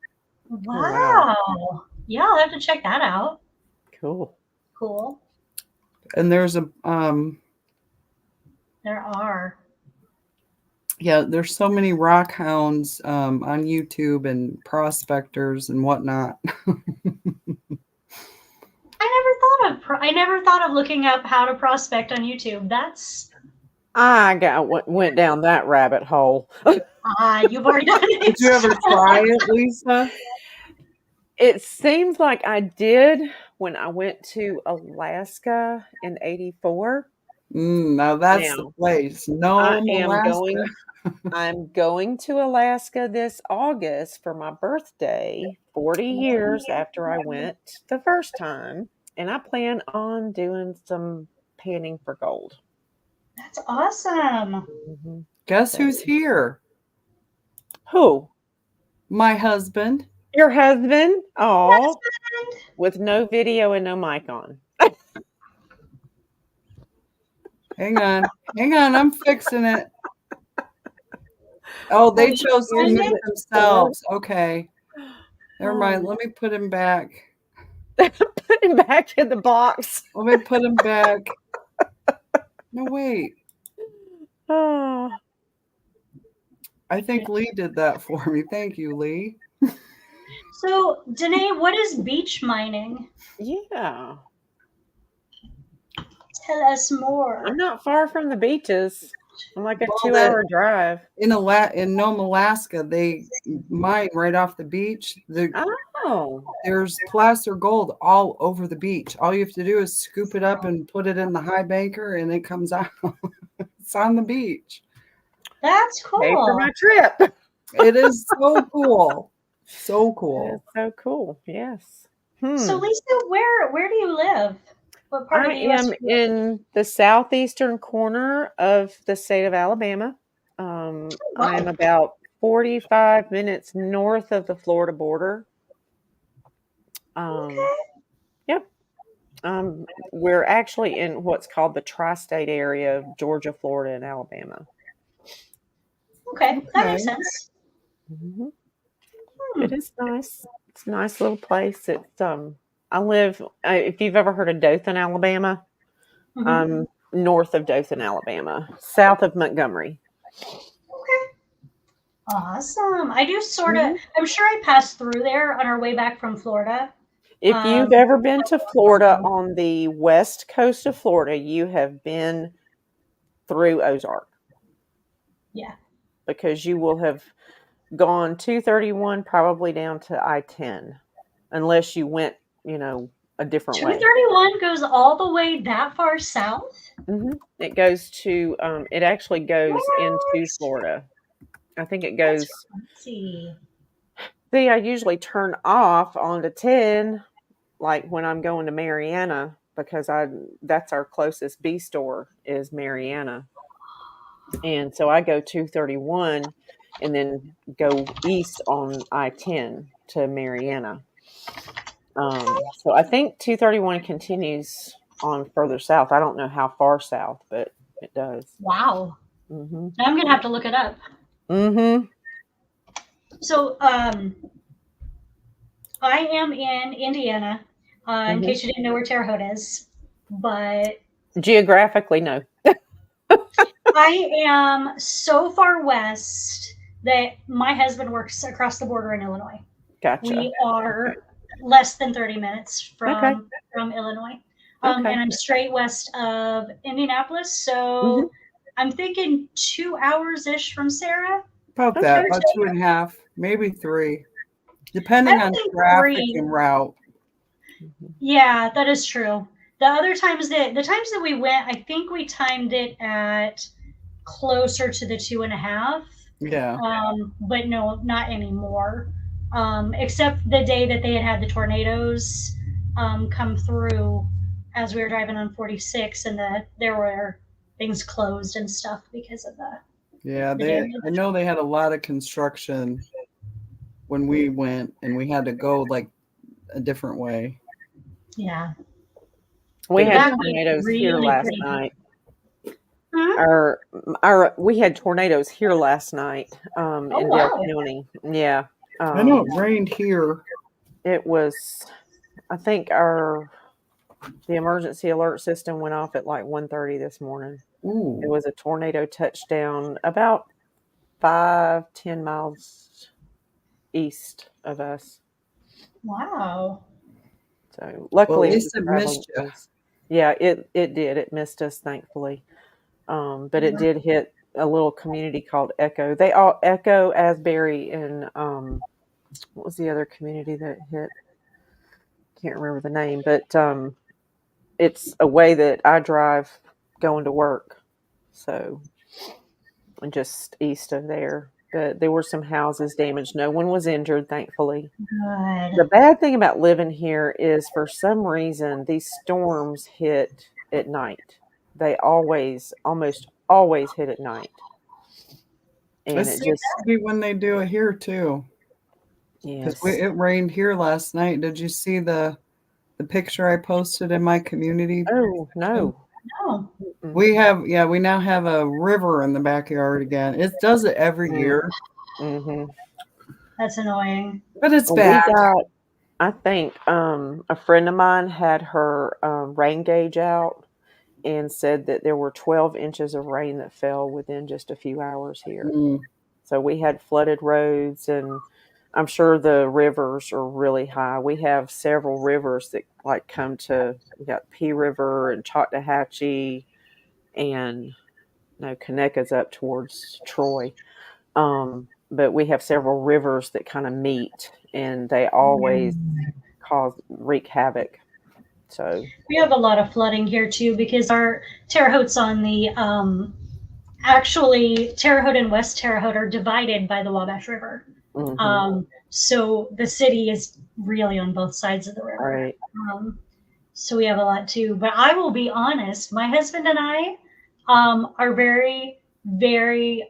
Wow. Yeah, I'll have to check that out. Cool. Cool. And there's a There are. Yeah, there's so many rock hounds on YouTube and prospectors and whatnot. I never thought of looking up how to prospect on YouTube. That's went down that rabbit hole. You've already done it. Did you ever try it, Lisa? It seems like I did when I went to Alaska in '84. Now that's the place. No, I'm going to Alaska this August for my birthday, 40 years after I went the first time. And I plan on doing some panning for gold. That's awesome. Guess who's here? Who? My husband. Your husband? Oh, Husband. with no video and no mic on. Hang on. I'm fixing it. Oh, they chose to Here's mute the- themselves. Okay. Never mind. Oh. Let me put him back. Put him back in the box. Let me put him back. No, wait. Oh. I think Lee did that for me. Thank you, Lee. So, Danae, what is beach mining? Yeah. Tell us more. I'm not far from the beaches. I'm like a Well, 2-hour drive. In Nome, Alaska, they mine right off the beach. Oh. There's placer gold all over the beach. All you have to do is scoop it up and put it in the high banker, and it comes out. It's on the beach. That's cool. Pay for my trip. It is so cool. So cool. It's so cool. Yes. So, Lisa, where do you live? What part I of the U.S. am do you live in the southeastern corner of the state of Alabama. Wow. I am about 45 minutes north of the Florida border. Okay. Yep. We're actually in what's called the tri-state area of Georgia, Florida, and Alabama. Okay, that makes Okay. sense. Mhm. It is nice. It's a nice little place. It's I live. If you've ever heard of Dothan, Alabama, Mhm. I'm north of Dothan, Alabama, south of Montgomery. Okay. Awesome. I do sort of. Mhm. I'm sure I passed through there on our way back from Florida. If you've ever been to Florida on the west coast of Florida, you have been through Ozark Yeah. because you will have gone 231 probably down to I-10, unless you went, a different way. 231 goes all the way that far south. It goes to, it actually goes into What? Florida. I think it That's goes. crazy. See, I usually turn off onto 10, like when I'm going to Mariana, because that's our closest B store is Mariana. And so I go 231 and then go east on I-10 to Mariana. So I think 231 continues on further south. I don't know how far south, but it does. Wow. Mm-hmm. Now I'm gonna have to look it up. Mm-hmm. So, I am in Indiana. In case you didn't know where Terre Haute is, but Geographically, no. I am so far west that my husband works across the border in Illinois. Gotcha. We are less than 30 minutes from Illinois. Okay. And I'm straight west of Indianapolis. So I'm thinking 2 hours ish from Sara. About that, about 2.5, maybe 3, depending on traffic and route. Yeah, that is true. The times that we went, I think we timed it at closer to the 2.5. Yeah. But no, not anymore. Except the day that they had the tornadoes come through as we were driving on 46, and there were things closed and stuff because of that. Yeah, I know they had a lot of construction when we went, and we had to go like a different way. Yeah. We had tornadoes here last night. We had tornadoes here last night in Dale County. Yeah. I know it rained here. It was, I think the emergency alert system went off at like 1:30 this morning. Ooh. It was a tornado touchdown about 5-10 miles east of us. Wow. So luckily, well, at least it missed you. Yeah, it did. It missed us, thankfully. But it did hit a little community called Echo. Echo, Asbury, and what was the other community that hit? Can't remember the name, but it's a way that I drive going to work. So, just east of there. But there were some houses damaged. No one was injured, thankfully. Good. The bad thing about living here is for some reason these storms hit at night. They almost always hit at night. And it seems to be when they do it here too. because Yes. it rained here last night. Did you see the picture I posted in my community? Oh, no. No. Mm-mm. We now have a river in the backyard again. It does it every year, Mm-hmm. That's annoying. but it's Well, bad. we got, I think, a friend of mine had her rain gauge out and said that there were 12 inches of rain that fell within just a few hours here. Mm. So we had flooded roads, and I'm sure the rivers are really high. We have several rivers that like come to. We got Pea River and Choctawhatchee, and no, Conecuh's up towards Troy. But we have several rivers that kind of meet, and they always wreak havoc. So We have a lot of flooding here too because our Terre Haute's on the actually Terre Haute and West Terre Haute are divided by the Wabash River. So the city is really on both sides of the river. right. So we have a lot too. But I will be honest, my husband and I are very, very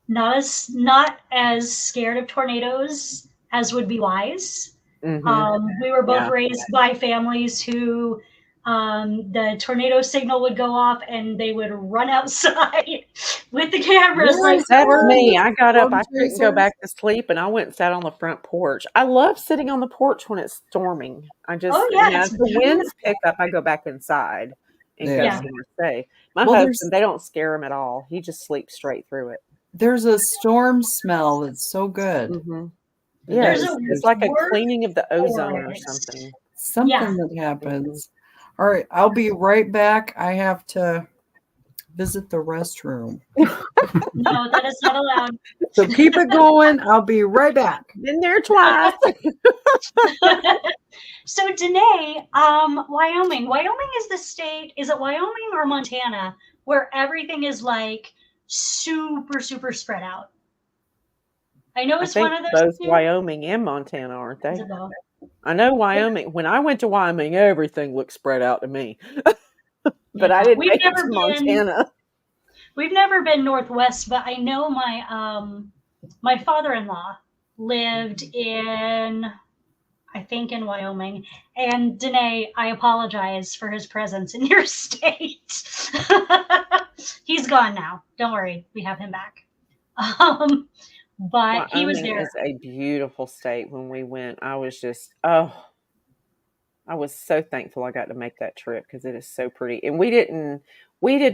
not as scared of tornadoes as would be wise. We were both Yeah. raised by families who the tornado signal would go off and they would run outside with the cameras like That's "We're me. I got up. Storm I couldn't go chasers. back to sleep, and I went and sat on the front porch. I love sitting on the porch when it's storming. I just, Oh yeah, if it's the winds pick up, I go back inside and go Yeah. somewhere safe. My Well, husband, they don't scare him at all. He just sleeps straight through it. there's a storm smell that's so good. Mm-hmm. It Yeah, There's does. a it's like a word cleaning of the ozone for or it. something. Something that happens. All right, I'll be right back. I have to visit the restroom. No, that is not allowed. So keep it going. I'll be right back. Been there twice. So Danae, Wyoming. Wyoming is the state, is it Wyoming or Montana, where everything is like super, super spread out? I know I it's think one of those both two. Wyoming and Montana, aren't Is they? it both? I know Wyoming. When I went to Wyoming, everything looked spread out to me. But I Yeah. didn't We've make it never to been Montana. we've never been northwest, but I know my father-in-law lived in I think in Wyoming. And Danae, I apologize for his presence in your state. He's gone now. Don't worry, we have him back. But he was Wyoming there. is a beautiful state. When we went, I was just, I was so thankful I got to make that trip because it is so pretty. And we did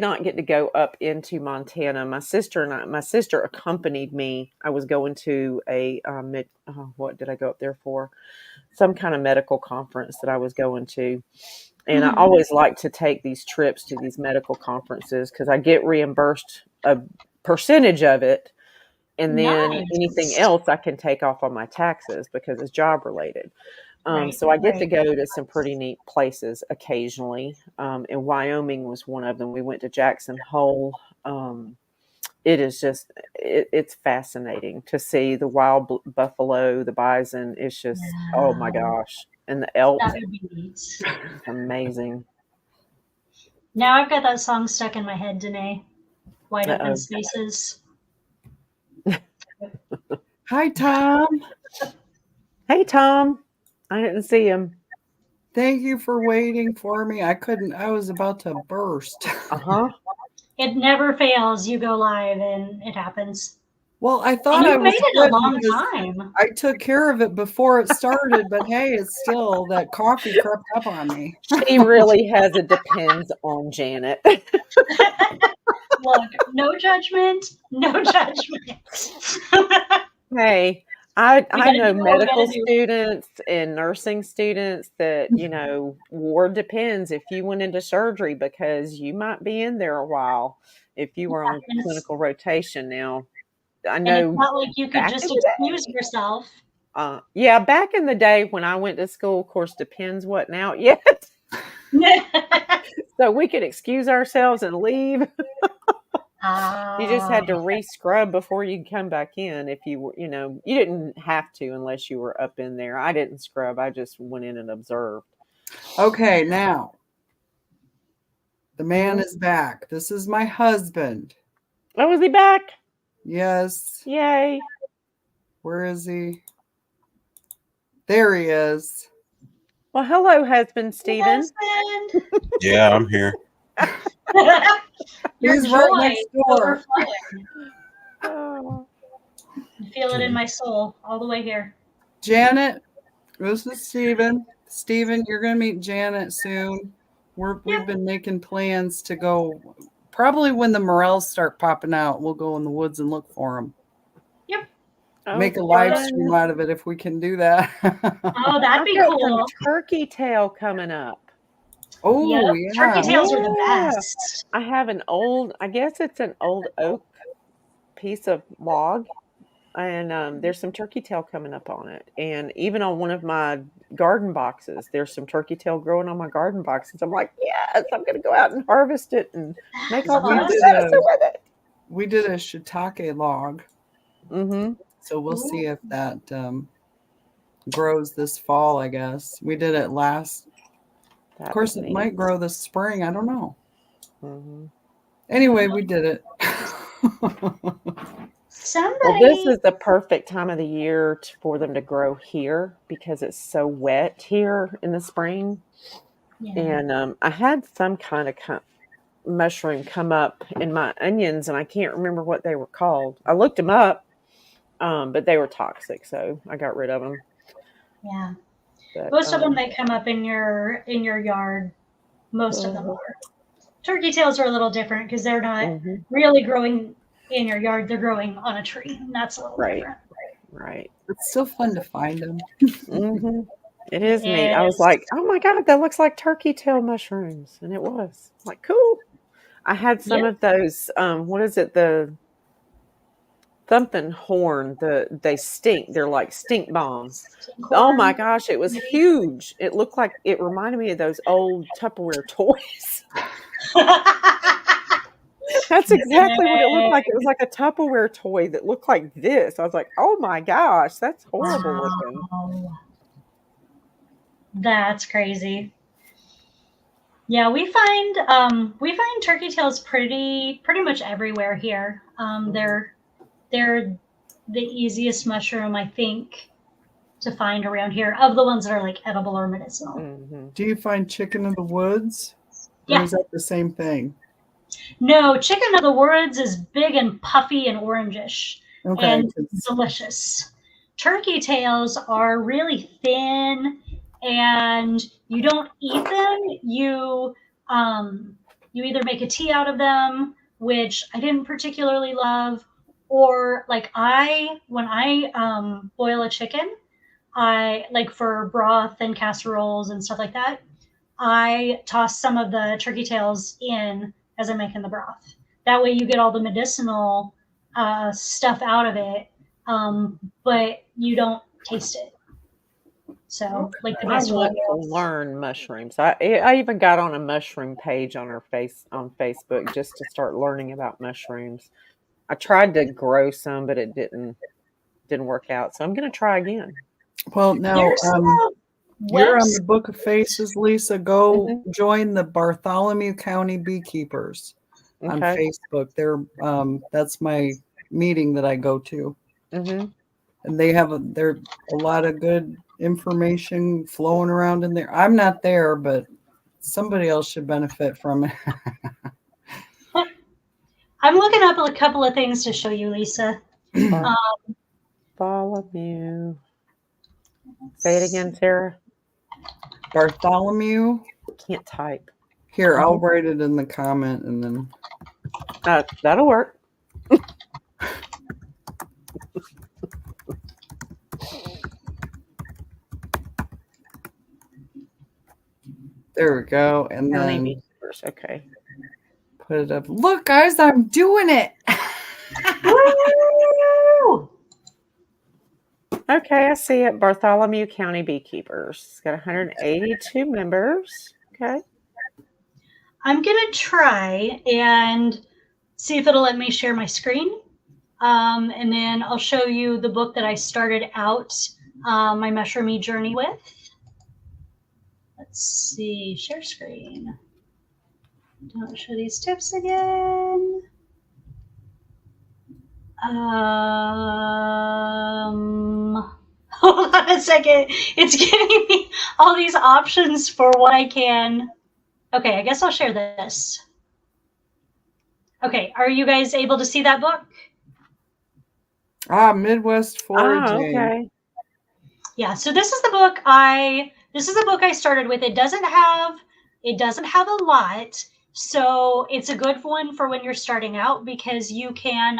not get to go up into Montana. My sister accompanied me. I was going to a what did I go up there for? Some kind of medical conference that I was going to. And I always like to take these trips to these medical conferences because I get reimbursed a percentage of it. And then anything else I can take off on my taxes because it's job related. So I get to go to some pretty neat places occasionally. And Wyoming was one of them. We went to Jackson Hole. It is just, it's fascinating to see the wild buffalo, the bison. It's just, oh my gosh. And the elk. That would be neat. It's amazing. Now I've got that song stuck in my head, Danae. Wide Open Spaces. Hi, Tom. Hey, Tom. I didn't see him. Thank you for waiting for me. I was about to burst. It never fails. You go live and it happens. Well, I thought And I you was made it good a long because time. I took care of it before it started, but hey, it's still that coffee crept up on me. She really has a depends on Janet. Look, no judgment, no judgment. Hey, I gotta know do what we medical gotta do. students and nursing students that, ward depends if you went into surgery because you might be in there a while if you were on clinical rotation. Now, I And know it's not like you could back just in the excuse yourself. yeah, back in the day when I went to school, of course, depends wasn't out yet. So we could excuse ourselves and leave. You just had to re-scrub before you come back in. If you were, you didn't have to unless you were up in there. I didn't scrub. I just went in and observed. Okay, now the man is back. This is my husband. Oh, is he back? Yes. Yay. Where is he? There he is. Well, hello, husband Stephen. Husband. Yeah, I'm here. Your He's joy right next door. overflowing. Oh. I feel it in my soul all the way here. Janet, this is Stephen. Stephen, you're going to meet Janet soon. We've been making plans to go. Probably when the morels start popping out, we'll go in the woods and look for them. Yep. Make a live stream out of it if we can do that. Oh, that'd be I've got cool. some turkey tail coming up. Oh, Yep. Turkey tails are the best. I have an old, I guess it's an old oak piece of log, and there's some turkey tail coming up on it. And even on one of my garden boxes, there's some turkey tail growing on my garden boxes. I'm like, yes, I'm going to go out and harvest it and make all kinds of medicine with it. We did a shiitake log. Mm-hmm. So we'll see if that grows this fall, I guess. We did it last. Of course, it might grow this spring. I don't know. Mm-hmm. Anyway, we did it. Well, this is the perfect time of the year for them to grow here because it's so wet here in the spring. Yeah. And I had some kind of mushroom come up in my onions, and I can't remember what they were called. I looked them up, but they were toxic, so I got rid of them. Yeah. But, most of them that come up in your yard, most of them are. Turkey tails are a little different because they're not really growing in your yard. They're growing on a tree. And that's a little different. Right. It's still fun to find them. Mm-hmm. It is neat. I was like, oh my God, that looks like turkey tail mushrooms. And it was like, cool. I had some of those, what is it? The something horn, they stink. They're like stink bombs. Oh my gosh, it was huge. It looked like, it reminded me of those old Tupperware toys. That's exactly what it looked like. It was like a Tupperware toy that looked like this. I was like, oh my gosh, that's horrible looking. That's crazy. Yeah, we find turkey tails pretty much everywhere here. They're the easiest mushroom, I think, to find around here of the ones that are like edible or medicinal. Mm-hmm. Do you find chicken of the woods? Yeah. Or is that the same thing? No, chicken of the woods is big and puffy and orangish and delicious. Turkey tails are really thin, and you don't eat them. You either make a tea out of them, which I didn't particularly love, or like when I boil a chicken, I like for broth and casseroles and stuff like that, I toss some of the turkey tails in as I'm making the broth. That way you get all the medicinal stuff out of it, but you don't taste it. So, like the I best want to learn mushrooms. I even got on a mushroom page on Facebook just to start learning about mushrooms. I tried to grow some, but it didn't work out. So I'm going to try again. Well, now you're on the Book of Faces, Lisa. Go join the Bartholomew County Beekeepers on Facebook. They're that's my meeting that I go to, and they have a lot of good information flowing around in there. I'm not there, but somebody else should benefit from it. I'm looking up a couple of things to show you, Lisa. Bartholomew. Say it again, Sarah. Bartholomew. Can't type. Here, I'll write it in the comment, and then that'll work. There we go, and then okay. Put it up. Look, guys, I'm doing it. Okay, I see it. Bartholomew County Beekeepers. It's got 182 members. Okay. I'm going to try and see if it'll let me share my screen. And then I'll show you the book that I started out my mushroomy journey with. Let's see, share screen. Don't show these tips again. on a second. It's giving me all these options for what I can. Okay, I guess I'll share this. Okay, are you guys able to see that book? Midwest foraging. okay. Yeah, so this is the book I started with. It doesn't have a lot, so it's a good one for when you're starting out because you can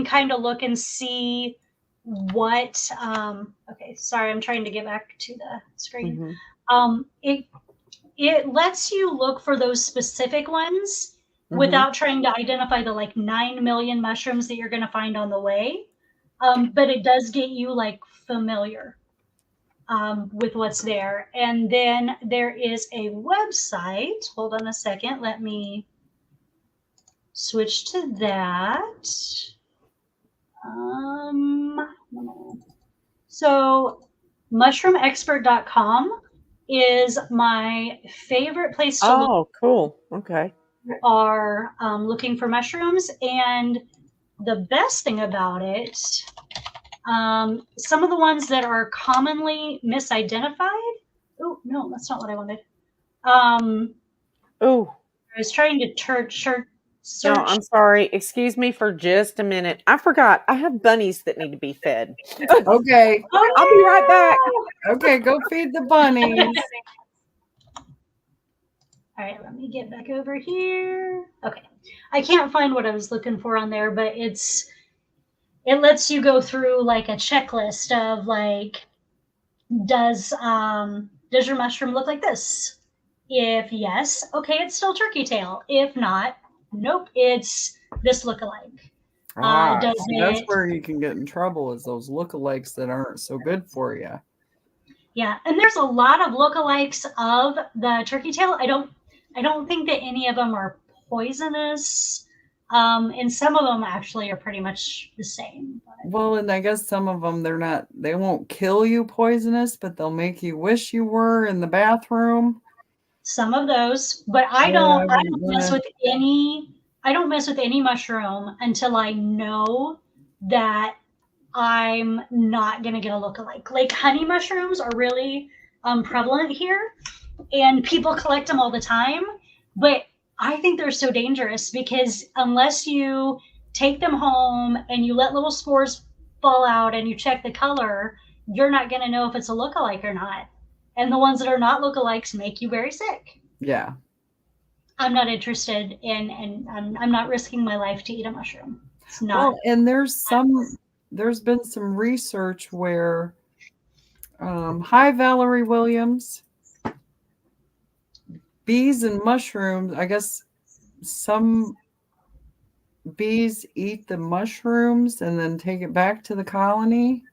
kind of look and see what okay, sorry, I'm trying to get back to the screen. It lets you look for those specific ones without trying to identify the like 9 million mushrooms that you're going to find on the way. But it does get you like familiar with what's there. And then there is a website. Hold on a second. Let me switch to that. So mushroomexpert.com is my favorite place to look. Oh, cool. Okay. Are looking for mushrooms, and the best thing about it, some of the ones that are commonly misidentified. Oh no, that's not what I wanted. Oh, I was trying to search. no, I'm sorry. Excuse me for just a minute. I forgot. I have bunnies that need to be fed. Okay. I'll be right back. Okay, go feed the bunnies. All right, let me get back over here. Okay, I can't find what I was looking for on there, but it lets you go through like a checklist of like, does your mushroom look like this? If yes, okay, it's still turkey tail. If not, nope, it's this lookalike. That's where you can get in trouble, is those lookalikes that aren't so good for you. Yeah, and there's a lot of lookalikes of the turkey tail. I don't think that any of them are poisonous. And some of them actually are pretty much the same. Well, and I guess some of them, they won't kill you poisonous, but they'll make you wish you were in the bathroom. Some of those, but I don't mess with any mushroom until I know that I'm not going to get a lookalike. Like honey mushrooms are really prevalent here, and people collect them all the time. But I think they're so dangerous because unless you take them home and you let little spores fall out and you check the color, you're not going to know if it's a lookalike or not. And the ones that are not lookalikes make you very sick. Yeah. I'm not interested in, and I'm not risking my life to eat a mushroom. It's not. Well, and there's been some research where, hi, Valerie Williams, bees and mushrooms, I guess some bees eat the mushrooms and then take it back to the colony.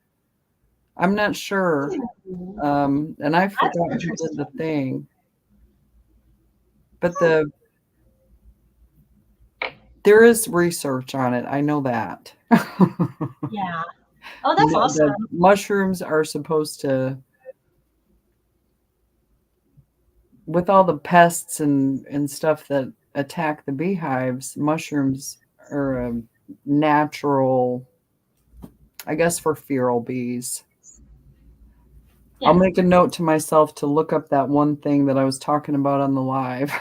I'm not sure. And I forgot who did the thing. But there is research on it. I know that. Yeah. Oh, that's awesome. The mushrooms are supposed to, with all the pests and stuff that attack the beehives, mushrooms are a natural, I guess, for feral bees. Yeah. I'll make a note to myself to look up that one thing that I was talking about on the live.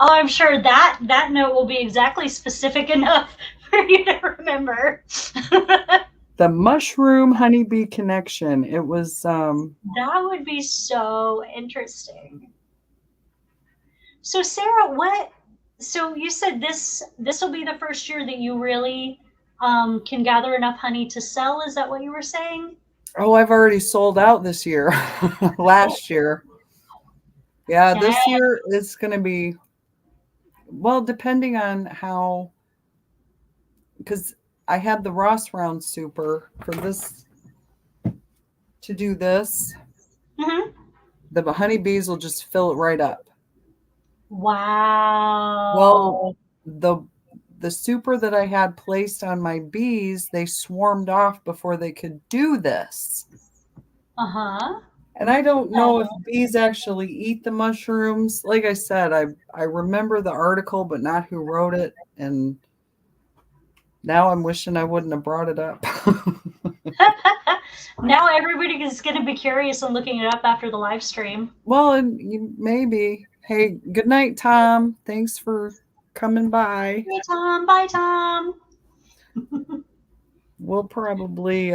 Oh, I'm sure that note will be exactly specific enough for you to remember. The mushroom honeybee connection. It was that would be so interesting. So Sarah, so you said this will be the first year that you really can gather enough honey to sell. Is that what you were saying? Oh, I've already sold out this year. Last year. Yeah, this year it's going to be, well, depending on how, because I had the Ross Round Super for this, to do this. Mm-hmm. The honeybees will just fill it right up. Wow. Well, the super that I had placed on my bees, they swarmed off before they could do this. Uh-huh. And I don't know if bees actually eat the mushrooms. Like I said, I remember the article, but not who wrote it. And now I'm wishing I wouldn't have brought it up. Now everybody is going to be curious and looking it up after the live stream. Well, and maybe. Hey, good night, Tom. Thanks for coming by. Hey, Tom. Bye, Tom. We'll probably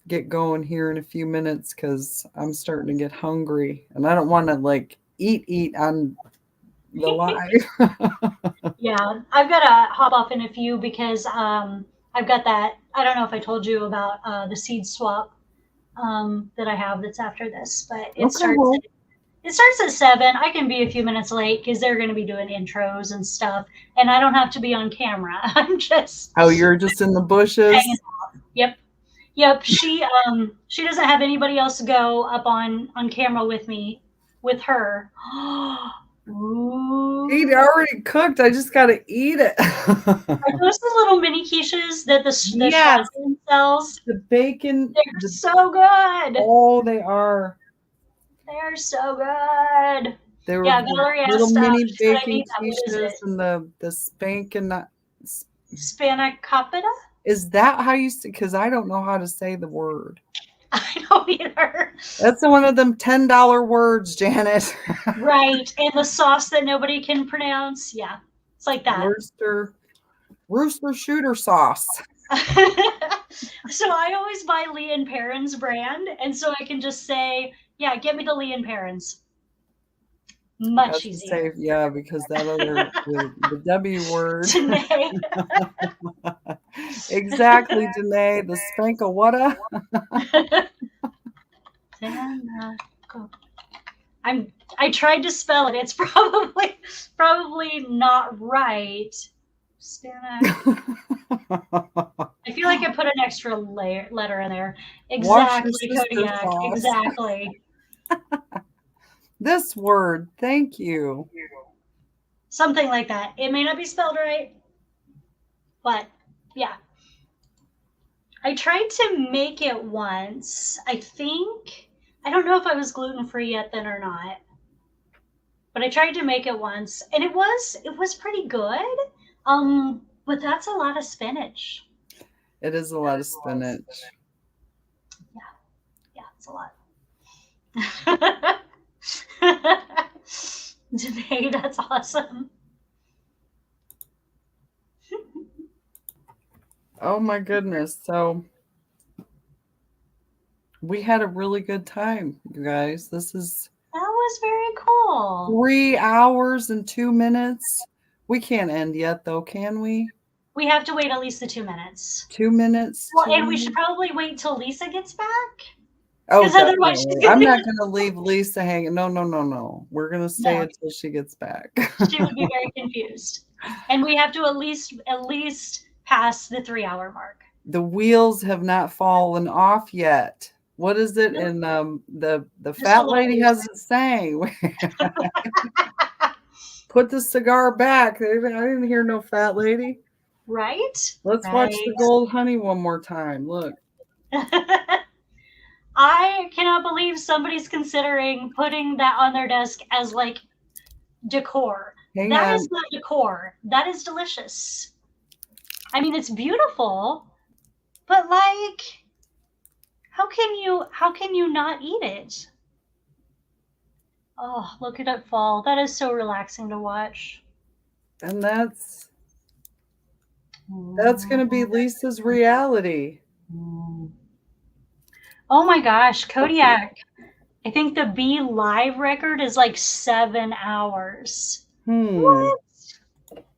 get going here in a few minutes because I'm starting to get hungry, and I don't want to like eat on the live. Yeah, I've got to hop off in a few because I've got that. I don't know if I told you about the seed swap that I have that's after this, but it starts. well, It starts at 7. I can be a few minutes late because they're going to be doing intros and stuff, and I don't have to be on camera. I'm just. Oh, you're just in the bushes. Hanging out. Yep. She doesn't have anybody else to go up on camera with me, with her. Ooh. It already cooked. I just got to eat it. Are those the little mini quiches that the Yes. shotgun sells? The bacon. They're so good. Oh, they are. They are so good. They were Valerie little asked, mini she said, I bacon need that. What is quiches it? and the spank and that. Spanakopita? Is that how you say? Because I don't know how to say the word. I don't either. That's one of them $10 words, Janet. Right, and the sauce that nobody can pronounce. Yeah, it's like that. Rooster shooter sauce. So I always buy Lee and Perrin's brand, and so I can just say, yeah, get me the Lee and Perrin's. Much easier. Yeah, because that other the W word. Janae. Exactly, Janae. The spanka-wutta. I tried to spell it. It's probably not right. I feel like I put an extra letter in there. Exactly, Kodiak. Exactly. This word. Thank you. Something like that. It may not be spelled right, but yeah. I tried to make it once. I don't know if I was gluten-free yet then or not. But I tried to make it once, and it was pretty good. But that's a lot of spinach. It is a lot of spinach. Yeah, it's a lot. Janae, that's awesome. Oh my goodness. So we had a really good time, you guys. That was very cool. 3 hours and 2 minutes. We can't end yet though, can we? We have to wait at least the 2 minutes. 2 minutes. Well, and we should probably wait till Lisa gets back. Oh, otherwise I'm not going to leave Lisa hanging. No. We're going to stay until she gets back. She would be very confused. And we have to at least pass the 3-hour mark. The wheels have not fallen off yet. What is it? And the fat lady hasn't sang. Put the cigar back. I didn't hear no fat lady. Right? Let's watch the gold honey one more time. Look. I cannot believe somebody's considering putting that on their desk as like decor. That is not decor. That is delicious. I mean, it's beautiful, but like, how can you not eat it? Oh, look at it fall. That is so relaxing to watch. And that's going to be Lisa's reality. Oh my gosh, Kodiak. I think the Bee live record is like 7 hours. What?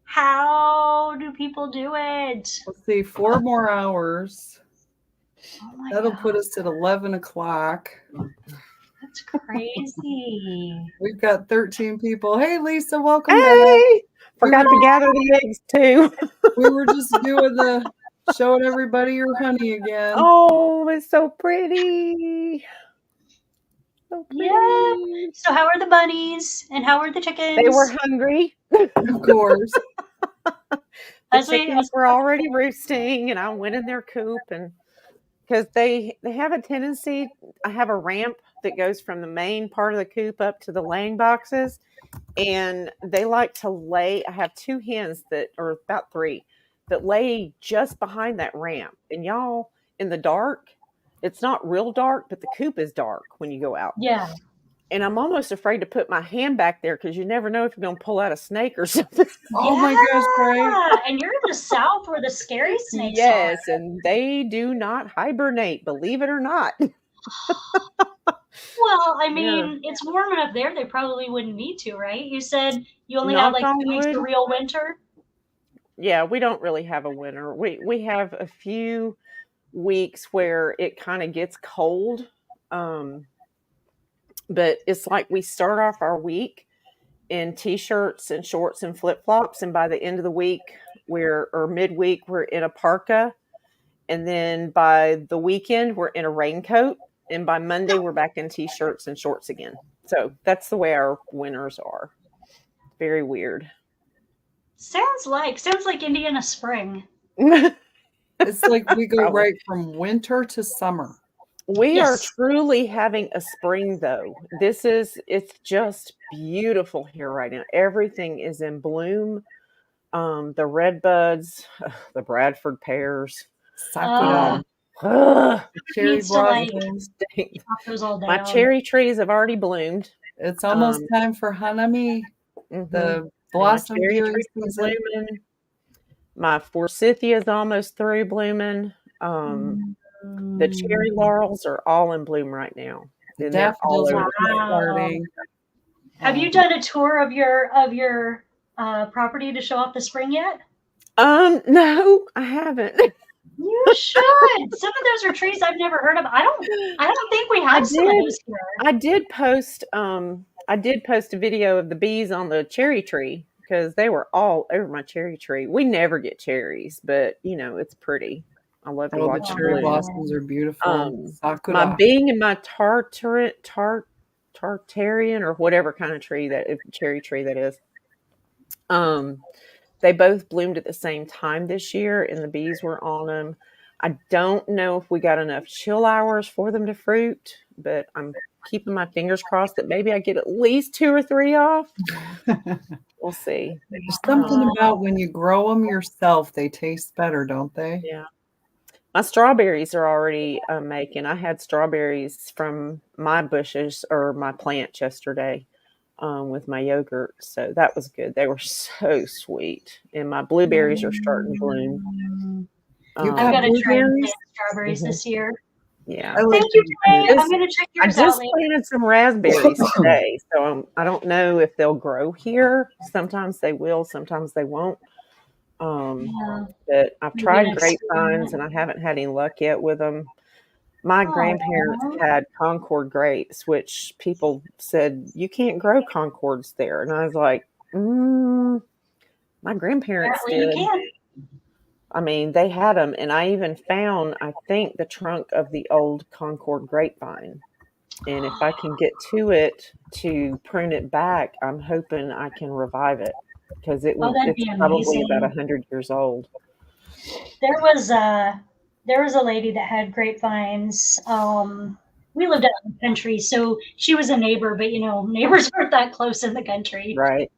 How do people do it? Let's see, 4 more hours. Oh That'll put us at 11 o'clock. That's crazy. We've got 13 people. Hey, Lisa, welcome back. Forgot to gather the eggs too. We were just doing showing everybody your honey again. Oh, it's so pretty. So pretty. Yeah. So how are the bunnies and how are the chickens? They were hungry. Of course. The chickens were already roosting, and I went in their coop, and because they have a tendency, I have a ramp that goes from the main part of the coop up to the laying boxes, and they like to lay. I have 2 hens or about 3 that lay just behind that ramp. And y'all, in the dark, it's not real dark, but the coop is dark when you go out. Yeah. And I'm almost afraid to put my hand back there because you never know if you're going to pull out a snake or something. Oh my gosh, right? And you're in the South where the scary snakes Yes, are. and they do not hibernate, believe it or not. Well, I Yeah. mean, it's warm enough there, they probably wouldn't need to, right? You said you only have Knock like on 2 weeks of wood. real winter? Yeah, we don't really have a winter. We have a few weeks where it kind of gets cold. But it's like we start off our week in t-shirts and shorts and flip-flops, and by the end of the week or midweek we're in a parka, and then by the weekend we're in a raincoat, and by Monday we're back in t-shirts and shorts again. So that's the way our winters are. Very weird. Sounds like Indiana spring. It's like we go Probably. right from winter to summer. We are Yes. truly having a spring, though. It's just beautiful here right now. Everything is in bloom. The red buds, the Bradford pears, Sakura, ugh, cherry Needs to like blossoms. chop those all my down. cherry trees have already bloomed. It's almost Um, time for Hanami, mhm. the My blossom cherry viewing trees are season. blooming. My forsythia is almost through blooming. The cherry laurels are all in bloom right now, The and they're all daffodils over are the just place. Wow. starting. Have you done a tour of your property to show off the spring yet? No, I haven't. You should. Some of those are trees I've never heard of. I don't think we I have some of did. those here. I did post a video of the bees on the cherry tree because they were all over my cherry tree. We never get cherries, but it's pretty. I love to Oh, the watch them cherry bloom. blossoms are beautiful. My Sakura. Bing and my tartarian or whatever kind of cherry tree that is. They both bloomed at the same time this year, and the bees were on them. I don't know if we got enough chill hours for them to fruit, but I'm keeping my fingers crossed that maybe I get at least 2 or 3 off. We'll see. There's something about when you grow them yourself, they taste better, don't they? Yeah. My strawberries are already making. I had strawberries from my bushes or my plants yesterday with my yogurt, so that was good. They were so sweet, and my blueberries are starting to bloom. You I've got got to try and blueberries? plant strawberries this year. Yeah. I like Thank you, Jay. Just- I'm going to check I yours out just later. planted some raspberries today, so I don't know if they'll grow here. Sometimes they will, sometimes they won't. Yeah. But I've Maybe tried next grapevines, year. and I haven't had any luck yet with them. My grandparents Aw. had Concord grapes, which people said you can't grow Concords there, and I was like, my grandparents Apparently you did. can. I mean, they had them, and I even found, I think, the trunk of the old Concord grapevine. And if I can get to it to prune it back, I'm hoping I can revive it because Oh, that'd it's be probably about amazing. 100 years old. There was a lady that had grapevines. We lived out in the country, so she was a neighbor, but neighbors weren't that close in the country. Right.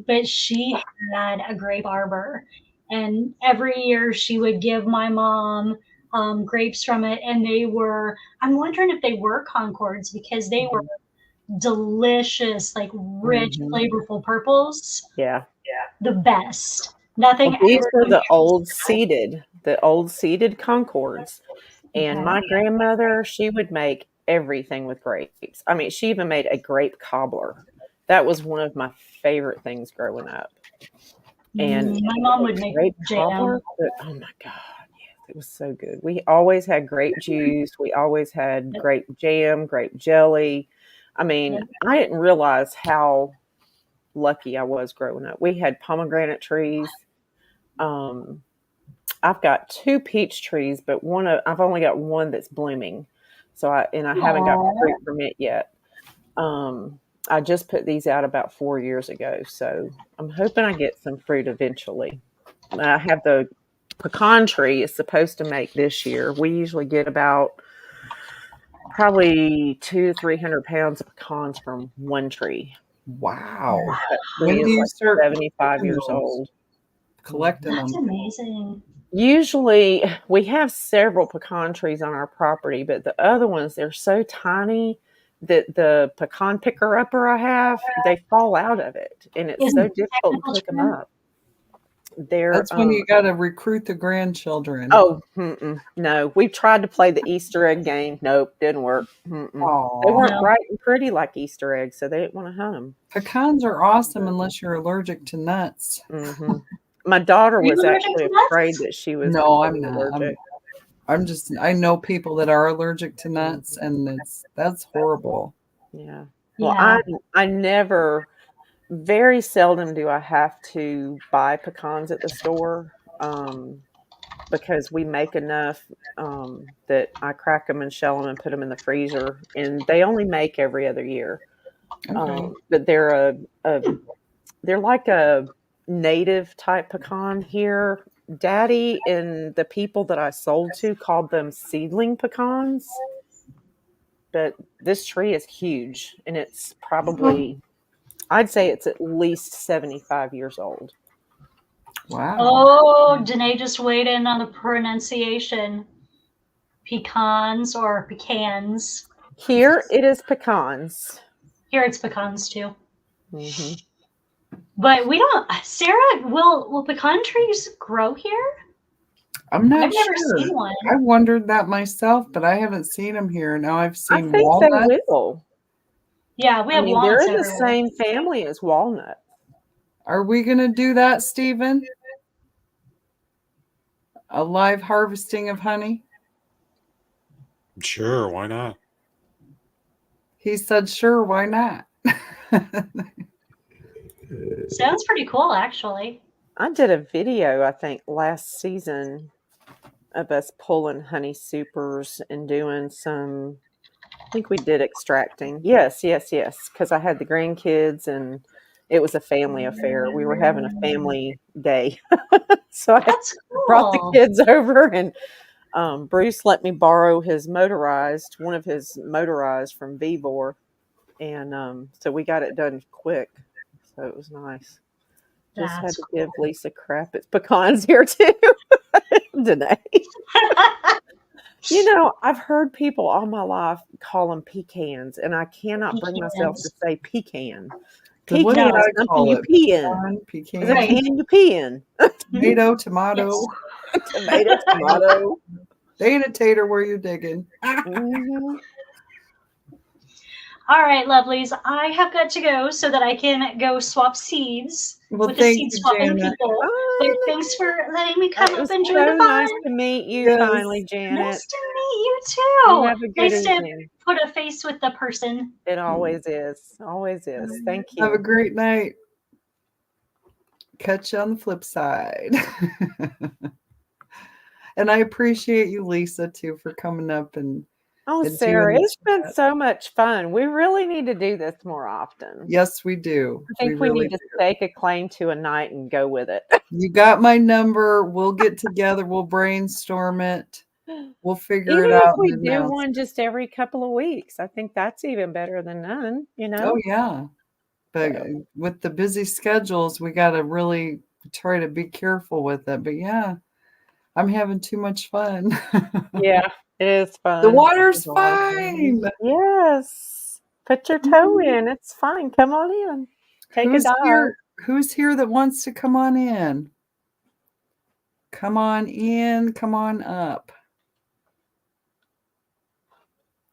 But she had a grape arbor, and every year she would give my mom grapes from it, and I'm wondering if they were Concords because they were delicious, like rich, flavorful purples. Yeah. The best. Nothing Well, these ever were the compares. old seeded Concords. And Okay. my grandmother, she would make everything with grapes. I mean, she even made a grape cobbler. That was one of my favorite things growing up. And My mom would make grape jam. cobbler, but oh my God, yes, it was so good. We always had grape juice. We always had grape jam, grape jelly. I mean, I didn't realize how lucky I was growing up. We had pomegranate trees. I've got 2 peach trees, but I've only got one that's blooming. So I haven't got fruit from it yet. I just put these out about 4 years ago, so I'm hoping I get some fruit eventually. I have the pecan tree is supposed to make this year. We usually get about probably 200-300 pounds of pecans from one tree. Wow. That When tree do is you like start 75 picking years those? old. collecting That's them. amazing. Usually, we have several pecan trees on our property, but the other ones, they're so tiny that the pecan picker upper I have, they fall out of it, and it's Is so it a difficult to technical pick them term? up. They're That's when you got to recruit the grandchildren. oh no, we've tried to play the Easter egg game. Nope, didn't work. They Aw. weren't No. bright and pretty like Easter eggs, so they didn't want to hunt them. Pecans are awesome unless you're allergic to nuts. My daughter Are you was allergic actually to afraid nuts? that she was No, I'm becoming not. allergic. I'm just, I know people that are allergic to nuts, and that's horrible. Yeah. Well, Yeah. I never, very seldom do I have to buy pecans at the store, because we make enough that I crack them and shell them and put them in the freezer, and they only make every other year. Okay. But they're like a native type pecan here. Daddy and the people that I sold to called them seedling pecans. But this tree is huge, and it's probably, I'd say it's at least 75 years old. Wow. Oh, Danae just weighed in on the pronunciation. Pecans or pecans. Here it is pecans. Here it's pecans too. Mm-hmm. But we don't. Sarah, will pecan trees grow here? I'm not I've never sure. seen one. I wondered that myself, but I haven't seen them here. Now I've I seen think walnuts. they will. Yeah, we I have mean, they're walnuts in the everywhere. same family as walnut. Are we going to do that, Stephen? A live harvesting of honey? Sure, why not? He said, sure, why not? Sounds pretty cool, actually. I did a video, I think, last season of us pulling honey supers and doing some, I think we did extracting. Yes, because I had the grandkids and it was a family affair. We were having a family day. So I That's brought the cool. kids over, and Bruce let me borrow his motorized, one of his motorized from Vibor. And so we got it done quick. So it was nice. Just had That's to give Lisa crap. It's pecans here too. Danae. You know, I've heard people all my life call them pecans, and I cannot bring myself to Pecans. say pecan. Then what Pecan did is I something call you it? pee in. Pecan, It's a Right. can you pee in. tomato, tomato. Yes. Tomato, tomato. They ain't a tater where you digging. Mhm. All right, lovelies. I have got to go so that I can go swap seeds Well, with the thank seed you, swapping Janet. people. But thanks for letting me come It up was and join the so fun. nice to meet you Yes. finally, Janet. Nice to meet you You too. have a good Nice to evening. put a face with the person. It always is. Always is. Thank Have a you. great night. Catch you on the flip side. And I appreciate you, Lisa, too, for coming up and Oh, doing Sarah, the it's been chat. so much fun. We really need to do this more often. Yes, we do. I think we really need to do. stake a claim to a night and go with it. You got my number. We'll get together. We'll brainstorm it. We'll figure Even it if out we and do announce one it. just every couple of weeks, I think that's even better than none, you know? Oh, yeah. But So, with the busy schedules, we got to really try to be careful with it. But yeah, I'm having too much fun. yeah, it is fun. The water's It's a lot of fun. fine. Yes. Put your toe in. It's fine. Come on in. Take a Who's dive. here? Who's here that wants to come on in? Come on in. Come on up.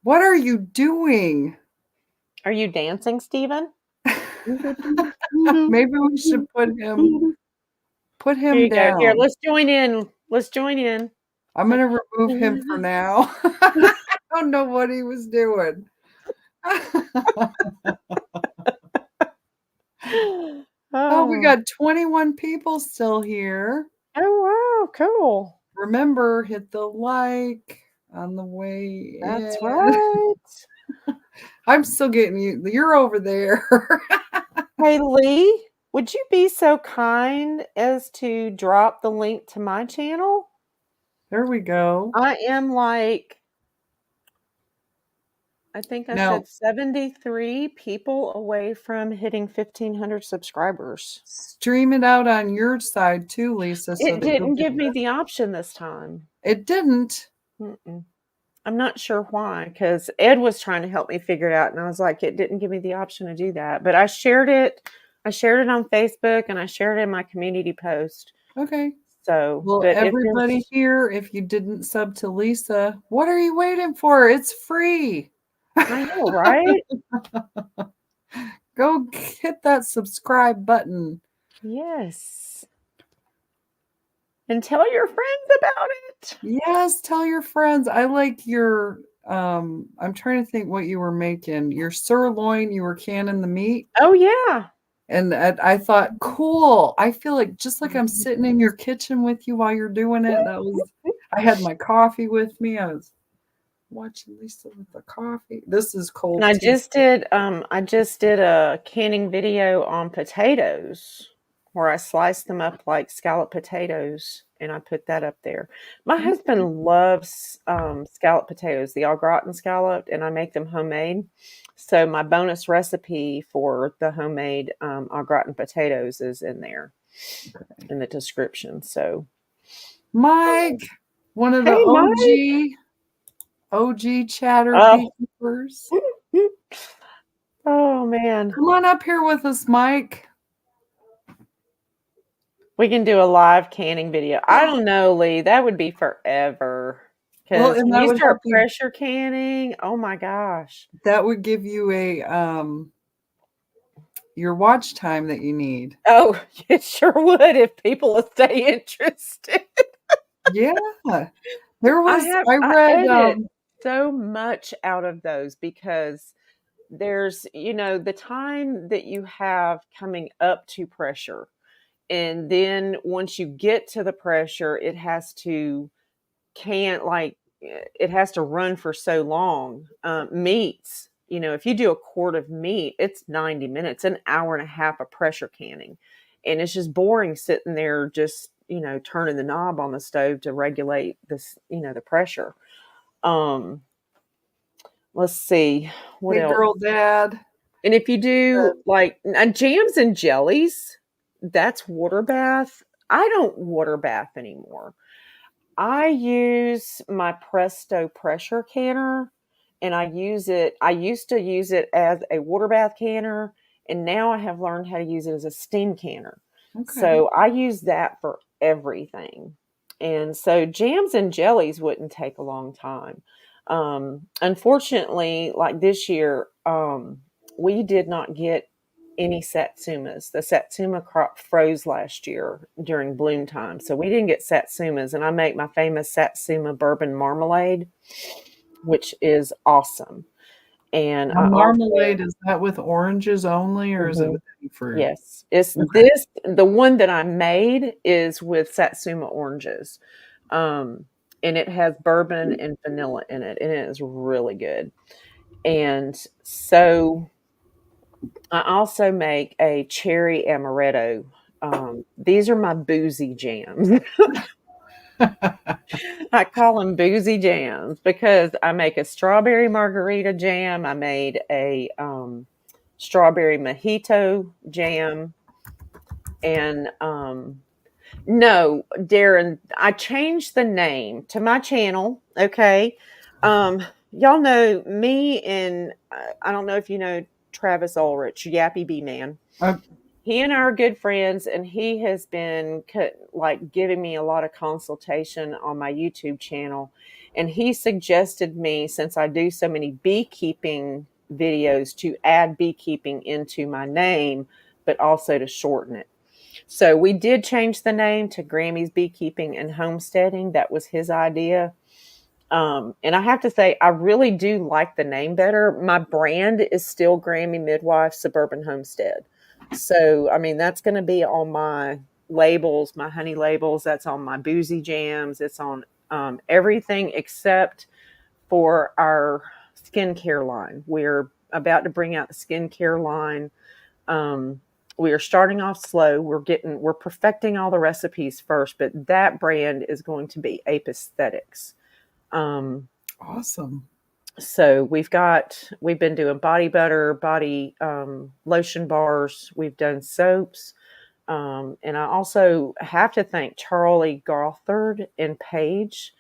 What are you doing? Are you dancing, Stephen? Maybe we should put him Here you go. Here, down. let's join in. Let's join in. I'm going to remove him for now. I don't know what he was doing. Oh, we got 21 people still here. Oh, wow. Cool. Remember, hit the like on the way That's in. right. I'm still getting you. You're over there. Hey, Lee, would you be so kind as to drop the link to my channel? There we go. I am like I think I Now, said 73 people away from hitting 1,500 subscribers. stream it out on your side too, Lisa, so It that you'll didn't get give me the option this time. It didn't. Mm-mm. I'm not sure why, because Ed was trying to help me figure it out, and I was like, it didn't give me the option to do that. But I shared it. I shared it on Facebook, and I shared it in my community post. Okay. So, Well, but if everybody there's, here, if you didn't sub to Lisa, what are you waiting for? It's free. I know, right? Go hit that subscribe button. Yes. And tell your friends about it. Yes, tell your friends. I like your I'm trying to think what you were making. Your sirloin, you were canning the meat. Oh yeah. And I thought, cool. I feel like just like I'm sitting in your kitchen with you while you're doing it. I had my coffee with me. I was watching Lisa with the coffee. This is cold And I tea. just did a canning video on potatoes where I sliced them up like scalloped potatoes and I put that up there. My husband loves scalloped potatoes, the au gratin scalloped, and I make them homemade. So my bonus recipe for the homemade au gratin potatoes is in there in the description. So Mike, one of the hey, Mike. OG chatter Oh. beekeepers. Oh man. Come on up here with us, Mike. We can do a live canning video. I don't know, Lee. That would be forever. Well, Because and when that you would help start you. pressure canning, oh my gosh. That would give you a your watch time that you need. Oh, it sure would if people would stay interested. Yeah. There was I I read edit so much out of those because there's, the time that you have coming up to pressure. And then once you get to the pressure, it has to it has to run for so long. Meats, if you do a quart of meat, it's 90 minutes, an hour and a half of pressure canning. And it's just boring sitting there, just, turning the knob on the stove to regulate this, the pressure. Let's see what Hey else. Girl Dad. And if you do like jams and jellies, that's water bath. I don't water bath anymore. I use my Presto pressure canner and I used to use it as a water bath canner, and now I have learned how to use it as a steam canner. Okay. So I use that for everything. And so jams and jellies wouldn't take a long time. Unfortunately, like this year, we did not get any satsumas. The satsuma crop froze last year during bloom time, so we didn't get satsumas. And I make my famous satsuma bourbon marmalade, which is awesome. And Now, marmalade, is that with oranges only, or is it with any fruit? Yes, it's Okay. the one that I made is with satsuma oranges. And it has bourbon and vanilla in it, and it is really good. And so I also make a cherry amaretto. These are my boozy jams. I call them boozy jams because I make a strawberry margarita jam. I made a strawberry mojito jam. And no, Darren, I changed the name to my channel. Okay. Y'all know me and I don't know if you know Travis Ulrich, Yappy Bee Man. He and I are good friends, and he has been giving me a lot of consultation on my YouTube channel. And he suggested me, since I do so many beekeeping videos, to add beekeeping into my name, but also to shorten it. So we did change the name to Grammy's Beekeeping and Homesteading. That was his idea. And I have to say, I really do like the name better. My brand is still Grammy Midwife Suburban Homestead. So, I mean, that's going to be on my labels, my honey labels. That's on my boozy jams. It's on everything except for our skincare line. We're about to bring out the skincare line. We are starting off slow. We're perfecting all the recipes first, but that brand is going to be Ape Aesthetics. Awesome. So we've been doing body butter, body lotion bars. We've done soaps. And I also have to thank Charlie Gothard and Paige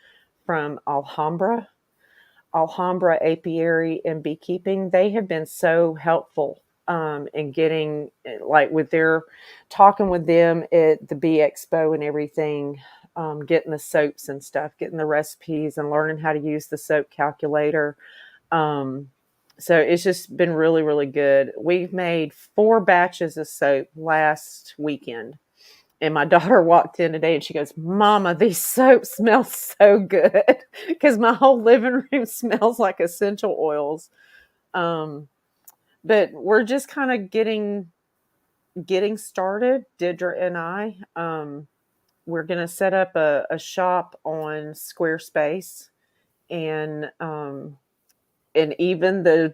from Alhambra Apiary and Beekeeping. They have been so helpful in getting, like, with their talking with them at the Bee Expo and everything, getting the soaps and stuff, getting the recipes and learning how to use the soap calculator. Um, so it's just been really, really good. We've made 4 batches of soap last weekend. And my daughter walked in today and she goes, Mama, these soaps smell so good. Because my whole living room smells like essential oils. But we're just kind of getting started, Didra and I. We're going to set up a shop on Squarespace. And even the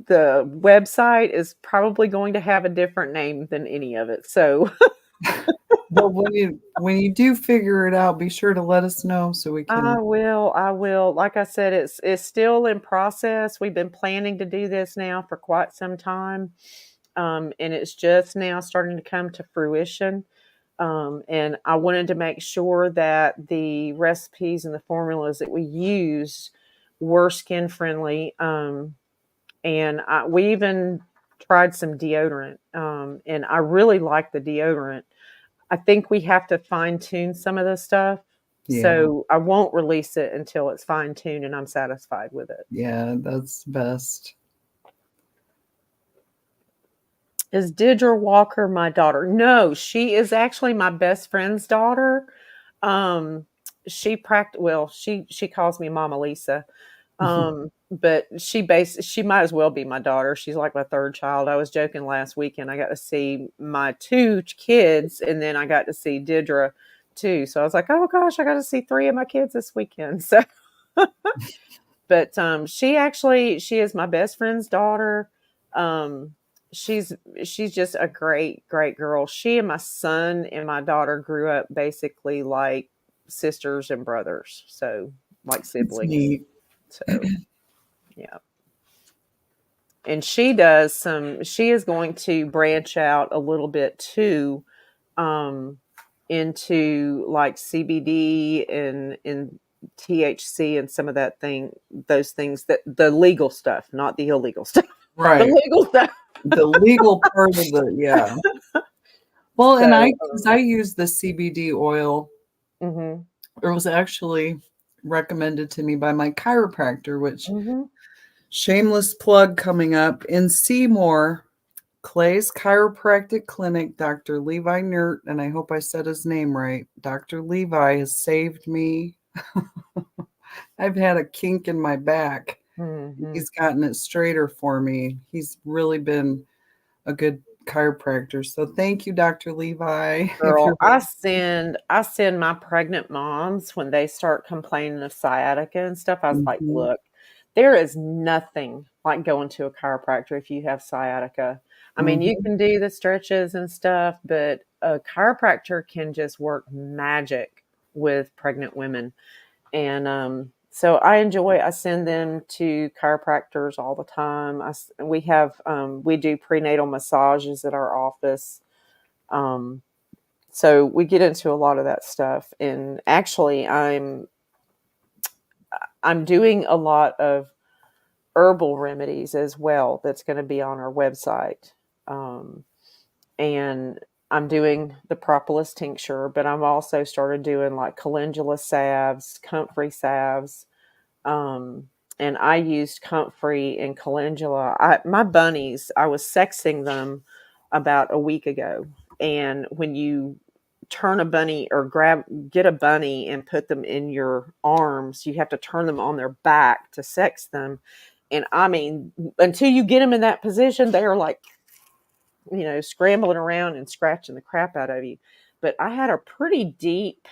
website is probably going to have a different name than any of it. So Well, when you do figure it out, be sure to let us know so we I can. will. I will. Like I said, it's still in process. We've been planning to do this now for quite some time, and it's just now starting to come to fruition. And I wanted to make sure that the recipes and the formulas that we used were skin friendly. And we even tried some deodorant, and I really like the deodorant. I think we have to fine tune some of this stuff. Yeah. So I won't release it until it's fine tuned and I'm satisfied with it. Yeah, that's best. Is Didra Walker my daughter? No, she is actually my best friend's daughter. She she calls me Mama Lisa. But she might as well be my daughter. She's like my third child. I was joking last weekend. I got to see my 2 kids, and then I got to see Didra too. So I was like, oh gosh, I got to see 3 of my kids this weekend. So, but she is my best friend's daughter. Um, she's just a great girl. She and my son and my daughter grew up basically like sisters and brothers. So like It's siblings. neat. So yeah. And she is going to branch out a little bit too, into like CBD and THC and some of those things, that the legal stuff, not the illegal stuff. Right. The legal stuff. The legal part of the, yeah. Well, and So, because I use the CBD oil, mhm, it was actually recommended to me by my chiropractor, which mhm. shameless plug coming up in Seymour, Clay's Chiropractic Clinic, Dr. Levi Nert, and I hope I said his name right. Dr. Levi has saved me. I've had a kink in my back. Mhm. He's gotten it straighter for me. He's really been a good chiropractor. So thank you, Dr. Levi. If Girl, you're I send my pregnant moms when they start complaining of sciatica and stuff. I was like, Mhm. look, there is nothing like going to a chiropractor if you have sciatica. I mean, you Mhm. can do the stretches and stuff, but a chiropractor can just work magic with pregnant women. And so I send them to chiropractors all the time. We do prenatal massages at our office. Um, so we get into a lot of that stuff. And actually, I'm doing a lot of herbal remedies as well. That's going to be on our website. And I'm doing the propolis tincture, but I've also started doing like calendula salves, comfrey salves. Um, and I used comfrey and calendula. My bunnies, I was sexing them about a week ago. And when you turn a bunny or get a bunny and put them in your arms, you have to turn them on their back to sex them. And I mean, until you get them in that position, they are like, scrambling around and scratching the crap out of you. But I had a pretty deep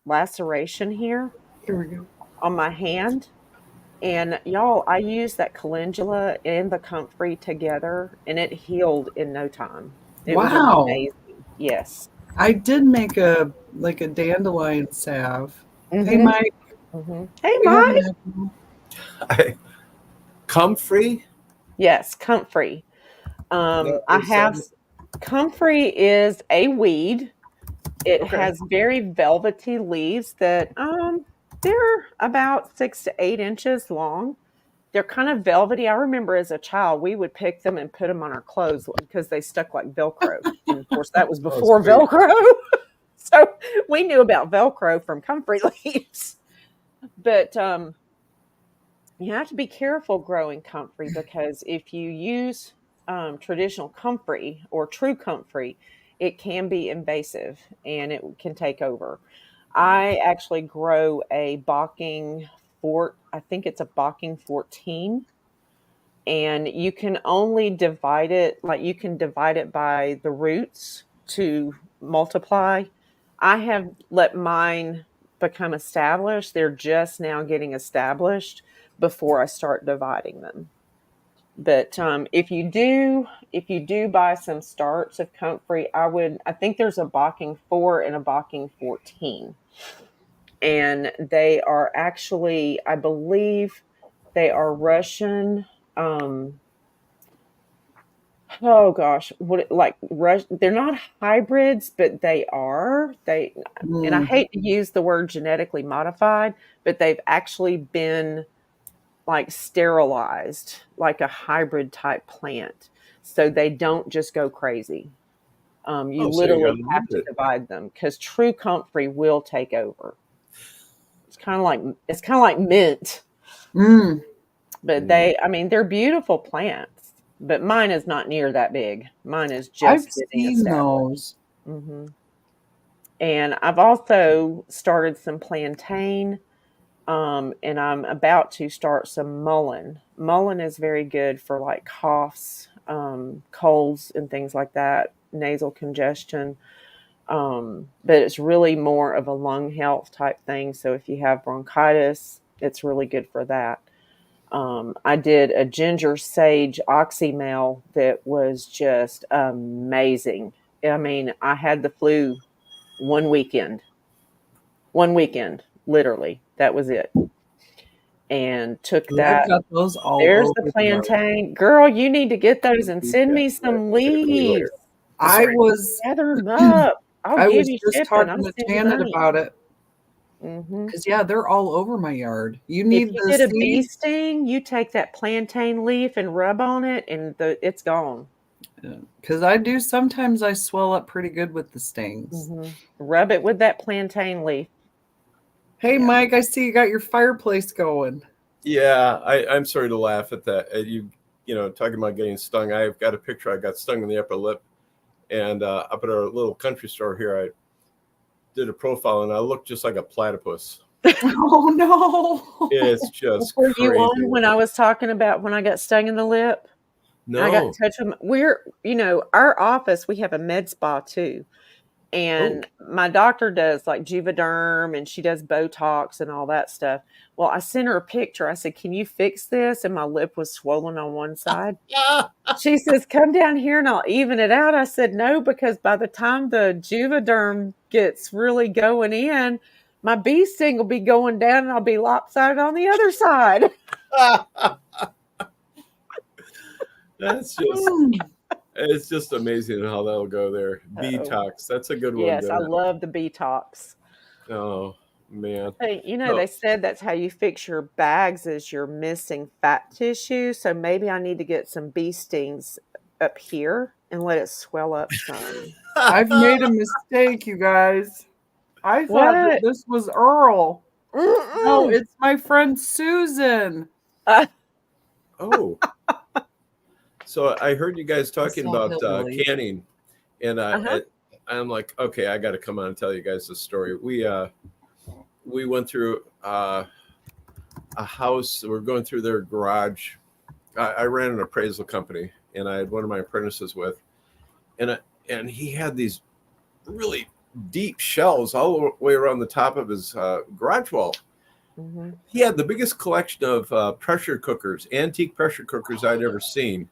laceration here Here we go. on my hand. And y'all, I used that calendula and the comfrey together, and it healed in no time. It was Wow. amazing. Yes. I did make a dandelion salve. Hey, Mm-hmm. Mike. Mm-hmm. Hey, We have Mike. an echo. Hi. Comfrey? Yes, comfrey. I have comfrey is a weed. It Okay. has very velvety leaves that they're about 6 to 8 inches long. They're kind of velvety. I remember as a child, we would pick them and put them on our clothes because they stuck like Velcro. And of course, that was before sweet. Velcro. So we knew about Velcro from comfrey leaves. But you have to be careful growing comfrey because if you use traditional comfrey or true comfrey, it can be invasive and it can take over. I actually grow a Bocking Fort. I think it's a Bocking 14, and you can only divide it, like you can divide it by the roots to multiply. I have let mine become established. They're just now getting established before I start dividing them. But if you do buy some starts of comfrey, I think there's a Bocking 4 and a Bocking 14. And they are actually, I believe they are Russian. Oh gosh, they're not hybrids, but they are. And I Mm. hate to use the word genetically modified, but they've actually been like sterilized like a hybrid type plant. So they don't just go crazy. You Oh, so you got literally a have to bit. divide them because true comfrey will take over. It's kind of like mint, Mm. but they're beautiful plants. But mine is not near that big. Mine is I've just getting seen established. those. hmm And I've also started some plantain, and I'm about to start some mullein. Mullein is very good for like coughs, colds, and things like that, nasal congestion. But it's really more of a lung health type thing. So if you have bronchitis, it's really good for that. I did a ginger sage oxymel that was just amazing. I mean, I had the flu one weekend. One weekend, literally. That was it. And took I've that. got those all There's the over the yard. plantain. Girl, you need to get those and send Yeah, me some definitely leaves. later. I was Gather them up. I'll I give was you just shipping. talking I'll to send you Janet money. about it hmm because yeah, they're all over my yard. You If need you the get a bee seeds sting, you take that plantain leaf and rub on it, and it's gone. because I do sometimes I swell up pretty good with the stings. Rub it with that plantain leaf. Hey, Yeah. Mike, I see you got your fireplace going. Yeah, I'm sorry to laugh at that. Talking about getting stung. I've got a picture. I got stung in the upper lip, and up at our little country store here, I did a profile, and I looked just like a platypus. Oh no! It's just Were you crazy. on when I was talking about when I got stung in the lip? And I got No. in touch with our office, we have a med spa too. Oh. And my doctor does like Juvederm and she does Botox and all that stuff. Well, I sent her a picture. I said, "Can you fix this?" And my lip was swollen on one side. She says, "Come down here and I'll even it out." I said, "No, because by the time the Juvederm gets really going in, my bee sting will be going down and I'll be lopsided on the other side." It's just amazing how that'll go there. Detox. That's a good one. Yes, I Dennis. love the Botox. Oh man. Hey, No. they said that's how you fix your bags is you're missing fat tissue. So maybe I need to get some bee stings up here and let it swell up some. I've made a mistake, you guys. I thought that What? this was Earl. No, Mm-mm. it's my friend Susan. Oh. So I heard you guys talking saw about Hillbilly. canning, and I'm like, okay, I got to come on and tell you guys this story. We went through a house. We're going through their garage. I ran an appraisal company, and I had one of my apprentices with, and he had these really deep shelves all the way around the top of his garage wall. Mm-hmm. He had the biggest collection of pressure cookers, antique pressure cookers I'd ever seen.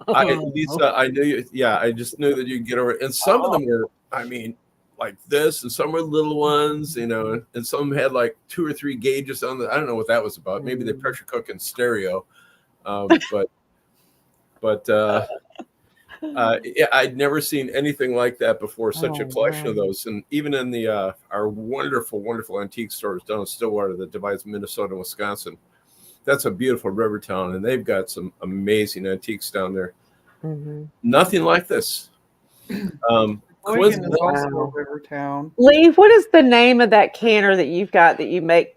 Lisa, I knew you. Yeah, I just knew that you'd get over it. And some of them were, I mean, like this, and some were little ones, and some had like 2 or 3 gauges on the. I don't know what that was about. Maybe they pressure cook in stereo. But yeah, I'd never seen anything like that before. Such a collection of those, and even in the our wonderful antique stores down in Stillwater that divides Minnesota and Wisconsin. That's a beautiful river town, and they've got some amazing antiques down there. Mm-hmm. Nothing like this. Oregon is also a river town. Lee, what is the name of that canner that you've got that you make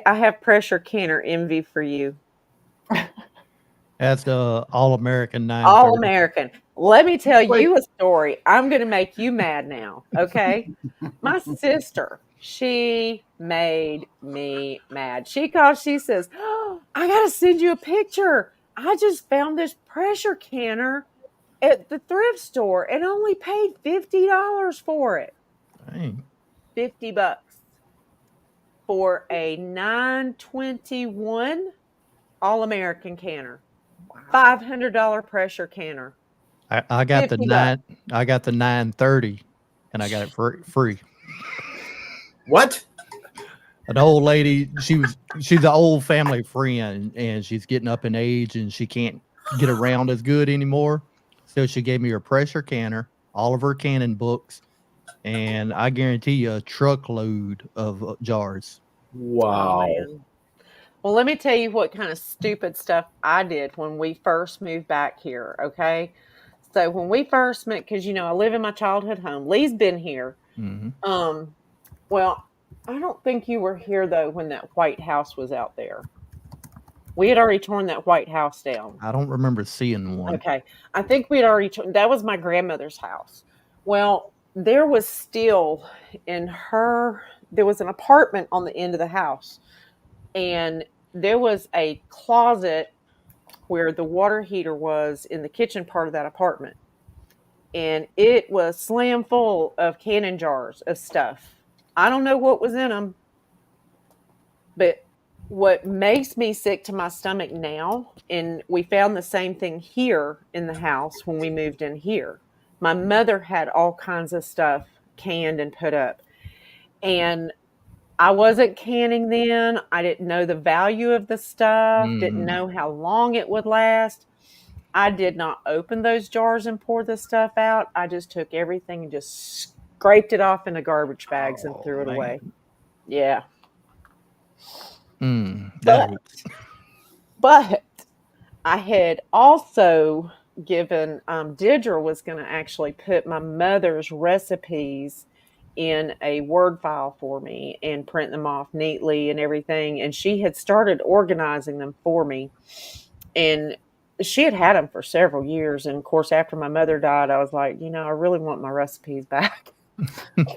I have pressure canner envy for you? That's the All American 930. All American. Let me tell you a story. I'm going to make you mad now. Okay. My sister, she made me mad. She called, she says, oh, I got to send you a picture. I just found this pressure canner at the thrift store and only paid $50 for it. Dang. $50 for a 921 All American canner. $500 pressure canner. I got the $50. I got the 930, and I got it free. What? An old lady, she's an old family friend, and she's getting up in age, and she can't get around as good anymore. So she gave me her pressure canner, all of her canning books, and I guarantee you a truckload of jars. Wow. Oh, well, let me tell you what kind of stupid stuff I did when we first moved back here, okay? So when we first met, because, I live in my childhood home. Lee's been here. Mm-hmm. Well, I don't think you were here, though, when that white house was out there. We had already torn that white house down. I don't remember seeing one. Okay. I think we had already that was my grandmother's house. Well, there was still there was an apartment on the end of the house. And there was a closet where the water heater was in the kitchen part of that apartment. And it was slam full of canning jars of stuff. I don't know what was in them, but what makes me sick to my stomach now, and we found the same thing here in the house when we moved in here. My mother had all kinds of stuff canned and put up. And I wasn't canning then. I didn't know the value of the stuff, didn't know how long it would last. I did not open those jars and pour the stuff out. I just took everything and just scraped it off into garbage bags and threw it away. Yeah. But I had also given Deirdre was going to actually put my mother's recipes in a Word file for me and print them off neatly and everything. And she had started organizing them for me. And she had them for several years. And of course, after my mother died, I was like, I really want my recipes back.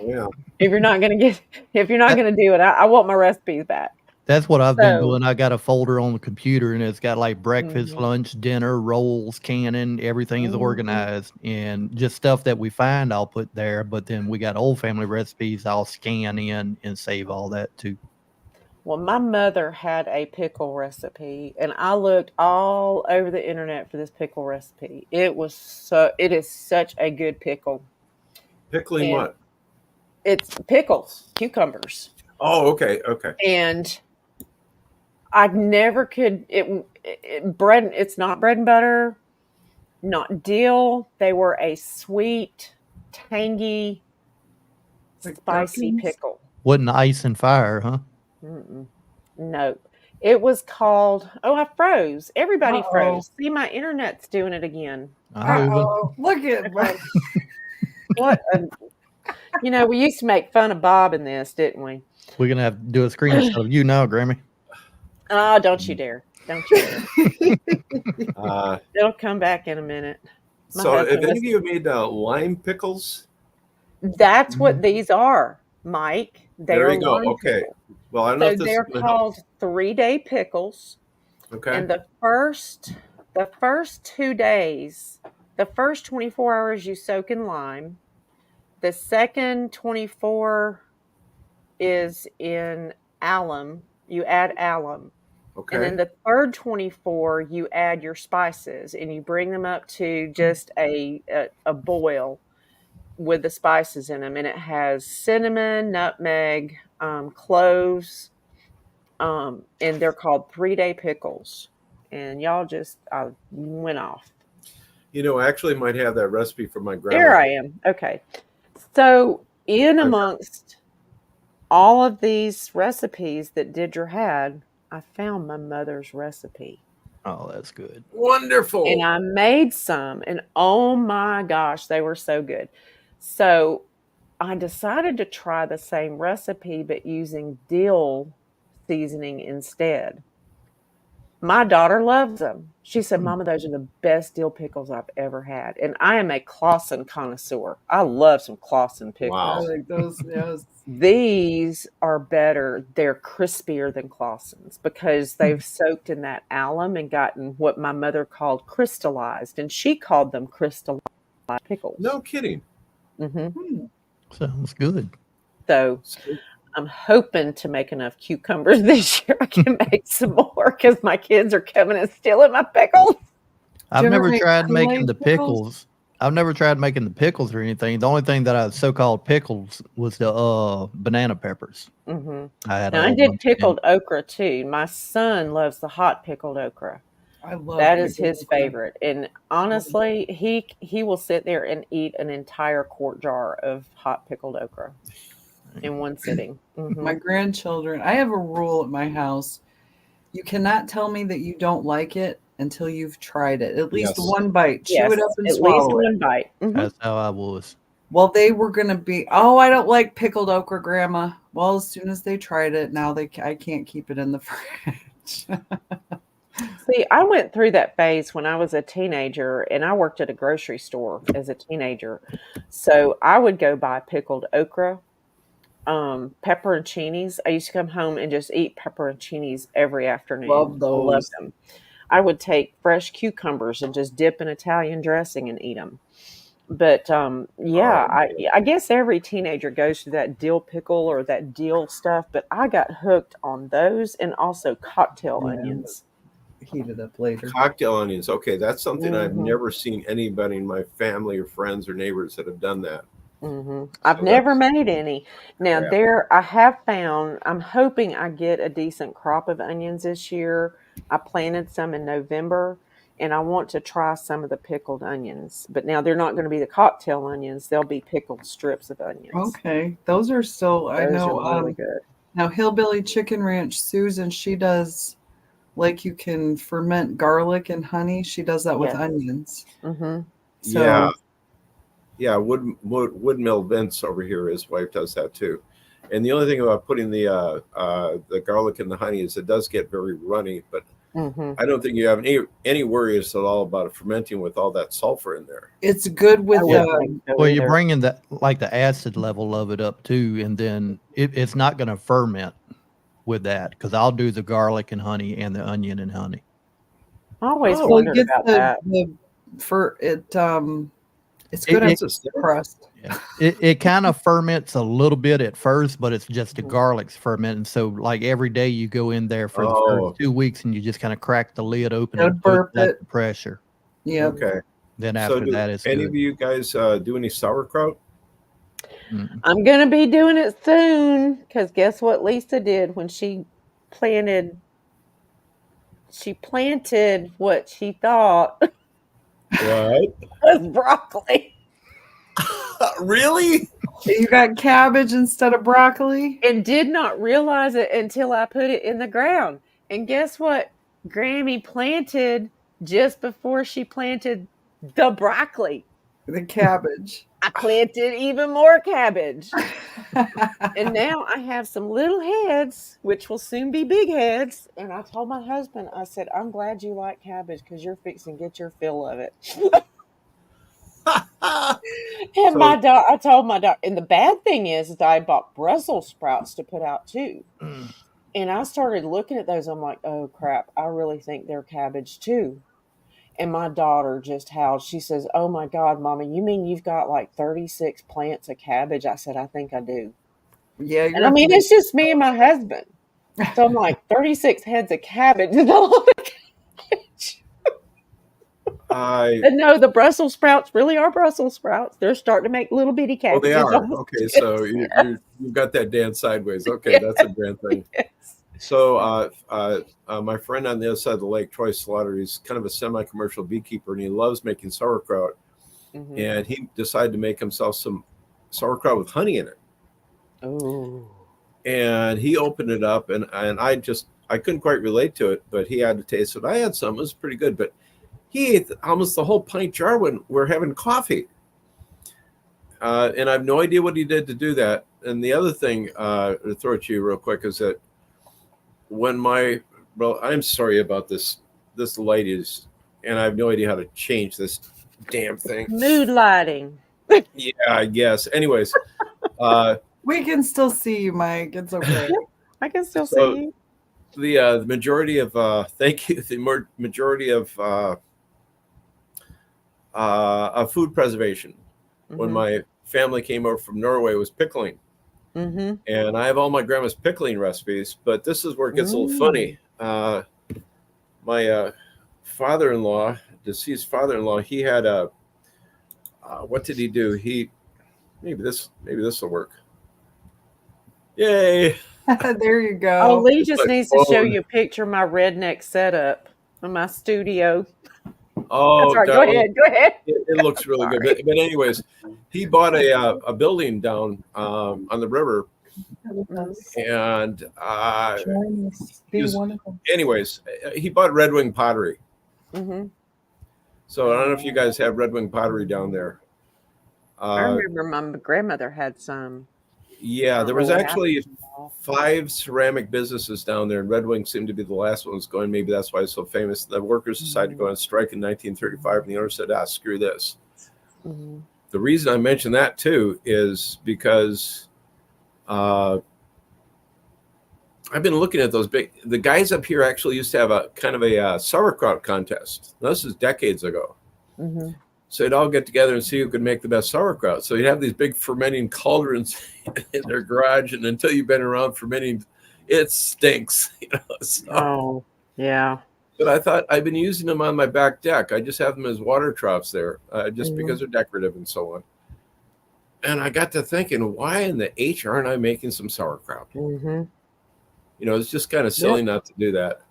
Yeah. If you're not going to do it, I want my recipes back. That's what I've been doing. I got a folder on the computer, and it's got like breakfast, Mm-hmm. lunch, dinner, rolls, canning. Everything is organized, and just stuff that we find, I'll put there. But then we got old family recipes. I'll scan in and save all that too. Well, my mother had a pickle recipe, and I looked all over the internet for this pickle recipe. It is such a good pickle. Pickling And what? It's pickles, cucumbers. Oh, okay. And I never could. Bread. It's not bread and butter, not dill. They were a sweet, tangy, spicy pickle. Wasn't ice and fire, huh? No, it was called. Oh, I froze. Everybody froze. See, my internet's doing it again. Look at what. We used to make fun of Bob in this, didn't we? We're gonna have to do a screenshot of you now, Grammy. Oh, don't you dare! Don't you dare! It'll come back in a minute. So, have any of you made lime pickles? That's what these are, Mike. There you go. Okay. Well, I don't know if this they're called 3-day pickles. Okay. And the first 2 days, the first 24 hours you soak in lime. The second 24 is in alum. You add alum. Okay. And then the third 24, you add your spices and you bring them up to just a boil with the spices in them. And it has cinnamon, nutmeg, cloves, and they're called 3-day pickles. and y'all just went off. You know, I actually might have that recipe from my grandma. There I am. Okay. So in amongst all of these recipes that Didra had, I found my mother's recipe. Oh, that's good. Wonderful. And I made some, and oh my gosh, they were so good. So I decided to try the same recipe, but using dill seasoning instead. My daughter loves them. She said, Mama, those are the best dill pickles I've ever had. And I am a Clausen connoisseur. I love some Clausen pickles. I Wow. like those. Yes. These are better. They're crispier than Clausen's because they've soaked in that alum and gotten what my mother called crystallized. And she called them crystallized pickles. No kidding. Mm-hmm. Sounds good. So I'm hoping to make enough cucumbers this year I can make some more because my kids are coming and stealing my pickles. I've you ever never make tried making Kool-Aid the pickles? pickles. I've never tried making the pickles or anything. The only thing that I so-called pickles was the banana peppers. Mm-hmm. I had Now, a I whole did bunch of pickled okra too. My son loves the hot pickled okra. I love That is pickled his okra. favorite. And honestly, he will sit there and eat an entire quart jar of hot pickled okra in one sitting. My grandchildren, I have a rule at my house. You cannot tell me that you don't like it until you've tried it. At least Yes. one bite. Chew Yes, it up and at least swallow it. one bite. Mhm. That's how I was. Well, they were going to be, oh, I don't like pickled okra, Grandma. Well, as soon as they tried it, now I can't keep it in the fridge. See, I went through that phase when I was a teenager and I worked at a grocery store as a teenager. So I would go buy pickled okra, pepperoncinis. I used to come home and just eat pepperoncinis every afternoon. Love I loved those. them. I would take fresh cucumbers and just dip in Italian dressing and eat them. But yeah, I guess every teenager goes through that dill pickle or that dill stuff. But I got hooked on those and also cocktail Yeah. onions. Heat it up later. Cocktail onions. Okay, that's something I've Mhm. never seen anybody in my family or friends or neighbors that have done that. I've never made any. Now Yeah. I have found, I'm hoping I get a decent crop of onions this year. I planted some in November and I want to try some of the pickled onions. But now they're not going to be the cocktail onions. They'll be pickled strips of onions. Okay. Those are still, I Those know. are really good. Now, Hillbilly Chicken Ranch, Susan, she does, like you can ferment garlic and honey. She does that with Yes. onions. Mm-hmm. So, Yeah. Yeah, Woodmill Vince over here, his wife does that too. And the only thing about putting the garlic and the honey is it does get very runny, but I don't think you have any worries at all about it fermenting with all that sulfur in there. it's good with Well, you're bringing the acid level of it up too, and then it's not going to ferment with that because I'll do the garlic and honey and the onion and honey. I always well, wondered it gets about that. It's good It- at crust. Yeah. It kind of ferments a little bit at first, but it's just the garlic's fermenting. So like every day you go in there for the first 2 weeks and you just kind of crack the lid open and burp put it. the pressure. Yeah. Okay. Then So after do that, it's any good. of you guys do any sauerkraut? I'm going to be doing it soon because guess what Lisa did when she planted what she thought What? was broccoli. Really? You got cabbage instead of broccoli? And did not realize it until I put it in the ground. And guess what? Grammy planted just before she planted the broccoli. The cabbage. I planted even more cabbage. And now I have some little heads, which will soon be big heads. And I told my husband, I said, I'm glad you like cabbage because you're fixing to get your fill of it. And I told my daughter, and the bad thing is I bought Brussels sprouts to put out too. And I started looking at those. I'm like, oh crap, I really think they're cabbage too. And my daughter just howled. She says, oh my God, Mama, you mean you've got like 36 plants of cabbage? I said, I think I do. Yeah. And I mean, it's just me and my husband. So I'm like, 36 heads of cabbage is a lot of cabbage. But no, the Brussels sprouts really are Brussels sprouts. They're starting to make little bitty cabbages. Oh, they are. Okay, so you've got that dance sideways. Okay, that's a grand thing. Yes. So my friend on the other side of the lake, Troy Slaughter, he's kind of a semi-commercial beekeeper, and he loves making sauerkraut. Mhm. And he decided to make himself some sauerkraut with honey in it. Oh. And he opened it up, and I couldn't quite relate to it, but he had to taste it. I had some; it was pretty good. But he ate almost the whole pint jar when we're having coffee. And I have no idea what he did to do that. And the other thing, to throw it to you real quick, is that I'm sorry about this. This light is, and I have no idea how to change this damn thing. Mood lighting. Yeah, I guess. Anyways, We can still see you, Mike. It's okay. I can still So- see you. the majority of thank you. The majority of food preservation when Mhm. my family came over from Norway was pickling. Mhm. And I have all my grandma's pickling recipes, but this is where it gets a little funny. My father-in-law, deceased father-in-law, he had a what did he do? Maybe this will work. Yay! There you go. Oh, Lee It's just my needs to show phone. you a picture of my redneck setup in my studio. Oh, That's right. Go darling, ahead. Go ahead. it looks really good. But anyways, he bought a building down on the river, and he bought Red Wing Pottery. Mm-hmm. So I don't know if you guys have Red Wing Pottery down there. I remember my grandmother had some. Yeah, there was Oh, actually 5 ceramic businesses down there, and Red Wing seemed to be the last one was going. Maybe that's why it's so famous. The workers decided to go on strike in 1935, and the owner said, screw this. Mm-hmm. The reason I mention that, too, is because I've been looking at those the guys up here actually used to have a kind of a sauerkraut contest. Now, this is decades ago. Mm-hmm. So they'd all get together and see who could make the best sauerkraut. So you'd have these big fermenting cauldrons in their garage, and until you've been around fermenting, it stinks. So. Oh, yeah. But I thought I've been using them on my back deck. I just have them as water troughs there, just because they're decorative and so on. And I got to thinking, why in the H aren't I making some sauerkraut? Mm-hmm. It's just kind of silly not to do that.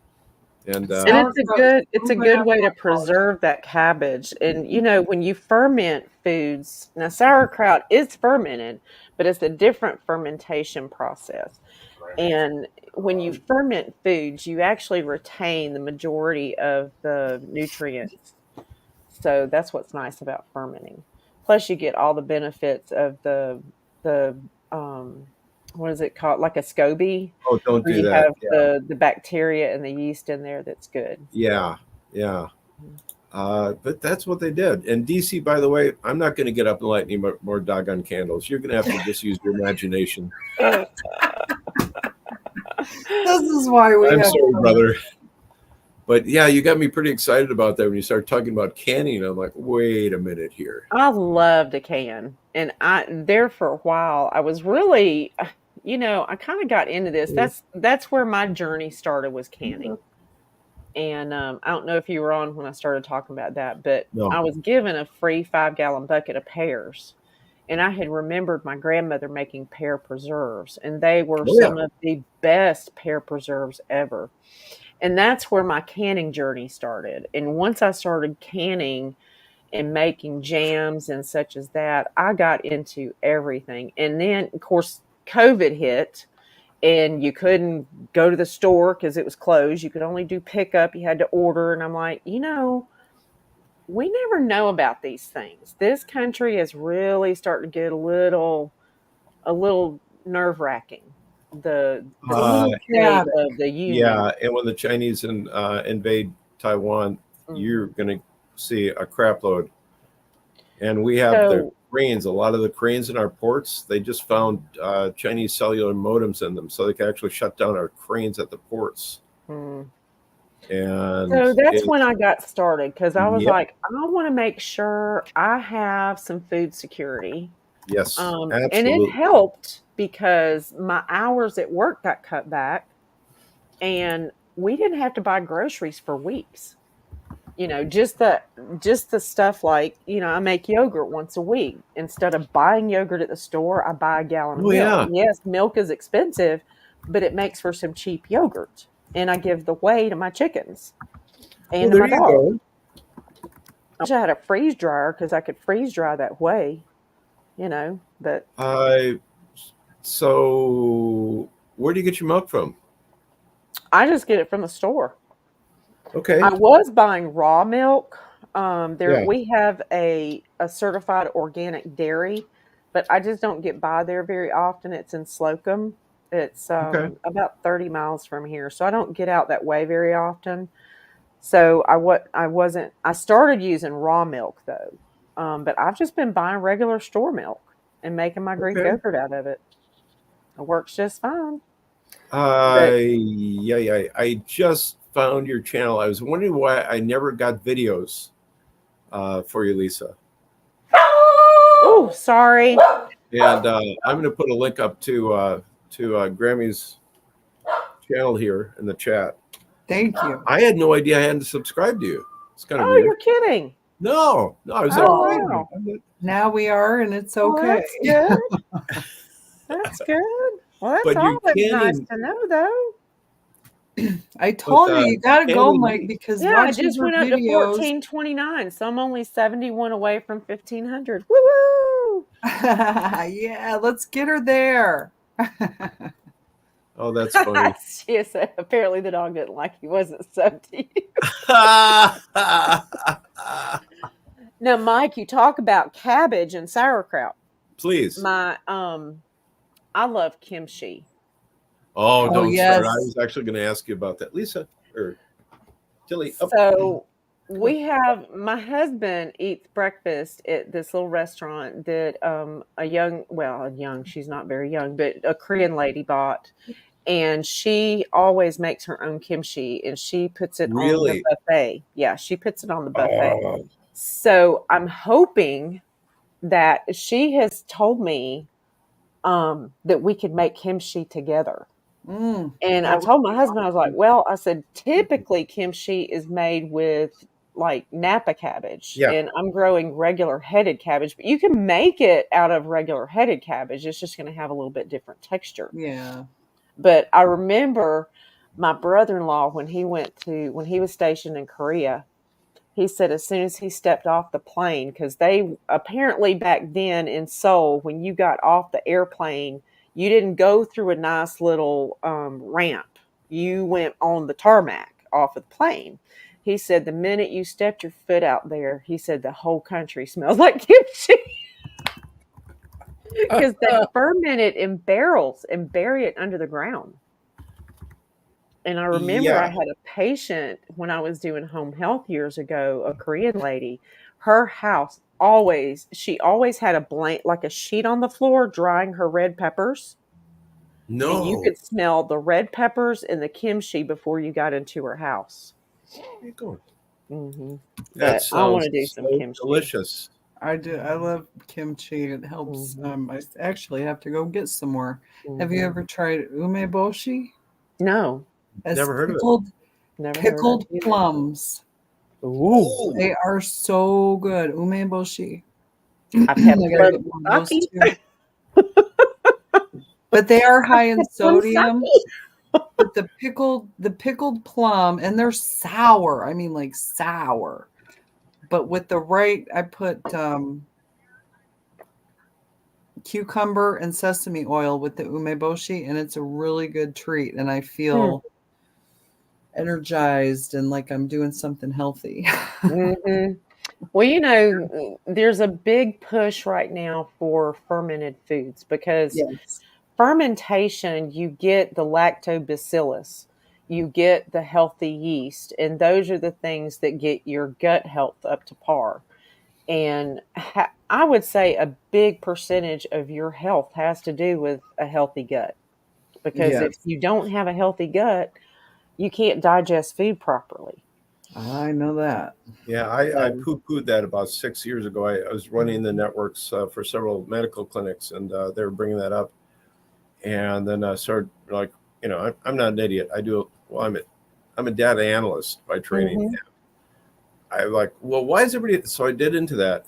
And it's a good way to preserve that cabbage. And when you ferment foods, now sauerkraut is fermented, but it's a different fermentation process. And when you ferment foods, you actually retain the majority of the nutrients. So that's what's nice about fermenting. Plus, you get all the benefits of the what is it called? Like a SCOBY. Oh, don't where do you that. have Yeah. the bacteria and the yeast in there. That's good. Yeah. But that's what they did. And DC, by the way, I'm not going to get up and light any more doggone candles. You're going to have to just use your imagination. This is why I'm sorry, brother. But yeah, you got me pretty excited about that when you started talking about canning. I'm like, wait a minute here. I love to can. And there for a while, I was really, I kind of got into this. That's where my journey started, was canning. And I don't know if you were on when I started talking about that, but No. I was given a free 5-gallon bucket of pears. And I had remembered my grandmother making pear preserves, and they were some of the best pear preserves ever. And that's where my canning journey started. And once I started canning and making jams and such as that, I got into everything. And then, of course, COVID hit, and you couldn't go to the store because it was closed. You could only do pickup. You had to order. And I'm like, we never know about these things. This country is really starting to get a little nerve-wracking. The state of the union. Yeah, and when the Chinese invade Taiwan, you're going to see a crap load. And we have the cranes. A lot of the cranes in our ports, they just found Chinese cellular modems in them, so they can actually shut down our cranes at the ports. And so that's when I got started, because I was like, I want to make sure I have some food security. Yes, absolutely. And it helped because my hours at work got cut back, and we didn't have to buy groceries for weeks. Just the stuff like, I make yogurt once a week. Instead of buying yogurt at the store, I buy a gallon of milk. Yeah. Yes, milk is expensive, but it makes for some cheap yogurt. And I give the whey to my chickens and Well, to there my you dog. go. I wish I had a freeze dryer because I could freeze dry that whey, but So where do you get your milk from? I just get it from the store. Okay. I was buying raw milk. Yeah. We have a certified organic dairy, but I just don't get by there very often. It's in Slocum. It's Okay. about 30 miles from here, so I don't get out that way very often. So I started using raw milk though, but I've just been buying regular store milk and making my Greek Okay. yogurt out of it. It works just fine. But I just found your channel. I was wondering why I never got videos for you, Lisa. oh, sorry. And I'm going to put a link up to Grammy's channel here in the chat. Thank you. I had no idea I had to subscribe to you. It's kind of Oh, weird. you're kidding. No, I was Oh, like, wow. Now we are, and it's Well, okay. that's good. That's good. Well, that's But you always can nice in- to know, though. I told But, you gotta go, Candy- Mike, because Yeah, I watching just your went up to videos. 1429, so I'm only 71 away from 1500. Woo! Yeah, let's get her there. Oh, that's funny. Yes, apparently the dog didn't like he wasn't subbed to you. Now, Mike, you talk about cabbage and sauerkraut. Please. I love kimchi. Oh, don't start. I yes. was actually going to ask you about that. Lisa or Tilly. Oh. So we have my husband eats breakfast at this little restaurant that she's not very young, but a Korean lady bought. And she always makes her own kimchi and she puts it on the Really? buffet. Yeah, she puts it on the buffet. Oh. So I'm hoping that she has told me that we could make kimchi together. Mm, And I that told would my be husband, I was like, awesome. well, I said, typically kimchi is made with like Napa cabbage. Yeah. And I'm growing regular headed cabbage, but you can make it out of regular headed cabbage. It's just going to have a little bit different texture. Yeah. But I remember my brother-in-law when he was stationed in Korea, he said as soon as he stepped off the plane, because they apparently back then in Seoul, when you got off the airplane, you didn't go through a nice little ramp. You went on the tarmac off of the plane. He said the minute you stepped your foot out there, he said the whole country smells like kimchi. Because they ferment it in barrels and bury it under the ground. And I remember I Yeah. had a patient when I was doing home health years ago, a Korean lady. Her house she always had a blank, like a sheet on the floor drying her red peppers. And you No. could smell the red peppers and the kimchi before you got into her house. Where you going? Mm-hmm. That But I want to sounds do so some kimchi. delicious. I do. I love kimchi. It helps. Mhm. I actually have to go get some more. Have you ever tried umeboshi? No, It's Never heard of it. never heard of pickled it either. plums. Ooh, They are so good. Umeboshi. I've had I gotta get one of those sake. too. But they are high in Plum sodium. sake. But the pickled plum, and they're sour. I mean, like sour. But with the right, I put cucumber and sesame oil with the umeboshi, and it's a really good treat. And I feel energized and like I'm doing something healthy. Mm-hmm. Well, there's a big push right now for fermented foods because Yes. fermentation, you get the lactobacillus, you get the healthy yeast, and those are the things that get your gut health up to par. And I would say a big percentage of your health has to do with a healthy gut. Because if Yes. you don't have a healthy gut, you can't digest food properly. I know that. Yeah, I So, poo-pooed that about 6 years ago. I was running the networks for several medical clinics, and they were bringing that up. And then I started like, I'm not an idiot. I'm a data analyst by training. mhm. I'm like, well, why is everybody? So I did into that,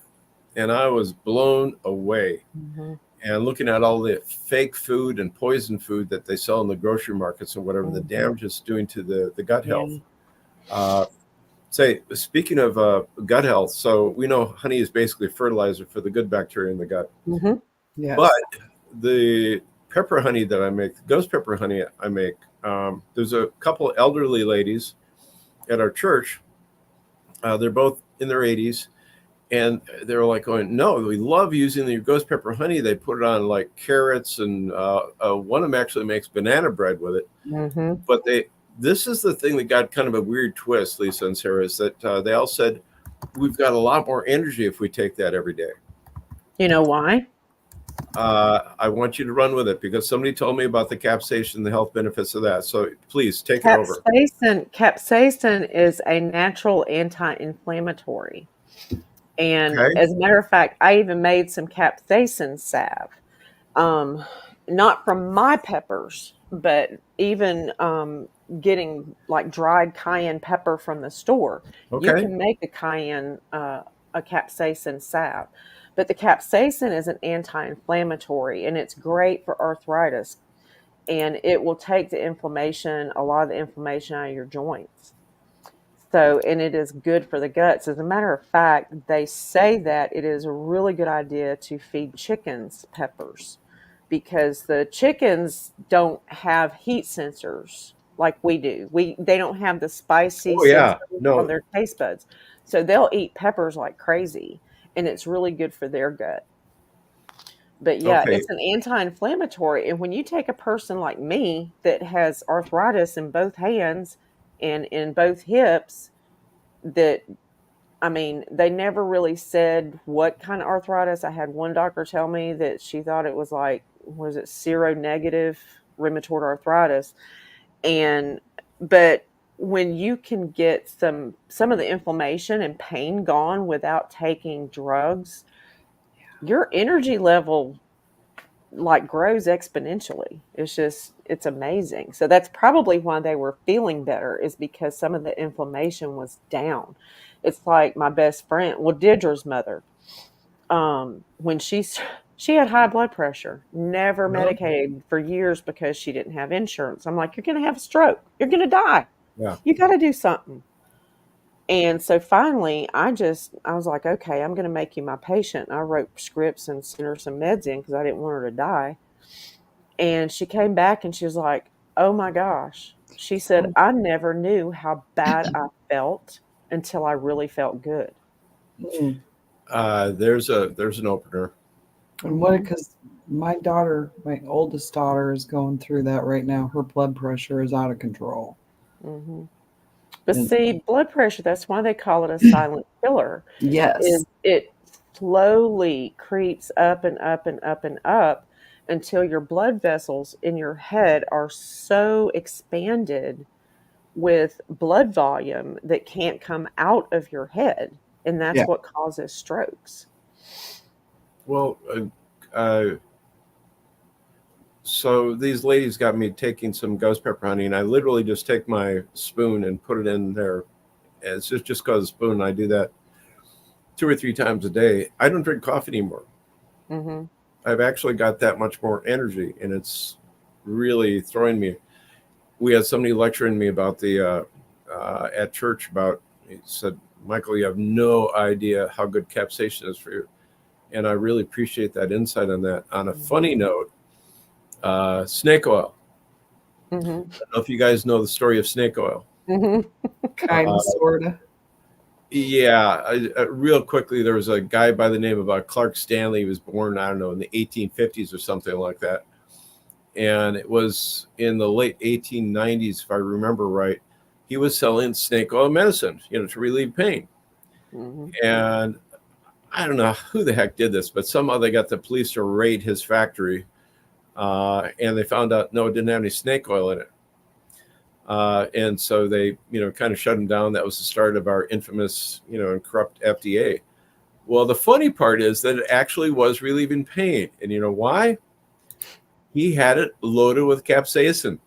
and I was blown away. Mhm. and looking at all the fake food and poison food that they sell in the grocery markets and whatever, the damage it's doing to the gut health. Say, speaking of gut health, so we know honey is basically fertilizer for the good bacteria in the gut. Yes. But the pepper honey that I make, ghost pepper honey I make, there's a couple elderly ladies at our church. They're both in their 80s. And they're like going, no, we love using the ghost pepper honey. They put it on like carrots, and one of them actually makes banana bread with it. But this is the thing that got kind of a weird twist, Lisa and Sarah, is that they all said, we've got a lot more energy if we take that every day. You know why? I want you to run with it because somebody told me about the capsaicin, the health benefits of that. So please take it over. Capsaicin is a natural anti-inflammatory. And as a matter of fact, I even made some capsaicin salve. Not from my peppers, but even getting like dried cayenne pepper from the store. You can make a capsaicin salve. But the capsaicin is an anti-inflammatory, and it's great for arthritis. And it will take a lot of the inflammation out of your joints. So, and it is good for the guts. As a matter of fact, they say that it is a really good idea to feed chickens peppers because the chickens don't have heat sensors like we do. They don't have the spicy sensors on their taste buds. So they'll eat peppers like crazy, and it's really good for their gut. But yeah, it's an anti-inflammatory. And when you take a person like me that has arthritis in both hands and in both hips, they never really said what kind of arthritis. I had one doctor tell me that she thought it was like, was it seronegative rheumatoid arthritis? But when you can get some of the inflammation and pain gone without taking drugs, your energy level like grows exponentially. It's amazing. So that's probably why they were feeling better, is because some of the inflammation was down. It's like my best friend, Deidre's mother, when she had high blood pressure, never medicated for years because she didn't have insurance. I'm like, you're going to have a stroke. You're going to die. Yeah. You got to do something. And so finally, I was like, okay, I'm going to make you my patient. I wrote scripts and sent her some meds in because I didn't want her to die. And she came back and she was like, oh my gosh. She said, I never knew how bad I felt until I really felt good. There's an opener. And because my oldest daughter is going through that right now. Her blood pressure is out of control. But see, blood pressure, that's why they call it a silent killer. Yes. It slowly creeps up and up and up and up until your blood vessels in your head are so expanded with blood volume that can't come out of your head. And that's what causes strokes. Well, so these ladies got me taking some ghost pepper honey, and I literally just take my spoon and put it in there. It's just cause a spoon. I do that 2 or 3 times a day. I don't drink coffee anymore. I've actually got that much more energy, and it's really throwing me. We had somebody lecturing me about the at church about. He said, "Michael, you have no idea how good capsaicin is for you," and I really appreciate that insight on that. On a funny note. Snake oil. I don't know if you guys know the story of snake oil. Kind of, sort of. Yeah. Real quickly, there was a guy by the name of Clark Stanley. He was born, I don't know, in the 1850s or something like that. And it was in the late 1890s, if I remember right. He was selling snake oil medicine, to relieve pain. And I don't know who the heck did this, but somehow they got the police to raid his factory. And they found out, no, it didn't have any snake oil in it. And so they, kind of shut him down. That was the start of our infamous, and corrupt FDA. Well, the funny part is that it actually was relieving pain. And you know why? He had it loaded with capsaicin.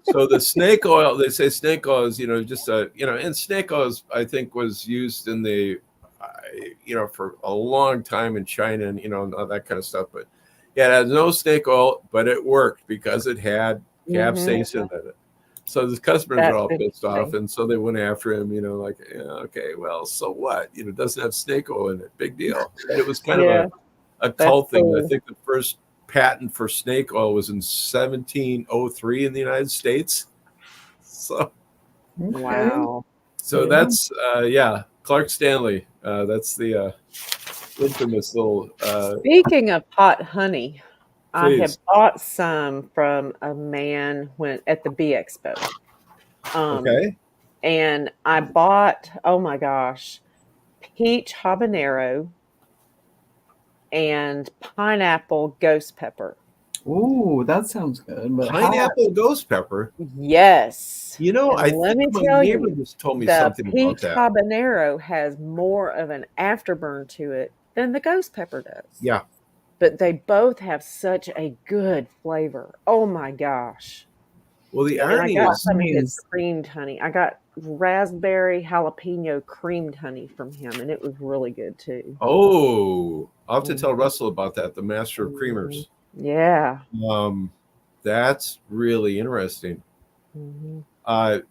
So the snake oil, they say snake oil is, just and snake oil, I think, was used in the, for a long time in China and, and all that kind of stuff. But yeah, it had no snake oil, but it worked because it had capsaicin in it. So the customers are all pissed off, and so they went after him. Like, okay, well, so what? It doesn't have snake oil in it. Big deal. And it was kind of a cult thing. Cool. I think the first patent for snake oil was in 1703 in the United States. So, wow. So that's Clark Stanley. That's the infamous little. Speaking of hot honey, please. I have bought some from a man at the Bee Expo. Okay. And I bought, oh my gosh, peach habanero and pineapple ghost pepper. Ooh, that sounds good. But pineapple ghost pepper? Yes. I let me think tell my neighbor you, just told me the something about peach that. habanero has more of an afterburn to it than the ghost pepper does. Yeah. But they both have such a good flavor. Oh my gosh. Well, the And irony I got is some of his creamed honey. I got raspberry jalapeno creamed honey from him, and it was really good too. Oh, I'll have to tell Russell about that, the master of creamers. Yeah. That's really interesting. My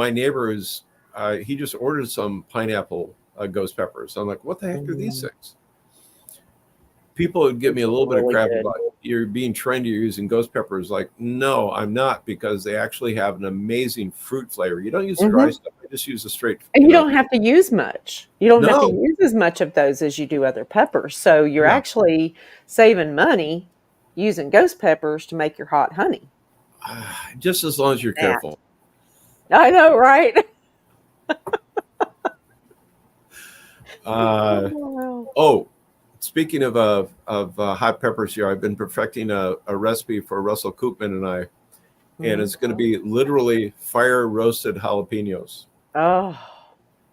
neighbor is he just ordered some pineapple ghost peppers. I'm like, what the heck are these things? People would give me a little bit of crap about you're being trendy, you're using ghost peppers. Like, no, I'm not, because they actually have an amazing fruit flavor. You don't use dry stuff. I just use a straight. And you don't have to use much. You don't have to use as much of those as you do other peppers. So you're actually saving money using ghost peppers to make your hot honey. Just as long as you're careful. I know, right? Speaking of hot peppers here, I've been perfecting a recipe for Russell Koopman and I, and it's going to be literally fire roasted jalapenos. Oh.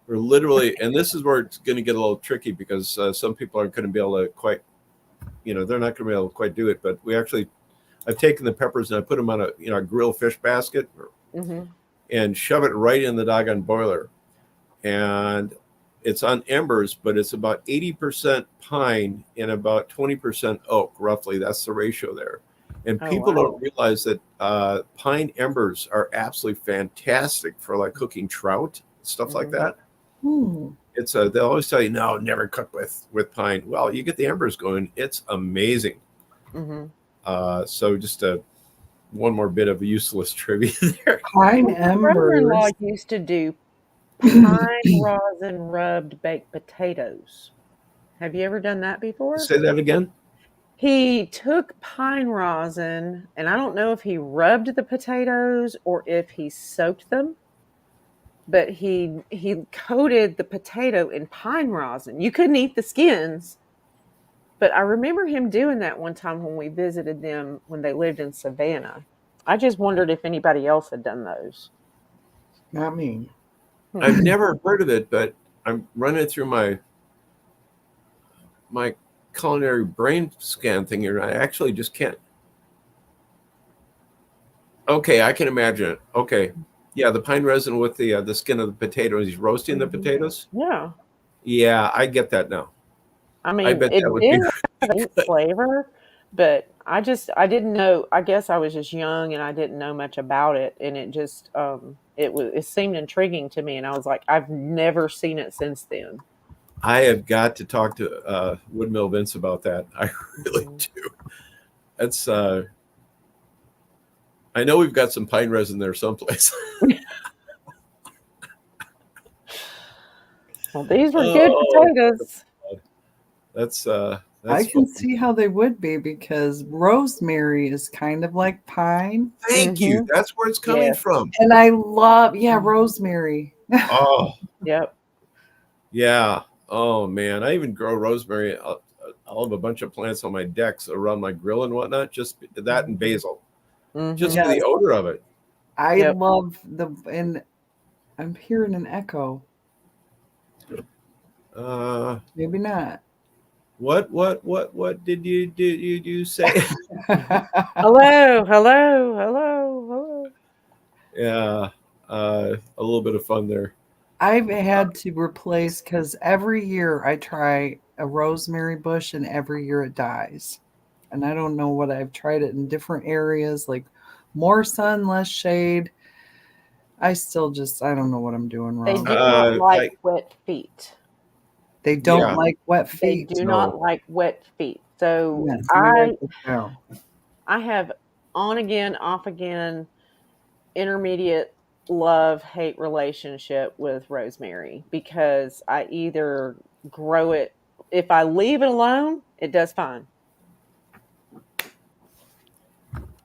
We're literally, and this is where it's going to get a little tricky, because some people aren't going to be able to quite, they're not going to be able to quite do it. But I've taken the peppers and I put them on a grill fish basket and shove it right in the doggone boiler. And it's on embers, but it's about 80% pine and about 20% oak, roughly. That's the ratio there. And people don't realize that pine embers are absolutely fantastic for like cooking trout, stuff like that. It's they'll always tell you, no, never cook with pine. Well, you get the embers going, it's amazing. So just one more bit of useless trivia there. Pine My embers. brother-in-law used to do pine rosin rubbed baked potatoes. Have you ever done that before? Say that again. He took pine rosin, and I don't know if he rubbed the potatoes or if he soaked them, but he coated the potato in pine rosin. You couldn't eat the skins, but I remember him doing that one time when we visited them when they lived in Savannah. I just wondered if anybody else had done those. Not me. I've never heard of it, but I'm running through my culinary brain scan thing here. I actually just can't. Okay, I can imagine it. Okay, yeah, the pine resin with the skin of the potatoes. He's roasting the potatoes. Yeah. Yeah, I get that now. I mean, I bet it that would did be have a neat flavor, but I didn't know. I guess I was just young and I didn't know much about it, and it just it seemed intriguing to me, and I was like, I've never seen it since then. I have got to talk to Woodmill Vince about that. I really do. That's I know we've got some pine resin there someplace. Well, these were good potatoes. That's I can see how they would be, because rosemary is kind of like pine. Thank you. That's where it's coming from. And I love, rosemary. Oh. Yep. Yeah. Oh man, I even grow rosemary. I'll have a bunch of plants on my decks around my grill and whatnot. Just that and basil, just for the odor of it. I love and I'm hearing an echo. Maybe not. What did you say? Hello. Yeah, a little bit of fun there. I've had to replace because every year I try a rosemary bush and every year it dies. And I don't know what I've tried it in different areas, like more sun, less shade. I still just I don't know what I'm doing They wrong. do not like I wet feet. They don't yeah, like wet They feet. do no. not like wet feet. So Yes, let me write this down. I have on again, off again, intermediate love hate relationship with rosemary because I either grow it if I leave it alone, it does fine.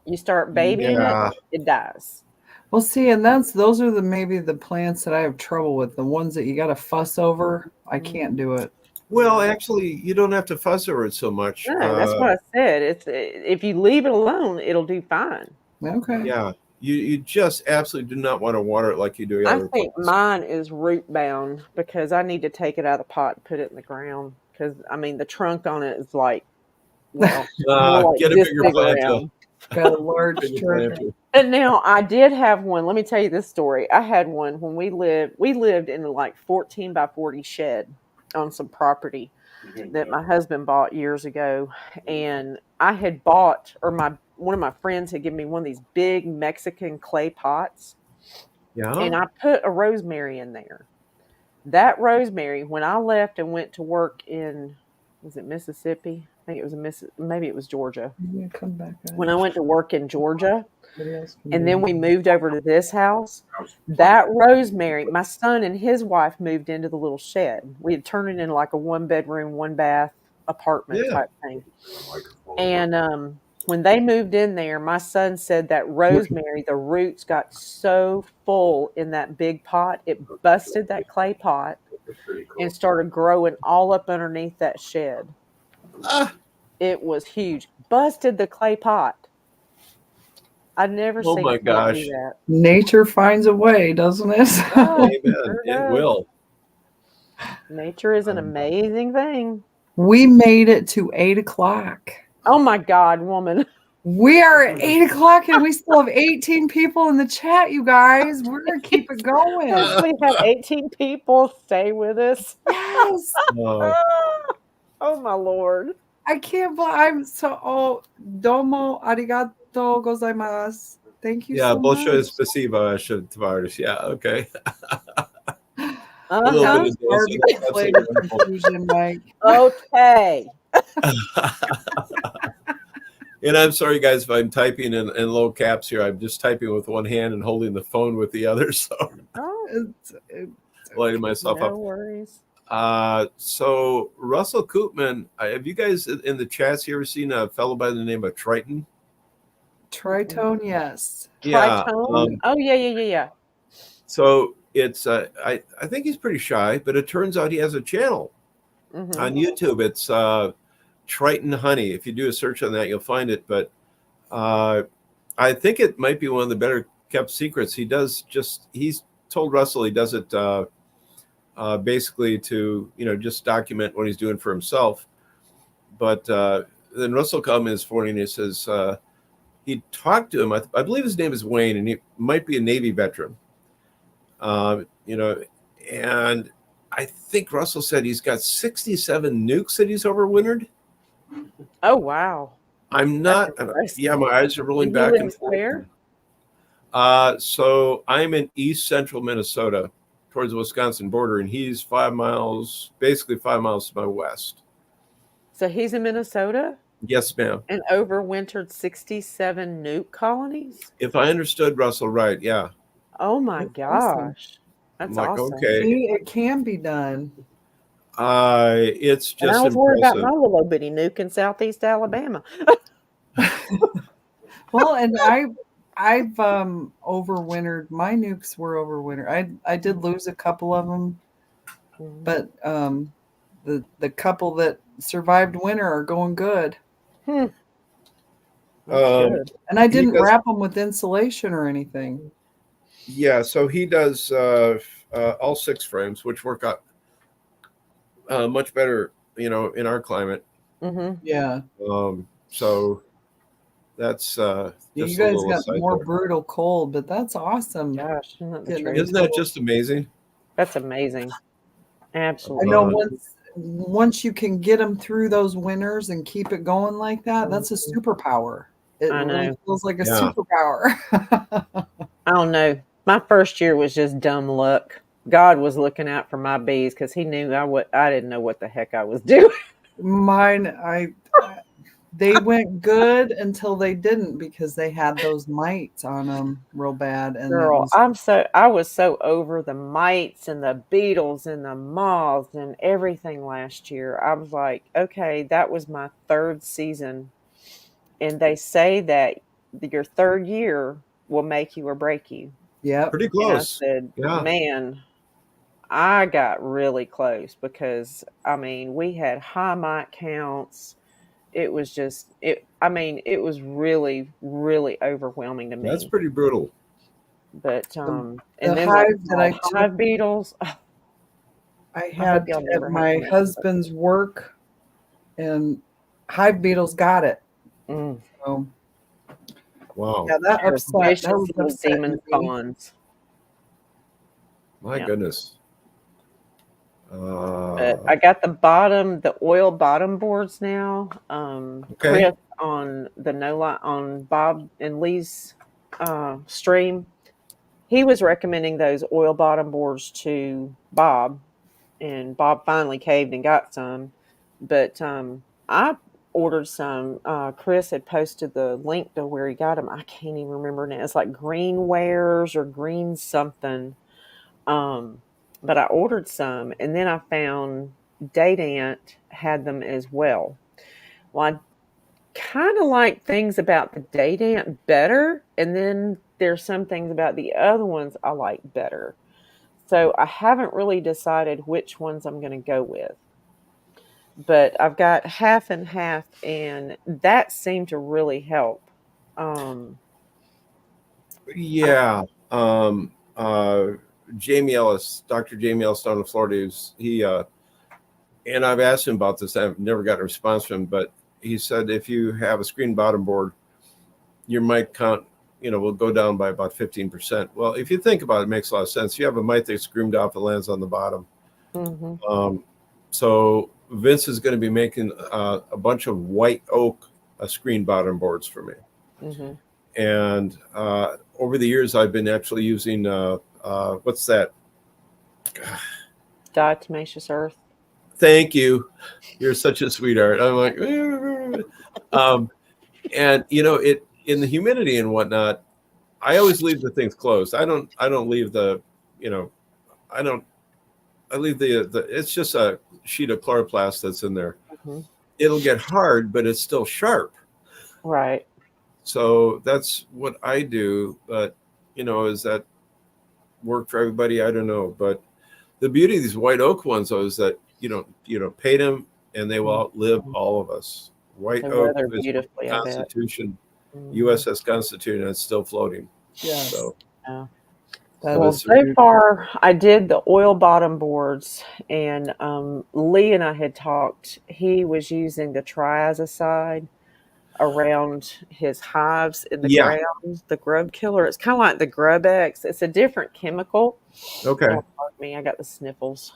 You start babying it, Yeah. it dies. Well, see, and those are the maybe the plants that I have trouble with. The ones that you got to fuss over, I can't do it. Well, actually, you don't have to fuss over it so much. No, that's what I said. It's if you leave it alone, it'll do fine. Okay. Yeah, you just absolutely do not want to water it like you do I other think plants. mine is root bound because I need to take it out of the pot and put it in the ground because I mean the trunk on it is like well more like Get a this bigger big planta. around. Got a large Bigger trunk. planta. And now I did have one. Let me tell you this story. I had one when we lived in a like 14 by 40 shed on some property that my husband bought years ago. And I had bought or my one of my friends had given me one of these big Mexican clay pots. Yeah. And I put a rosemary in there. That rosemary, when I left and went to work in was it Mississippi? I think it was maybe it was Georgia. Yeah, come back. When I went to work in Georgia, Somebody else can and do then it. we moved over to this house. That rosemary, my son and his wife moved into the little shed. We had turned it into like a 1 bedroom, 1 bath apartment Yeah. type thing. And when they moved in there, my son said that rosemary, the roots got so full in that big pot, it busted that clay pot and started growing all up underneath that shed. Ah, It was huge. Busted the clay pot. I've never oh seen a my plant do gosh. that. Nature finds a way, doesn't it? Oh, Amen. sure It does. will. Nature is an amazing thing. We made it to 8 o'clock. Oh my God, woman. We are at 8 o'clock and we still have 18 people in the chat, you guys. We're gonna keep it going. We have 18 people stay with us. Yes. Oh, Oh my Lord. I can't believe I'm so domo arigato gozaimasu. Thank you yeah, so bolshoy much. spasiba, tovarищ. Yeah, okay. A Uh-huh. little bit of this. Barbie That's absolutely flavor wonderful. confusion, Mike. Okay. And I'm sorry, guys, if I'm typing in low caps here. I'm just typing with one hand and holding the phone with the other, so Oh, lighting myself no up. worries. So Russell Koopman, have you guys in the chats here ever seen a fellow by the name of Triton? Tritone, yes. Yeah. Tritone? Oh, yeah. So it's I think he's pretty shy, but it turns out he has a channel Mhm. on YouTube. It's Triton Honey. If you do a search on that, you'll find it. But I think it might be one of the better kept secrets. He's told Russell he does it basically to just document what he's doing for himself. But then Russell called me this morning and he says he talked to him. I believe his name is Wayne, and he might be a Navy veteran. And I think Russell said he's got 67 nukes that he's overwintered. Oh, wow. I'm not. Yeah, my eyes are rolling back and forth. Where? So I'm in east central Minnesota, towards the Wisconsin border, and he's basically 5 miles to my west. So he's in Minnesota? Yes, ma'am. And overwintered 67 nuke colonies? If I understood Russell right, yeah. Oh my gosh. That's I'm like, awesome. okay. See, it can be done. It's And I just was worried about impressive. my little bitty nuke in southeast Alabama. Well, and I've overwintered. My nukes were overwintered. I did lose a couple of them, but the couple that survived winter are going good. Good. And I didn't wrap them with insulation or anything. Yeah, so he does all 6 frames, which work out much better, in our climate. Mm-hmm. Yeah. So that's You just guys got more brutal cold, but that's awesome. Gosh, isn't that the Isn't that just amazing? That's amazing. I Absolutely. know once you can get them through those winters and keep it going like that, that's a superpower. It I really know. feels like a Yeah. superpower. I don't know. My first year was just dumb luck. God was looking out for my bees because He knew I didn't know what the heck I was doing. Mine, they went good until they didn't because they had those mites on them real bad, and that Girl, was I was so over the mites and the beetles and the moths and everything last year. I was like, okay, that was my third season. And they say that your third year will make you or break you. yep. Pretty And I close. said, Yeah. man, I got really close because I mean, we had high mite counts. It was just it was really, really overwhelming to That's me. pretty brutal. But The and then those hive that small I took, hive beetles. I I hope had y'all at never have my to mess with husband's work, and hive beetles got it. those. So Wow. yeah, that They're upset. That vicious was little demon upsetting me. spawns. My Yeah. goodness. But I got the oil bottom boards now. Okay. Chris on the No Li on Bob and Lee's stream, he was recommending those oil bottom boards to Bob, and Bob finally caved and got some. But I ordered some. Chris had posted the link to where he got them. I can't even remember now. It's like green wares or green something. Um, but I ordered some, and then I found Date Ant had them as well. Well, I kind of like things about the Date Ant better, and then there's some things about the other ones I like better. So I haven't really decided which ones I'm going to go with. But I've got half and half, and that seemed to really help. Um, Yeah. Um, uh, Jamie Ellis, Dr. Jamie Ellis down in Florida, and I've asked him about this. I've never got a response from him, but he said if you have a screen bottom board, your mite count, will go down by about 15%. Well, if you think about it, it makes a lot of sense. You have a mite that's screamed off, it lands on the bottom. mhm. So Vince is going to be making a bunch of white oak screen bottom boards for me. Mhm. And over the years, I've been actually using what's that? Diatomaceous earth. Thank you. You're such a sweetheart. I'm like, and it in the humidity and whatnot. I always leave the things closed. I don't leave the, I don't. I leave the. It's just a sheet of chloroplast that's in there. Mhm. It'll get hard, but it's still sharp. Right. So that's what I do. But is that work for everybody? I don't know. But the beauty of these white oak ones, though, is that you don't pay them, and they will outlive all of us. White They oak weather is beautifully, I bet. Constitution, Mhm. USS Constitution, and it's still floating. Yes. So Yeah. That Well, is so true. far I did the oil bottom boards, and Lee and I had talked. He was using the triazicide around his hives in the yeah. ground, the grub killer. It's kind of like the Grub X. It's a different chemical. Okay. Oh, pardon me, I got the sniffles.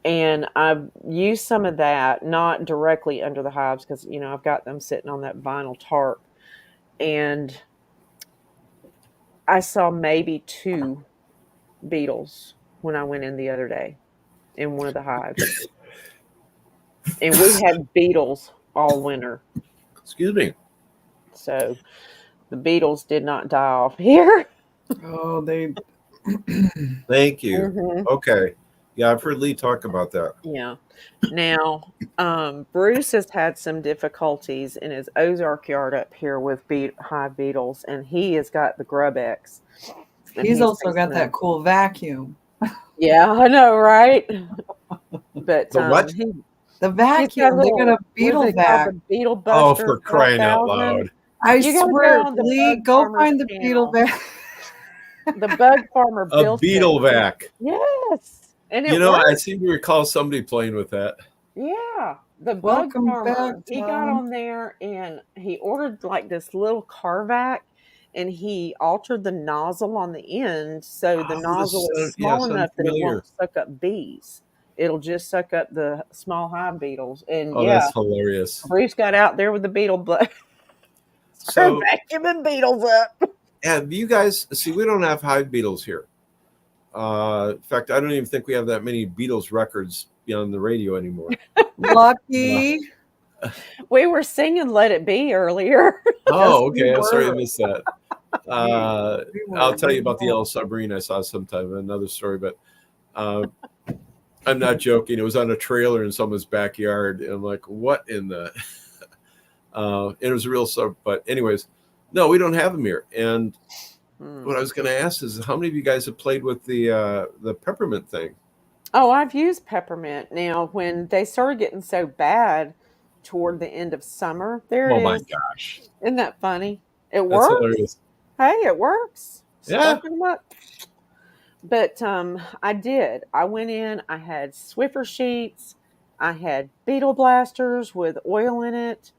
And I've used some of that, not directly under the hives, because I've got them sitting on that vinyl tarp, and I saw maybe 2 beetles when I went in the other day in one of the hives. And we had beetles all winter. Excuse me. So the beetles did not die off here. Oh, they. Thank you. Mhm. Okay. Yeah, I've heard Lee talk about that. Yeah. Now, Bruce has had some difficulties in his Ozark yard up here with hive beetles, and he has got the Grub X. And He's also fixing got that cool vacuum. Yeah, I know, right? But The what? The he's got vacuum. They got a what is beetle it called? vac. The Beetle Oh, Buster for crying out 4000. loud. I You gotta swear, go on the Lee, Bug go Farmer's find the beetle channel. vac. The Bug Farmer A built beetle it. vac. Yes, and it I works. seem to recall somebody playing with that. Yeah, the Bug Welcome back, Farmer. He got Tom. on there and he ordered like this little car vac, and he altered the nozzle on the end so the nozzle is small Yes, I'm enough that it familiar. won't suck up bees. It'll just suck up the small hive beetles. And Oh, yeah, that's hilarious. Bruce got out there with the beetle started So, vacuuming beetles up. have you guys see? We don't have hive beetles here. In fact, I don't even think we have that many Beatles records on the radio anymore. Lucky. We were singing "Let It Be" earlier. Oh, we okay. I'm sorry I were. missed that. We were. I'll tell you about the yellow submarine I saw sometime, another story, but I'm not joking. It was on a trailer in someone's backyard, and I'm like, what in the? It was a real sub, but anyways, no, we don't have them here. And what I was going to ask is, how many of you guys have played with the peppermint thing? Oh, I've used peppermint. Now, when they started getting so bad toward the end of summer, there it Oh my is. gosh, Isn't that funny? It that's works. hilarious. Hey, it works. Yeah. Stuff them up. But I did. I went in. I had Swiffer sheets. I had beetle blasters with oil in it.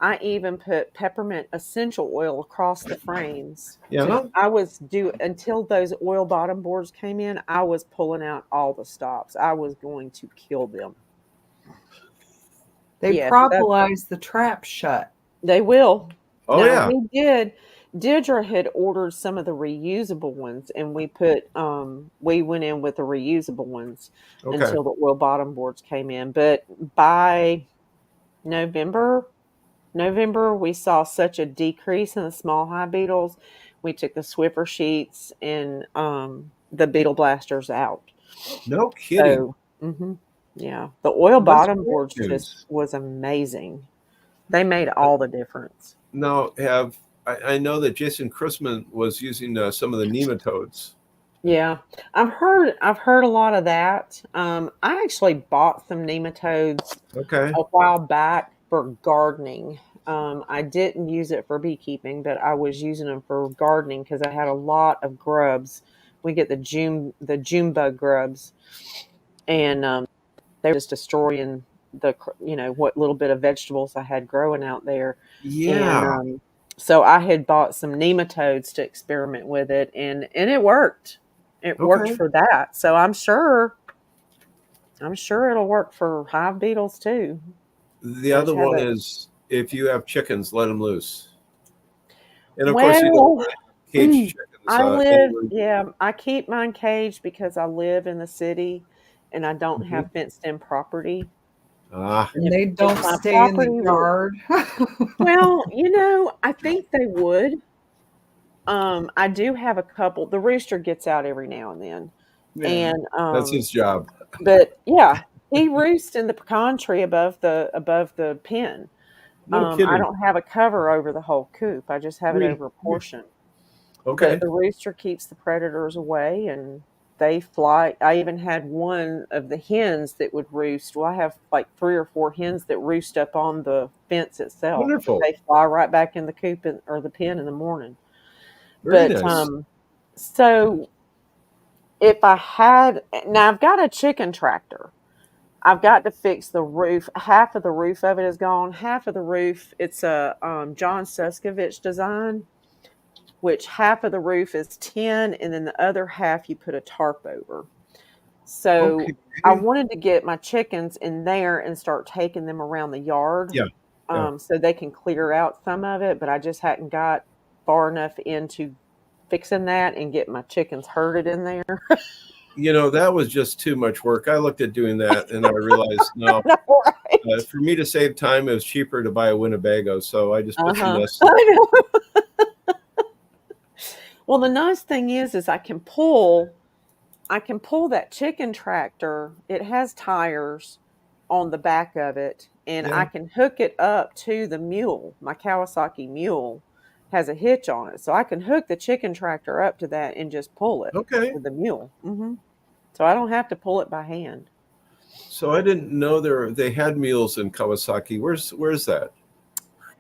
I even put peppermint essential oil across the frames. Yeah. I was until those oil bottom boards came in. I was pulling out all the stops. I was going to kill them. They Yes, propolize the trap shut. they will. Oh Now, yeah. we did. Deirdre had ordered some of the reusable ones, and we went in with the reusable ones Okay. until the oil bottom boards came in. But by November, we saw such a decrease in the small hive beetles. We took the Swiffer sheets and the beetle blasters out. No kidding. So, yeah, the oil Well, that's bottom great boards news. just was amazing. They made all the difference. Now, I know that Jason Chrisman was using some of the nematodes. Yeah, I've heard a lot of that. I actually bought some nematodes Okay. a while back for gardening. I didn't use it for beekeeping, but I was using them for gardening because I had a lot of grubs. We get the June bug grubs, and they were just destroying what little bit of vegetables I had growing out there. Yeah. And so I had bought some nematodes to experiment with it, and it worked. It worked Okay. for that. So I'm sure it'll work for hive beetles too. The I other just have one a is if you have chickens, let them loose. And of course, you don't well. cage chickens. I live, Anywhere. yeah, I keep mine caged because I live in the city and I don't Mhm. have fenced in property. Ah, And If they if don't my stay in the property were yard. well, I think they would. I do have a couple. The rooster gets out every now and then. Yeah. And that's his job. but yeah, he roosts in the pecan tree above the pen. No I kidding. don't have a cover over the whole coop. I just have it over a portion. Okay. But the rooster keeps the predators away and they fly. I even had one of the hens that would roost. Well, I have like 3 or 4 hens that roost up on the fence itself. Wonderful. They fly right back in the coop or the pen in the morning. Very But nice. so if I had now I've got a chicken tractor. I've got to fix the roof. Half of the roof of it is gone. Half of the roof, it's a John Suskovich design, which half of the roof is tin, and then the other half you put a tarp over. So Okay. I wanted to get my chickens in there and start taking them around the yard, Yeah. Yeah. so they can clear out some of it. But I just hadn't got far enough into fixing that and get my chickens herded in there. That was just too much work. I looked at doing that and I realized, no, Right? for me to save time, it was cheaper to buy a Winnebago. So I just put some Uh-huh. nests. I know. Well, the nice thing is I can pull that chicken tractor. It has tires on the back of it, and I Yeah. can hook it up to the mule. My Kawasaki mule has a hitch on it, so I can hook the chicken tractor up to that and just pull it Okay. with the mule. So I don't have to pull it by hand. So I didn't know they had mules in Kawasaki. Where's that?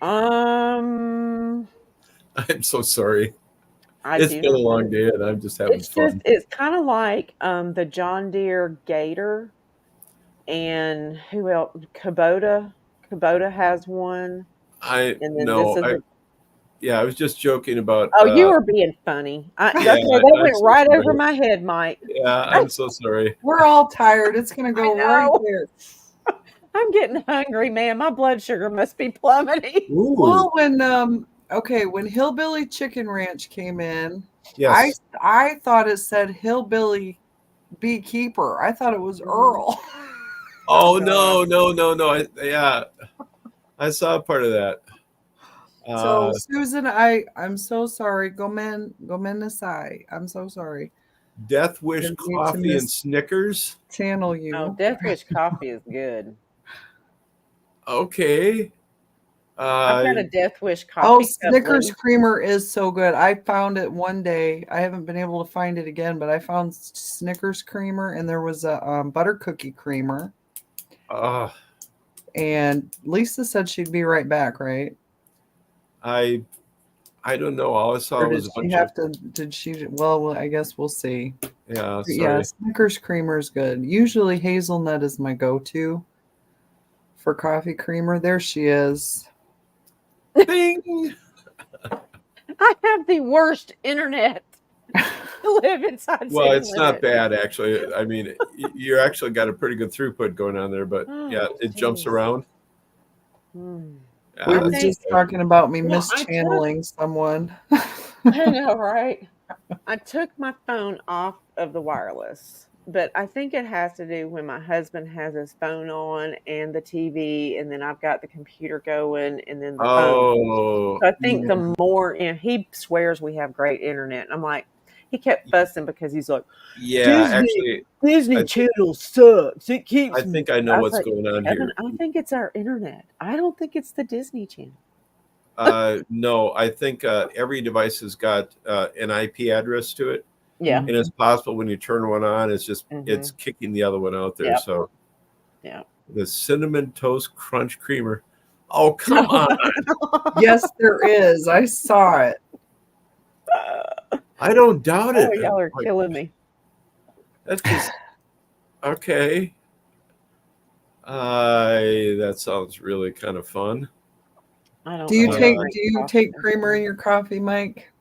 Um, I'm so sorry. I It's do been a not know. long day and I'm just having fun. It's kind of like the John Deere Gator, and who else? Kubota has one, I and then this no, is I a I was just joking about. Oh, you were being funny. Okay, that I'm went so right over sorry. my head, Mike. Yeah, I'm so sorry. We're all tired. It's gonna go right know. there. I'm getting hungry, man. My blood sugar must be plummeting. Ooh, Well, when Hillbilly Chicken Ranch came in, yes. I thought it said Hillbilly Beekeeper. I thought it was Earl. Oh no. I saw part of that. So Susan, I'm so sorry. Gomen Nasai. I'm so sorry. Death Wish Didn't mean to coffee and Snickers. channel Oh, you. Death Wish coffee is good. Okay. I've got a Death Wish Oh, coffee cup. Snickers creamer is so good. I found it one day. I haven't been able to find it again, but I found Snickers creamer, and there was a butter cookie creamer. Uh, And Lisa said she'd be right back, right? I don't know. All I saw Or was did a she bunch have of. to? Did she? Well, I guess we'll see. Yeah, But sorry. yeah, Snickers creamer is good. Usually hazelnut is my go-to for coffee creamer. There she is. Bing. I have the worst internet to live inside Well, city it's not limits. bad actually. I mean, you actually got a pretty good throughput going on there, but Oh, yeah, it jumps geez. around. We I were think- just talking about me Well, I mischanneling someone. I know, right? I took my phone off of the wireless, but I think it has to do when my husband has his phone on and the TV, and then I've got the computer going, and then the phone. Oh, So I think the more, he swears we have great internet. I'm like, he kept fussing because he's like, yeah. Actually, Disney I Channel sucks. It keeps I me. think I know I was what's like, going on Kevin, here. I think it's our internet. I don't think it's the Disney Channel. No, I think every device has got an IP address to it. Yeah. And it's possible when you turn one on, it's just Mhm. it's kicking the other one out there. Yep. So Yeah. the cinnamon toast crunch creamer. Oh, come on. Yes, there is. I saw it. I don't doubt it. Oh, y'all are Like, killing me. that's just okay. That sounds really kind of fun. I don't Do you know. take creamer in your coffee, Mike?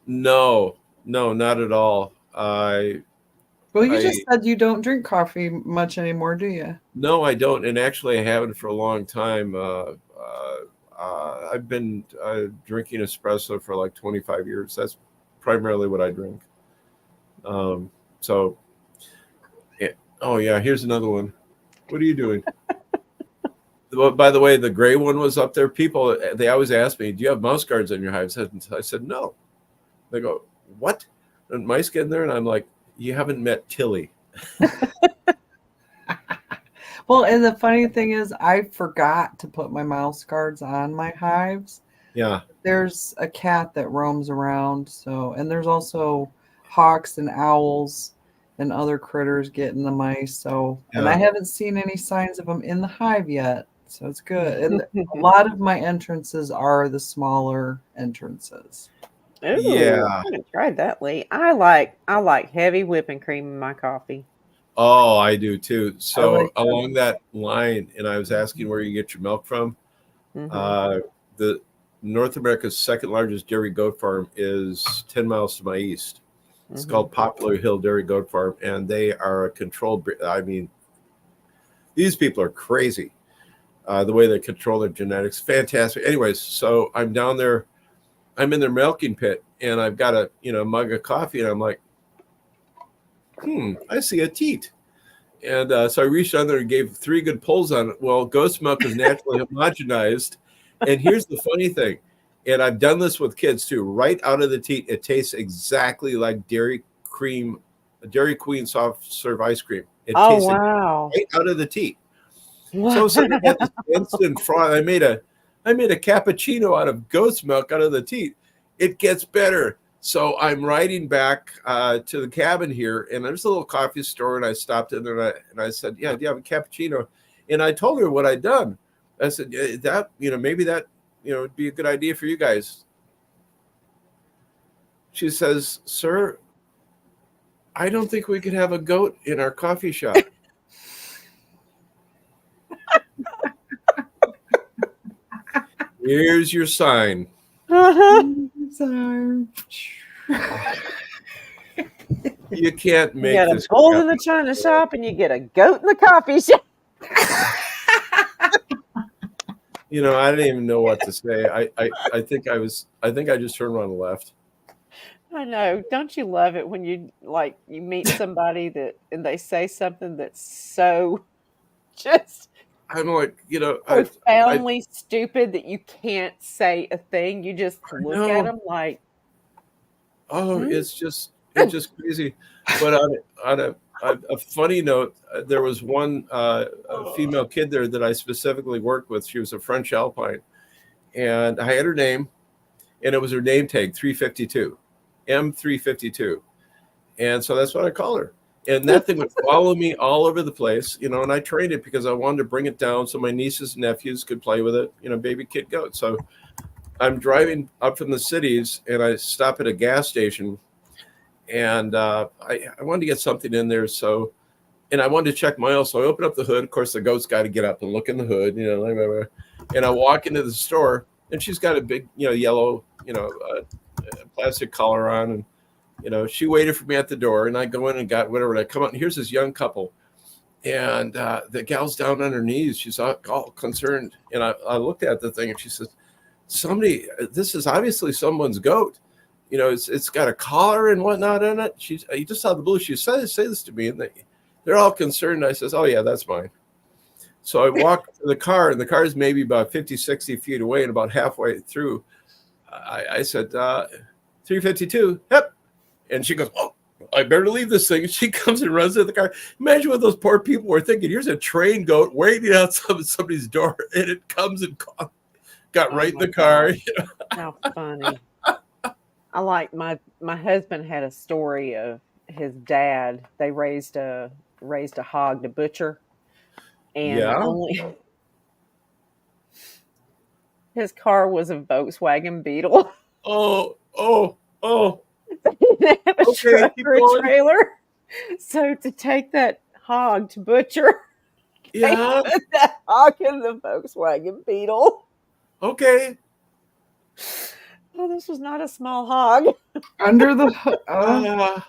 No, not at all. Well, you just said you don't drink coffee much anymore, do you? No, I don't, and actually, I haven't for a long time. I've been drinking espresso for like 25 years. That's primarily what I drink. So, yeah. Oh yeah, here's another one. What are you doing? Well, by the way, the gray one was up there. People, they always ask me, "Do you have mouse guards on your hives?" I said, "No." They go, "What? And mice get in there?" And I'm like, "You haven't met Tilly." Well, and the funny thing is, I forgot to put my mouse guards on my hives. Yeah. There's a cat that roams around, and there's also hawks and owls and other critters getting the mice. So, and I haven't seen any signs of them in the hive yet. So it's good. And a lot of my entrances are the smaller entrances. Ooh, Yeah. I haven't tried that, Lee. I like heavy whipping cream in my coffee. Oh, I do too. So like that. along that line, and I was asking where you get your milk from. The North America's second largest dairy goat farm is 10 miles to my east. It's called Poplar Hill Dairy Goat Farm, and they are a controlled. I mean, these people are crazy. The way they control their genetics, fantastic. Anyways, so I'm down there. I'm in their milking pit, and I've got a mug of coffee, and I'm like, I see a teat. And so I reached down there and gave 3 good pulls on it. Well, ghost milk is naturally homogenized. And here's the funny thing, and I've done this with kids too. Right out of the teat, it tastes exactly like Dairy Queen soft serve ice cream. It tastes wow! Right out of the teat. So I got this instant froth. I made a cappuccino out of goat's milk out of the teat. It gets better. So I'm riding back to the cabin here, and there's a little coffee store, and I stopped in there, and I said, "Yeah, do you have a cappuccino?" And I told her what I'd done. I said, "That maybe that would be a good idea for you guys." She says, "Sir, I don't think we could have a goat in our coffee shop." Here's your sign. Sorry. You can't You make get a this bull crap in the up. china shop, and you get a goat in the coffee shop. You know, I didn't even know what to say. I think I just turned around and left. I know. Don't you love it when you meet somebody and they say something that's so just I'm like, you know, I profoundly stupid that you can't say a thing. You just look at know. them like, Oh, hmm? it's just crazy. But on a funny note, there was one a female kid there that I specifically worked with. She was a French Alpine, and I had her name, and it was her name tag 352, M352, and so that's what I call her. And that thing would follow me all over the place, you know. And I trained it because I wanted to bring it down so my nieces and nephews could play with it, you know, baby kid goat. So I'm driving up from the cities, and I stop at a gas station. And I wanted to get something in there. So, and I wanted to check my oil. So I open up the hood. Of course, the goat's got to get up and look in the hood, you know, and I walk into the store, and she's got a big, you know, yellow, you know, plastic collar on. And, you know, she waited for me at the door, and I go in and got whatever. And I come out, and here's this young couple. And the gal's down on her knees. She's all concerned. And I looked at the thing, and she says, this is obviously someone's goat. You know, it's got a collar and whatnot in it. You just saw the blue. She said, say this to me, and they're all concerned. I says, oh yeah, that's mine. So I walk to the car, and the car is maybe about 50, 60 feet away, and about halfway through, I said, 352, yep. And she goes, oh, I better leave this thing. And she comes and runs to the car. Imagine what those poor people were thinking. Here's a trained goat waiting outside somebody's door, and it comes and got right in the car. You know? How funny. I like my husband had a story of his dad. They raised a hog to butcher, and Yeah. only his car was a Volkswagen Beetle. Oh. They didn't have a Okay, truck keep or a going. trailer, so to take that hog to butcher, they Yeah. put that hog in the Volkswagen Beetle. Okay. Oh, this was not a small hog. Under the In the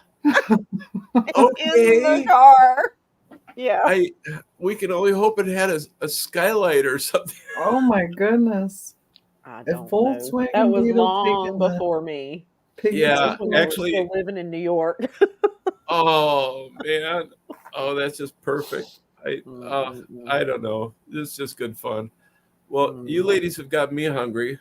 Okay. car. Yeah. We can only hope it had a skylight or something. oh my goodness. I A don't know. Volkswagen That was Beetle long taking the before me. piggy Yeah, That's when they were actually. still living in New York. Oh man. Oh, that's just perfect. I don't know. This is just good fun. Well, you ladies have got me hungry.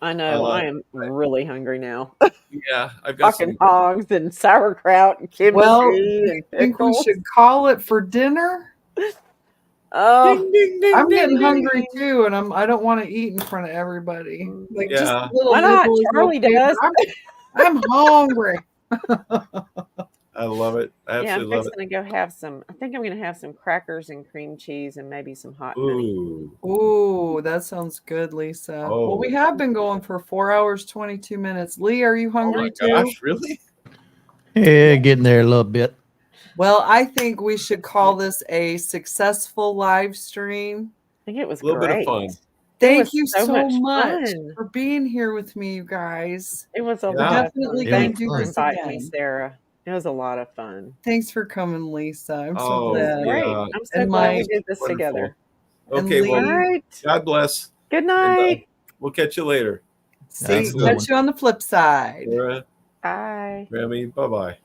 I know. I am really hungry now. Yeah, I've got Fucking some. hogs and sauerkraut and kimchi Well, and I think we pickles. should call it for dinner. Oh, Ding, ding, ding, I'm ding, getting ding. hungry too, and I don't want to eat in front of everybody. Like just Yeah. a little why not? nibble is Charlie okay, does. but I'm hungry. I love it. I Yeah, I'm absolutely love fixing to go have some. I think I'm going to have some crackers and cream cheese and maybe some hot it. honey. Ooh. Ooh, that sounds good, Lisa. Well, we Oh. have been going for 4 hours, 22 minutes. Lee, are you Oh my hungry too? gosh, really? Yeah, getting there a little bit. Well, I think we should call this a successful live stream. I think it was A little bit of great. fun. Thank was you so so much much fun. for being here with me, you guys. It was a Yeah. lot of Definitely fun. gonna Thanks do for fun. this inviting me, again. Sarah. It was a lot of fun. Thanks for coming, Lisa. I'm so Oh, glad. Great. yeah. I'm so And glad we Mike. did this Wonderful. together. and Okay, well, All Lee. right. God bless. Good And night. we'll catch you later. See, Absolutely. catch you on the flip side. Sarah, Bye. Grammy, bye-bye.